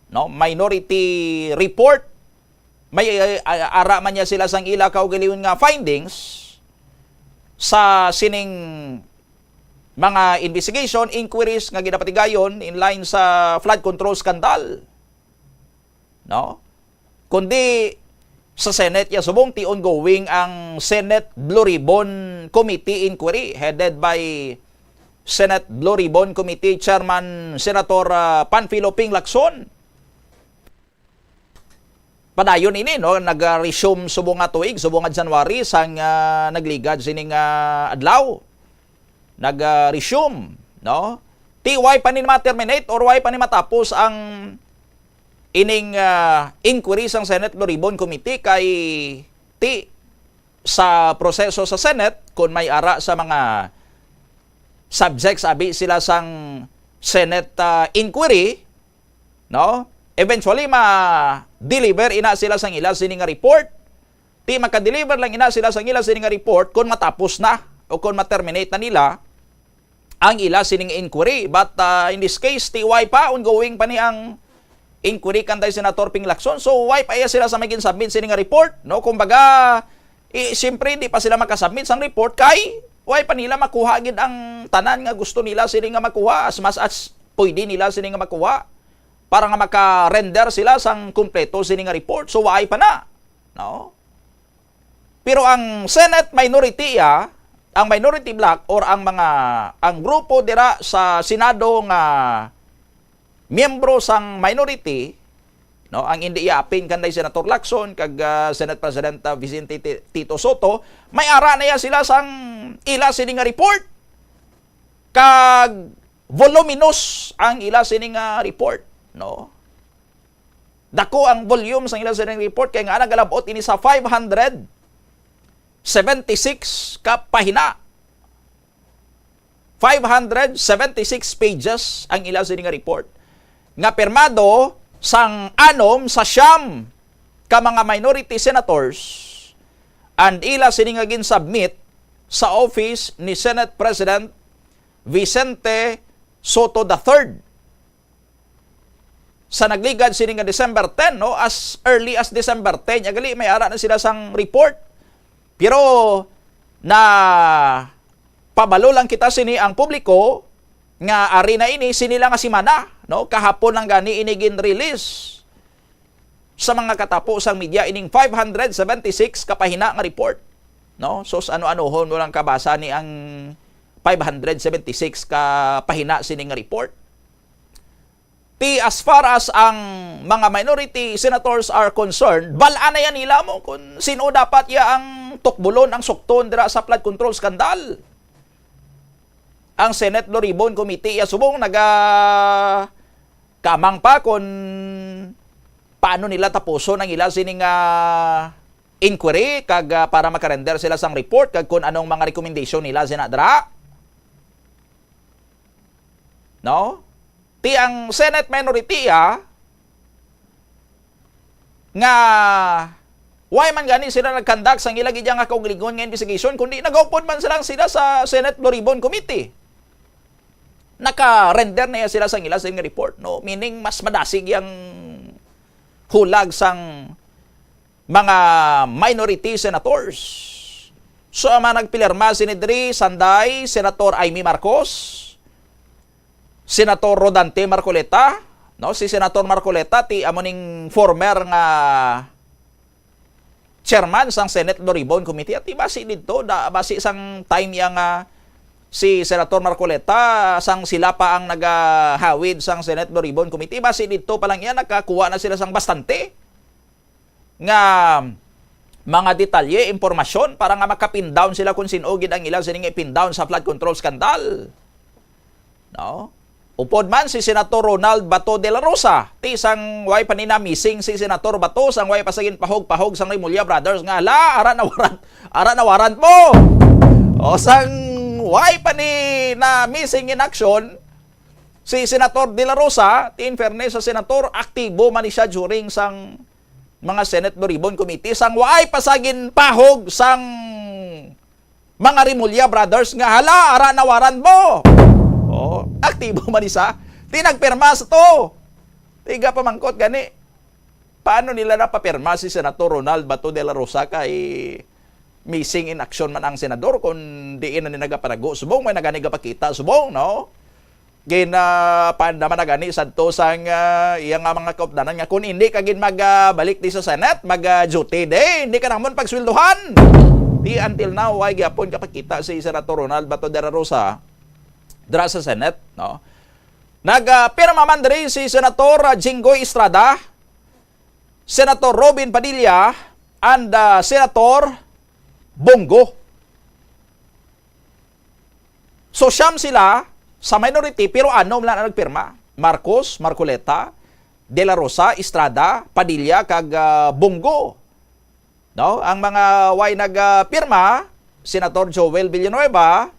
no, minority report. May ara man niya sila sang ila kaugalingon nga findings sa sining mga investigation, inquiries nga ginapatigayon in line sa flood control scandal. No? Kundi sa Senate ya subong ti ongoing ang Senate Blue Ribbon Committee inquiry headed by Senate Blue Ribbon Committee Chairman Senator Panfilo Ping Lacson. Padayon ini, no, nag-resume subong nga tuig, subong nga January sang nagligad sining adlaw. Nag-resume, no? Ti why pa ni ma-terminate or why pa ni matapos ang ining inquiry sang Senate Blue Ribbon Committee kay ti sa proseso sa Senate kung may ara sa mga subjects abi sila sang Senate inquiry, no? Eventually ma-deliver ina sila sang ila sining nga report. Ti maka-deliver lang ina sila sang ila sining nga report kung matapos na o kung ma-terminate na nila ang ila sining inquiry. But in this case, TY pa, ongoing pa ni ang inquiry kantay Senator Ping Lacson. So why pa iya sila sa maging submit sining nga report? No? Kumbaga, siyempre di pa sila makasubmit sang report kay why pa nila makuha gid ang tanan nga gusto nila sining nga makuha as much as pwede nila sining nga makuha para nga maka-render sila sang kumpleto sining nga report. So why pa na? No? Pero ang Senate minority ang minority bloc or ang grupo dira sa Senado nga miyembro sang minority, no, ang hindi iapin kanday Senator Lacson kag Senate President Vicente Tito Soto, may ara na ya sila sang ila sining nga report. Kag voluminous ang ila sining nga report, no. Dako ang volume sang ila sining report kay nga nagalabot ini sa 576 ka pahina. 576 pages ang ila sining nga report. Nga pirmado sang 6 sa 9 ka mga minority senators and ila sining nga gin-submit sa office ni Senate President Vicente Soto III. Sa nagligad sining nga December 10, no, as early as December 10, agali may ara na sila sang report. Pero na pabalo lang kita sini ang publiko nga ari na ini sinila nga simana, no, kahapon lang gani ini gin-release sa mga katapusang media ining 576 kapahina nga report, no. So ano-anohon mo lang kabasa ni ang 576 ka pahina sining nga report. as far as ang mga minority senators are concerned, balaan na yan nila mo kung sino dapat ya ang tukbulon, ang sukton dira sa flood control scandal. Ang Senate Blue Ribbon Committee ya subong kamang pa kung paano nila tapuson ang ila sining inquiry kag para makarender sila sang report kag kung anong mga recommendation nila sinadra. No? Ti ang Senate minority nga why man gani sila nagkandak sang ilagi nga kaugalingon nga investigation kundi nagaupod man sila sa Senate Blue Ribbon Committee. Naka-render na sila sang ila sa report, no? Meaning mas madasig yang hulag sang mga minority senators. So ama nagpilirma si Nidri Sanday, Senator Amy Marcos, Senator Rodante Marcoleta, no? Si Senator Marcoleta ti amoning former nga chairman sang Senate Blue Ribbon Committee at basi dito basi sang time yang si Senator Marcoleta sang sila pa ang nagahawid sang Senate Blue Ribbon Committee basi dito pa lang yan nakakuha na sila sang bastante nga mga detalye, impormasyon para nga makapin down sila kung sino gid ang ilang sining ipin down sa flood control scandal. No? Upod man si Senator Ronald Bato de la Rosa, ti sang way panina missing si Senator Bato sang way pasagin pahog sang Rimulya Brothers nga ara na warrant mo. O sang way panina missing in action si Senator de la Rosa, ti in fairness sa senator aktibo man siya during sang mga Senate Blue Ribbon Committee sang way pasagin pahog sang mga Rimulya Brothers nga ara na warrant mo. Oh, aktibo man isa. Tinagpirma sa to. Tiga pamangkot gani. Paano nila napapirma si Senator Ronald Bato de la Rosa kay missing in action man ang senador kung diin na nagapanago subong may naganiga pakita subong, no? Paan naman nagani sadto sang iya nga mga kaupdanan nga kung hindi kagin magbalik di sa Senate, mag-duty day, hindi ka naman pagsweldohan. Di until now ay gyapon kapakita si Senator Ronald Bato de la Rosa dira sa Senate, no? Nagpirma man diri si Senator Jinggoy Estrada, Senator Robin Padilla, and Senator Bongo. So siyam sila sa minority pero ano lang nagpirma? Marcos, Marcoleta, De La Rosa, Estrada, Padilla kag Bongo. No? Ang mga way nagpirma, Senator Joel Villanueva,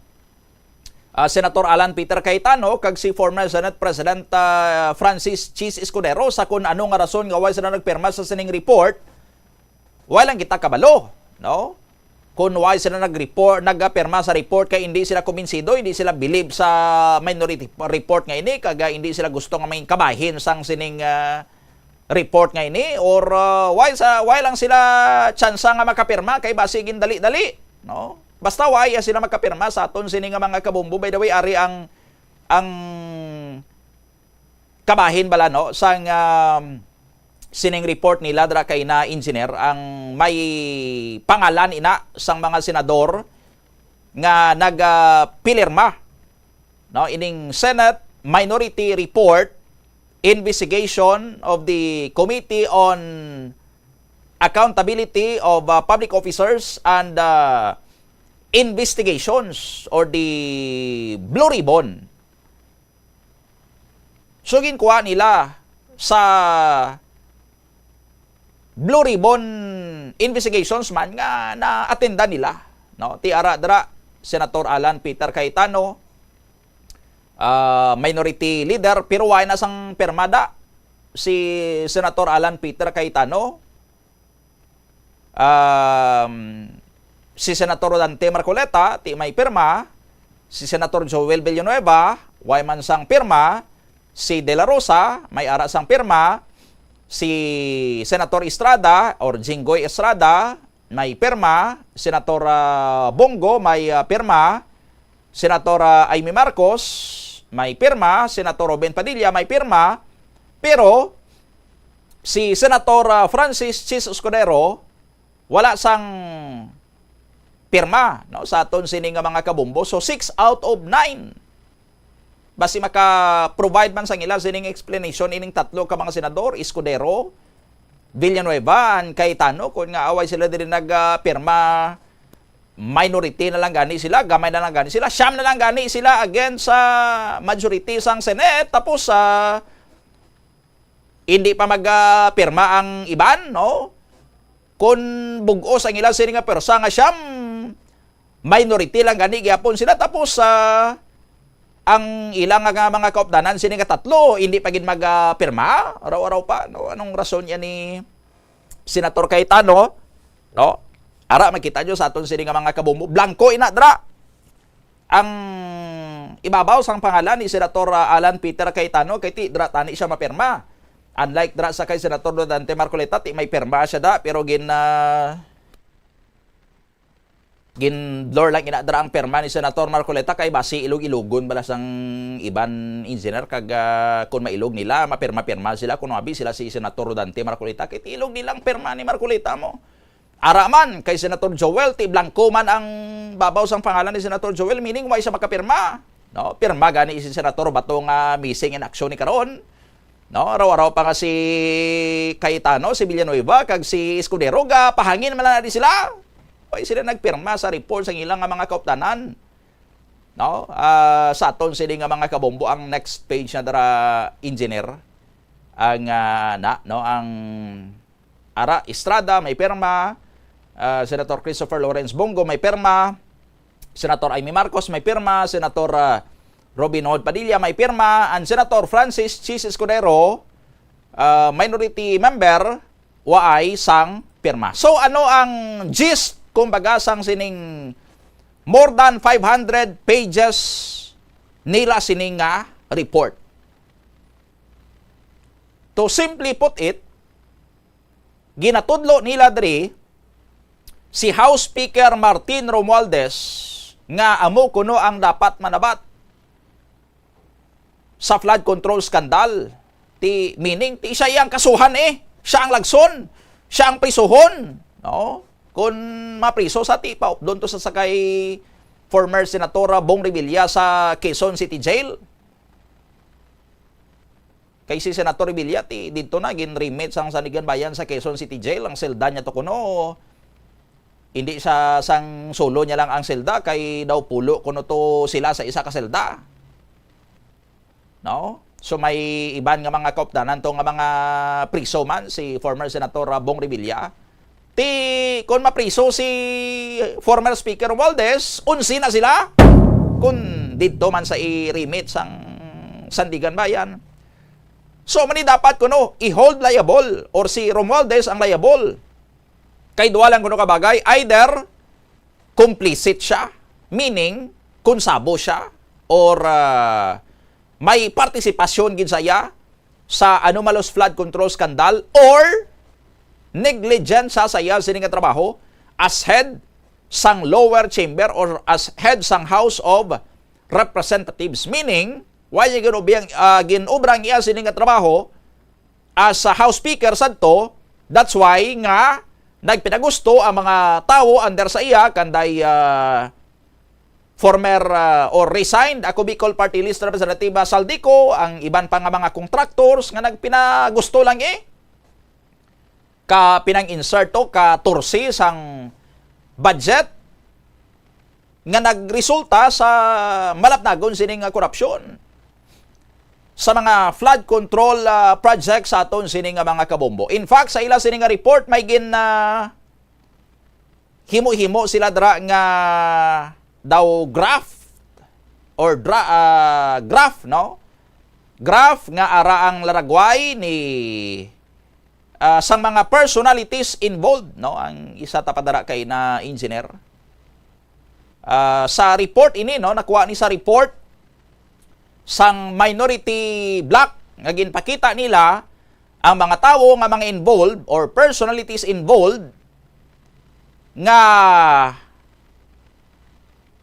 Senator Alan Peter Cayetano kag si former Senate President Francis Chis Escudero sa kung ano nga rason nga way sila nagpirma sa sining report. Way lang kita kabalo, no? Kung why sila nagpirma sa report kay hindi sila kumbinsido, hindi sila believe sa minority report nga ini, kag hindi sila gusto nga may kabahin sang sining report nga ini, or why lang sila tsansa nga makapirma kay basigin dali-dali, no? Basta why sila makapirma sa aton sining nga mga kabumbo. By the way, ari ang kabahin bala, no, sang sining report nila dra kay na engineer ang may pangalan ina sang mga senador nga nagpilirma, no, ining Senate Minority Report Investigation of the Committee on Accountability of Public Officers and Investigations or the Blue Ribbon. So ginkuha nila sa Blue Ribbon Investigations man nga na-attenda nila, no? Tiara dra Senator Alan Peter Cayetano, minority leader, pero why na sang permada si Senator Alan Peter Cayetano, si Senator Rodante Marcoleta, ti may pirma, si Senator Joel Villanueva, why man sang pirma, si De La Rosa, may ara sang pirma, si Senator Estrada or Jinggoy Estrada, may pirma, Senator Bongo, may pirma, Senator Amy Marcos, may pirma, Senator Robin Padilla, may pirma, pero si Senator Francis Chis Escudero, wala sang pirma, no, sa aton sining mga kabumbo. So 6 out of 9 basi maka-provide man sa ila sining explanation ining tatlo ka mga senador, Escudero, Villanueva, and Cayetano, kung nga away sila din nagpirma, minority na lang gani sila, gamay na lang gani sila, siyam na lang gani sila against sa majority sang Senate, tapos hindi pa magpirma ang iban, no? Kung bugos ang ilang sining nga persa nga siyam, minority lang gani gyapon sila, tapos ang ilang nga mga kaupdanan sini nga tatlo hindi pa gid magpirma araw-araw pa, no? Anong rason yan ni Senator Cayetano, no? Ara makita nyo sa aton sini nga mga kabumbo, blanco ina dra ang ibabaw sang pangalan ni Senator Alan Peter Cayetano, kay ti dra tani siya mapirma, unlike dra sa kay Senator Dante Marcoleta, ti may pirma siya da pero ginlor lang inadra ang perma ni Senator Marcoleta kay basi ilog-ilogon balas ang iban engineer kag kung mailog nila mapirma-pirma sila kung mabi sila si Senator Dante Marcoleta kay ilog nilang perma ni Marcoleta mo. Araman kay Senator Joel ti blanco man ang babaw sang pangalan ni Senator Joel, meaning why siya makapirma, no? Pirma gani si Senator Bato nga missing in action ni karon, no? Araw-araw pa nga si Cayetano, si Villanueva kag si Escudero ga pahangin man na di sila. Ay sila nagpirma sa report sa ilang nga mga kauptanan, no? Sa aton sila nga mga kabombo, ang next page na dara engineer ang no, ang Ara Estrada may pirma, Senator Christopher Lawrence Bongo may pirma, Senator Amy Marcos may pirma, Senator Robin Hood Padilla may pirma, and Senator Francis Chis Escudero, minority member, waay sang pirma. So ano ang gist kumbaga sang sining more than 500 pages nila sining nga report? To simply put it, ginatudlo nila diri si House Speaker Martin Romualdez nga amo kuno ang dapat manabat sa flood control scandal. Meaning siya yang kasuhan siya ang lagson, siya ang prisuhon, no? Kung mapriso sa tipa doon to sa sakay former Senatora Bong Revilla sa Quezon City Jail. Kay si Senator Revilla dito na gin-remit sang Sanigan Bayan sa Quezon City Jail, ang selda niya to kuno. Hindi sa sang solo niya lang ang selda, kay daw pulo kuno to sila sa isa ka selda. No? So may iban nga mga kaupdanan to nga mga priso man si former Senator Bong Revilla. Kung mapriso si former Speaker Romualdez, unsi na sila. Kung dito man sa i-remit sang Sandigan Bayan. So mani dapat kuno i-hold liable or si Romualdez ang liable. Kay duwa lang kuno kabagay, either complicit siya, meaning konsabo siya, or may partisipasyon gid saya sa anomalous flood control scandal, or negligent sa saya sining nga trabaho as head sang lower chamber or as head sang House of Representatives, meaning why ginubrang iya sining nga trabaho as House Speaker sadto. That's why nga nagpinagusto ang mga tao under sa iya kanday former or resigned ako Bicol Party List Representative Saldico, ang iban pa nga mga contractors nga nagpinagusto lang ka pinang-inserto ka tursi sang budget nga nagresulta sa malapnagon sining korupsyon sa mga flood control project sa aton sining mga kabombo. In fact, sa ila sining report may himo-himo sila dra nga daw graph or graph, no? Graph nga ara ang laragway ni sang mga personalities involved, no? Ang isa tapadara kay na engineer. Sa report ini, no, nakuha ni sa report sang minority block nga ginpakita nila ang mga tawo nga mga involved or personalities involved nga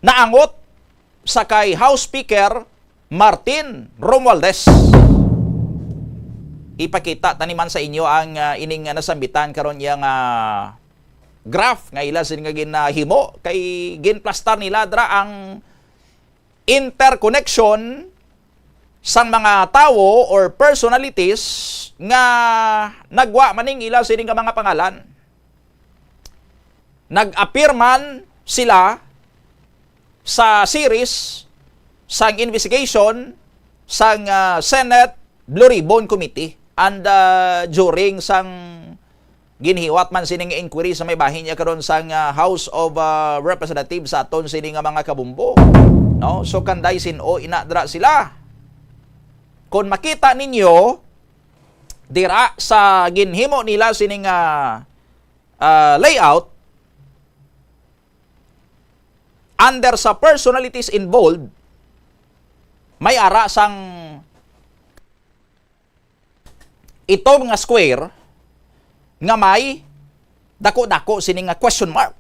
naangot sa kay House Speaker Martin Romualdez. Ipakita taniman sa inyo ang ining nasambitan karon yang graph nga ila sin nga ginahimo kay ginplastar nila dra ang interconnection sang mga tawo or personalities nga nagwa maning ila sining nga mga pangalan. Nag-appear man sila sa series sang investigation sang Senate Blue Ribbon Committee and during sang ginhiwat man sining inquiry sa may bahin niya karon sang House of Representatives sa aton sining nga mga kabumbo, no? So kanday sino inadra sila. Kung makita ninyo dira sa ginhimo nila sining layout, under sa personalities involved, may ara sang itong nga square nga may dako-dako sining nga question mark.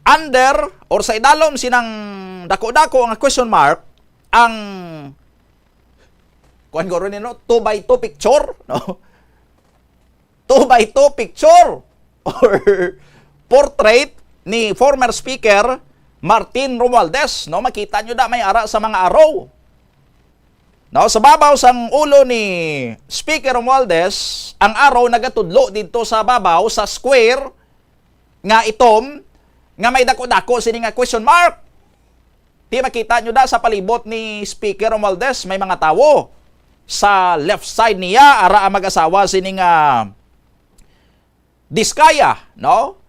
Under or sa idalom sinang dako-dako nga question mark ang kuan goro nino 2x2 picture, no? 2x2 picture or portrait ni former speaker Martin Romualdez, no? Makita nyo da may ara sa mga arrow. No, sa babaw sang ulo ni Speaker Romualdez, ang arrow nagatudlo dito sa babaw sa square nga itom nga may dako-dako sini nga question mark. Di makita nyo da sa palibot ni Speaker Romualdez may mga tawo. Sa left side niya ara ang mag-asawa sini nga Diskaya, no?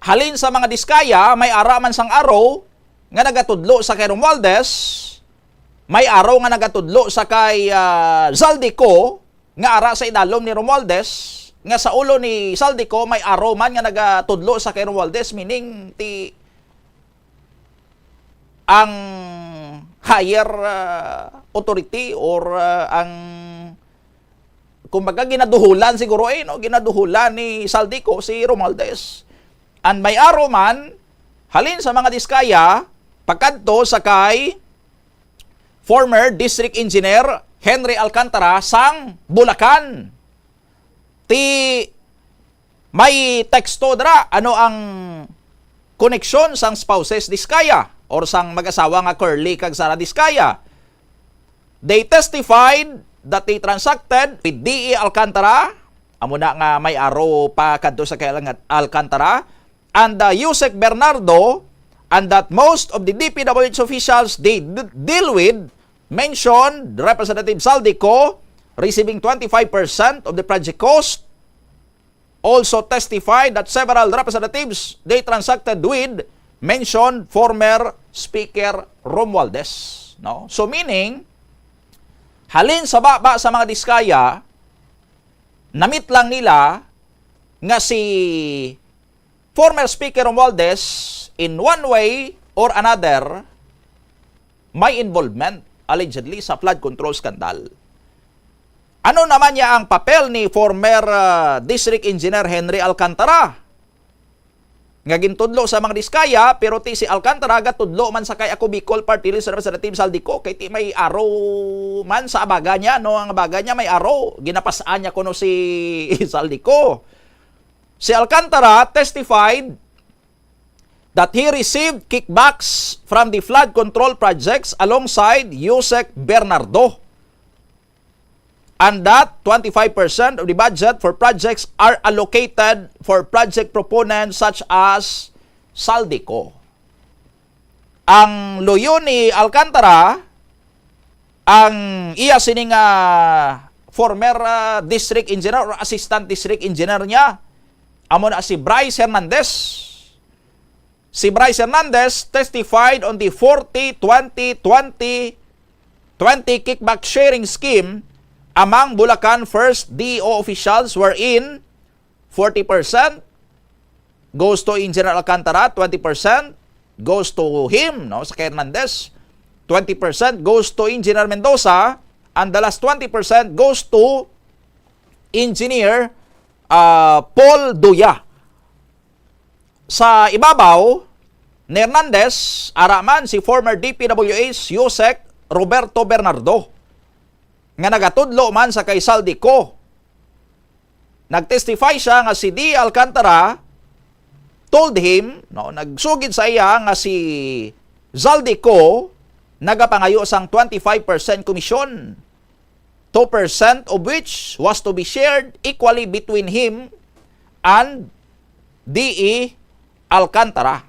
Halin sa mga Diskaya may ara man sang arrow nga nagatudlo sa kay Romualdez. May araw nga nagatudlo sa kay Zaldico nga ara sa idalom ni Romualdez, nga sa ulo ni Zaldico may araw man nga nagatudlo sa kay Romualdez, meaning ang higher authority or ang kumbaga ginaduhulan siguro no, ginaduhulan ni Zaldico si Romualdez. And may araw man halin sa mga Diskaya pagkadto sa kay former District Engineer Henry Alcantara sang Bulacan. May teksto dra ano ang koneksyon sang spouses Diskaya or sang mag-asawa nga Curly kag Sara Diskaya. They testified that they transacted with D.E. Alcantara, amo na nga may aro pa kadto sa kay Alcantara, and Yusek Bernardo, and that most of the DPWH officials they deal with mentioned Representative Zaldico receiving 25% of the project cost. Also testified that several representatives they transacted with mentioned former Speaker Romualdez. No? So meaning, halin sa baba sa mga Diskaya, namit lang nila nga si former Speaker Romualdez in one way or another may involvement allegedly sa flood control scandal. Ano naman niya ang papel ni former District Engineer Henry Alcantara? Nga gintudlo sa mga Diskaya, pero ti si Alcantara gatudlo man sa kay ako Bicol Party List Representative Zaldico, kay ti may arrow man sa abaga niya, no? Ang abaga niya may arrow. Ginapasaan niya kuno si Zaldico. Si Alcantara testified that he received kickbacks from the flood control projects alongside Yusek Bernardo. And that 25% of the budget for projects are allocated for project proponents such as Zaldico. Ang luyo ni Alcantara, ang iya sining former district engineer or assistant district engineer niya, amo na si Bryce Hernandez. Si Bryce Hernandez testified on the 40-20-20 kickback sharing scheme among Bulacan First DO officials, wherein 40% goes to Engineer Alcantara, 20% goes to him, no, sa Hernandez, 20% goes to Engineer Mendoza, and the last 20% goes to Engineer Paul Duya. Sa ibabaw ni Hernandez, araman si former DPWH Yusek Roberto Bernardo, nga nagatudlo man sa kay Zaldico. Nagtestify siya nga si D. Alcantara told him, no, nagsugid sa iya nga si Zaldico nagapangayo sang 25% komisyon, 2% of which was to be shared equally between him and D.E. Alcantara.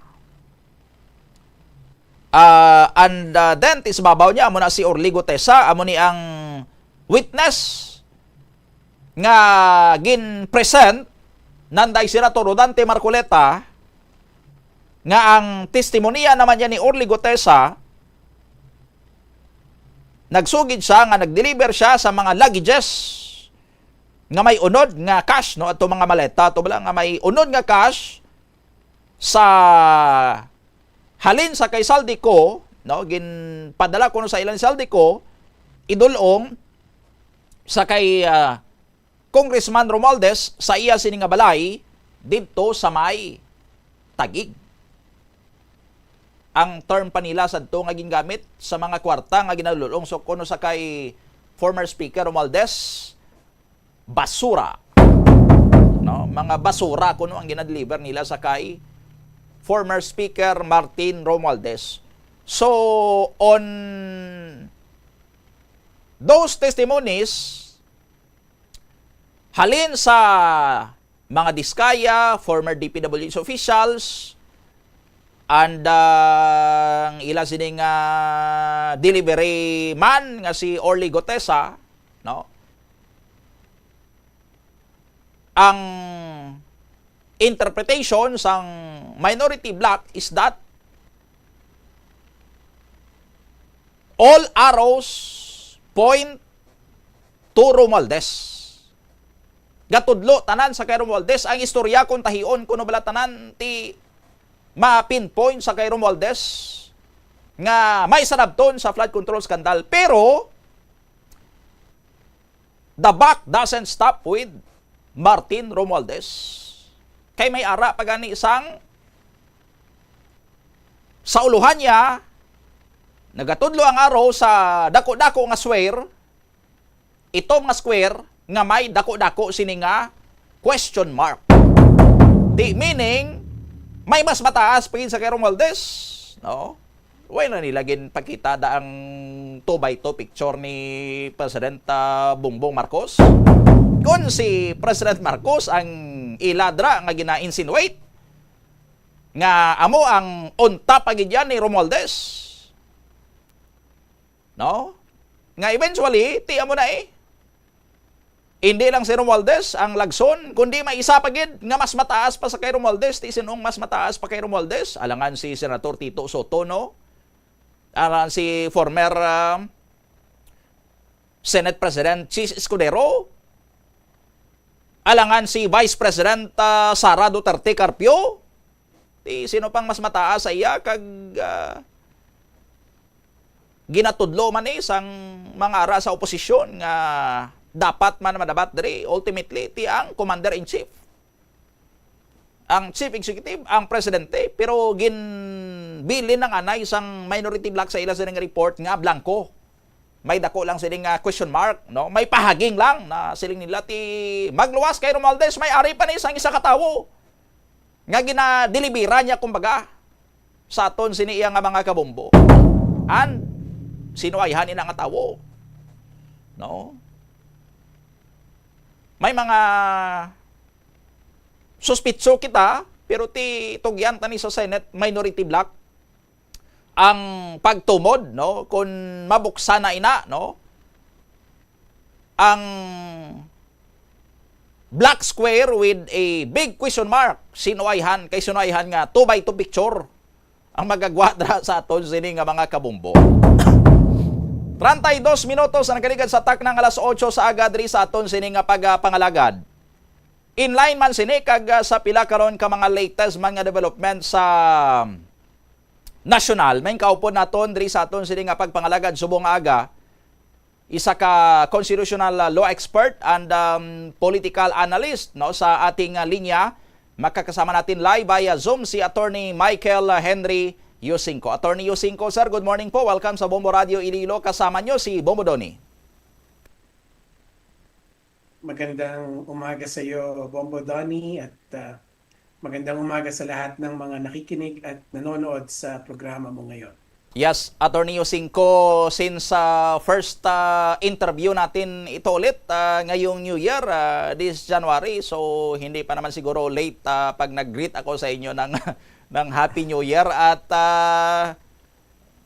Then tisbabaw niya amo na si Orligo Tesa, amo ni ang witness nga gin present nanday Senator Rodante Marcoleta nga ang testimonya naman niya ni Orligo Tesa, nagsugid siya nga nag-deliver siya sa mga luggages nga may unod nga cash, no, ato mga maleta to bala nga may unod nga cash sa halin sa kay saldi ko, no, ginpadala ko no sa ilang saldi ko idulong sa kay Congressman Romualdez sa iya sini nga balay didto sa may Taguig. Ang term pa nila sadto nga gingamit sa mga kwarta nga ginalulong so kuno sa kay former Speaker Romualdez, basura. No, mga basura kuno ang ginadeliver nila sa kay former Speaker Martin Romualdez. So on those testimonies, halin sa mga diskaya, former DPWH officials, and ang ila sining delivery man nga si Orligo Tesa, no? Ang interpretation sang minority bloc is that all arrows point to Romualdez. Gatudlo tanan sa kay Romualdez ang istorya kung tahion kuno bala tanan ti ma-pinpoint sa kay Romualdez nga may sarabton sa flood control scandal, pero the buck doesn't stop with Martin Romualdez. Kay may ara pagani isang sa uluhan niya nagatudlo ang araw sa dako-dako nga square, ito nga square nga may dako-dako sini nga question mark. Di meaning may mas mataas pagin sa kay Romualdez, no? Way na nilagin pakita da ang 2x2 picture ni President Bongbong Marcos. Kung si President Marcos ang iladra nga gina-insinuate nga amo ang unta pagidyan ni Romualdez, no? Nga eventually ti amo na hindi lang si Romualdez ang lagson, kundi may isa pagid nga mas mataas pa sa kay Romualdez. Ti sinong mas mataas pa kay Romualdez? Alangan si Senator Tito Soto, no? Alangan si former Senate President Chis Escudero. Alangan si Vice President Sara Duterte Carpio. Ti sino pang mas mataas sa iya kag ginatudlo man sang mga ara sa oposisyon nga dapat man madabat diri ultimately ti ang commander-in-chief, ang chief executive, ang presidente, pero ginbilin ng anay isang minority bloc sa ila sining report nga blanco, may dako lang siling question mark, no? May pahaging lang na siling nila ti magluwas kay Romualdez, may ari pa ni isang isa katawo nga ginadelibera niya kumbaga sa aton sini iya nga mga kabombo and sinuayhan ina nga tawo, no? May mga suspitso kita, pero ti tugyan tani sa Senate minority bloc ang pagtumod, no, kung mabuksan na ina, no, ang black square with a big question mark, sinuayhan kay sinuayhan nga 2x2 picture ang magagwadra sa aton sini nga mga kabumbo. 32 minutos ang nakaligad sa tak ng alas 8 sa aga diri sa aton sini nga pagpangalagad. Inline man sini kag sa pila karon ka mga latest mga development sa national. May kaupon naton diri sa aton sini nga pagpangalagad subong aga. Isa ka constitutional law expert and political analyst, no, sa ating linya. Makakasama natin live via Zoom si Attorney Michael Henry Yusinko. Attorney Yusinko, sir, good morning po. Welcome sa Bombo Radio Iloilo. Kasama nyo si Bombo Doni. Magandang umaga sa iyo, Bombo Doni, at magandang umaga sa lahat ng mga nakikinig at nanonood sa programa mo ngayon. Yes, Attorney Yusingko, since first interview natin ito ulit ngayong New Year, this January, so hindi pa naman siguro late pag nag-greet ako sa inyo ng, ng Happy New Year. At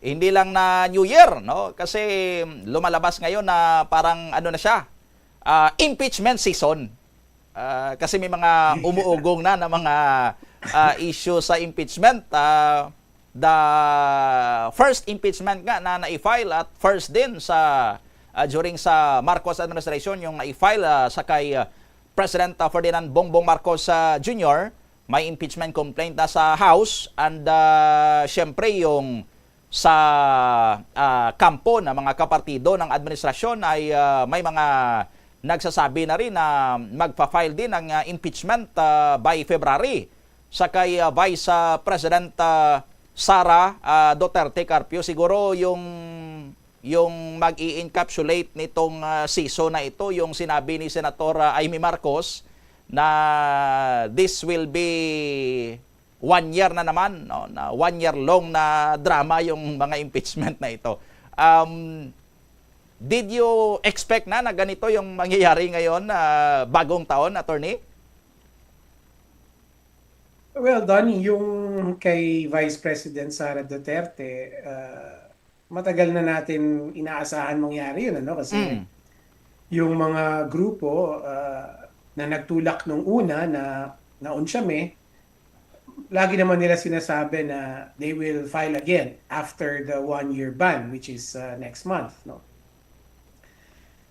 hindi lang na New Year, no? Kasi lumalabas ngayon na parang ano na siya, impeachment season. Kasi may mga umuugong na mga issue sa impeachment. The first impeachment nga na na-file at first din sa during sa Marcos administration, yung na-file sa kay President Ferdinand Bongbong Marcos Jr., may impeachment complaint na sa House. And syempre yung sa kampo na mga kapartido ng administrasyon ay may mga nagsasabi na rin na magpa-file din ng impeachment by February sa kay Vice President Sara Duterte Carpio. Siguro yung mag-i-encapsulate nitong season na ito, yung sinabi ni Senator Amy Marcos na this will be 1 year na naman, no? Na 1 year long na drama yung mga impeachment na ito. Did you expect na ganito yung mangyayari ngayon bagong taon, Attorney? Well, Donnie, yung kay Vice President Sara Duterte, matagal na natin inaasahan mangyari yun, ano? Kasi yung mga grupo na nagtulak nung una na naunsyame, lagi naman nila sinasabi na they will file again after the 1-year ban, which is next month, no?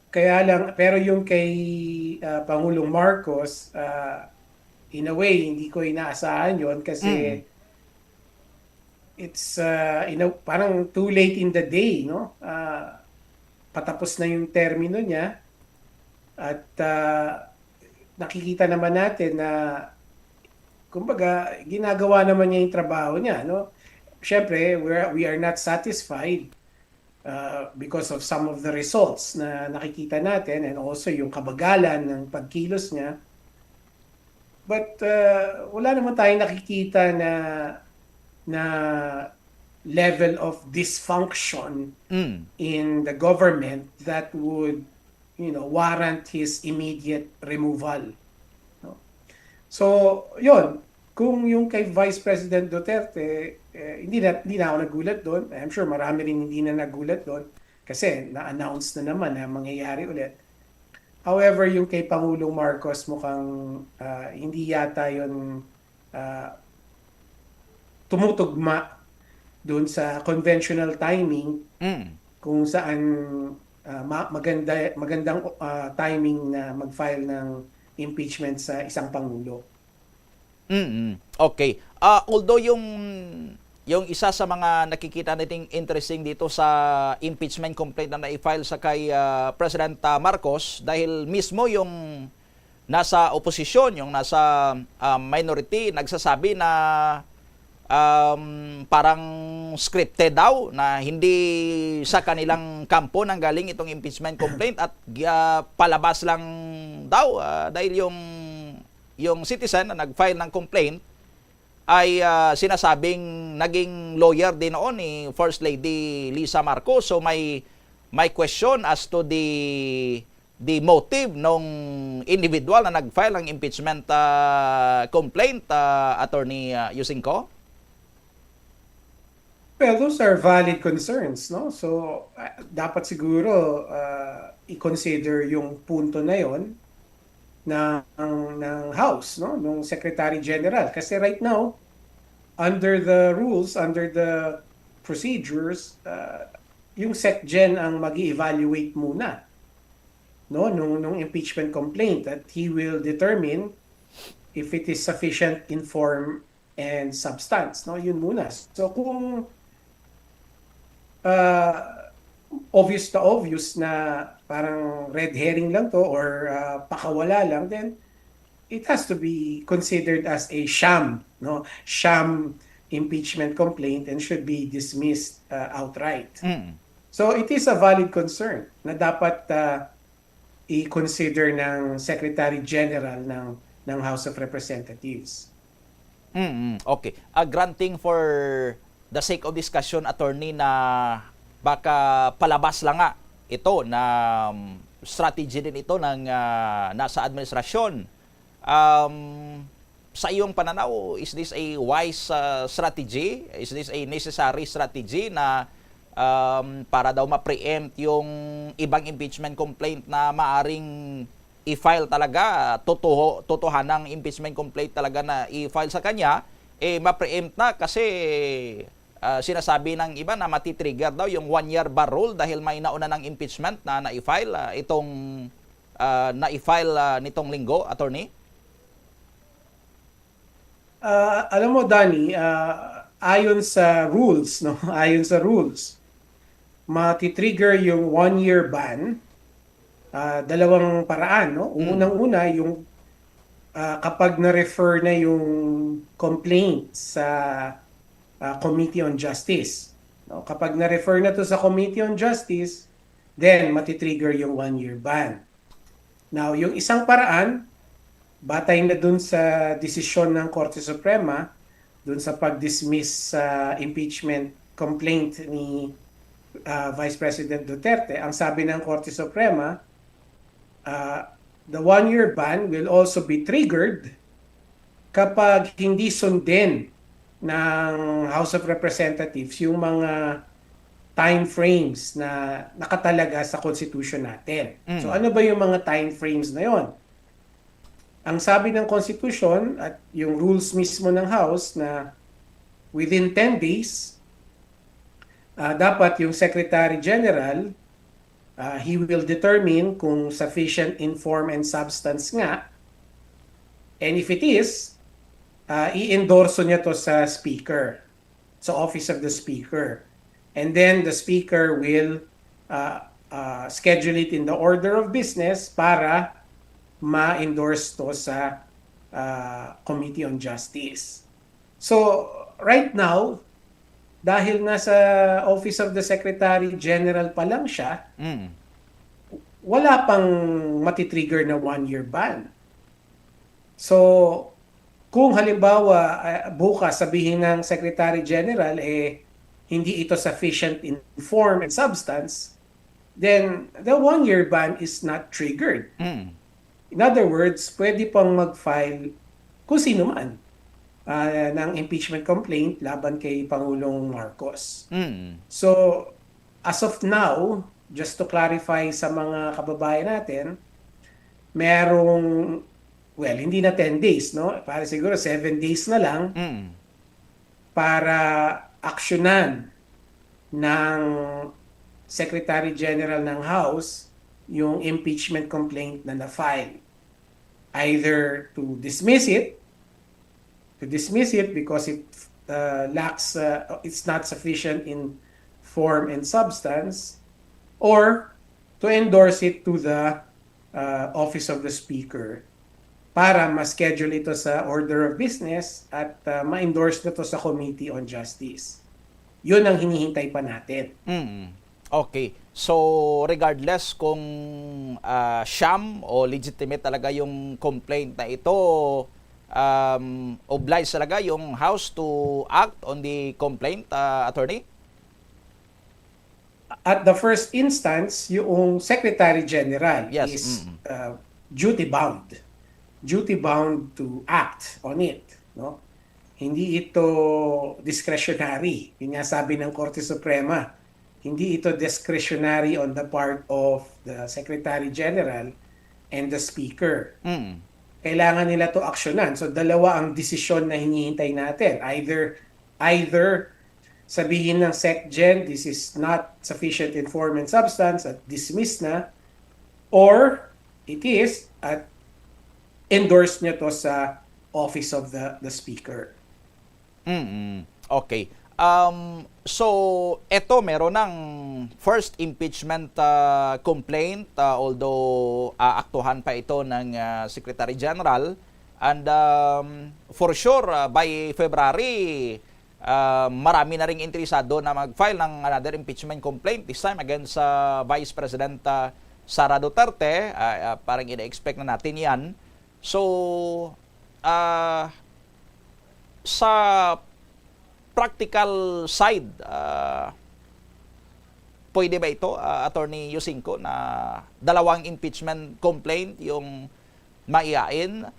Kaya lang, pero yung kay Pangulong Marcos, in a way, hindi ko inaasahan yon kasi it's parang too late in the day, no? Patapos na yung termino niya at nakikita naman natin na kumbaga ginagawa naman niya yung trabaho niya, no? Siyempre, we are not satisfied because of some of the results na nakikita natin and also yung kabagalan ng pagkilos niya. But wala naman tayong nakikita na level of dysfunction in the government that would, warrant his immediate removal. No? So, yun. Kung yung kay Vice President Duterte, hindi na ako nagulat doon. I'm sure marami rin hindi na nagulat doon kasi na-announce na naman na mangyayari ulit. However, yung kay Pangulong Marcos mukhang hindi yata yun tumutugma doon sa conventional timing kung saan magandang timing na mag-file ng impeachment sa isang Pangulo. Okay. Although yung isa sa mga nakikita nating interesting dito sa impeachment complaint na na-file sa kay President Marcos, dahil mismo yung nasa oposisyon, yung nasa minority, nagsasabi na parang scripted daw, na hindi sa kanilang kampo nang galing itong impeachment complaint at palabas lang daw dahil yung citizen na nag-file ng complaint ay sinasabing naging lawyer din noon ni First Lady Lisa Marcos. So may question as to the motive nung individual na nag-file ng impeachment complaint, Attorney Yusingko? Well, those are valid concerns, no? So dapat siguro i-consider yung punto na yon ng House, no, ng Secretary General, kasi right now under the rules, under the procedures, yung SecGen ang magi-evaluate muna, no, nung impeachment complaint, that he will determine if it is sufficient in form and substance, no, yun muna. So kung obvious na parang red herring lang to or pakawala lang, then it has to be considered as a sham impeachment complaint and should be dismissed outright. So it is a valid concern na dapat i-consider ng Secretary General ng House of Representatives. Okay. Granting for the sake of discussion, attorney, na baka palabas lang nga ito na strategy din ito ng nasa administrasyon. Sa iyong pananaw, is this a wise strategy? Is this a necessary strategy na para daw ma-preempt yung ibang impeachment complaint na maaring i-file talaga, totohanang impeachment complaint talaga na i-file sa kanya, ma-preempt na kasi sinasabi ng iba na matitrigger daw yung 1-year bar rule dahil may nauna ng impeachment na na-i-file nitong linggo, attorney? Alam mo, Danny, ayon sa rules, no? Ayon sa rules, matitrigger yung 1-year ban, dalawang paraan, no? Unang-una, yung kapag na-refer na yung complaint sa Committee on Justice. No? Kapag na-refer na to sa Committee on Justice, then matitrigger yung 1-year ban. Now, yung isang paraan, batay na dun sa desisyon ng Korte Suprema, dun sa pag-dismiss sa impeachment complaint ni Vice President Duterte, ang sabi ng Korte Suprema, the 1-year ban will also be triggered kapag hindi sundin ng House of Representatives yung mga time frames na nakatalaga sa Constitution natin. So ano ba yung mga time frames na yon? Ang sabi ng Constitution at yung rules mismo ng House na within 10 days, dapat yung Secretary General, he will determine kung sufficient in form and substance nga. And if it is, i-endorso niya to sa Speaker, sa Office of the Speaker. And then the Speaker will schedule it in the order of business para ma-endorse to sa Committee on Justice. So, right now, dahil nasa Office of the Secretary General pa lang siya, wala pang matitrigger na 1-year ban. So, kung halimbawa bukas sabihin ng Secretary General hindi ito sufficient in form and substance, then the 1-year ban is not triggered. In other words, pwede pang mag-file kung sino man ng impeachment complaint laban kay Pangulong Marcos. So, as of now, just to clarify sa mga kababayan natin, merong, well, hindi na 10 days, no? Para siguro 7 days na lang para aksyonan ng Secretary General ng House yung impeachment complaint na na-file. Either to dismiss it because it lacks, it's not sufficient in form and substance, or to endorse it to the Office of the Speaker para ma-schedule ito sa order of business at ma-endorse na to sa Committee on Justice. Yun ang hinihintay pa natin. Okay. So, regardless kung sham o legitimate talaga yung complaint na ito, obliged talaga yung House to act on the complaint, attorney? At the first instance, yung Secretary General is duty-bound to act on it. No? Hindi ito discretionary. Yung nga sabi ng Korte Suprema, hindi ito discretionary on the part of the Secretary General and the Speaker. Kailangan nila to aksyonan. So dalawa ang desisyon na hinihintay natin. Either sabihin ng SecGen, this is not sufficient in form and substance at dismiss na, or it is at endorse niya to sa Office of the Speaker. Okay. So, eto meron ng first impeachment complaint, although aaktuhan pa ito ng Secretary General. And for sure, by February, marami na ring interesado na mag-file ng another impeachment complaint, this time against Vice President Sara Duterte. Parang ina-expect na natin yan. So, sa practical side, pwede ba ito, Attorney Yusinko, na dalawang impeachment complaint yung maiain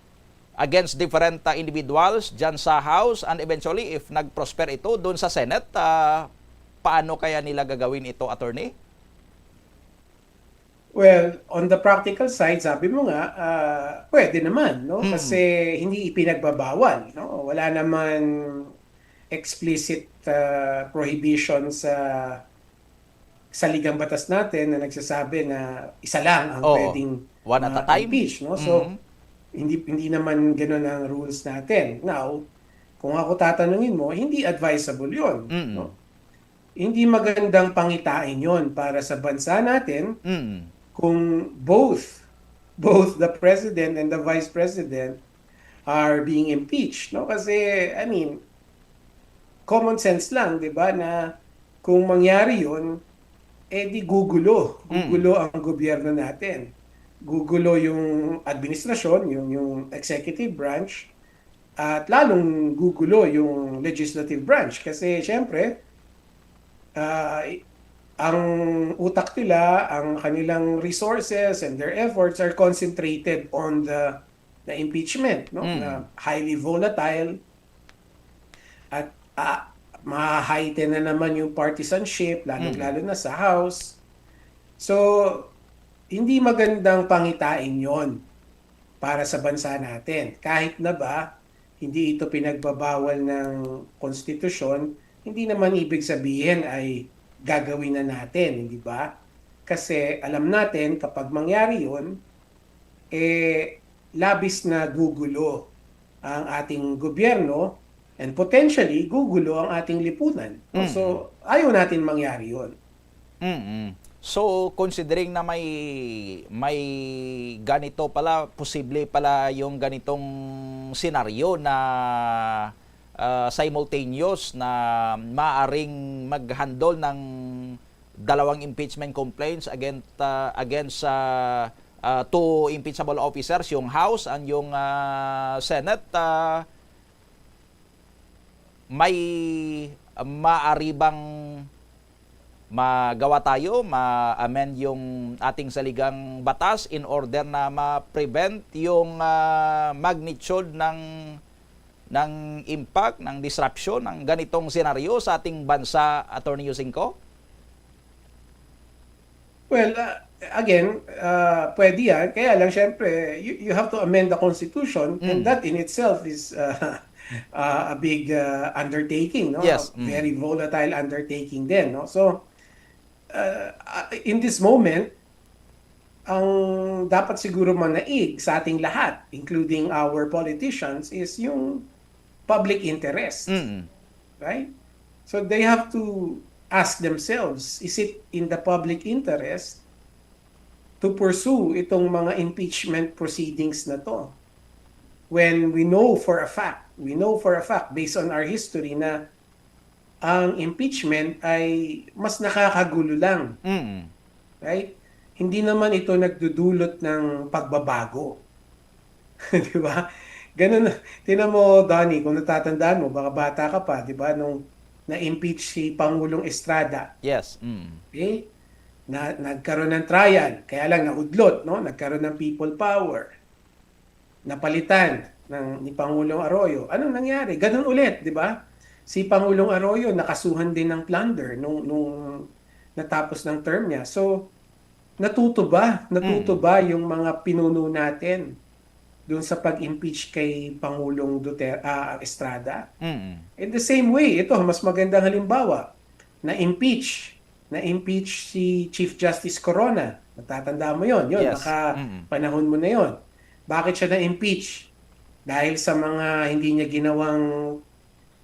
against different individuals dyan sa House, and eventually if nag-prosper ito doon sa Senate, paano kaya nila gagawin ito, Attorney? Well, on the practical side, sabi mo nga, pwede naman, no? Kasi hindi ipinagbabawal, no? Wala naman explicit prohibition sa saligang batas natin na nagsasabi na isa lang ang pwedeng one at a time. impeach, no? So, hindi naman ganoon ang rules natin. Now, kung ako tatanungin mo, hindi advisable 'yon, no? Hindi magandang pangitain 'yon para sa bansa natin. Kung both the president and the vice president are being impeached, no? Kasi I mean, common sense lang, 'di ba, na kung mangyari 'yon, di gugulo ang gobyerno natin. Gugulo yung administrasyon, yung executive branch, at lalong gugulo yung legislative branch kasi syempre ang utak nila, ang kanilang resources and their efforts are concentrated on the impeachment, no? Na highly volatile at ma-heighten na naman yung partisanship, lalo na sa House. So, hindi magandang pangitain yon para sa bansa natin. Kahit na ba, hindi ito pinagbabawal ng konstitusyon, hindi naman ibig sabihin ay gagawin na natin, hindi ba? Kasi alam natin, kapag mangyari yun, labis na gugulo ang ating gobyerno and potentially gugulo ang ating lipunan. So, ayaw natin mangyari yun. So, considering na may ganito pala, posible pala yung ganitong senaryo na simultaneous na maaring mag-handle ng dalawang impeachment complaints against two impeachable officers, yung House and yung Senate, may maaari bang magawa tayo, ma-amend yung ating saligang batas in order na ma-prevent yung magnitude ng impact, ng disruption, ng ganitong senaryo sa ating bansa, Attorney Yusinko? Well, again, pwede yan. Kaya lang, syempre, you have to amend the Constitution and that in itself is a big undertaking, no? Yes. A very volatile undertaking din, no? So, in this moment, ang dapat siguro manaig sa ating lahat, including our politicians, is yung public interest. Right? So they have to ask themselves, is it in the public interest to pursue itong mga impeachment proceedings na to? When we know for a fact, based on our history, na ang impeachment ay mas nakakagulo lang. Right? Hindi naman ito nagdudulot ng pagbabago. Di ba? Ganun. Tingnan mo, Donnie, kung natatandaan mo, baka bata ka pa, di ba? Nung na-impeach si Pangulong Estrada. Yes. Okay? Nagkaroon ng trial. Kaya lang naudlot, no? Nagkaroon ng people power. Napalitan ni Pangulong Arroyo. Anong nangyari? Ganun ulit, di ba? Si Pangulong Arroyo nakasuhan din ng plunder nung natapos ng term niya. So, natuto ba yung mga pinuno natin doon sa pag-impeach kay Pangulong Estrada? In the same way, ito, mas magandang halimbawa, na-impeach si Chief Justice Corona. Natatanda mo yon, Yes. panahon mo na yon. Bakit siya na-impeach? Dahil sa mga hindi niya ginawang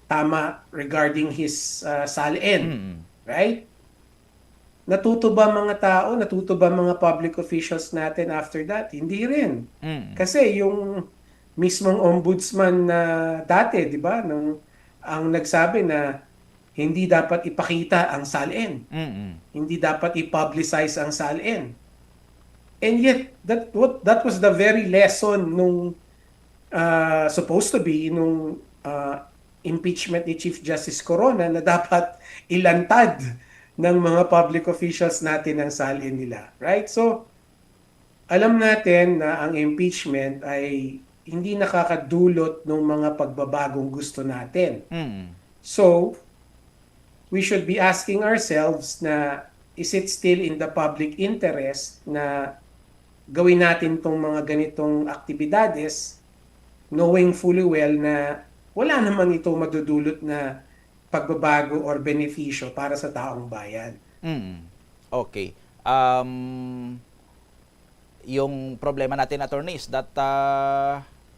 tama regarding his SALN. Right? Natuto ba mga tao, natuto ba mga public officials natin after that? Hindi rin. Kasi yung mismong ombudsman na dati, di ba, ang nagsabi na hindi dapat ipakita ang SALN. Hindi dapat i-publicize ang SALN. And yet, that was the very lesson nung supposed to be nung impeachment ni Chief Justice Corona na dapat ilantad ng mga public officials natin ang salin nila. Right? So, alam natin na ang impeachment ay hindi nakakadulot ng mga pagbabagong gusto natin. So, we should be asking ourselves na is it still in the public interest na gawin natin tong mga ganitong aktibidades knowing fully well na wala naman ito madudulot na pagbabago or benepisyo para sa taong bayan. Okay. Yung problema natin, attorney, is that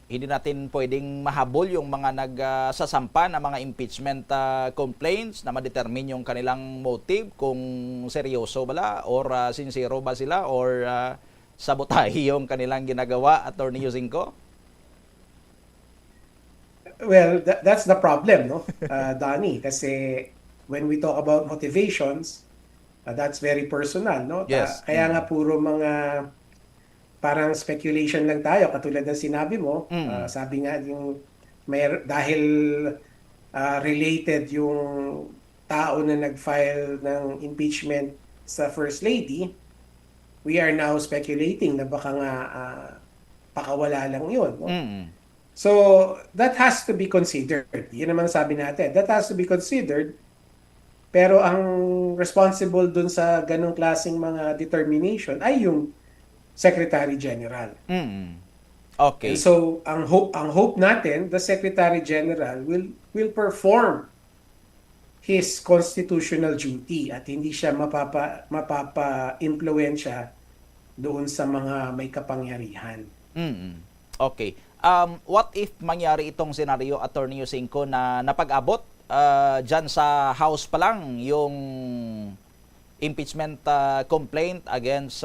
hindi natin pwedeng mahabol yung mga nagsasampa ng mga impeachment complaints na ma-determine yung kanilang motive kung seryoso ba or sincero ba sila or sabotahe yung kanilang ginagawa, Attorney Yusinko? Well, that's the problem, no, Donnie? Kasi when we talk about motivations, that's very personal, no? Yes. Kaya nga puro mga parang speculation lang tayo, katulad ng sinabi mo. Sabi nga yung dahil related yung tao na nag-file ng impeachment sa First Lady, we are now speculating na baka nga pakawala lang yun. No? So, that has to be considered. Yun naman sabi natin. That has to be considered. Pero ang responsible dun sa ganong klaseng mga determination ay yung Secretary General. Okay. And so, ang hope natin, the Secretary General will perform his constitutional duty at hindi siya mapapa-impluwensya doon sa mga may kapangyarihan. Okay. What if mangyari itong senaryo, Attorney Yusinko, na napag-abot dyan sa House pa lang yung impeachment complaint against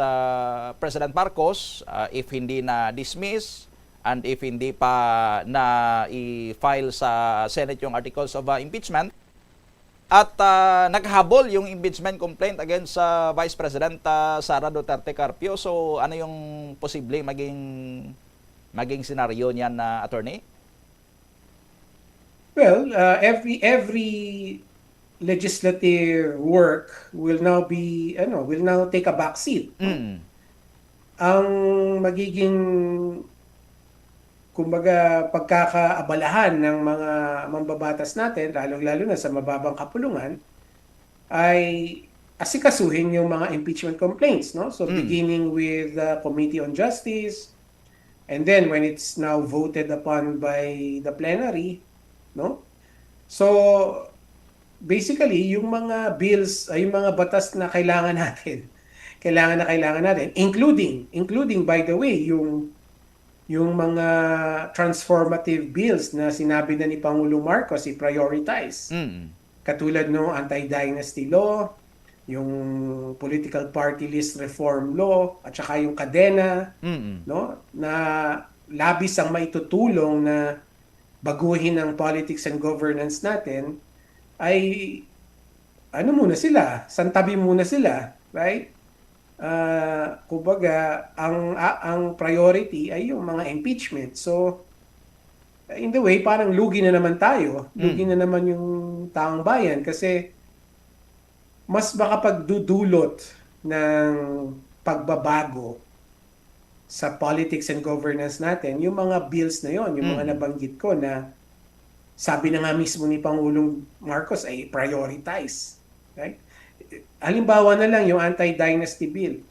President Marcos, if hindi na dismiss and if hindi pa na i-file sa Senate yung articles of impeachment, at naghabol yung impeachment complaint against Vice President Sara Duterte Carpio. So ano yung posible maging senaryo niyan, attorney? Well, every legislative work will now take a back seat. Ang magiging kumbaga pagkakaabalahan ng mga mambabatas natin, lalo na sa mababang kapulungan, ay asikasuhin yung mga impeachment complaints, no? So beginning with the Committee on Justice, and then when it's now voted upon by the plenary, no? So basically, yung mga bills, ay yung mga batas na kailangan natin, including by the way, yung mga transformative bills na sinabi na ni Pangulong Marcos i-prioritize. Katulad no anti-dynasty law, yung political party list reform law, at saka yung kadena, no, na labis ang maitutulong na baguhin ang politics and governance natin, ay santabi muna sila, right? Kumbaga, ang priority ay yung mga impeachment. So, in the way, parang lugi na naman tayo. Lugi na naman yung taong bayan kasi mas makapagdudulot ng pagbabago sa politics and governance natin, yung mga bills na yon, yung mga nabanggit ko na sabi na nga mismo ni Pangulong Marcos ay prioritize. Right? Halimbawa na lang yung anti-dynasty bill.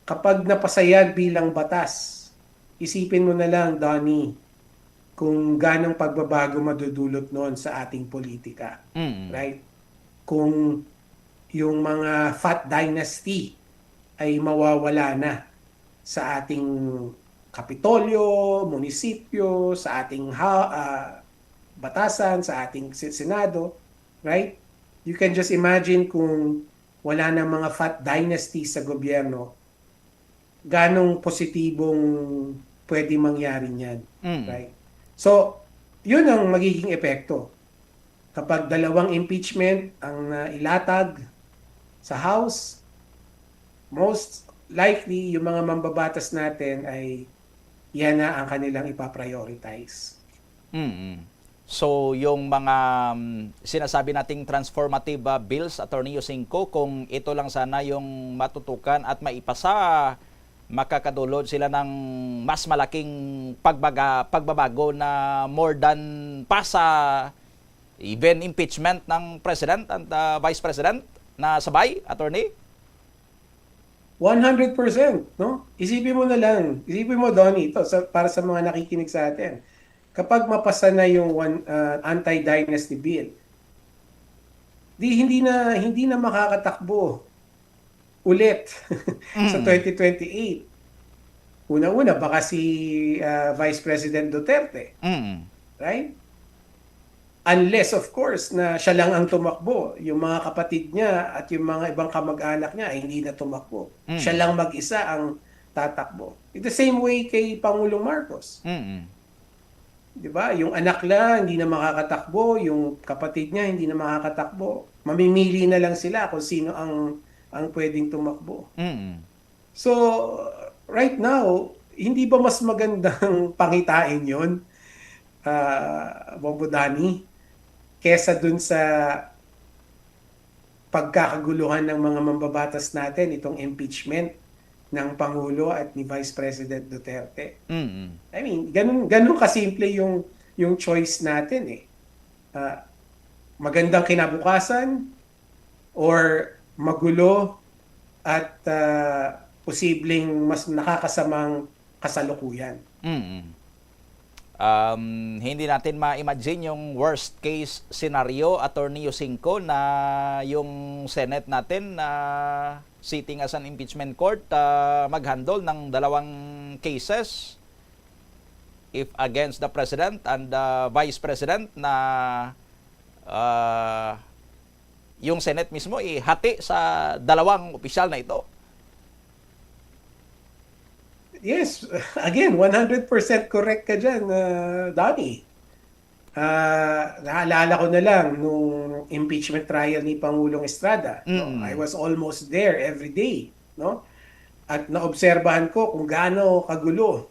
Kapag napasa yan bilang batas, isipin mo na lang, Donnie, kung ganong pagbabago madudulot noon sa ating politika. Right? Kung yung mga fat dynasty ay mawawala na sa ating kapitolyo, munisipyo, sa ating batasan, sa ating Senado, right? You can just imagine kung wala na mga fat dynasty sa gobyerno, ganong positibong pwede mangyari niyan. Right? So, yun ang magiging epekto. Kapag dalawang impeachment ang ilatag sa House, most likely yung mga mambabatas natin ay yan na ang kanilang ipaprioritize. So yung mga sinasabi nating transformative bills, Attorney Yusingco, kung ito lang sana yung matutukan at maipasa, makakadulot sila ng mas malaking pagbabago na more than pasa, even impeachment ng President and Vice President na sabay, Attorney? 100%, no? Isipin mo na lang, isipin mo, Donnie, ito para sa mga nakikinig sa atin. Kapag mapasa na yung anti-dynasty bill, hindi na makakatakbo ulit sa 2028. Una-una baka si Vice President Duterte. Right? Unless, of course, na siya lang ang tumakbo. Yung mga kapatid niya at yung mga ibang kamag-anak niya ay hindi na tumakbo. Siya lang mag-isa ang tatakbo. The same way kay Pangulong Marcos. Di ba? Yung anak lang hindi na makakatakbo, yung kapatid niya hindi na makakatakbo. Mamimili na lang sila kung sino ang pwedeng tumakbo. So, right now, hindi ba mas magandang pangitain yun, Bobo Dani, kesa dun sa pagkakaguluhan ng mga mambabatas natin, itong impeachment ng Pangulo at ni Vice President Duterte? I mean, ganun kasimple yung choice natin eh. Magandang kinabukasan or magulo at posibleng mas nakakasamang kasalukuyan. Hindi natin ma-imagine yung worst case scenario, Attorney Yusingco, na yung Senate natin na sitting as an impeachment court mag-handle ng dalawang cases if against the President and the Vice President na yung Senate mismo ihati sa dalawang opisyal na ito. Yes, again, 100% correct ka dyan, Donnie. Naalala ko na lang nung impeachment trial ni Pangulong Estrada. No? I was almost there every day. No? At naobserbahan ko kung gaano kagulo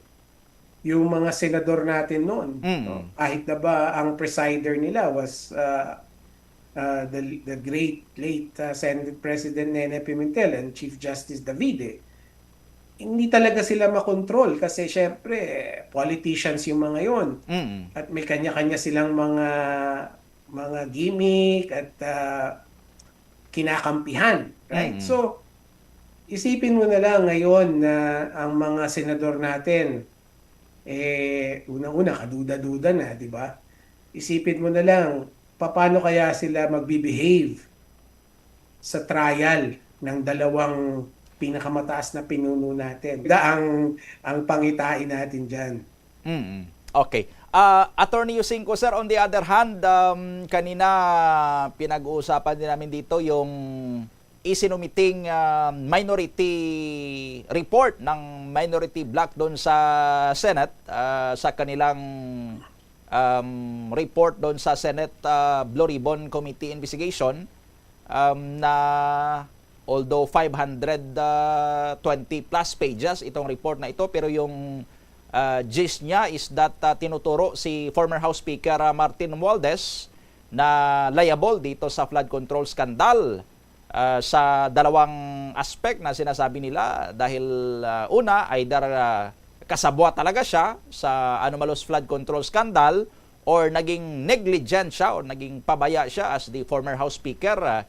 yung mga senador natin noon. No? Kahit na ba ang presider nila was the great late Senate President Nene Pimentel and Chief Justice Davide. Hindi talaga sila makontrol kasi syempre politicians yung mga yon. At may kanya-kanya silang mga gimmick at kinakampihan, right? So isipin mo na lang ngayon na ang mga senador natin unang-una kaduda-duda na, di ba? Isipin mo na lang paano kaya sila magbe-behave sa trial ng dalawang pinakamataas na pinuno natin. Ang pangitain natin dyan. Okay. Attorney Yusingco, sir, on the other hand, kanina pinag-uusapan din namin dito yung isinumiting minority report ng minority bloc doon sa Senate, sa kanilang report doon sa Senate Blue Ribbon Committee investigation, na although 520 plus pages itong report na ito, pero yung gist niya is that tinuturo si former House Speaker Martin Romualdez na liable dito sa flood control scandal sa dalawang aspect na sinasabi nila, dahil una, either kasabwa talaga siya sa anomalous flood control scandal or naging negligent siya or naging pabaya siya as the former House Speaker,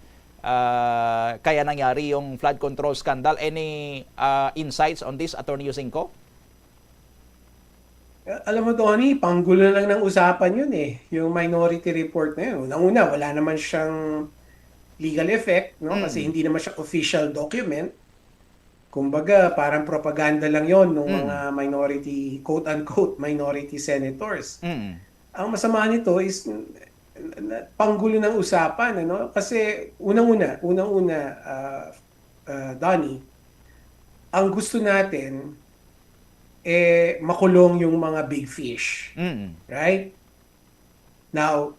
kaya nangyari yung flood control scandal. Any insights on this, Attorney Yusingco? Alam mo, Tony, panggulo lang ng usapan yun eh. Yung minority report na yun. Unang-una, wala naman siyang legal effect, no? Kasi hindi naman siya official document. Kumbaga, parang propaganda lang yon ng mga minority, quote-unquote, minority senators. Ang masama nito is panggulo ng usapan, ano? Kasi unang-una, Donnie, ang gusto natin makulong yung mga big fish. Right? Now,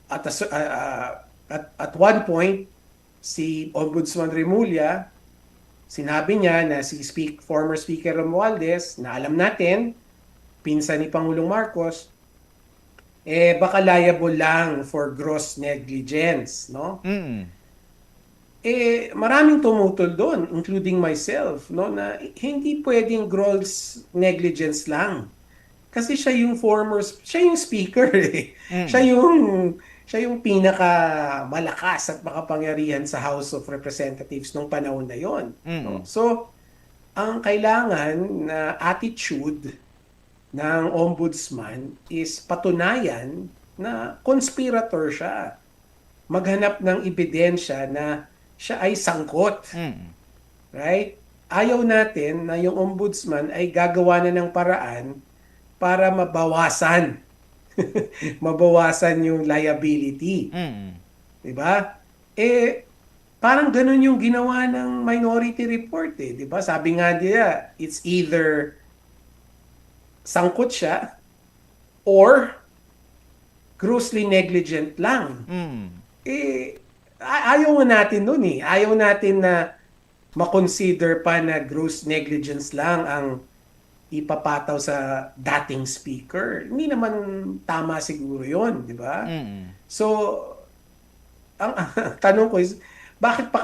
at one point, si Ombudsman Remulla, sinabi niya na si former Speaker Romualdez, na alam natin, pinsan ni Pangulong Marcos, baka liable lang for gross negligence, no? Maraming tumutol doon, including myself, no, na hindi pwedeng gross negligence lang. Kasi siya yung speaker eh. Siya yung pinaka malakas at makapangyarihan sa House of Representatives nung panahon na yon. No? So, ang kailangan na attitude ng ombudsman is patunayan na conspirator siya. Maghanap ng ebidensya na siya ay sangkot. Right? Ayaw natin na yung ombudsman ay gagawa na ng paraan para mabawasan yung liability. Diba? Parang ganun yung ginawa ng Minority Report eh. Diba? Sabi nga nila, it's either sangkot siya or grossly negligent lang. Ayaw natin nun eh. Ayaw natin na makonsider pa na gross negligence lang ang ipapataw sa dating speaker. Hindi naman tama siguro yon, di ba? So, ang tanong ko is, bakit pa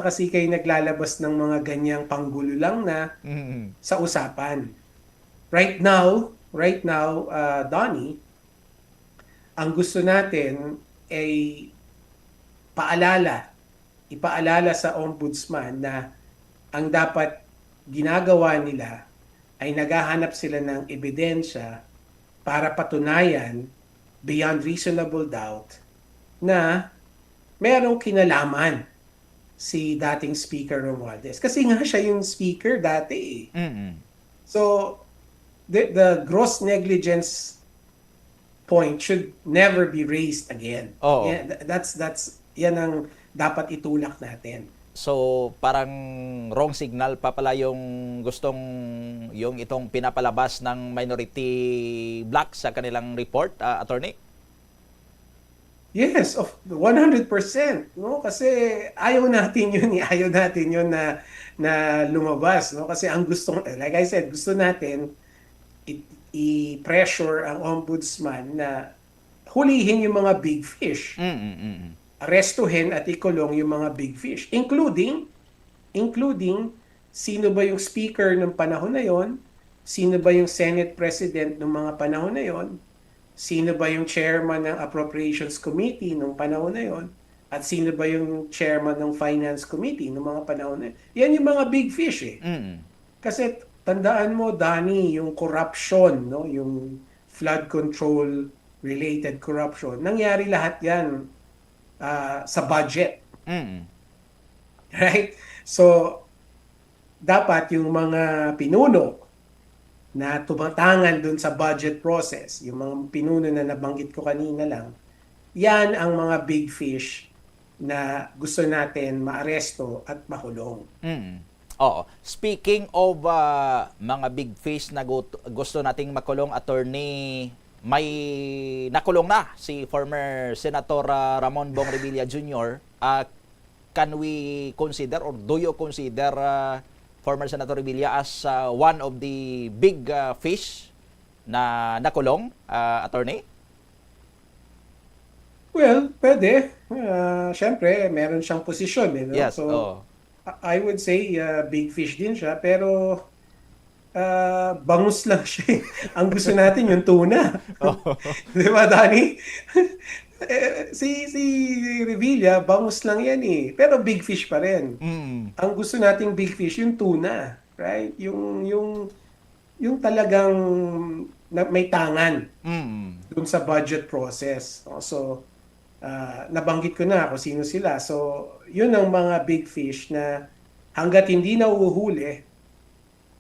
kasi kayo naglalabas ng mga ganyang panggulo lang na sa usapan? Right now, Donnie, ang gusto natin ay ipaalala sa ombudsman na ang dapat ginagawa nila ay naghahanap sila ng ebidensya para patunayan beyond reasonable doubt na merong kinalaman si dating Speaker Romualdez. Kasi nga siya yung speaker dati eh. So, the gross negligence point should never be raised again. Yan ang dapat itulak natin. So, parang wrong signal pa pala yung itong pinapalabas ng Minority Bloc sa kanilang report, attorney? Yes, of 100%, no? Kasi ayaw natin yun na lumabas, no? Kasi ang like I said, gusto natin i-pressure ang ombudsman na hulihin yung mga big fish. Arestuhin at ikulong yung mga big fish, including sino ba yung speaker ng panahon na yon, sino ba yung Senate President ng mga panahon na yon, sino ba yung chairman ng Appropriations Committee ng panahon na yon, at sino ba yung chairman ng Finance Committee ng mga panahon na yon. Yan yung mga big fish eh. Kasi tandaan mo, Danny, yung corruption, no, yung flood control related corruption, nangyari lahat yan sa budget. Right? So, dapat yung mga pinuno na tumatangan dun sa budget process, yung mga pinuno na nabanggit ko kanina lang, yan ang mga big fish na gusto natin maaresto at makulong. Oo. Speaking of mga big fish na gusto nating makulong, attorney, may nakulong na si former Senator Ramon Bong Revilla Jr. Can we consider or do you consider former Senator Revilla as one of the big fish na nakulong, attorney? Well, pwede. Siyempre, meron siyang posisyon. Eh, no? Yes. So, I would say big fish din siya, pero bangus lang siya. Ang gusto natin yung tuna. Di ba, Danny? Si Revilla, bangus lang yan eh. Pero big fish pa rin. Ang gusto nating big fish, yung tuna. Right? Yung talagang may tangan dun sa budget process. So, nabanggit ko na kung sino sila. So, yun ang mga big fish na hanggat hindi nauuhuli,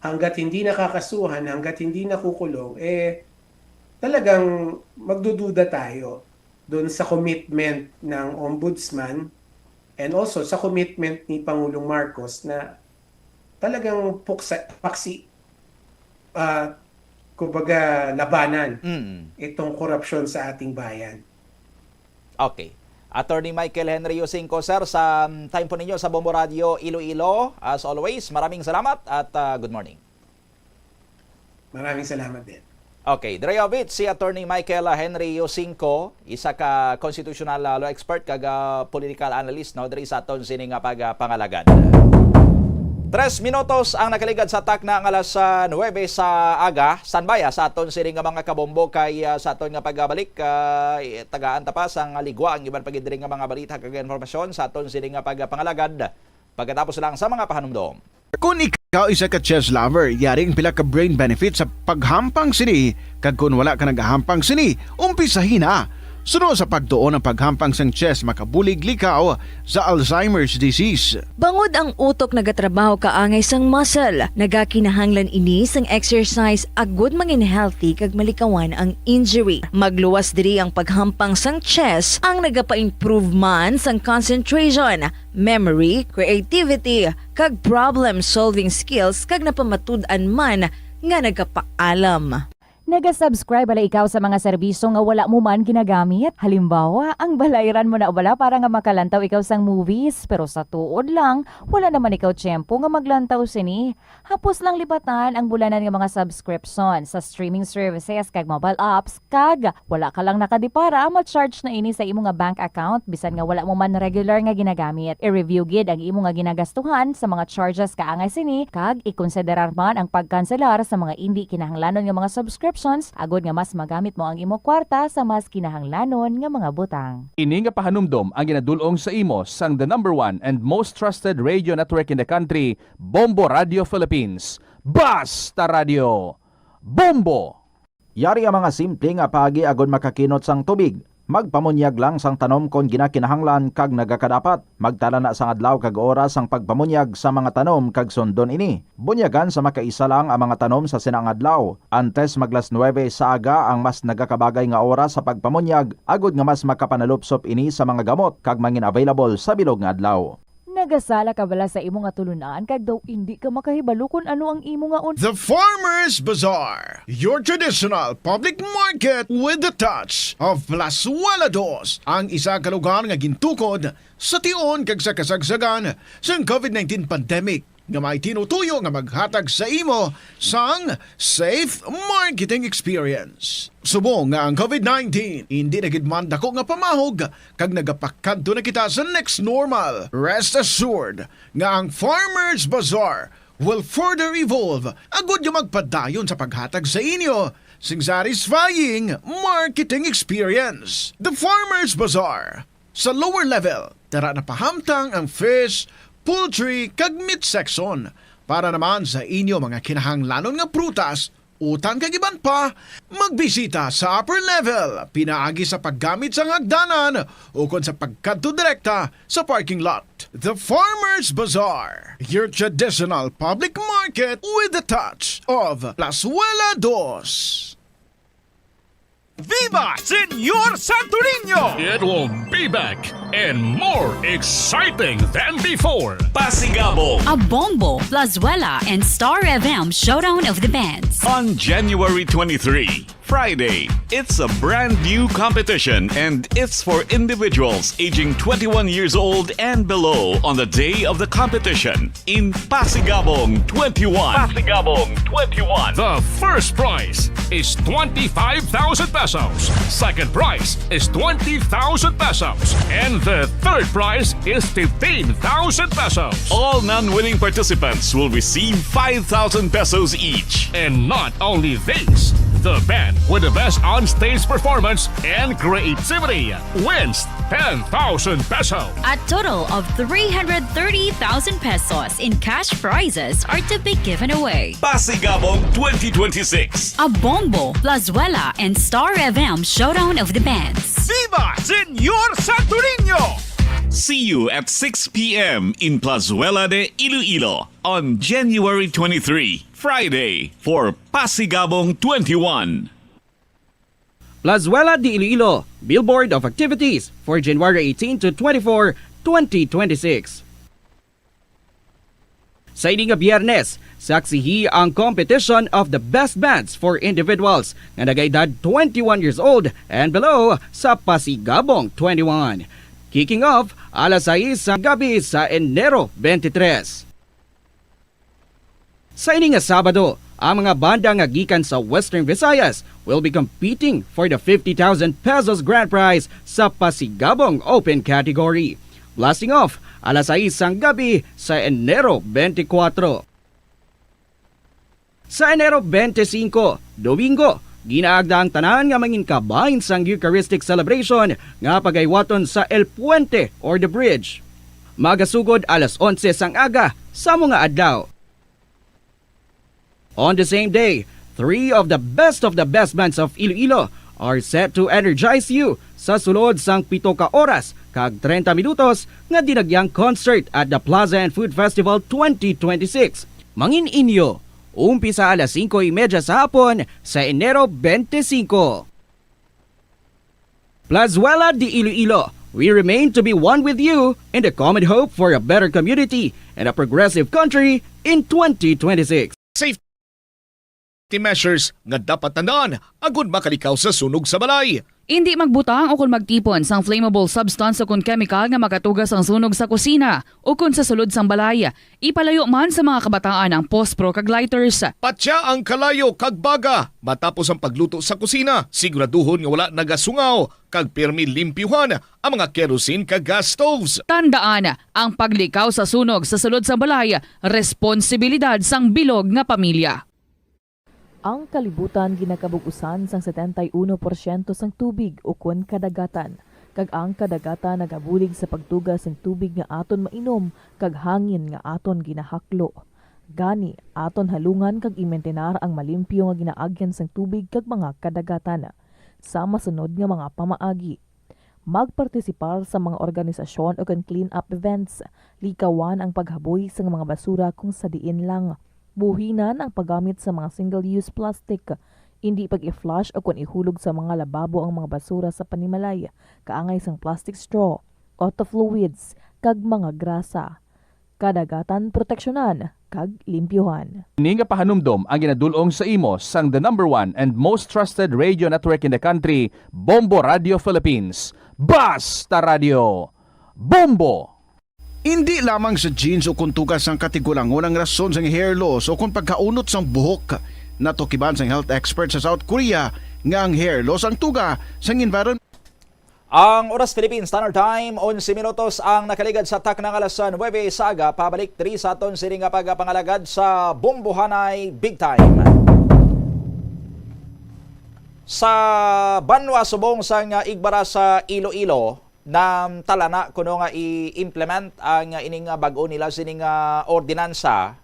hanggat hindi nakakasuhan, hanggat hindi nakukulong, talagang magdududa tayo doon sa commitment ng ombudsman and also sa commitment ni Pangulong Marcos na talagang kumbaga labanan itong korupsyon sa ating bayan. Okay. Attorney Michael Henry Yusinko, sir, sa time po ninyo sa Bombo Radio Iloilo. As always, maraming salamat at good morning. Maraming salamat din. Okay, Dreyovit, si Attorney Michael Henry Yosinko, isa ka constitutional law expert kag political analyst no diri sa aton sini nga pagpangalagad. 3 minutos ang nakaligad sa tak na ang alas 9 sa aga. Standby sa aton sini nga mga kabombo kay sa aton nga pagbalik tagaan tapas ang ligwa ang iban pagidiri nga mga balita kag informasyon sa aton sini nga pagpangalagad. Pagkatapos lang sa mga pahanumdom. Kung ikaw isa ka chess lover, yaring pila ka brain benefit sa paghampang sini, kag kung wala ka nagahampang sini, umpisahin na. Sunod sa pagtuon ng paghampang sang chess makabulig likaw sa Alzheimer's disease. Bangod ang utok nagatrabaho kaangay sang muscle, nagakinahanglan ini sang exercise agud mangin healthy kag malikawan ang injury. Magluwas diri ang paghampang sang chess ang nagapa-improve man sang concentration, memory, creativity, kag problem-solving skills kag napamatud-an man nga nagapaalam. Naga-subscribe bala ikaw sa mga serbisyo nga wala mo man ginagamit. Halimbawa, ang balayran mo na bala para nga makalantaw ikaw sang movies. Pero sa tuod lang, wala naman ikaw tiyempo nga maglantaw sini. Hapos lang lipatan ang bulanan nga mga subscription sa streaming services kag mobile apps. Kag wala ka lang nakadipara, ma-charge na ini sa imo nga bank account bisan nga wala mo man regular nga ginagamit. I-review gid ang imo nga ginagastuhan sa mga charges kaangay sini. Kag ikonsiderar man ang pagkanselar sa mga hindi kinahanglanon nga mga subscription agod nga mas magamit mo ang imo kwarta sa mas kinahanglanon nga mga butang. Ini nga pahanumdom ang ginadulong sa imo sang the #1 and most trusted radio network in the country, Bombo Radio Philippines. Basta Radio Bombo! Yari ang mga simple nga paagi agod makakinot sang tubig. Magpamunyag lang sang tanom kon ginakinahanglan kag nagakadapat. Magtala na sang adlaw kag oras ang pagpamunyag sa mga tanom kag sundon ini. Bunyagan sa makaisa lang ang mga tanom sa sinang adlaw. Antes maglas 9 sa aga ang mas nagakabagay nga oras sa pagpamunyag agod nga mas makapanalupsop ini sa mga gamot kag mangin available sa bilog nga adlaw. Nagasala ka bala sa imo nga tulunan kag daw hindi ka makahibalo kung ano ang imo nga The Farmer's Bazaar, your traditional public market with the touch of Plazuela Dos, ang isa ka lugar nga gintukod sa tion kag sa kasagsagan sa COVID-19 pandemic nga may tinutuyo nga maghatag sa imo sang safe marketing experience. Subong nga ang COVID-19 hindi na gid man dako nga pamahog kag nagapakadto na kita sa next normal. Rest assured nga ang Farmer's Bazaar will further evolve agud nga magpadayon sa paghatag sa inyo sing satisfying marketing experience. The Farmer's Bazaar sa lower level tara na pahamtang ang fish, poultry kag meat section para naman sa inyo mga kinahanglanon nga prutas, utang kag iban pa, magbisita sa upper level pinaagi sa paggamit sa hagdanan o kon sa pagkadto direkta sa parking lot. The Farmer's Bazaar, your traditional public market with the touch of Plazuela Dos. Viva Señor Santo Niño! It will be back and more exciting than before. Pasigabo A Bombo, Plazuela, and Star FM Showdown of the Bands. On January 23, Friday, it's a brand new competition and it's for individuals aging 21 years old and below on the day of the competition in Pasigabong 21. Pasigabong 21. The first prize is 25,000 pesos. Second prize is 20,000 pesos. And the third prize is 15,000 pesos. All non-winning participants will receive 5,000 pesos each. And not only these, the band with the best on-stage performance and creativity wins 10,000 pesos. A total of 330,000 pesos in cash prizes are to be given away. Pasigabong 2026. A Bombo, Plazuela, and Star FM Showdown of the Bands. Viva Señor Santo Niño! See you at 6 p.m. in Plazuela de Iloilo on January 23, Friday, for Pasigabong 21. Plazuela de Iloilo, Billboard of Activities for January 18 to 24, 2026. Sa ini nga Biyernes, saksihi ang competition of the best bands for individuals nga nagaedad 21 years old and below sa Pasigabong 21. Kicking off alas 6 sa gabi sa Enero 23. Sa ini nga Sabado, Ang mga banda nga gikan sa Western Visayas will be competing for the 50,000 pesos grand prize sa Pasigabong Open category. Blasting off alas 6 ng gabi sa Enero 24. Sa Enero 25, Domingo, ginaagda ang tanan nga mangin kabahin sang Eucharistic celebration nga pagaywaton sa El Puente or the Bridge. Magasugod alas 11 sang aga sa mga adlaw. On the same day, 3 of the best bands of Iloilo are set to energize you sa sulod sang 7 ka oras kag 30 minutos nga dinagyang concert at the Plaza and Food Festival 2026. Mangin inyo, umpisa alas 5:30 sa hapon sa Enero 25. Plazuela de Iloilo, we remain to be one with you in the common hope for a better community and a progressive country in 2026. Safety measures nga dapat tandaan agud makalikaw sa sunog sa balay. Hindi magbutang o kung magtipon sang flammable substance o kung chemical nga makatugas ang sunog sa kusina o kung sa sulod sang balay. Ipalayo man sa mga kabataan ang pospro kag lighters. Patya ang kalayo kag baga matapos ang pagluto sa kusina. Siguraduhon nga wala nagasungaw kag pirmi limpyuhan ang mga kerosene kag gas stoves. Tandaan, ang paglikaw sa sunog sa sulod sang balay, responsibilidad sang bilog nga pamilya. Ang kalibutan ginakabugusan sang 71% sang tubig o kun kadagatan. Kag ang kadagatan nagabulig sa pagtugas ng tubig nga aton mainom kag hangin nga aton ginahaklo. Gani, aton halungan kag imentenar ang malimpyo nga ginaagyan sang tubig kag mga kadagatan. Sa masunod nga mga pamaagi. Magpartisipar sa mga organisasyon o clean up events. Likawan ang paghaboy sa mga basura kung sa diin lang. Buhinan ang paggamit sa mga single-use plastic, hindi pag-i-flush o kung ihulog sa mga lababo ang mga basura sa panimalay, kaangay sang plastic straw, auto fluids, kag mga grasa. Kadagatan proteksyonan, kag limpyuhan. Ini nga pahanumdom ang ginadulong sa imo sang the #1 and most trusted radio network in the country, Bombo Radio Philippines. Basta Radio! Bombo! Hindi lamang sa jeans o kung tugas ang katigulangon ang rason sang hair loss o kung pagkaunot sang buhok. Natukiban sang health expert sa South Korea nga ang hair loss ang tuga sang environment. Ang Oras Philippine Standard Time, 11 minutos ang nakaligad sa tak ng alas 9 saga. Pabalik 3 sa aton sini nga pagpangalagad sa Bombohanay Big Time. Sa Banwa Subong sang Igbara sa Iloilo, na talana kuno nga i-implement ang ining bag-o nila sining ordinansa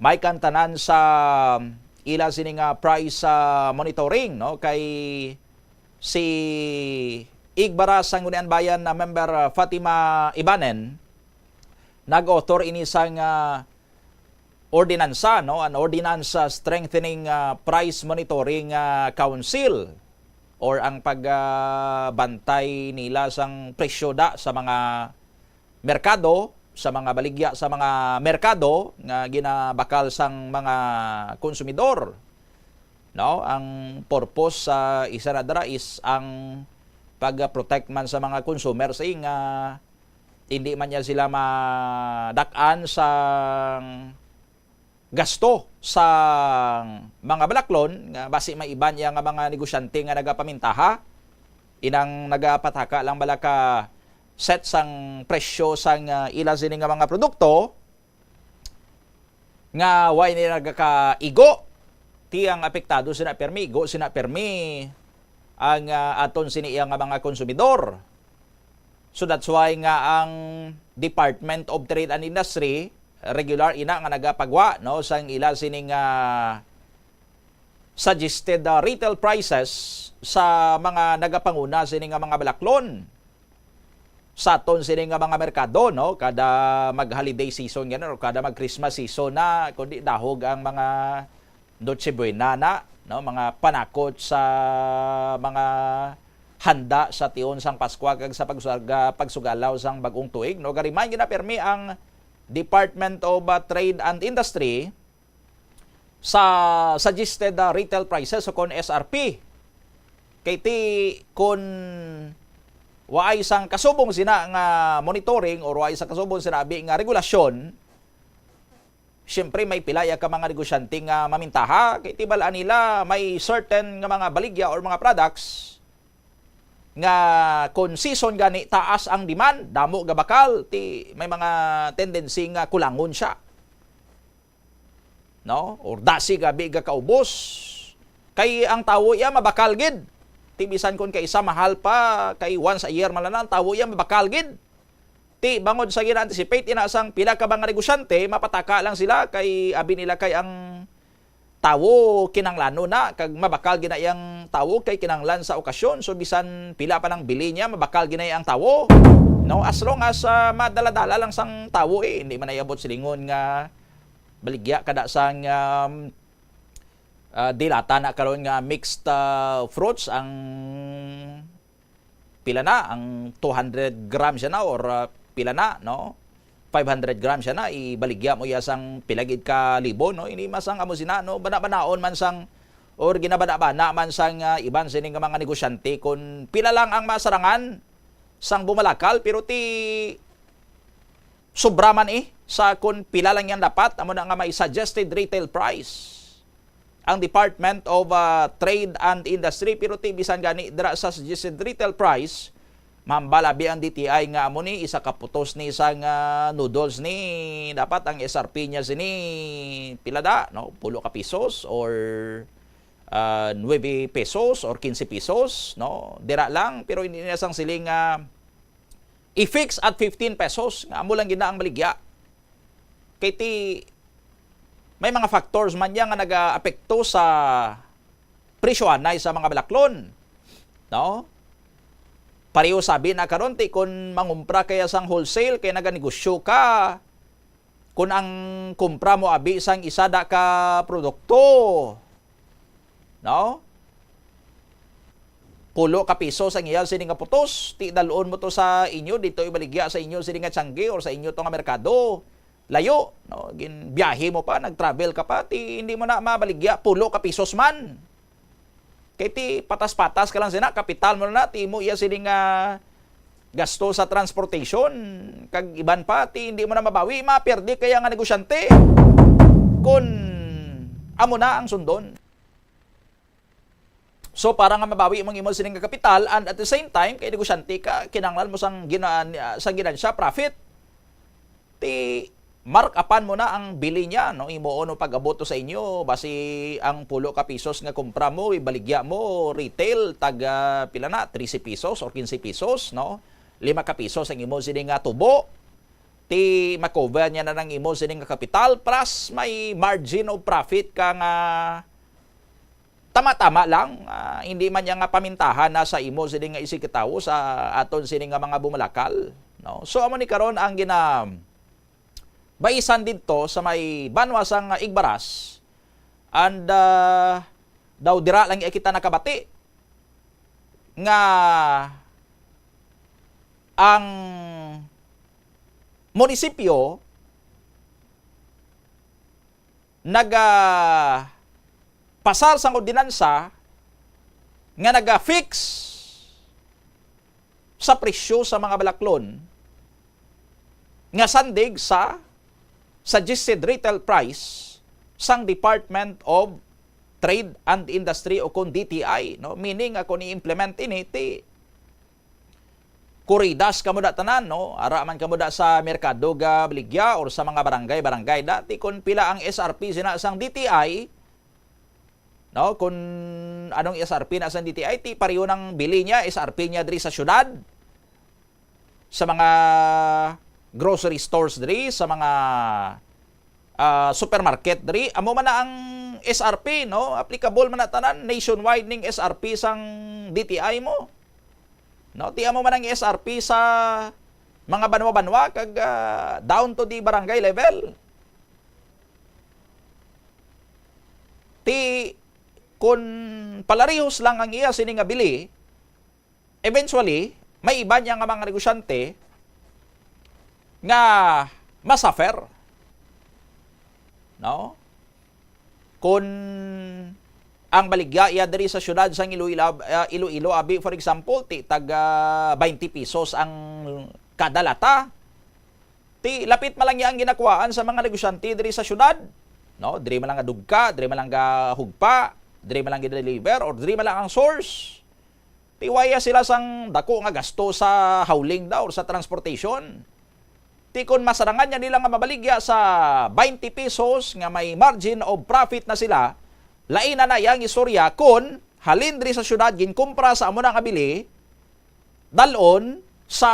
may kantanan sa ila sining price monitoring no kay si Igbara Sanggunian Bayan na member Fatima Ibanen nag-author ini sang ordinansa no an ordinance strengthening price monitoring council or ang pagbantay nila sang presyo da sa mga merkado, sa mga baligya sa mga merkado nga ginabakal sang mga konsumidor. No, ang purpose sa isa na dara is ang pag-protect man sa mga consumer saying hindi man niya sila madak-an sang gasto sa mga balaklon nga basi maiban yang mga negosyante nga nagapamintaha inang nagapataka lang bala ka set sang presyo sang ila sini nga mga produkto nga way ni nagakaigo ti ang apektado sina permi go sina permi ang aton sini nga mga konsumidor. So that's why nga ang Department of Trade and Industry regular ina nga nagapagwa no sang ila sining suggested retail prices sa mga nagapanguna sining mga balaklon sa aton sining mga merkado no kada mag-holiday season ganun o kada mag-Christmas season na kundi dahog ang mga Noche Buena na no mga panakot sa mga handa sa tion sang Pasko kag sa pagsugalaw sang bagong tuig no garimay ginapermi ang Department of Trade and Industry sa suggested retail prices o kon SRP. Kay ti kun waay sang kasubong sina nga monitoring or waay sang kasubong sinabi nga regulasyon Siyempre may pilaya ka mga negosyante nga mamintaha, kay tibalaan nila may certain nga mga baligya or mga products nga kung season gani taas ang demand, damo ga bakal, may mga tendency nga kulangon siya. No? Or dasi gabi ga kaubos. Kay ang tawo iya mabakal gid. Bisan kon kay isa mahal pa, kay once a year man lang ang tawo iya mabakal gid. Bangod sa gina-anticipate inasang pila ka mga negosyante, mapataka lang sila kay abi nila kay ang tawo kinanglano na kag mabakal ginayang tawo kay kinanglan sa okasyon, so bisan pila pa ng bili niya mabakal ginay ang tawo, no, as long as madala-dala lang sang tawo hindi man ayabot silingon nga baligya kada sang dilata na karon nga mixed fruits ang pila na ang 200 grams siya na or pila na, no? 500 grams siya na, ibaligya mo yasang pilagid ka libo, no? Ini masang amo sina, no? Bana-banaon man sang or ginabana-bana man sang iban sining mga negosyante kun pila lang ang masarangan sang bumalakal, pero sobra man sa kun pila lang yan dapat, amo na nga may suggested retail price ang Department of Trade and Industry, pero bisan gani dira sa suggested retail price mambalabi ang DTI nga amo ni isa kaputos ni isang noodles ni dapat ang SRP niya sini pilada, no, 10 ka pesos or 9 pesos or 15 pesos, no, dira lang, pero hindi na sang siling i-fix at 15 pesos nga amo lang gina ang baligya kay may mga factors man yan nga nag-apekto sa presyo anay sa mga balaklon, no. Pareho sabi na karon kung mangumpra kaya sang wholesale kay naganegosyo ka, kung ang kumpra mo abi sang isa da ka produkto, no, 10 ka piso sang iya sini nga putos, dalon mo to sa inyo dito ibaligya sa inyo sini nga tiyangge or sa inyo to nga merkado, layo, no, biyahe mo pa, nag-travel ka pa, hindi mo na mabaligya 10 ka pisos man. Kaya patas-patas ka lang sina, kapital mo na, mo iya sining gasto sa transportation, kag iban pa, hindi mo na mabawi, maperdi kaya nga negosyante, kung amo na ang sundon. So para nga mabawi mong imo sining kapital, and at the same time, kay negosyante ka, kinanglan mo sang ginansya profit, mark upan mo na ang bili niya, no, imo no pag-aboto sa inyo basi ang 10 ka pesos nga kumpra mo ibaligya mo retail taga pila na 13 pesos or 15 pesos, no, 5 ka pesos ang imo sini nga tubo, makover niya na ng imo sini nga kapital plus may margin of profit ka nga tama-tama lang, hindi man niya nga pamintahan na sa imo sini nga isikitawo sa aton sini nga mga bumalakal, no. So amo ni karon ang baisan dito sa may banwasang Igbaras, and daw dira lang kita nakabati nga ang munisipyo pasar sang ordinansa nga naga-fix sa presyo sa mga balaklon nga sandig sa suggested retail price sang Department of Trade and Industry o kung DTI, no, meaning kung i-implement ini kuridas kamo da tanan, no, ara man kamo da sa merkado ga baligya or sa mga barangay dati kung pila ang SRP sina sang DTI, no, kung anong SRP na sang DTI pareho ng bili niya SRP niya diri sa syudad, sa mga grocery stores diri, sa mga supermarket diri, amo man na ang SRP, no, applicable man na tanan nationwide ning SRP sang DTI mo, no, amo man ang SRP sa mga banwa-banwa kag down to the barangay level. Kun palarihos lang ang iya sini nga bili, eventually may iba niya nga mga negosyante nga masuffer, no, kung ang baligya iya diri sa syudad sang Iloilo abi for example taga 20 pesos ang kada lata, Ti lapit malang yang ginakuhaan sa mga negosyante diri sa syudad. No, diri man lang nga dugka, diri man lang ga hugpa, diri man lang gi-deliver or diri man lang ang source. Ti waya sila sang dako nga gasto sa hauling daw or sa transportation. Ti kun masarangan niya nila nga mabaligya sa 20 pesos nga may margin of profit na sila, lain na yang istorya kun halin diri sa syudad ginkumpra sa amo nga bili dalon sa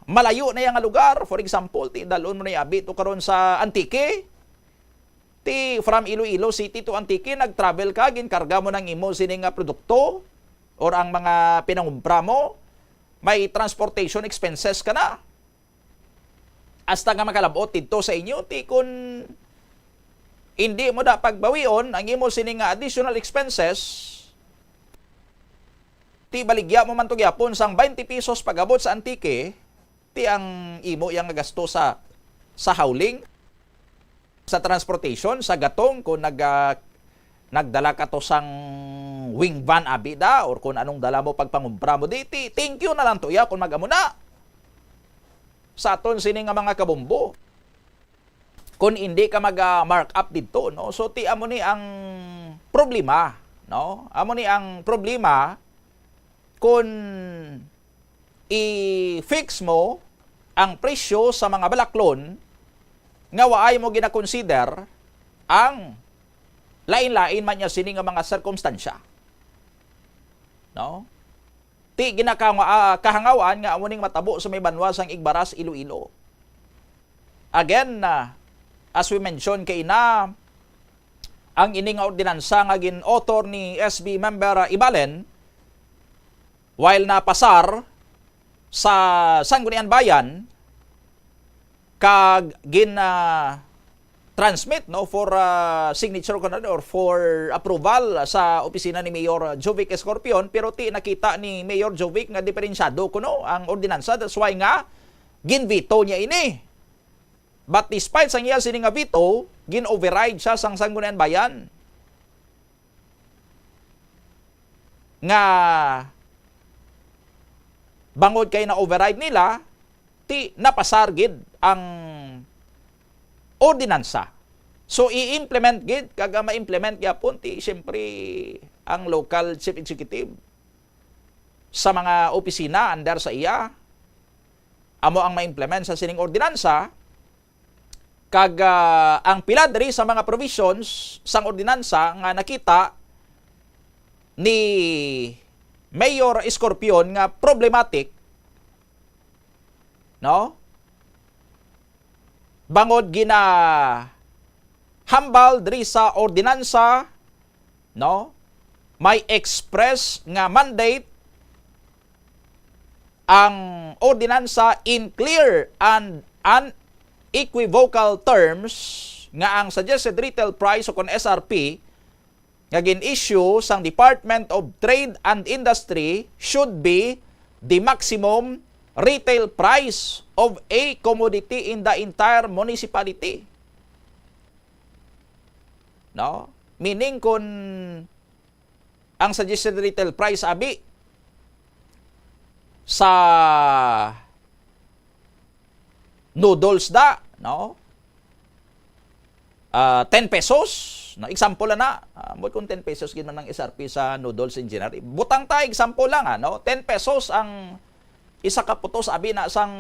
malayo na yang lugar. For example, ti dalon mo na abi to karon sa Antique. Ti from Iloilo City to Antique nagtravel ka, ginkarga mo ng imo sining nga produkto or ang mga pinangumpra mo, may transportation expenses ka na. Hasta nga makalabot dito sa inyo, ti kun hindi mo da pagbawion ang imo sining nga additional expenses, ti baligya mo man to gyapon sang 20 pesos pagabot sa Antique, ti ang imo yang gasto sa hauling, sa transportation, sa gatong kung nagdala ka to sang wing van abi da or kung anong dala mo pagpangumpra mo diti, thank you na lang to ya kung mag-amo na sa aton sini nga mga kabumbo kung hindi ka mag-mark up dito, no? So ti amo ni ang problema, no? Amo ni ang problema kung i-fix mo ang presyo sa mga balaklon nga waay mo gina-consider ang lain-lain man niya sini nga mga sirkumstansya. No? Ti kahangawan nga amo ning matabo sa may banwa sang Igbaras, Iloilo. Again, as we mentioned kay na ang ining ordinansa nga gin-author ni SB member Ibalen while napasar sa Sangguniang Bayan kag transmit no for signature or for approval sa opisina ni Mayor Jovic Escorpion, pero ti nakita ni Mayor Jovic nga diferensyado kuno ang ordinansa, that's why nga ginveto niya ini. But despite sang iya sini nga veto, gin-override siya sang Sangguniang Bayan nga bangod kay na override nila, ti napasar gid ang ordinansa. So i-implement gid kag ma-implement gyapon ti syempre ang local chief executive sa mga opisina under sa iya amo ang ma-implement sa sining ordinansa kag ang pila diri sa mga provisions sang ordinansa nga nakita ni Mayor Escorpion nga problematic, no? Bangod gina hambal diri sa ordinansa, no? May express nga mandate ang ordinansa in clear and unequivocal terms nga ang suggested retail price o kon SRP nga gin-issue sang Department of Trade and Industry should be the maximum retail price of a commodity in the entire municipality. No? Meaning kung ang suggested retail price abi sa noodles da, no? 10 pesos, no? Example na, mo kung 10 pesos gid man ang SRP sa noodles in general. Butang ta example lang, no? 10 pesos ang isa ka putos abi na sang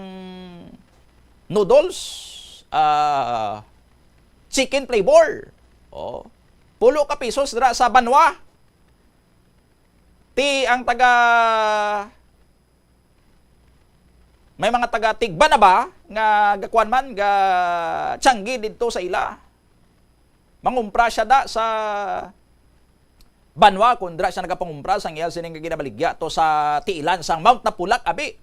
noodles, chicken flavor. Oh. 10 ka pesos dira sa Banwa. Ti ang taga may mga taga Tigba na ba nga gakuan man ga Tianggi didto sa ila. Mangumpra siya da sa Banwa kun dira siya nagapangumpra sang iya sining ginabaligya to sa tiilan sang Mount Napulak abi.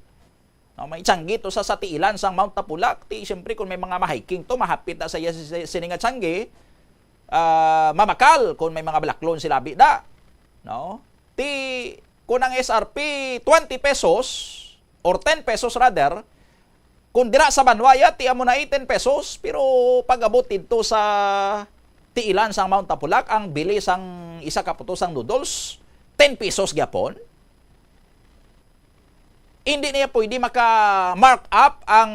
No, may Tianggi to sa tiilan sang Mount Napulak. Ti syempre kun may mga ma-hiking to mahapit na sa iya sining nga Tianggi, mamakal kung may mga balaklon sila abi da. No? Ti kun ang SRP 20 pesos or 10 pesos rather, kung dira sa Banwa ti amo na 10 pesos, pero pag-abot dito sa tiilan sang Mount Napulak, ang bili sang isa ka putosang noodles 10 pesos gyapon. Hindi niya pwede maka-mark up ang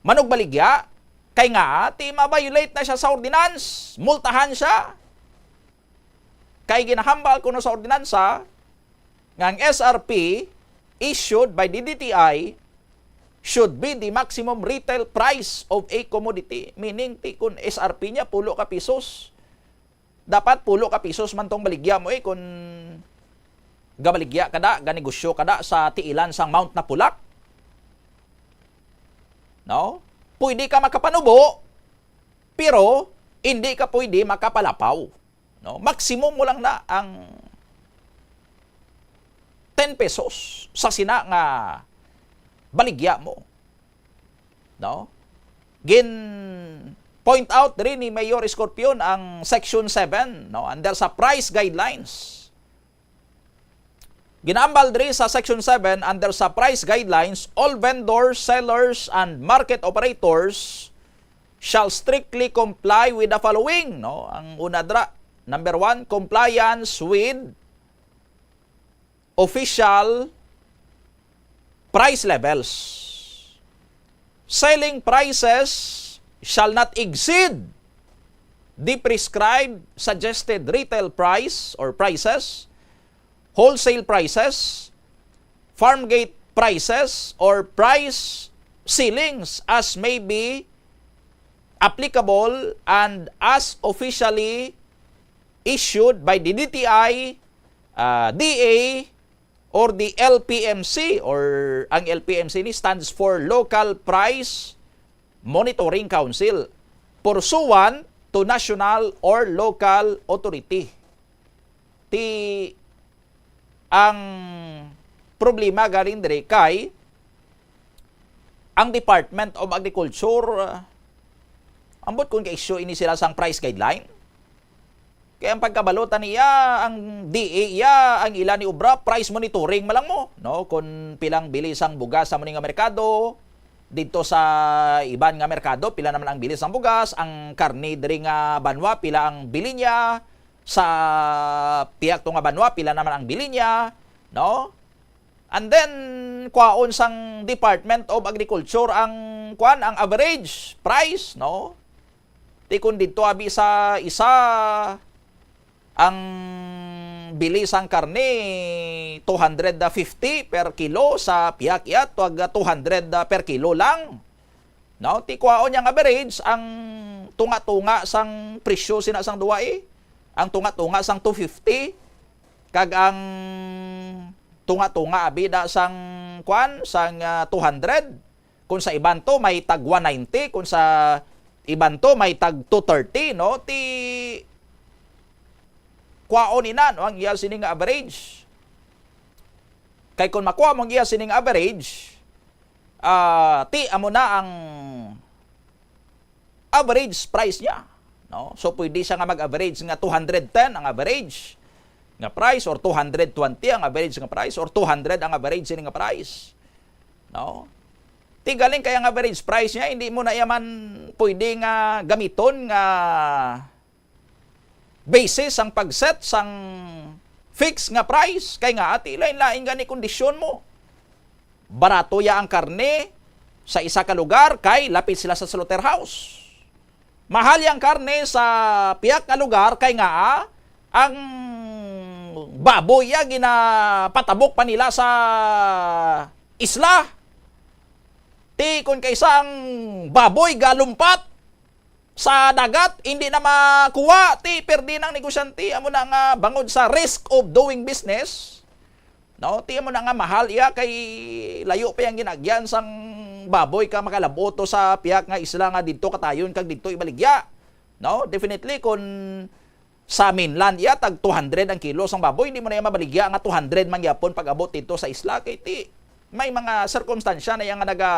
manog baligya kay nga ti ma-violate na siya sa ordinance, multahan siya. Kay ginahambal kuno sa ordinansa nga ang SRP issued by DTI should be the maximum retail price of a commodity. Meaning, kung SRP niya, 10 ka pesos. Dapat 10 ka pesos man tong baligya mo kung gabaligya kada, ganegosyo kada sa tiilan sang Mount Napulak. No? Pwede ka makapanubo, pero hindi ka pwede makapalapaw. No? Maximum mo lang na ang 10 pesos sa sina nga baligya mo. No? Gin point out rin ni Mayor Escorpion ang Section 7, no, under sa price guidelines. Ginambal rin sa Section 7 under sa price guidelines, all vendors, sellers, and market operators shall strictly comply with the following. No? Ang una dra, number 1, compliance with official price levels. Selling prices shall not exceed the prescribed suggested retail price or prices, wholesale prices, farm gate prices, or price ceilings as may be applicable and as officially issued by the DTI, DA, or the LPMC, or ang LPMC ni stands for Local Price Monitoring Council, pursuant to national or local authority. Ang problema galing dire kay ang Department of Agriculture, ambot kung ka-issue ini sila sang price guideline. Kaya ang pagkabalutan niya, ang DA iya, ang ilan ni Ubra, price monitoring malang mo. No? Kung pilang bilis ang bugas sa muning nga merkado, dito sa iban nga merkado, pila naman ang bilis ang bugas, ang karne diri nga banwa, pila ang bili niya, sa piyak to nga banwa, pila naman ang bili niya. No? And then, kwaon sang Department of Agriculture ang average price, no? Ti kun dito abi sa isa ang bilis ang karne 250 per kilo, sa piyak iya 200 per kilo lang. No, ti kwaon yang average ang tunga-tunga sang presyo sina sang duwa ang tunga-tunga sang 250 kag ang tunga-tunga abi da sang sang 200. Kung sa iban to may tag 190, kung sa iban to may tag 230, no? Ti kwaon ina no ang iya sining average. Kay kung makuha mo ang iya sining average, ti amo na ang average price niya, no? So pwede siya nga mag-average nga 210 ang average nga price, or 220 ang average nga price, or 200 ang average sining nga price. No? Ti galing kaya ang average price niya, hindi mo na yaman pwede nga gamiton nga basis ang pagset sang fix nga price. Kay nga ati lain-lain gani kondisyon mo. Barato ya ang karne sa isa ka lugar kay lapit sila sa slaughterhouse. Mahal yang karne sa piyak nga lugar kay nga ang baboy ya ginapatabok pa nila sa isla. Ti kung kaisang baboy galumpat sa dagat, hindi na makuha, ti perdi ng negosyante, amo na nga bangod sa risk of doing business. No, ti amo na nga mahal iya kay layo pa yang ginagyan sang baboy ka makalaboto sa piyak nga isla nga didto katayon kag didto ibaligya. No, definitely kung sa mainland iya tag 200 ang kilo sang baboy, hindi mo na mabaligya nga 200 man gyapon pag abot dito sa isla kay ti may mga circumstansya na yang nga naga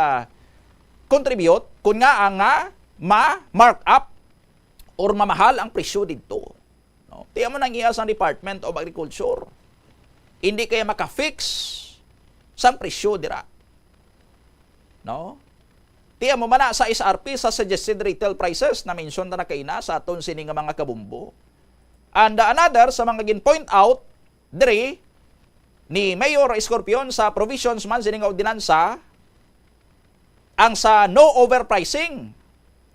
contribute kun nga ma-mark up or mamahal ang presyo dito. No? Tiyan mo nang iya sa Department of Agriculture. Hindi kaya maka-fix sa presyo dira. No? Tiyan mo man sa SRP, sa suggested retail prices na mention na kaina sa aton sining mga kabumbo. And another sa mga gin-point out diri ni Mayor Escorpion sa provisions man sining ordinansa, ang sa no overpricing.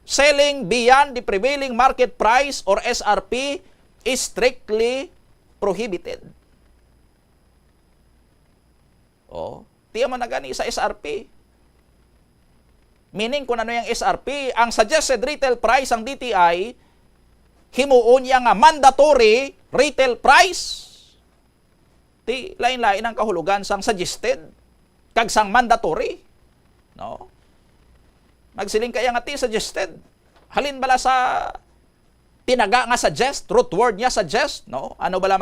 Selling beyond the prevailing market price or SRP is strictly prohibited. Tiyan mo na gani sa SRP. Meaning kung ano yung SRP, ang suggested retail price ang DTI, himuon niya nga mandatory retail price. Ti lain-lain ang kahulugan sang suggested kag sang mandatory. No? Magsiling kaya nga ti suggested. Halin bala sa tinaga nga suggest, root word niya suggest, no? Ano bala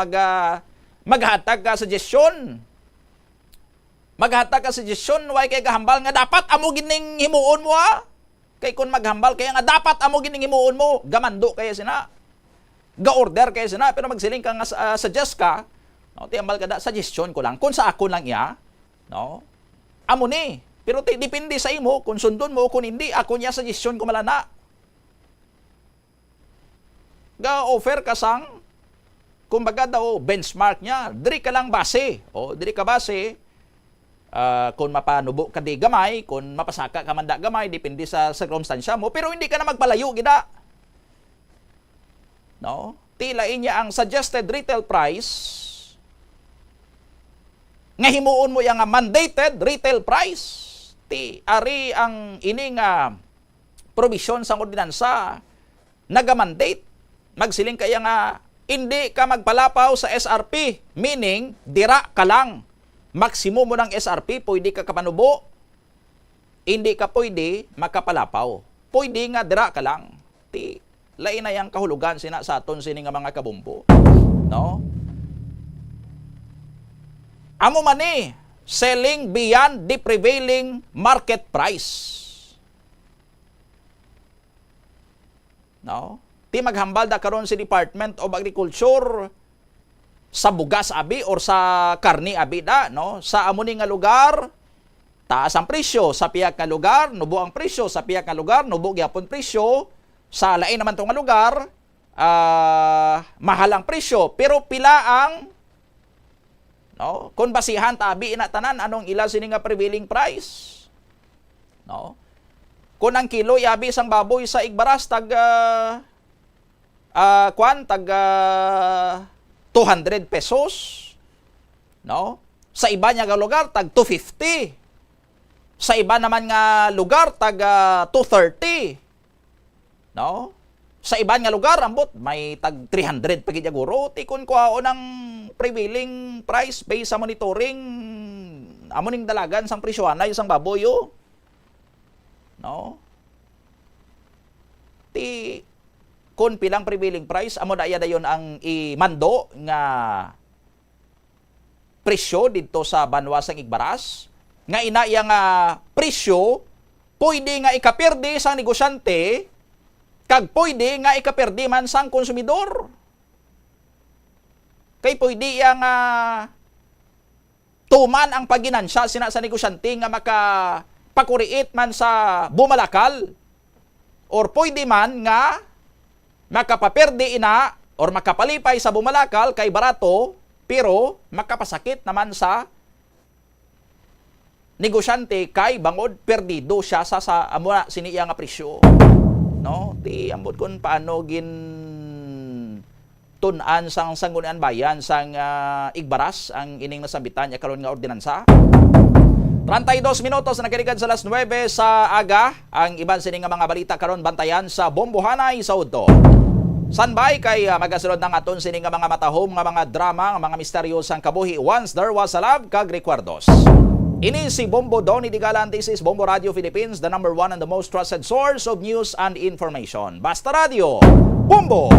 maghatag ka suggestion? Maghatag ka suggestion, way kay gahambal nga dapat amo gining himuon mo ha? Kay kun maghambal kaya nga dapat amo gining himuon mo, gamando kaya sina. Ga-order kaya sina, pero magsiling ka nga suggest ka, no? Tiambal ka da, suggestion ko lang, kung sa ako lang iya, no? Amo ni. Pero depende sa imo, kung sundon mo, kung hindi, ako niya suggestion ko malana. Ga-offer ka sang, kumbaga daw, benchmark niya, diri ka lang base. Diri ka base, kung mapanubo ka di gamay, kung mapasaka ka man da gamay, depende sa circumstansya mo, pero hindi ka na magpalayo, gida. No? Tilain niya ang suggested retail price, nga himuon mo yung mandated retail price. Ari ang ining provision sa ordinansa naga-mandate. Magsiling kaya nga hindi ka magpalapaw sa SRP, meaning dira ka lang. Maximum mo ng SRP, pwede ka kapanubo. Hindi ka pwede makapalapaw. Pwede nga dira ka lang. Lain na yung kahulugan sina sa aton sini nga mga kabumbo. No? Amo man ni selling beyond the prevailing market price. No? Ti maghambal da karon si Department of Agriculture sa bugas abi or sa karni abi da, no? Sa amo ni nga lugar taas ang presyo, sa piyak nga lugar nubo ang presyo, sa piyak nga lugar nubo gyapon presyo, sa lain naman tong nga lugar mahal ang presyo, pero pila ang no? Kung basihan tabi ina tanan anong ila sini nga prevailing price. No? Kung ang kilo yabi sang baboy sa Igbaras tag 200 pesos. No? Sa iba nya nga lugar tag 250. Sa iba naman nga lugar tag 230. No? Sa iba nga lugar ambot may tag 300 pagid guro, tikon kuhaon ang prevailing price based sa monitoring amo ning dalagan sang presyohan yung sang baboy yo. No? Kun pilang prevailing price amo daya dayon ang imando nga presyo didto sa banwa sang Igbaras nga ina yang presyo pwede nga ikaperde sang negosyante kag pwede nga ikaperde man sang konsumidor. Kay pwede yang tuman ang paginansya sina sa negosyante nga makapakuriit man sa bumalakal or pwede man nga makapaperde ina or makapalipay sa bumalakal kay barato pero makapasakit naman sa negosyante kay bangod perdido siya sa amo siniya nga presyo. No, ti ambot kun paano gin tunan sang sanggunian bayan sang Igbaras ang ining nasabitan niya karon nga ordinansa. 32 minutos na nakirigan sa alas 9 sa aga ang iban sini nga mga balita karon bantayan sa Bombohanay sa Udto. Sanbay kay magasunod ng aton sini nga mga matahom nga mga drama nga mga misteryo sang kabuhi once there was a love kag recuerdos. Ini si Bombo Donny Digalan. This is Bombo Radio Philippines, the #1 and the most trusted source of news and information. Basta Radio, Bombo!